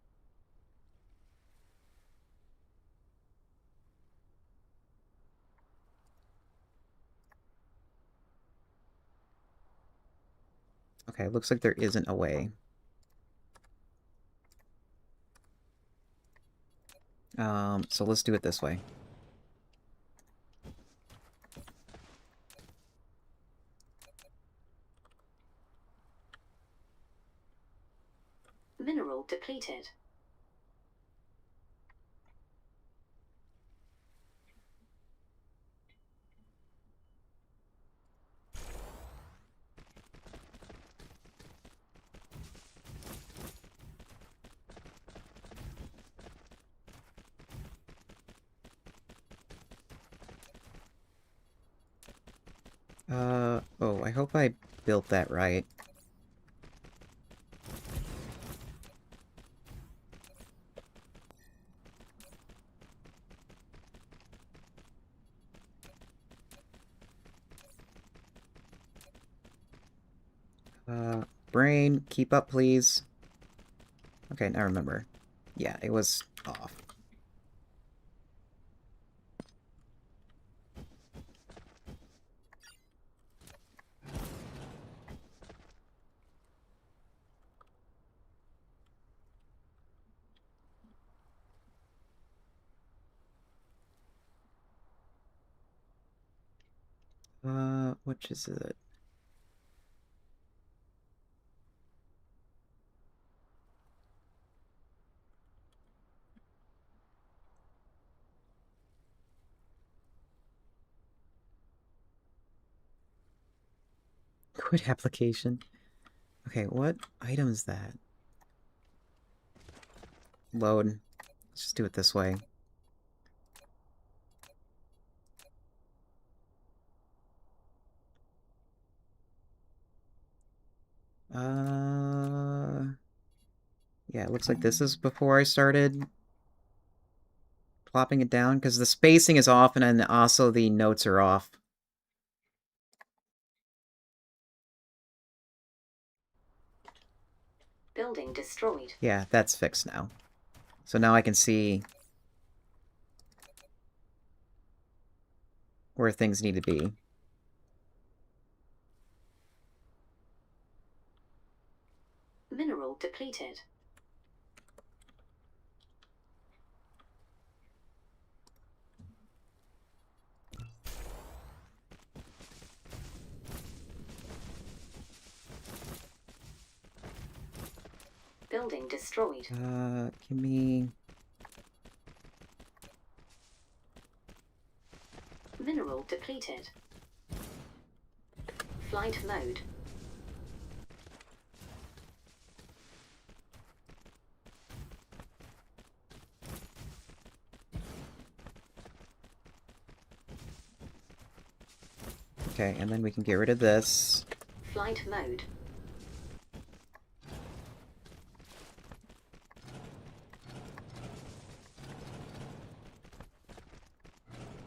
Speaker 1: Okay, looks like there isn't a way. So let's do it this way.
Speaker 2: Mineral depleted.
Speaker 1: Oh, I hope I built that right. Brain, keep up, please. Okay, now remember. Yeah, it was off. Which is it? Quit application. Okay, what item is that? Load. Let's just do it this way. Yeah, it looks like this is before I started plopping it down, because the spacing is off and also the notes are off.
Speaker 2: Building destroyed.
Speaker 1: Yeah, that's fixed now. So now I can see where things need to be.
Speaker 2: Mineral depleted. Building destroyed.
Speaker 1: Give me...
Speaker 2: Mineral depleted. Flight mode.
Speaker 1: Okay, and then we can get rid of this.
Speaker 2: Flight mode.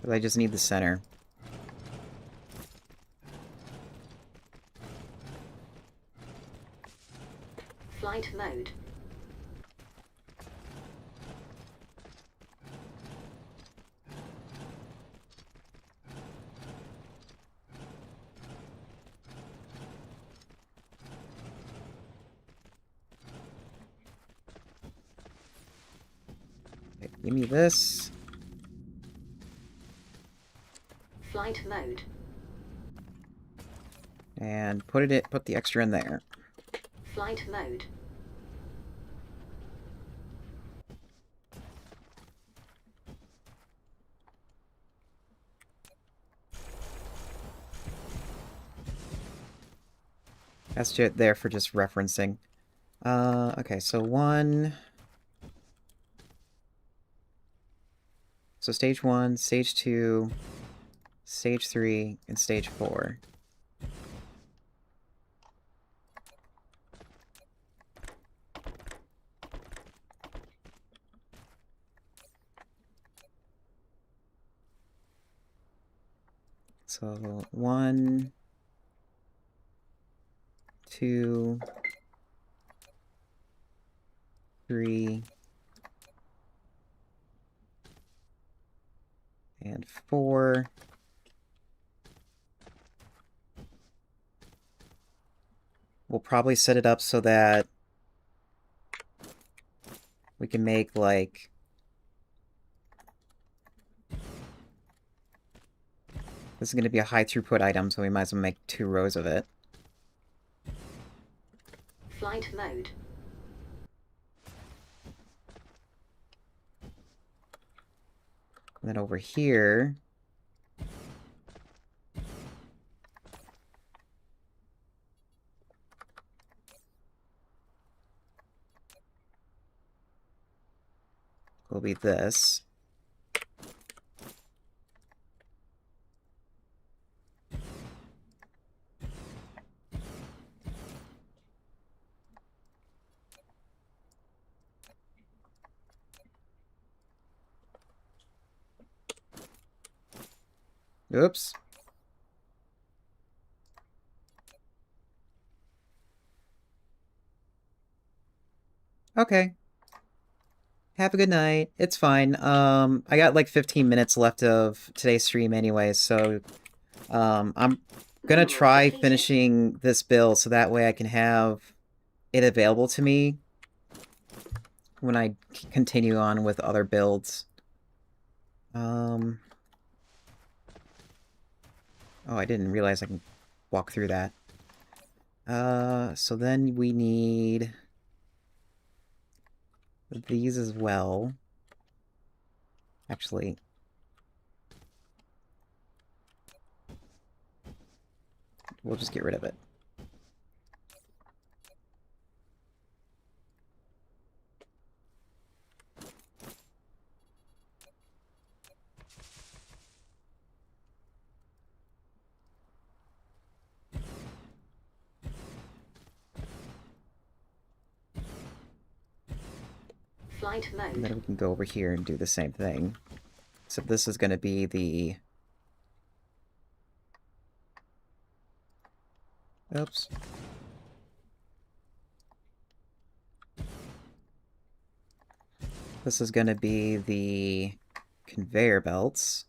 Speaker 1: But I just need the center.
Speaker 2: Flight mode.
Speaker 1: Okay, give me this.
Speaker 2: Flight mode.
Speaker 1: And put the extra in there.
Speaker 2: Flight mode.
Speaker 1: That's just there for just referencing. Okay, so 1... So stage 1, stage 2, stage 3, and stage 4. So 1, 2, 3, and 4. We'll probably set it up so that we can make, like... This is going to be a high throughput item, so we might as well make 2 rows of it.
Speaker 2: Flight mode.
Speaker 1: And then over here... will be this. Oops. Okay. Have a good night. It's fine. I got like 15 minutes left of today's stream anyways, so I'm gonna try finishing this build so that way I can have it available to me when I continue on with other builds. Oh, I didn't realize I can walk through that. So then we need these as well. Actually, we'll just get rid of it.
Speaker 2: Flight
Speaker 1: And
Speaker 2: mode.
Speaker 1: then we can go over here and do the same thing. So this is going to be the... Oops. This is going to be the conveyor belts.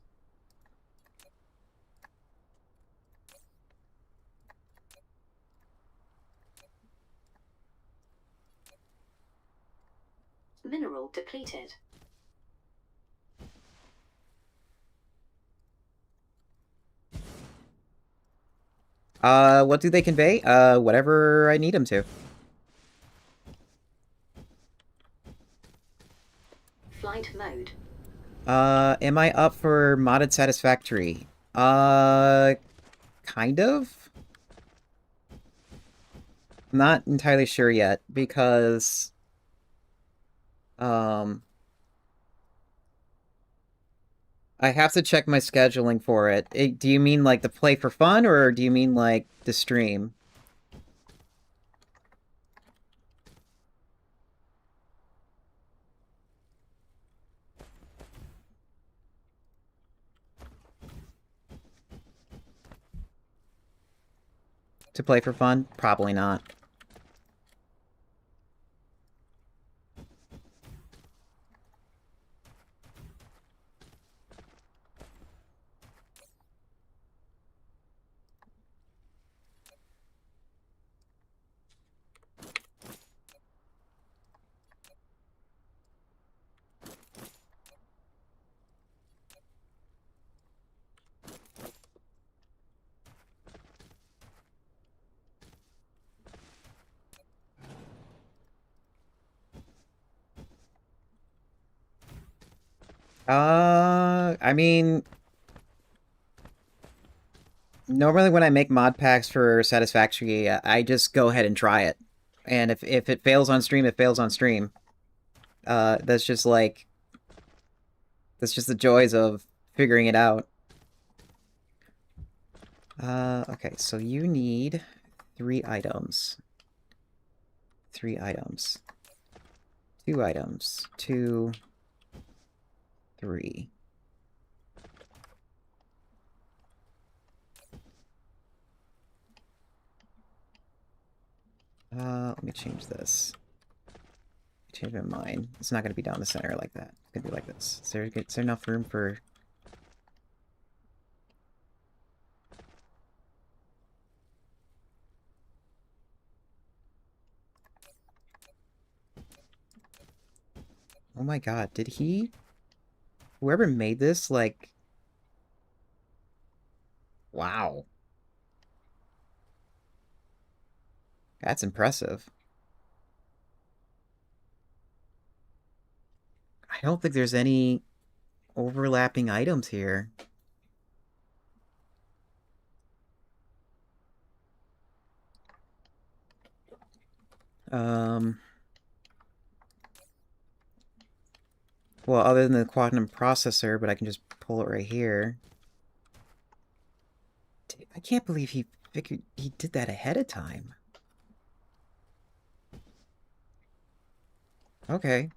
Speaker 2: Mineral depleted.
Speaker 1: What do they convey? Whatever I need them to.
Speaker 2: Flight mode.
Speaker 1: Am I up for modded satisfactory? Kind of? Not entirely sure yet, because... I have to check my scheduling for it. Do you mean, like, the play for fun, or do you mean, like, the stream? To play for fun? Probably not. I mean... Normally when I make mod packs for Satisfactory, I just go ahead and try it. And if it fails on stream, it fails on stream. That's just like... That's just the joys of figuring it out. Okay, so you need 3 items. 3 items. 2 items. 2... 3. Let me change this. Change my mind. It's not going to be down the center like that. It's going to be like this. Is there enough room for... Oh my god, did he... Whoever made this, like... Wow. That's impressive. I don't think there's any overlapping items here. Well, other than the quantum processor, but I can just pull it right here. I can't believe he did that ahead of time. Okay.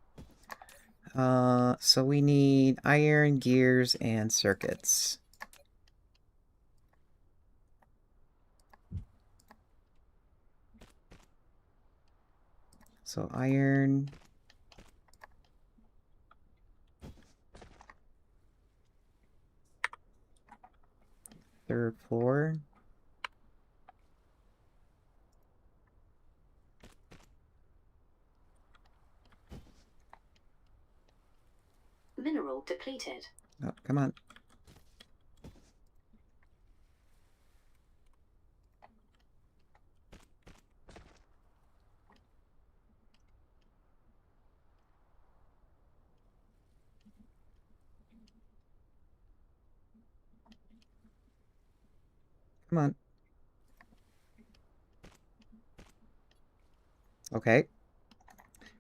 Speaker 1: So we need iron, gears, and circuits. So iron... Third floor.
Speaker 2: Mineral depleted.
Speaker 1: Oh, come on. Come on. Okay.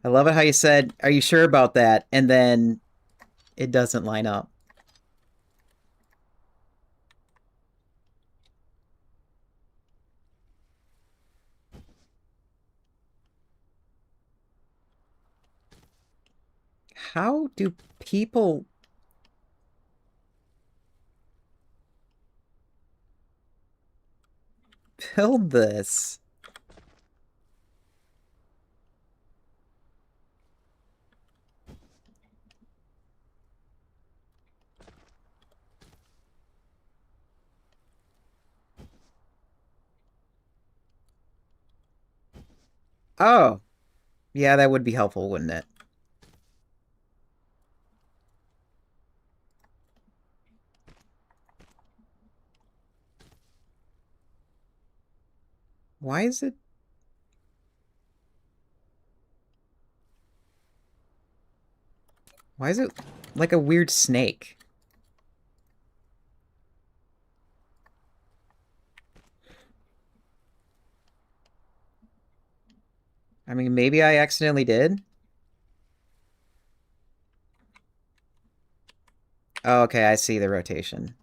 Speaker 1: I love it how you said, "Are you sure about that?" And then it doesn't line up. How do people... build this? Oh. Yeah, that would be helpful, wouldn't it? Why is it... Why is it like a weird snake? I mean, maybe I accidentally did? Oh, okay, I see the rotation.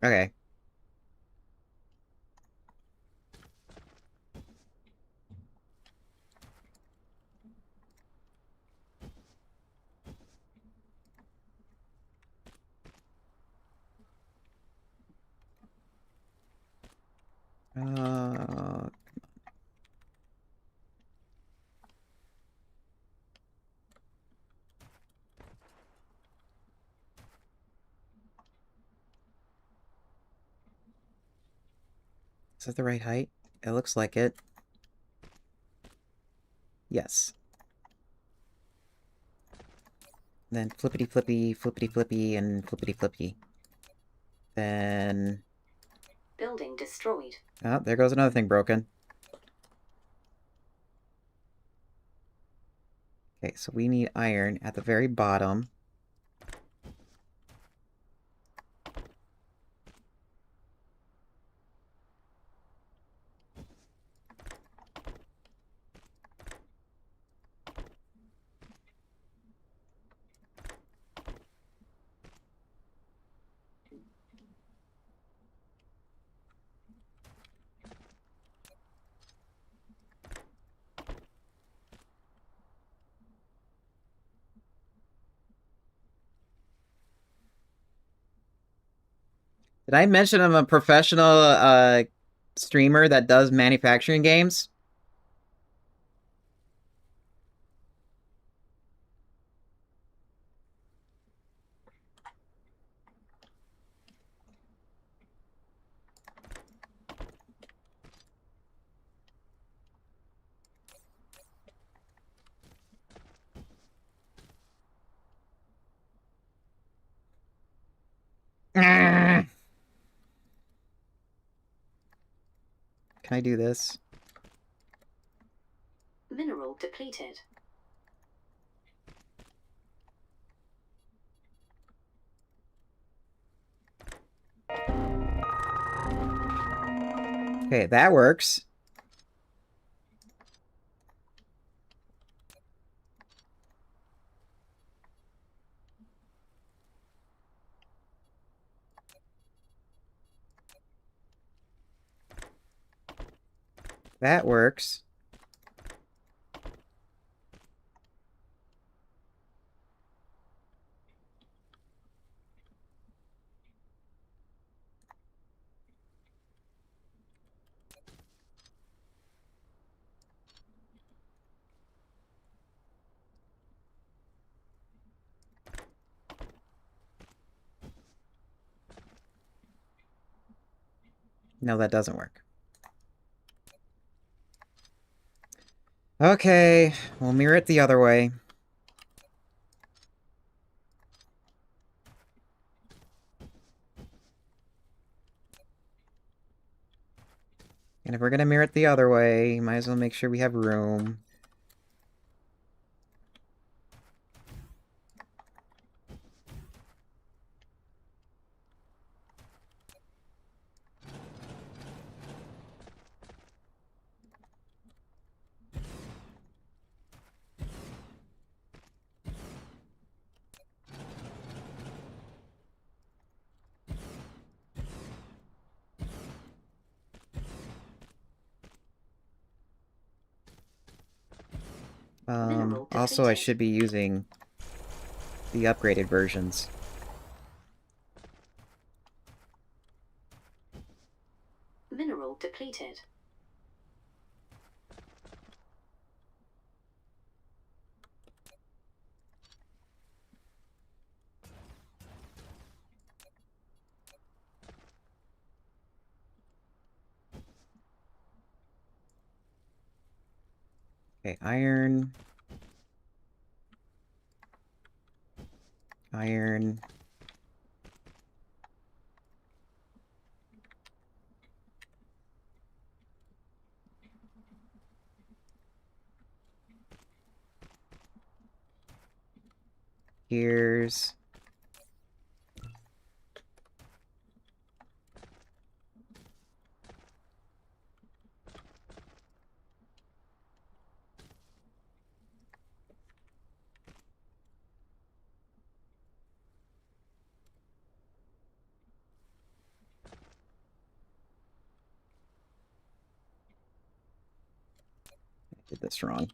Speaker 1: Okay. Uh... Is that the right height? It looks like it. Yes. Then flippity flippy, and flippity flippy. Then...
Speaker 2: Building destroyed.
Speaker 1: Oh, there goes another thing broken. Okay, so we need iron at the very bottom. Did I mention I'm a professional streamer that does manufacturing games? Can I do this?
Speaker 2: Mineral depleted.
Speaker 1: Okay, that works. That works. No, that doesn't work. Okay, we'll mirror it the other way. And if we're gonna mirror it the other way, might as well make sure we have room. Also, I should be using the upgraded versions.
Speaker 2: Mineral depleted.
Speaker 1: Okay, iron. Iron. Gears. I did this wrong.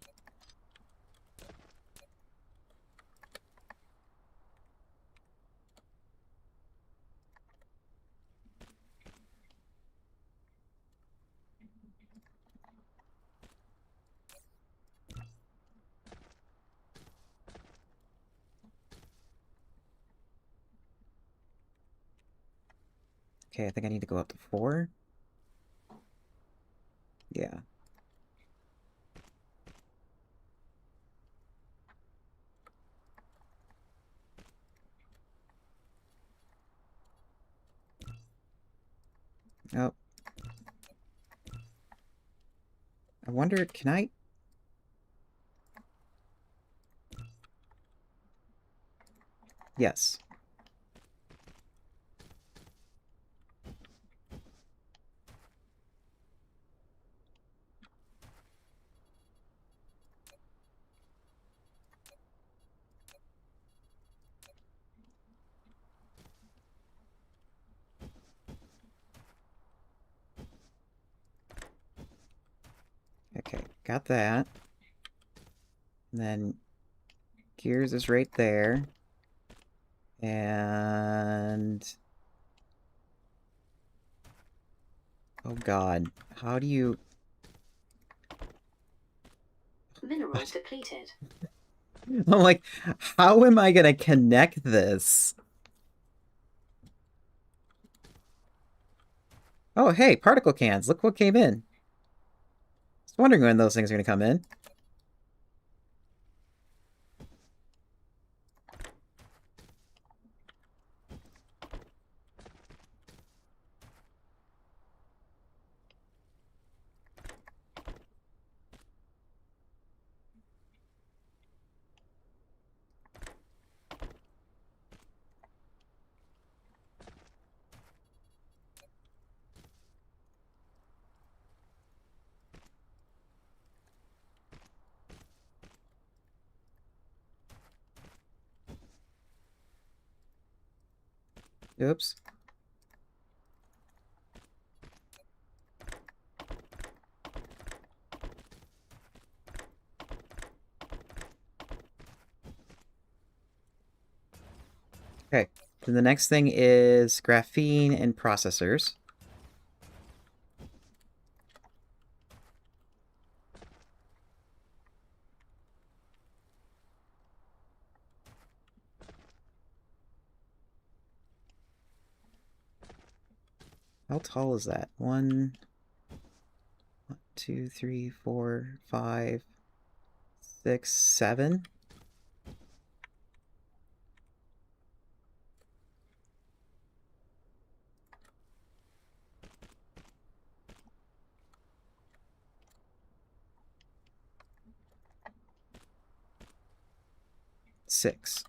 Speaker 1: Okay, I think I need to go up to 4. Yeah. Oh. I wonder, can I... Yes. Okay, got that. And then gears is right there. And... oh god, how do you...
Speaker 2: Minerals depleted.
Speaker 1: I'm like, how am I gonna connect this? Oh, hey, particle cans. Look what came in. I was wondering when those things are gonna come in. Oops. Okay, then the next thing is graphene and processors. How tall is that? 1, 2, 3, 4, 5, 6, 7? Six.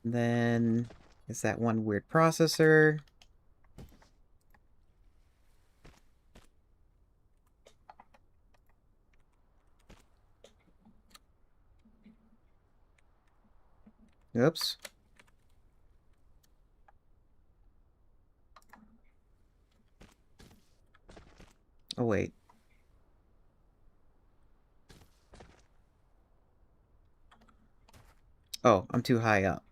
Speaker 1: And then is that one weird processor. Oops. Oh, wait. Oh, I'm too high up.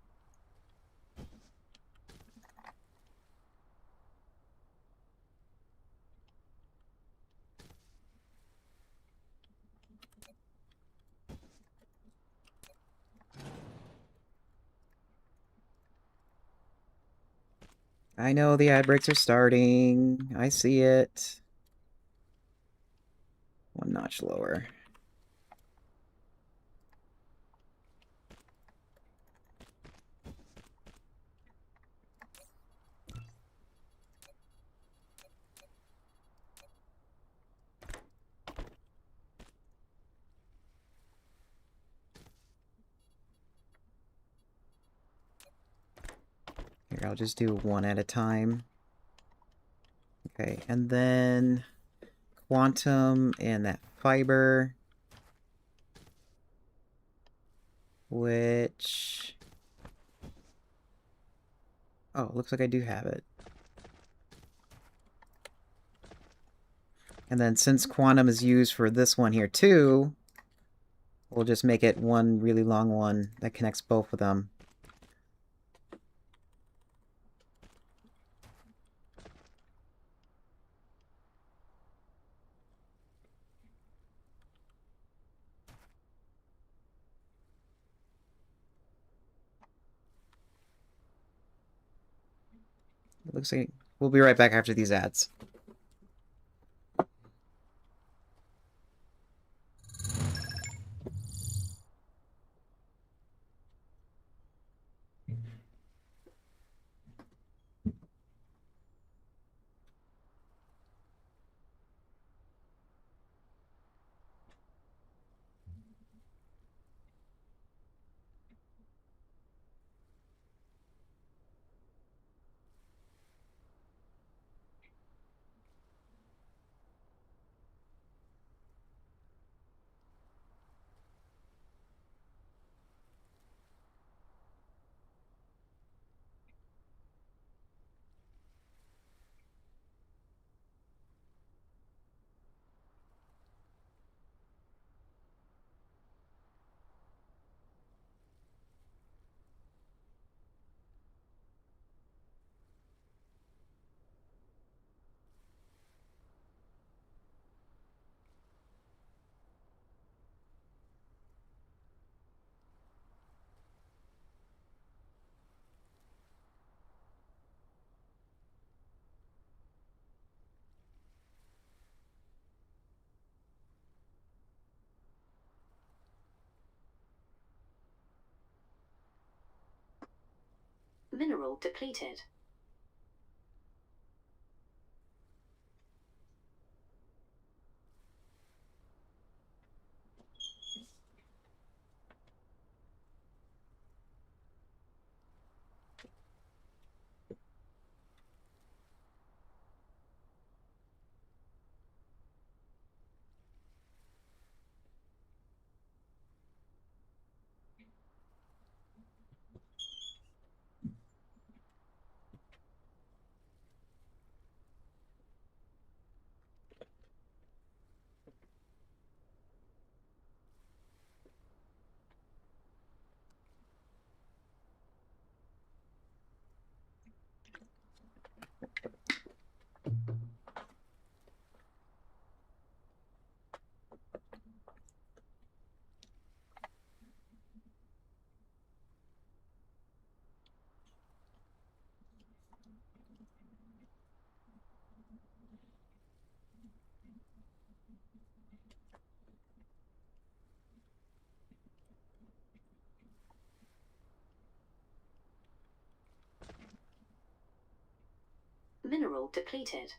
Speaker 1: I know the ad breaks are starting. I see it. One notch lower. Here, I'll just do one at a time. Okay, and then quantum and that fiber, which... Oh, looks like I do have it. And then since quantum is used for this one here too, we'll just make it one really long one that connects both of them. It looks like we'll be right back after these ads.
Speaker 2: Mineral depleted. Mineral depleted.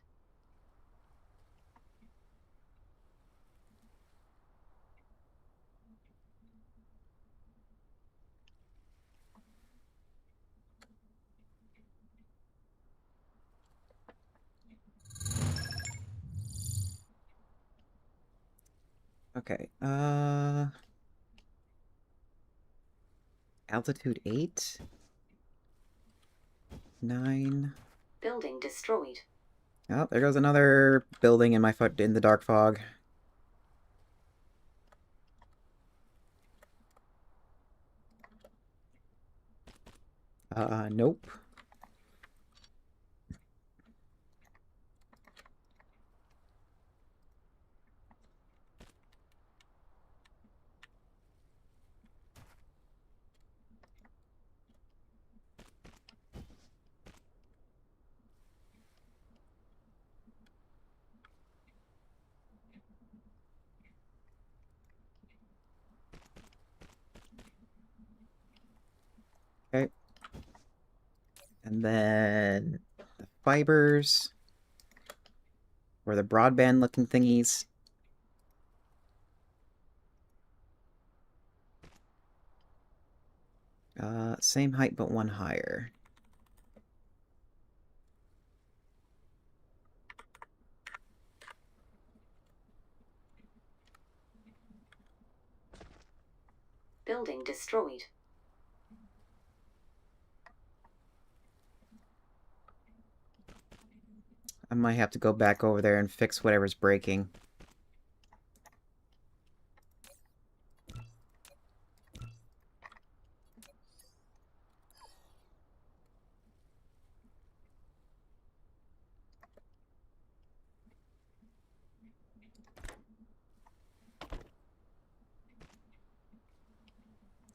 Speaker 1: Okay, altitude 8? 9?
Speaker 2: Building destroyed.
Speaker 1: Oh, there goes another building in the dark fog. Nope. Okay. And then the fibers, or the broadband looking thingies. Same height but one higher.
Speaker 2: Building destroyed.
Speaker 1: I might have to go back over there and fix whatever's breaking.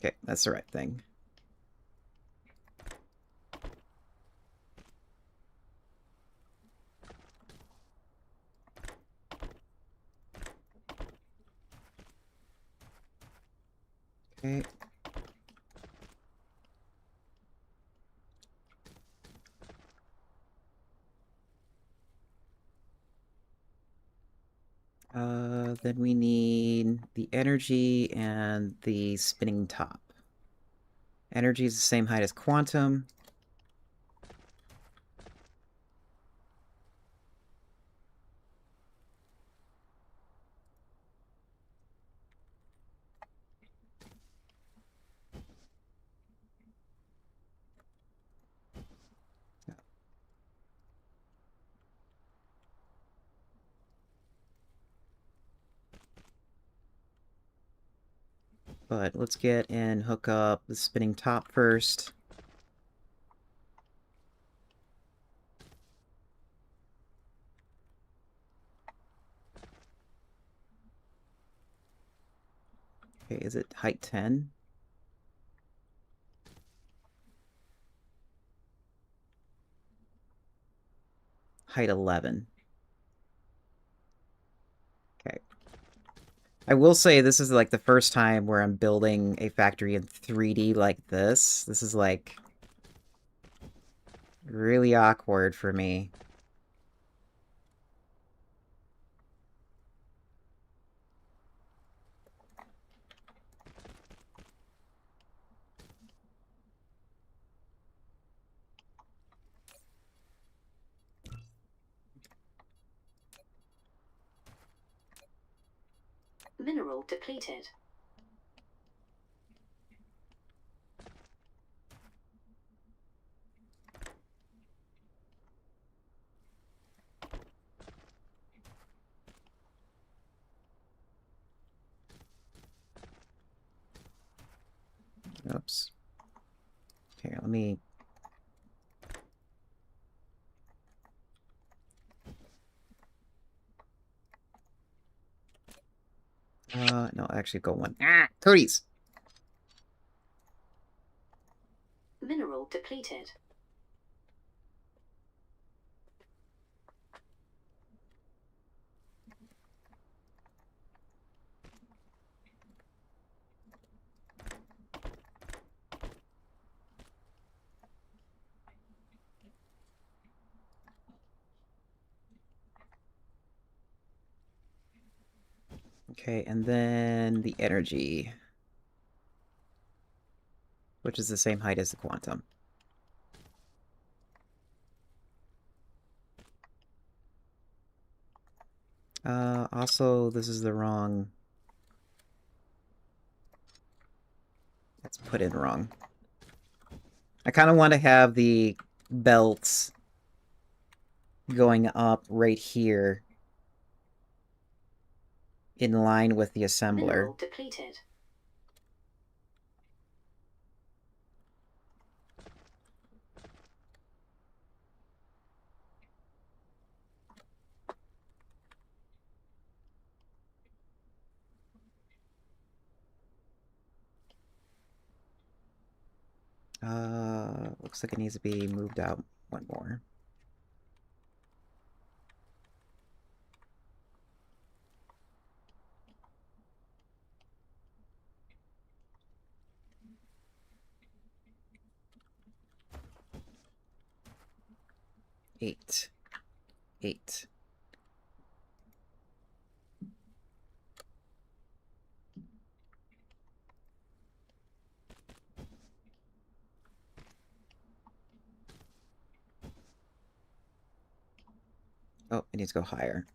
Speaker 1: Okay, that's the right thing. Okay. Then we need the energy and the spinning top. Energy is the same height as quantum. But let's get and hook up the spinning top first. Okay, is it height 10? Height 11. Okay. I will say this is like the first time where I'm building a factory in 3D like this. This is like really awkward for me.
Speaker 2: Mineral depleted.
Speaker 1: Oops. Here, let me... no, actually go one. Ah! Cooties!
Speaker 2: Mineral depleted.
Speaker 1: Okay, and then the energy, which is the same height as the quantum. Also, this is the wrong It's put in wrong. I kind of want to have the belts going up right here in line with the assembler.
Speaker 2: Mineral depleted.
Speaker 1: Looks like it needs to be moved out one more. Eight. Oh, it needs to go higher.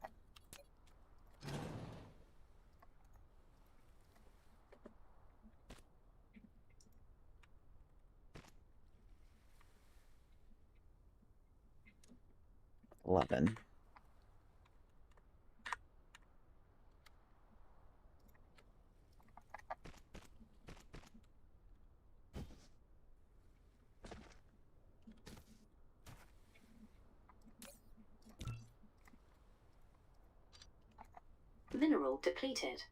Speaker 1: $11.
Speaker 2: Mineral depleted.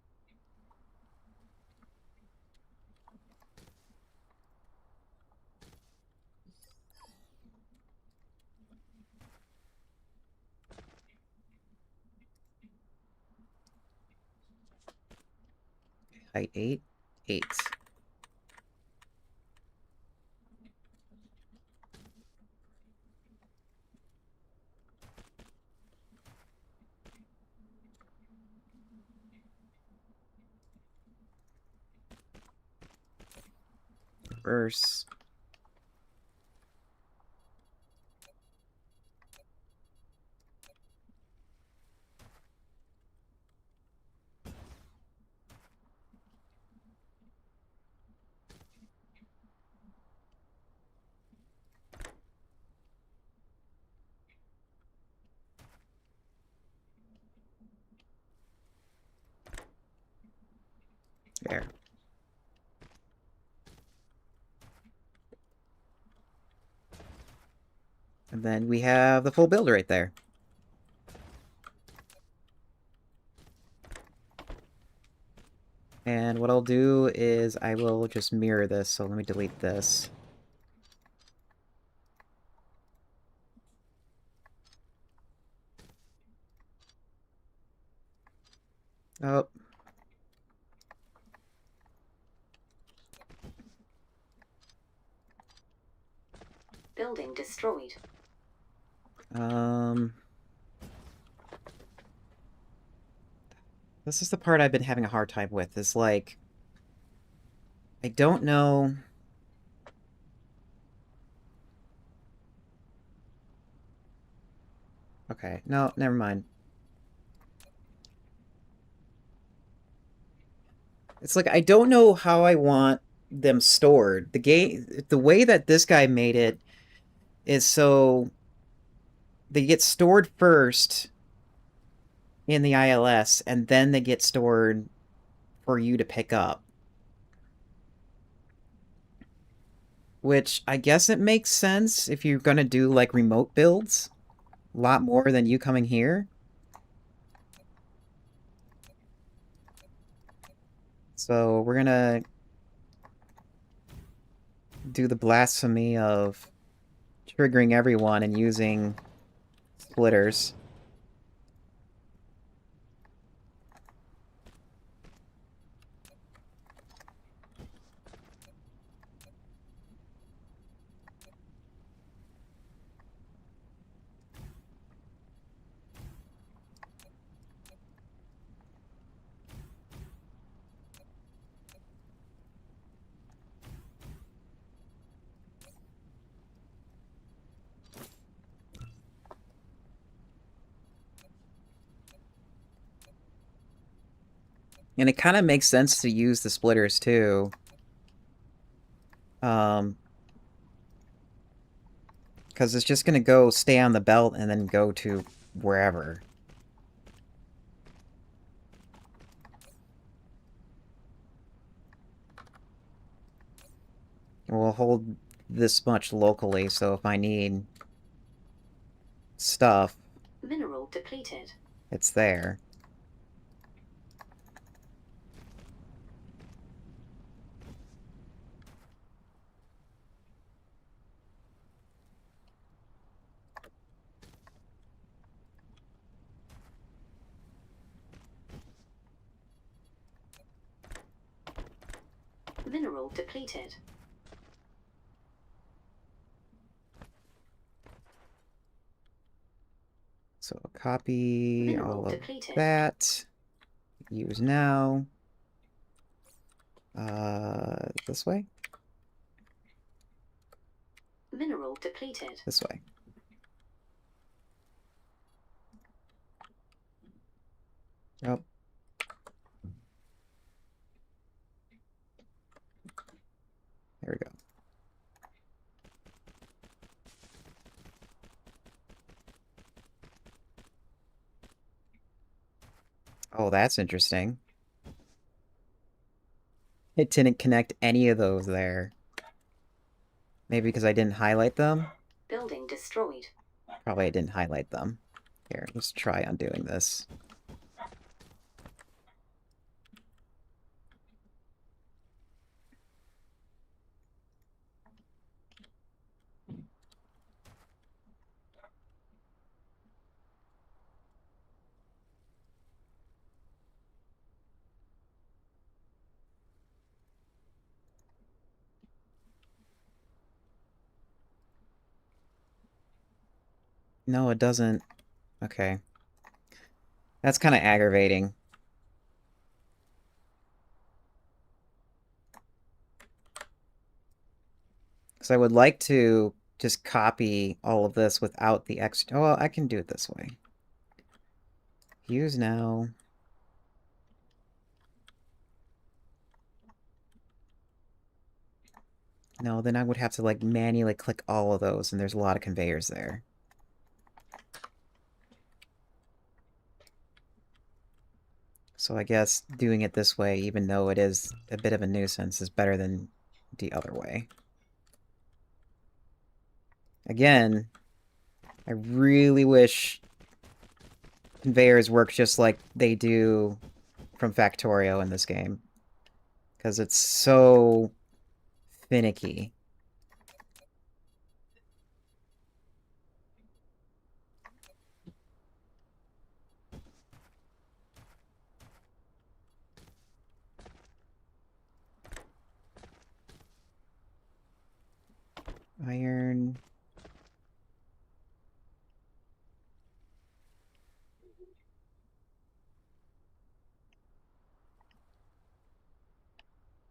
Speaker 1: Height 8. Reverse. There. And then we have the full build right there. And what I'll do is I will just mirror this, so let me delete this. Oh.
Speaker 2: Building destroyed.
Speaker 1: This is the part I've been having a hard time with, is like, I don't know. Okay, no, never mind. It's like, I don't know how I want them stored. The way that this guy made it is so they get stored first in the ILS, and then they get stored for you to pick up. Which, I guess it makes sense if you're gonna do, like, remote builds. A lot more than you coming here. So, we're gonna do the blasphemy of triggering everyone and using splitters. And it kind of makes sense to use the splitters, too. Because it's just gonna go stay on the belt and then go to wherever. We'll hold this much locally, so if I need stuff,
Speaker 2: Mineral depleted.
Speaker 1: it's there.
Speaker 2: Mineral depleted.
Speaker 1: So copy
Speaker 2: Mineral
Speaker 1: all of
Speaker 2: depleted.
Speaker 1: that. Use now. This way?
Speaker 2: Mineral depleted.
Speaker 1: This way. Oh. There we go. Oh, that's interesting. It didn't connect any of those there. Maybe because I didn't highlight them?
Speaker 2: Building destroyed.
Speaker 1: Probably I didn't highlight them. Here, let's try undoing this. No, it doesn't. Okay. That's kind of aggravating. Because I would like to just copy all of this without the extra... Oh, well, I can do it this way. Use now. No, then I would have to, like, manually click all of those, and there's a lot of conveyors there. So I guess doing it this way, even though it is a bit of a nuisance, is better than the other way. Again, I really wish conveyors work just like they do from Factorio in this game. Because it's so finicky. Iron.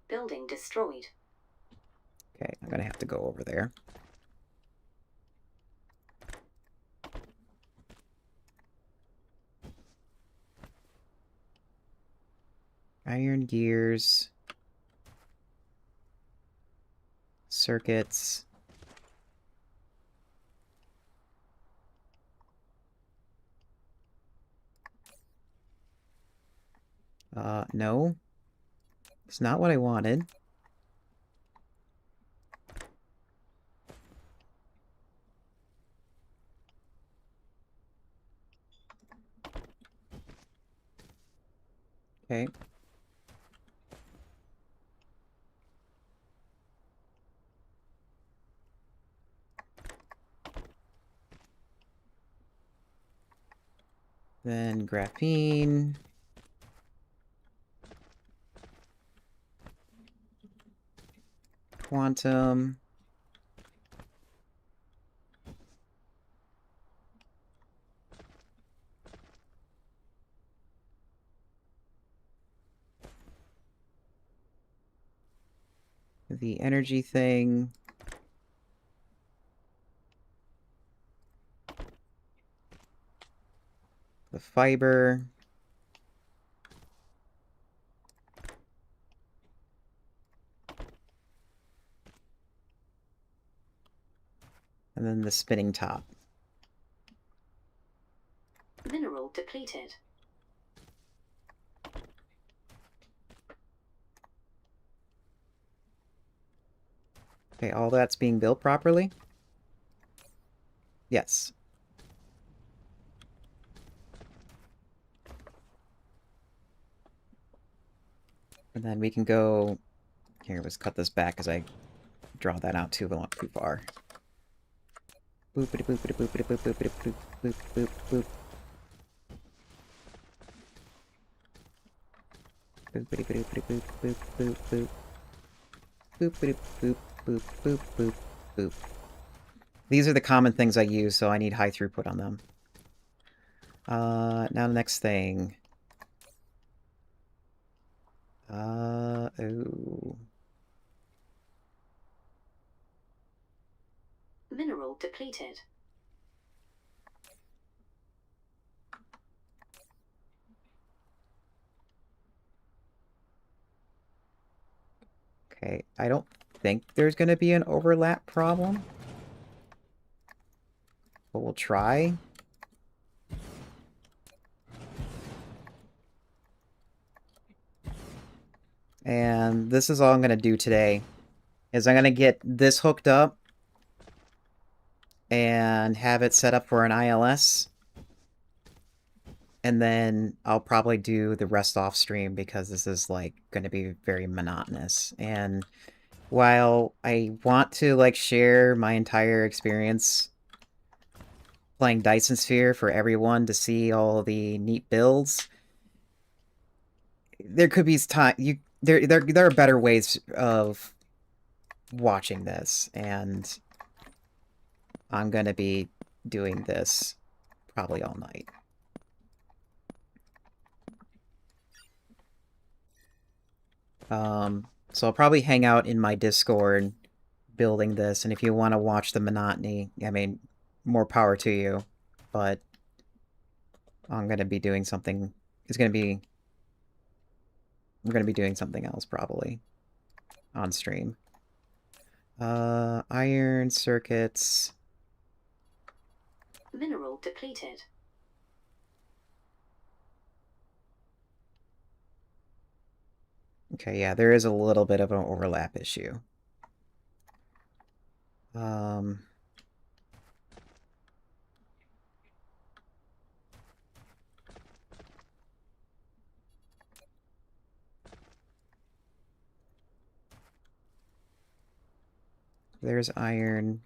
Speaker 2: Building destroyed.
Speaker 1: Okay, I'm gonna have to go over there. Iron gears. Circuits. No. It's not what I wanted. Okay. Then graphene. Quantum. The energy thing. The fiber. And then the spinning top.
Speaker 2: Mineral depleted.
Speaker 1: Okay, all that's being built properly? Yes. And then we can go... Here, let's cut this back because I draw that out too far. Boopity boopity boopity boop boopity boop boop boop boop. Boopity boopity boop boop boop boop. Boopity boop boop boop boop boop. These are the common things I use, so I need high throughput on them. Now the next thing. Oh.
Speaker 2: Mineral depleted.
Speaker 1: Okay, I don't think there's going to be an overlap problem. But we'll try. And this is all I'm going to do today. Is I'm going to get this hooked up. And have it set up for an ILS. And then I'll probably do the rest off stream because this is like going to be very monotonous. And while I want to like share my entire experience playing Dyson Sphere for everyone to see all the neat builds, there could be time there are better ways of watching this, and I'm going to be doing this probably all night. So I'll probably hang out in my Discord building this, and if you want to watch the monotony, I mean, more power to you, but I'm going to be doing something, I'm going to be doing something else probably on stream. Iron circuits.
Speaker 2: Mineral depleted.
Speaker 1: Okay, yeah, there is a little bit of an overlap issue. There's iron.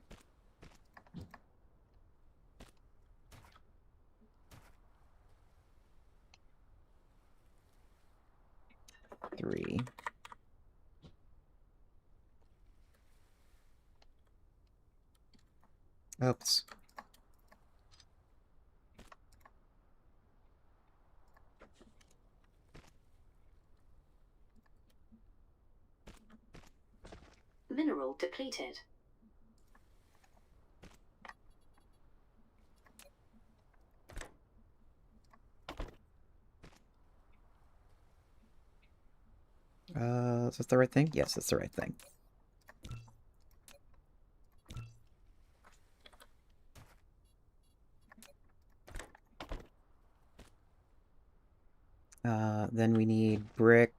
Speaker 1: Three. Oops.
Speaker 2: Mineral depleted.
Speaker 1: Is this the right thing? Yes, that's the right thing. Then we need brick,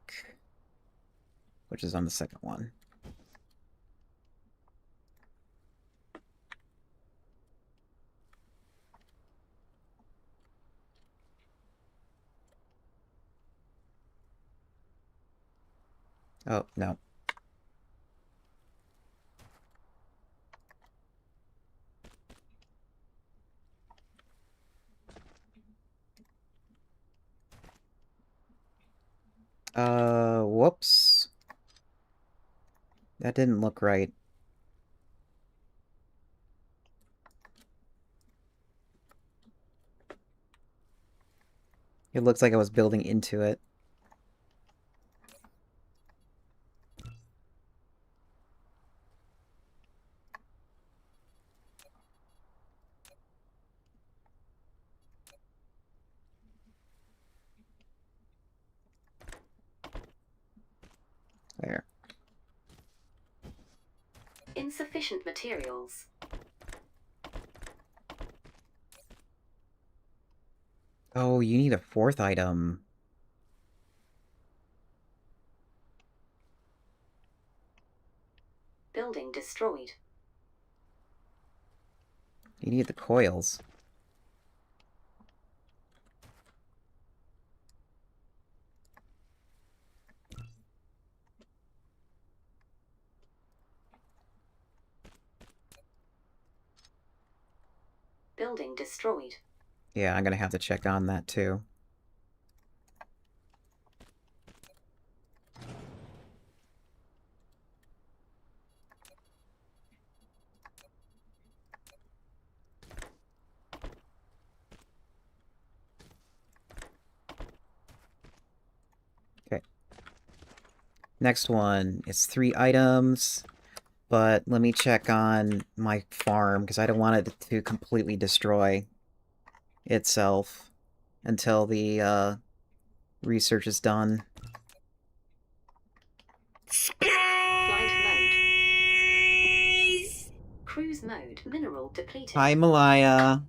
Speaker 1: which is on the second one. Oh, no. Whoops. That didn't look right. It looks like I was building into it. There.
Speaker 2: Insufficient materials.
Speaker 1: Oh, you need a 4th item.
Speaker 2: Building destroyed.
Speaker 1: You need the coils.
Speaker 2: Building destroyed.
Speaker 1: Yeah, I'm gonna have to check on that too. Okay. Next one is 3 items, but let me check on my farm, because I don't want it to completely destroy itself until the research is done.
Speaker 2: Flight mode. Cruise mode. Mineral depleted.
Speaker 1: Hi, Malaya.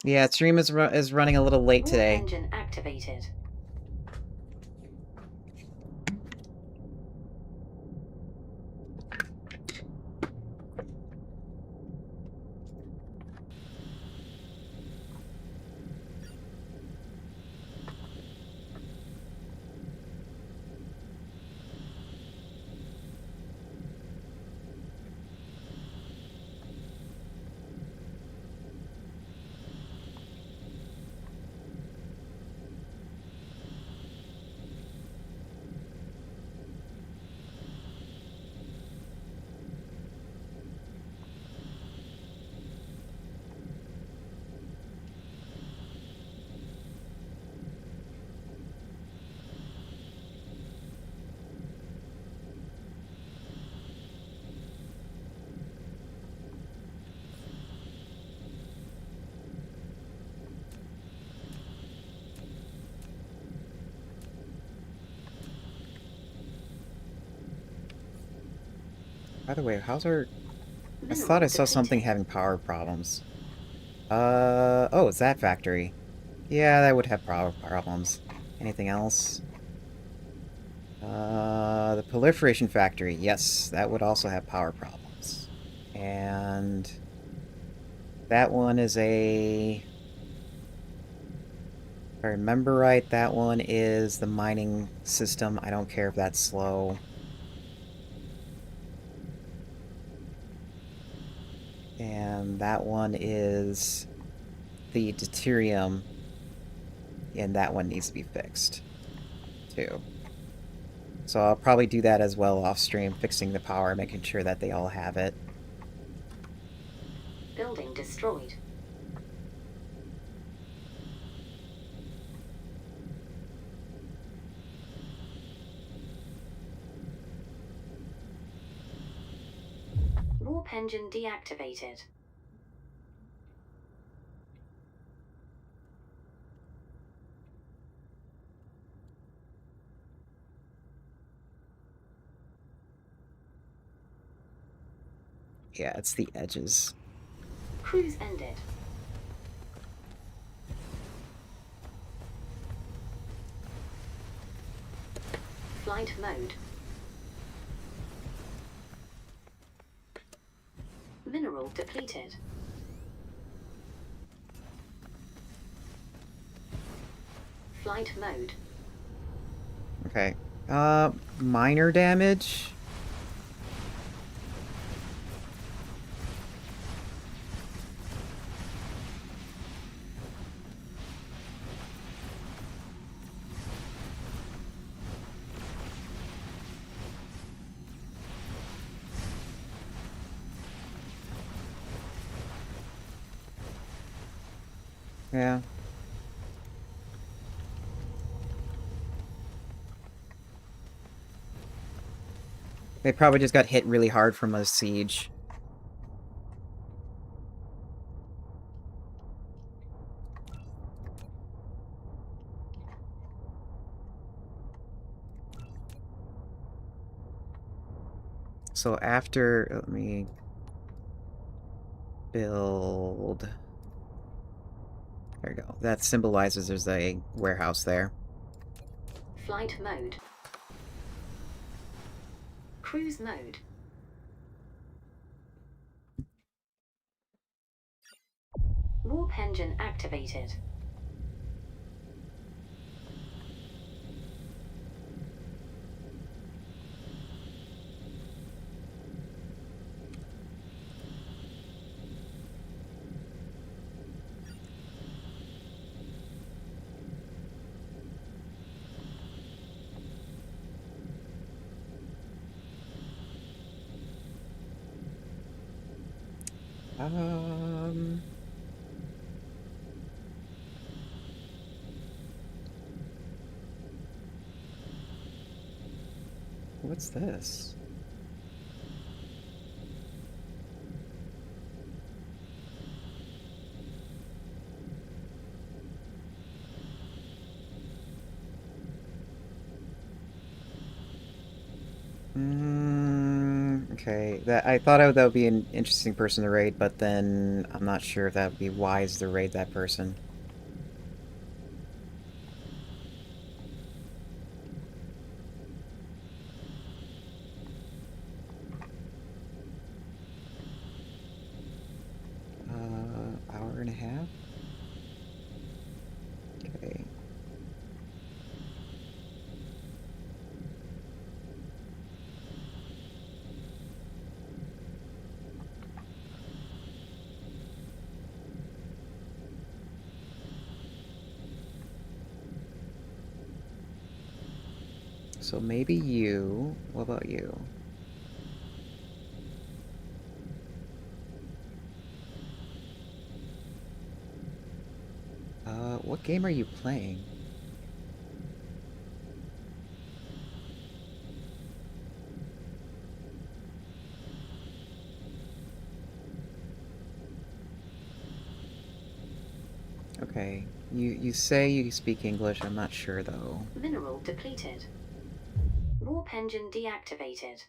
Speaker 1: Yeah, stream is running a little late today.
Speaker 2: Warp engine activated.
Speaker 1: By the way, how's our... I thought I saw something having power problems. Oh, it's that factory. Yeah, that would have power problems. Anything else? The proliferation factory. Yes, that would also have power problems. And... that one is a... if I remember right, that one is the mining system. I don't care if that's slow. And that one is the deuterium, and that one needs to be fixed, too. So I'll probably do that as well off-stream, fixing the power, making sure that they all have it.
Speaker 2: Building destroyed. Warp engine deactivated.
Speaker 1: Yeah, it's the edges.
Speaker 2: Cruise ended. Flight mode. Mineral depleted. Flight mode.
Speaker 1: Okay. Minor damage? Yeah. They probably just got hit really hard from a siege. So after, let me... build... There we go. That symbolizes there's a warehouse there.
Speaker 2: Flight mode. Cruise mode. Warp engine activated.
Speaker 1: What's this? Okay, I thought that would be an interesting person to raid, but then I'm not sure if that would be wise to raid that person. Hour and a half? Okay. So maybe you... What about you? What game are you playing? Okay. You say you speak English, I'm not sure though.
Speaker 2: Mineral depleted. Warp engine deactivated.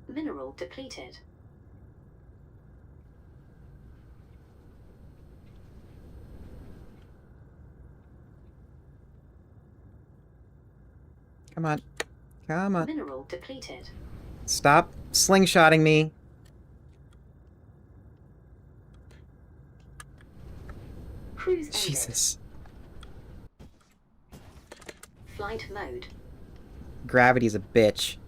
Speaker 2: Mineral depleted.
Speaker 1: Come on. Come on.
Speaker 2: Mineral depleted.
Speaker 1: Stop slingshotting me.
Speaker 2: Cruise ended.
Speaker 1: Jesus.
Speaker 2: Flight mode.
Speaker 1: Gravity's a bitch.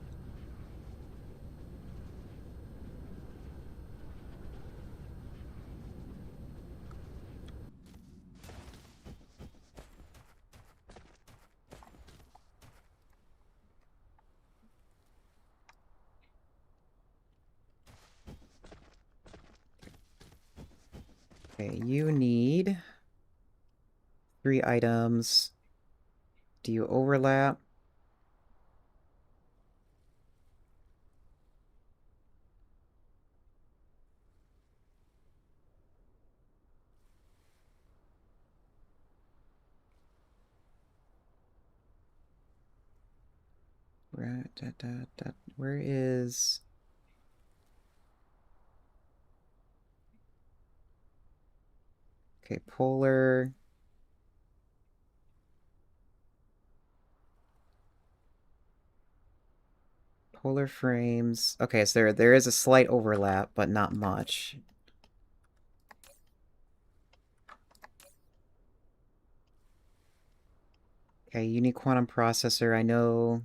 Speaker 1: Okay, you need 3 items. Do you overlap? Where is... Okay, polar... Polar frames... Okay, so there is a slight overlap, but not much. Okay, unique quantum processor, I know...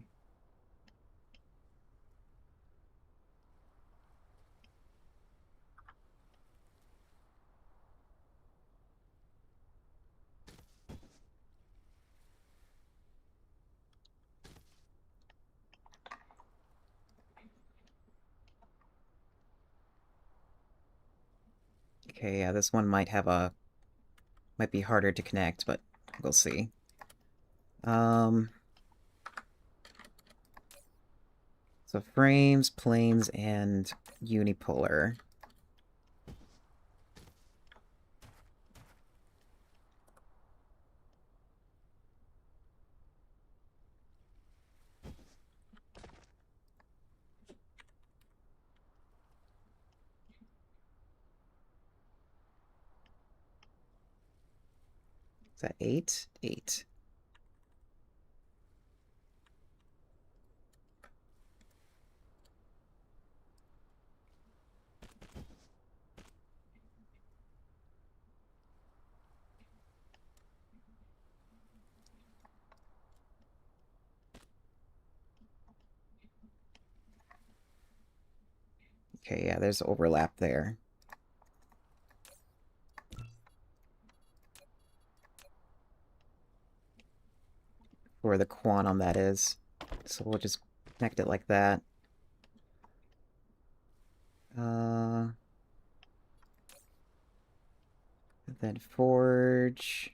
Speaker 1: Okay, yeah, this one might have a... Might be harder to connect, but we'll see. So frames, planes, and unipolar. that 8? 8. Okay, yeah, there's overlap there. For the quantum, that is. So we'll just connect it like that. Then forge.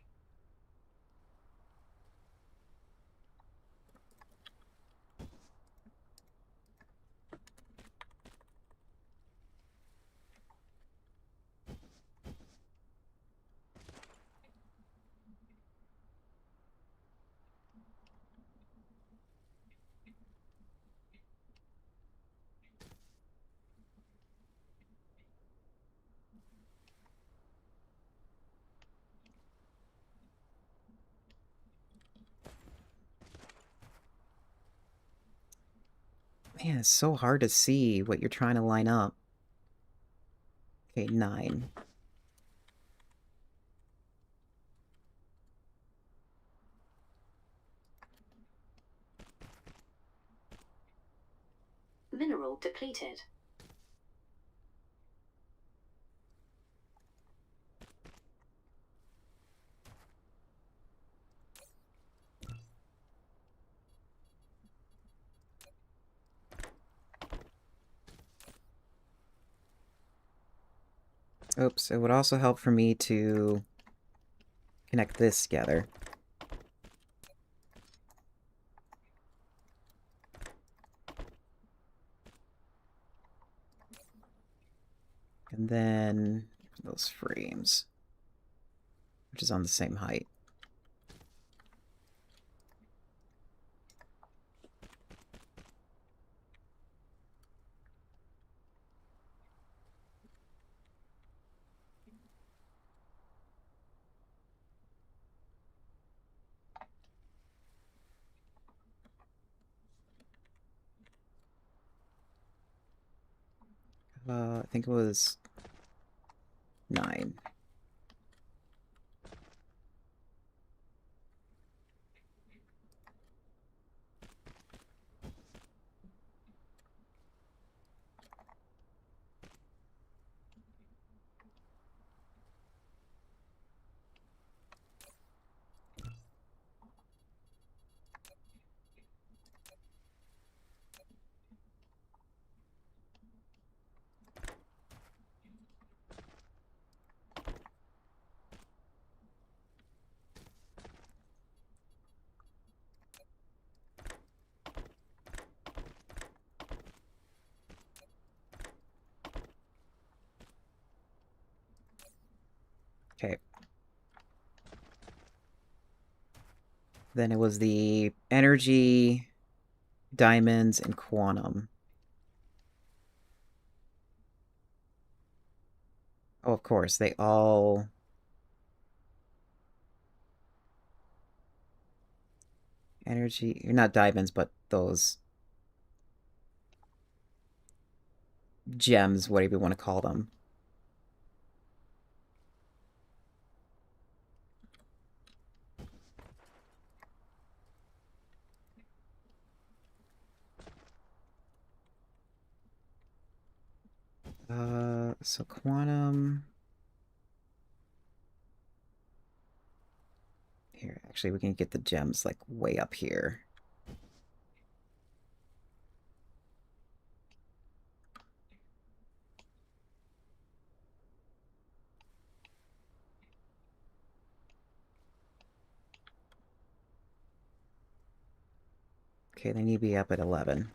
Speaker 1: Man, it's so hard to see what you're trying to line up. Okay, 9.
Speaker 2: Mineral depleted.
Speaker 1: Oops, it would also help for me to connect this together. And then those frames, which is on the same height. I think it was 9. Okay. Then it was the energy, diamonds, and quantum. Oh, of course, they all... Energy... Not diamonds, but those... gems, whatever you want to call them. So quantum... Here, actually, we can get the gems, like, way up here. Okay, they need to be up at 11.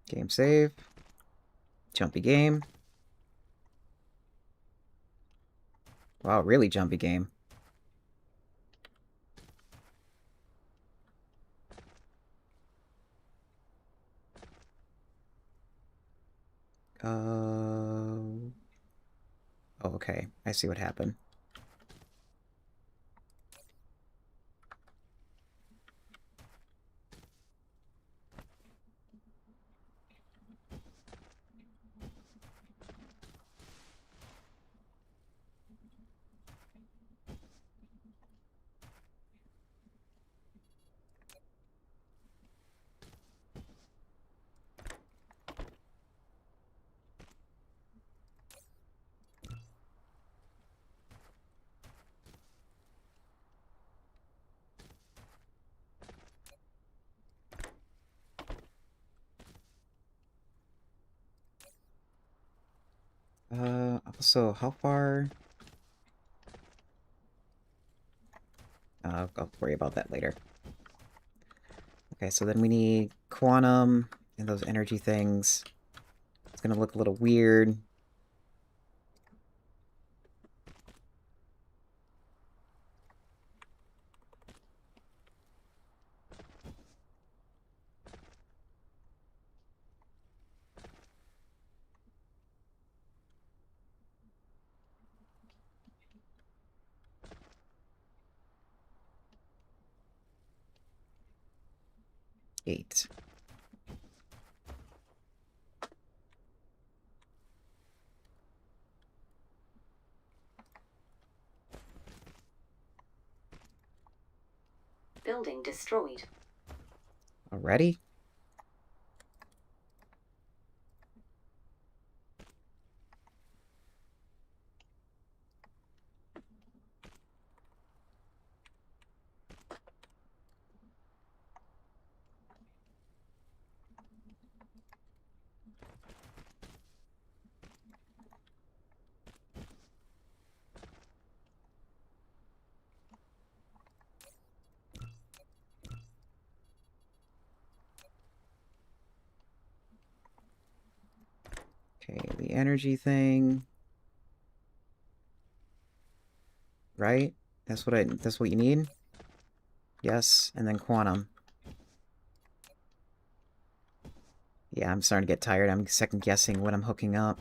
Speaker 1: Game save. Jumpy game. Wow, really jumpy game. Oh, okay. I see what happened. Also, how far? I'll worry about that later. Okay, so then we need quantum and those energy things. It's gonna look a little weird. Eight.
Speaker 2: Building destroyed.
Speaker 1: Already? Okay, the energy thing. Right? That's what you need? Yes, and then quantum. Yeah, I'm starting to get tired. I'm second guessing what I'm hooking up.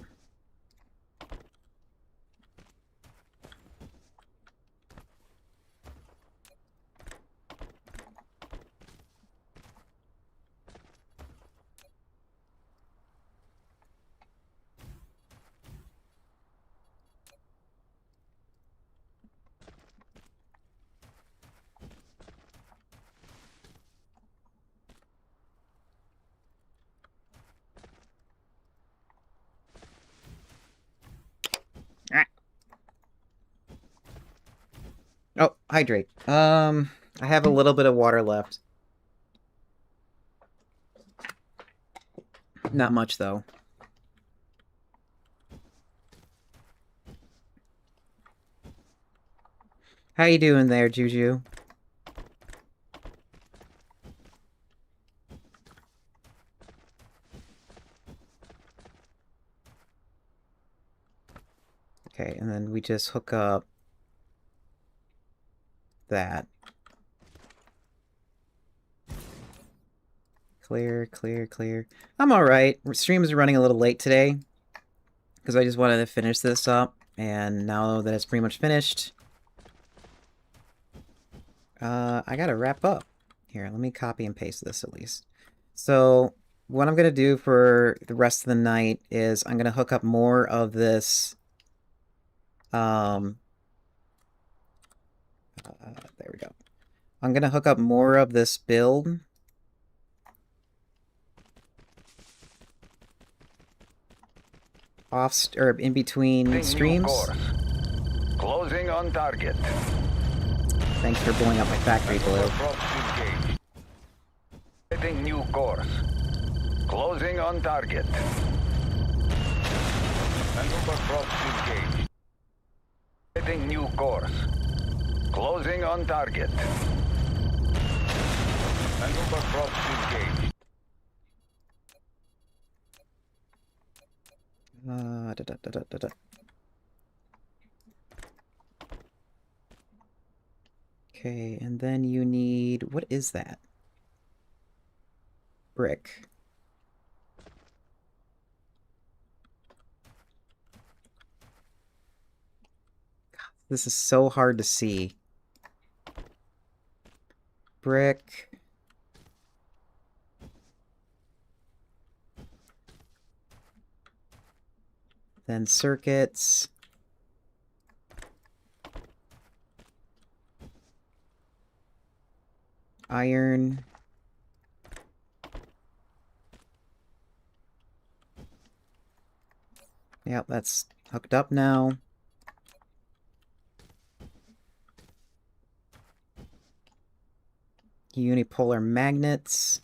Speaker 1: Oh, hydrate. I have a little bit of water left. Not much, though. How you doing there, Juju? Okay, and then we just hook up that. Clear, clear, clear. I'm alright. Stream is running a little late today because I just wanted to finish this up, and now that it's pretty much finished, I gotta wrap up. Here, let me copy and paste this at least. So, what I'm gonna do for the rest of the night is I'm gonna hook up more of this, there we go. I'm gonna hook up more of this build. Or in between streams.
Speaker 5: Closing on target.
Speaker 1: Thanks for blowing up my factory, Blue.
Speaker 5: Setting new course. Closing on target. Maneuver props engaged. Setting new course. Closing on target. Maneuver props engaged.
Speaker 1: Okay, and then you need... What is that? Brick. This is so hard to see. Brick. Then circuits. Iron. Yep, that's hooked up now. Unipolar magnets.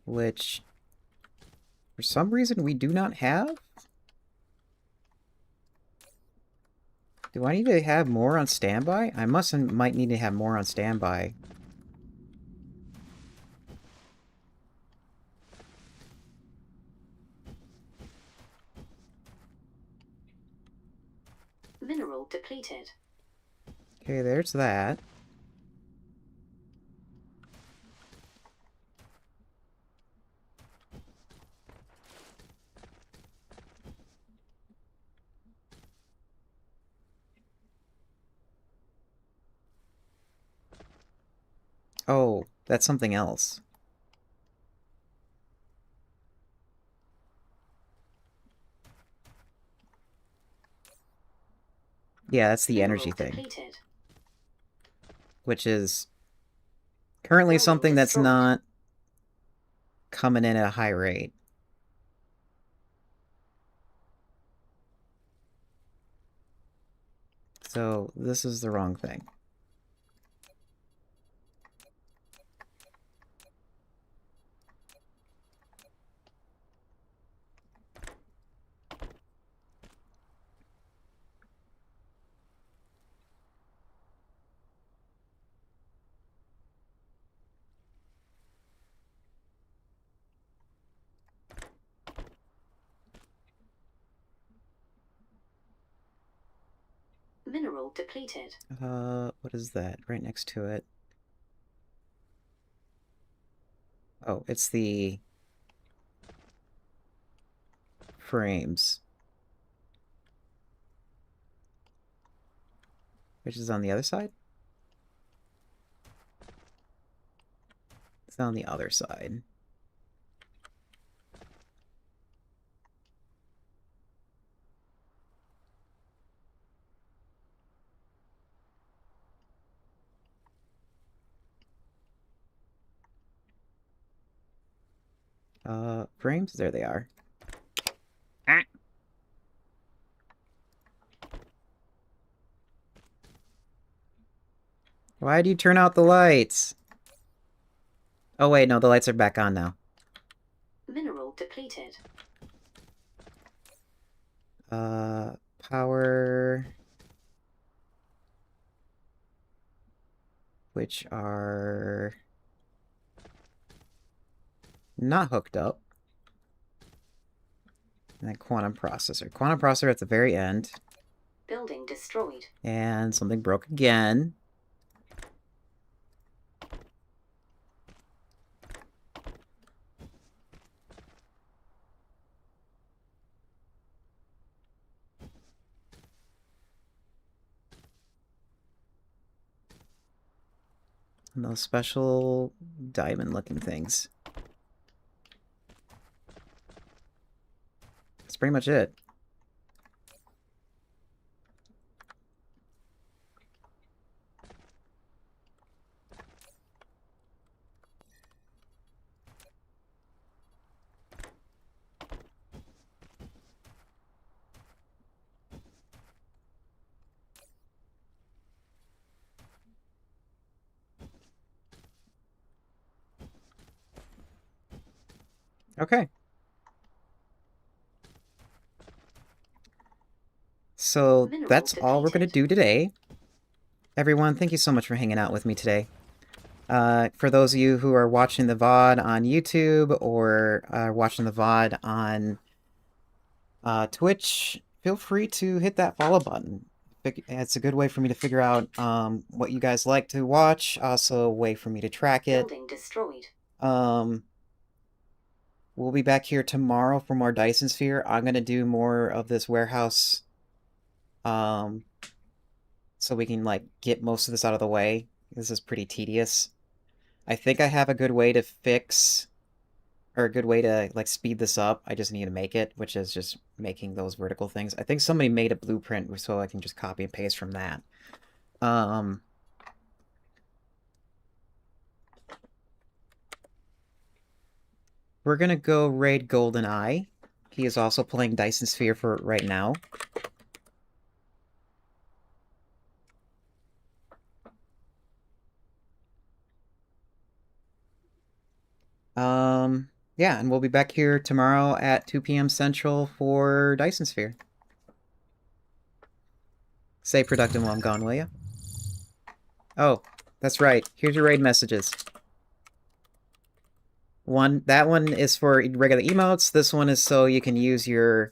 Speaker 1: Which, for some reason, we do not have. Do I need to have more on standby? I might need to have more on standby.
Speaker 2: Mineral depleted.
Speaker 1: Okay, there's that. Oh, that's something else. Yeah, that's the energy thing.
Speaker 2: Depleted.
Speaker 1: Which is currently something that's not coming in at a high rate. So this is the wrong thing.
Speaker 2: Mineral depleted.
Speaker 1: What is that? Right next to it. Oh, it's the frames. Which is on the other side? It's on the other side. Frames? There they are. Ah. Why'd you turn out the lights? Oh wait, no, the lights are back on now.
Speaker 2: Mineral depleted.
Speaker 1: Power... which are... not hooked up. And then quantum processor. Quantum processor at the very end.
Speaker 2: Building destroyed.
Speaker 1: And something broke again. And those special diamond-looking things. That's pretty much it. Okay. So that's all we're going to do today. Everyone, thank you so much for hanging out with me today. For those of you who are watching the VOD on YouTube or watching the VOD on Twitch, feel free to hit that follow button. It's a good way for me to figure out what you guys like to watch, also a way for me to track it.
Speaker 2: Building destroyed.
Speaker 1: We'll be back here tomorrow for more Dyson Sphere. I'm going to do more of this warehouse so we can, like, get most of this out of the way. This is pretty tedious. I think I have a good way to fix, or a good way to, like, speed this up. I just need to make it, which is just making those vertical things. I think somebody made a blueprint so I can just copy and paste from that. We're gonna go raid GoldenEye. He is also playing Dyson Sphere for right now. Yeah, and we'll be back here tomorrow at 2 p.m. Central for Dyson Sphere. Stay productive while I'm gone, will ya? Oh, that's right. Here's your raid messages. That one is for regular emotes. This one is so you can use your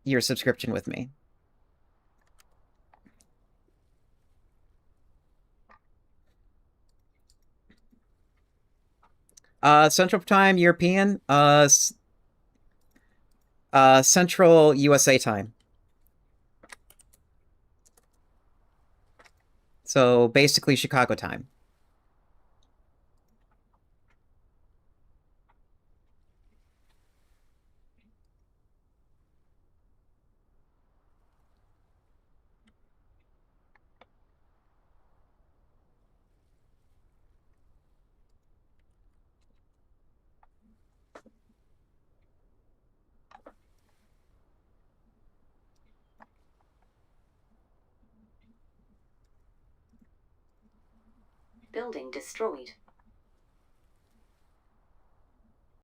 Speaker 1: subscription with me. Central Time, European, Central USA time. So basically Chicago time.
Speaker 2: Building destroyed.